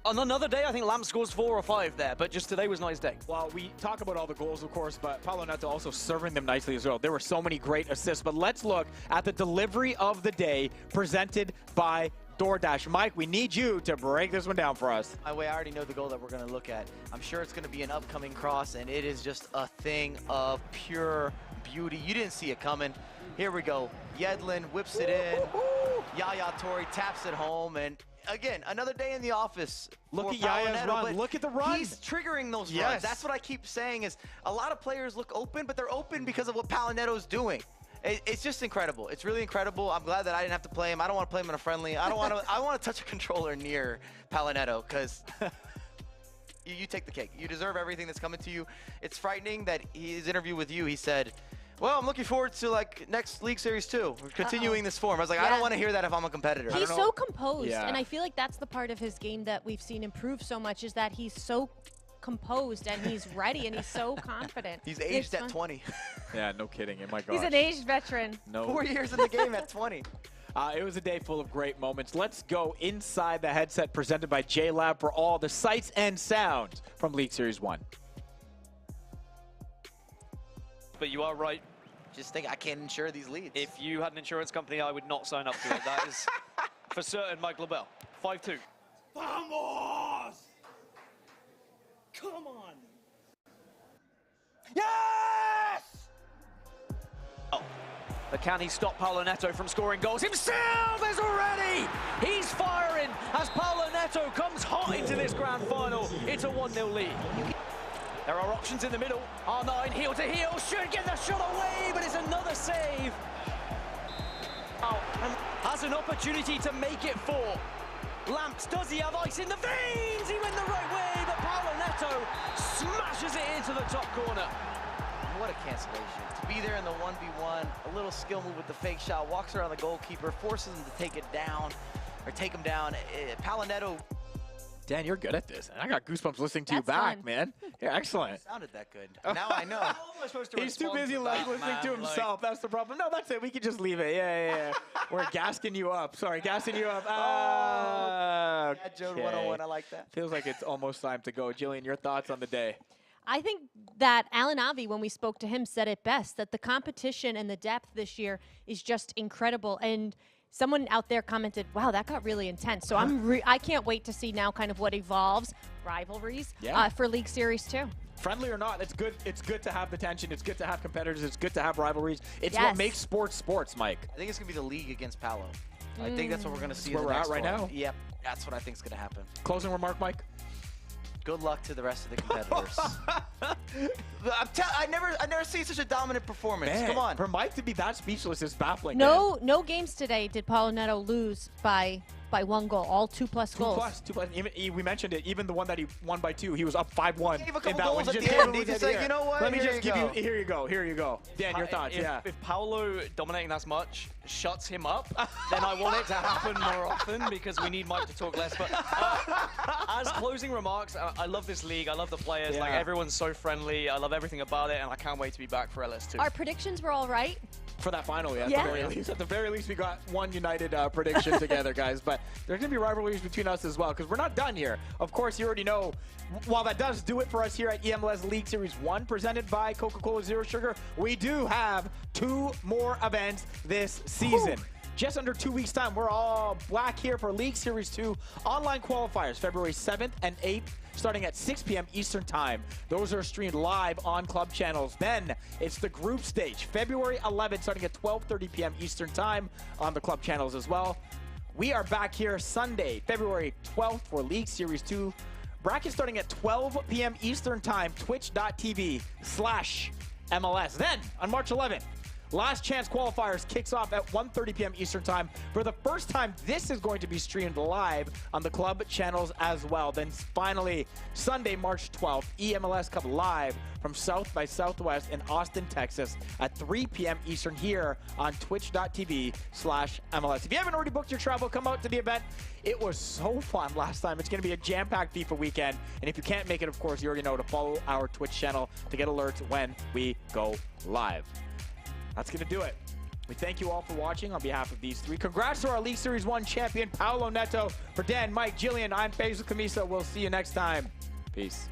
On another day, I think Lamps scores 4 or 5 there, but just today was not his day. Well, we talk about all the goals, of course, but Paulo Neto also serving them nicely as well. There were so many great assists, but let's look at the delivery of the day presented by DoorDash. Mike, we need you to break this one down for us. I already know the goal that we're going to look at. I'm sure it's going to be an upcoming cross, and it is just a thing of pure beauty. You didn't see it coming. Here we go. Yedlin whips it in. Yaya Torre taps it home, and again, another day in the office. Look at Yaya's run. Look at the run. He's triggering those runs. That's what I keep saying is a lot of players look open, but they're open because of what Paulo Neto's doing. It's just incredible. It's really incredible. I'm glad that I didn't have to play him. I don't want to play him in a friendly. I don't want to. I want to touch a controller near Paulo Neto because you take the cake. You deserve everything that's coming to you. It's frightening that his interview with you, he said, well, I'm looking forward to like next League Series 2. We're continuing this form. I was like, I don't want to hear that if I'm a competitor. He's so composed, and I feel like that's the part of his game that we've seen improve so much is that he's so composed and he's ready and he's so confident. He's aged at 20. Yeah, no kidding. Oh my gosh. He's an aged veteran. No. 4 years in the game at 20. It was a day full of great moments. Let's go inside the headset presented by JLab for all the sights and sounds from League Series 1. But you are right. Just think I can't insure these leads. If you had an insurance company, I would not sign up to it. That is for certain, Mike LaBelle. 5-2. Vamos! Come on! Yes! Oh. But can he stop Paulo Neto from scoring goals himself? Is already! He's firing as Paulo Neto comes hot into this grand final. It's a 1-0 lead. There are options in the middle. R9 heel to heel, should get the shot away, but it's another save. and has an opportunity to make it 4. Lamps, does he have ice in the veins? He went the right way, but Paulo Neto smashes it into the top corner. What a cancellation. To be there in the 1v1, a little skill move with the fake shot, walks around the goalkeeper, forces him to take it down, or take him down. Paulo Neto. Dan, you're good at this. I got goosebumps listening to you That's back, fun. man. You're excellent. Sounded that good. Now I know. He's too busy listening to himself. That's the problem. No, that's it. We can just leave it. Yeah. We're gassing you up. Sorry, gassing you up. Yeah, Joe 101. I like that. Feels like it's almost time to go. Jillian, your thoughts on the day? I think that AlanAvi, when we spoke to him, said it best, that the competition and the depth this year is just incredible. And someone out there commented, wow, that got really intense. So I can't wait to see now kind of what evolves, rivalries for League Series 2. Friendly or not, it's good. It's good to have the tension. It's good to have competitors. It's good to have rivalries. It's what makes sports, Mike. I think it's going to be the league against Paulo. I think that's what we're going to see. Where we're at right now? Yep, that's what I think is going to happen. Closing remark, Mike? Good luck to the rest of the competitors. I never seen such a dominant performance. Man, come on. For Mike to be that speechless is baffling. No games today did Paulo Neto lose by 1 goal, all 2+ goals. 2+. Even, we mentioned it. Even the one that he won by 2, he was up 5-1. He gave a couple in that goals one. at the end. He just like, you know what? Let me just give you. Here Here you go. Dan, your thoughts? If Paulo dominating that much shuts him up, then I want it to happen more often because we need Mike to talk less. But as closing remarks, I love this league. I love the players. Like everyone's so friendly. I love everything about it, and I can't wait to be back for LS2. Our predictions were all right. For that final, at the very least. At the very least, we got one united prediction together, guys. But there's going to be rivalries between us as well, because we're not done here. Of course, you already know, while that does do it for us here at eMLS League Series 1, presented by Coca-Cola Zero Sugar, we do have 2 more events this season. Just under 2 weeks' time, we're all back here for League Series 2 online qualifiers, February 7th and 8th. Starting at 6 p.m. Eastern Time. Those are streamed live on club channels. Then it's the group stage, February 11th, starting at 12:30 p.m. Eastern Time on the club channels as well. We are back here Sunday, February 12th for League Series 2. Bracket starting at 12 p.m. Eastern Time, twitch.tv/MLS. Then on March 11th, Last Chance Qualifiers kicks off at 1:30 p.m. Eastern Time. For the first time, this is going to be streamed live on the club channels as well. Then finally, Sunday, March 12th, eMLS Cup live from South by Southwest in Austin, Texas at 3 p.m. Eastern here on twitch.tv/MLS. If you haven't already booked your travel, come out to the event. It was so fun last time. It's going to be a jam-packed FIFA weekend. And if you can't make it, of course, you already know to follow our Twitch channel to get alerts when we go live. That's going to do it. We thank you all for watching on behalf of these 3. Congrats to our League Series 1 champion, Paulo Neto. For Dan, Mike, Jillian, I'm Faisal Kamisa. We'll see you next time. Peace.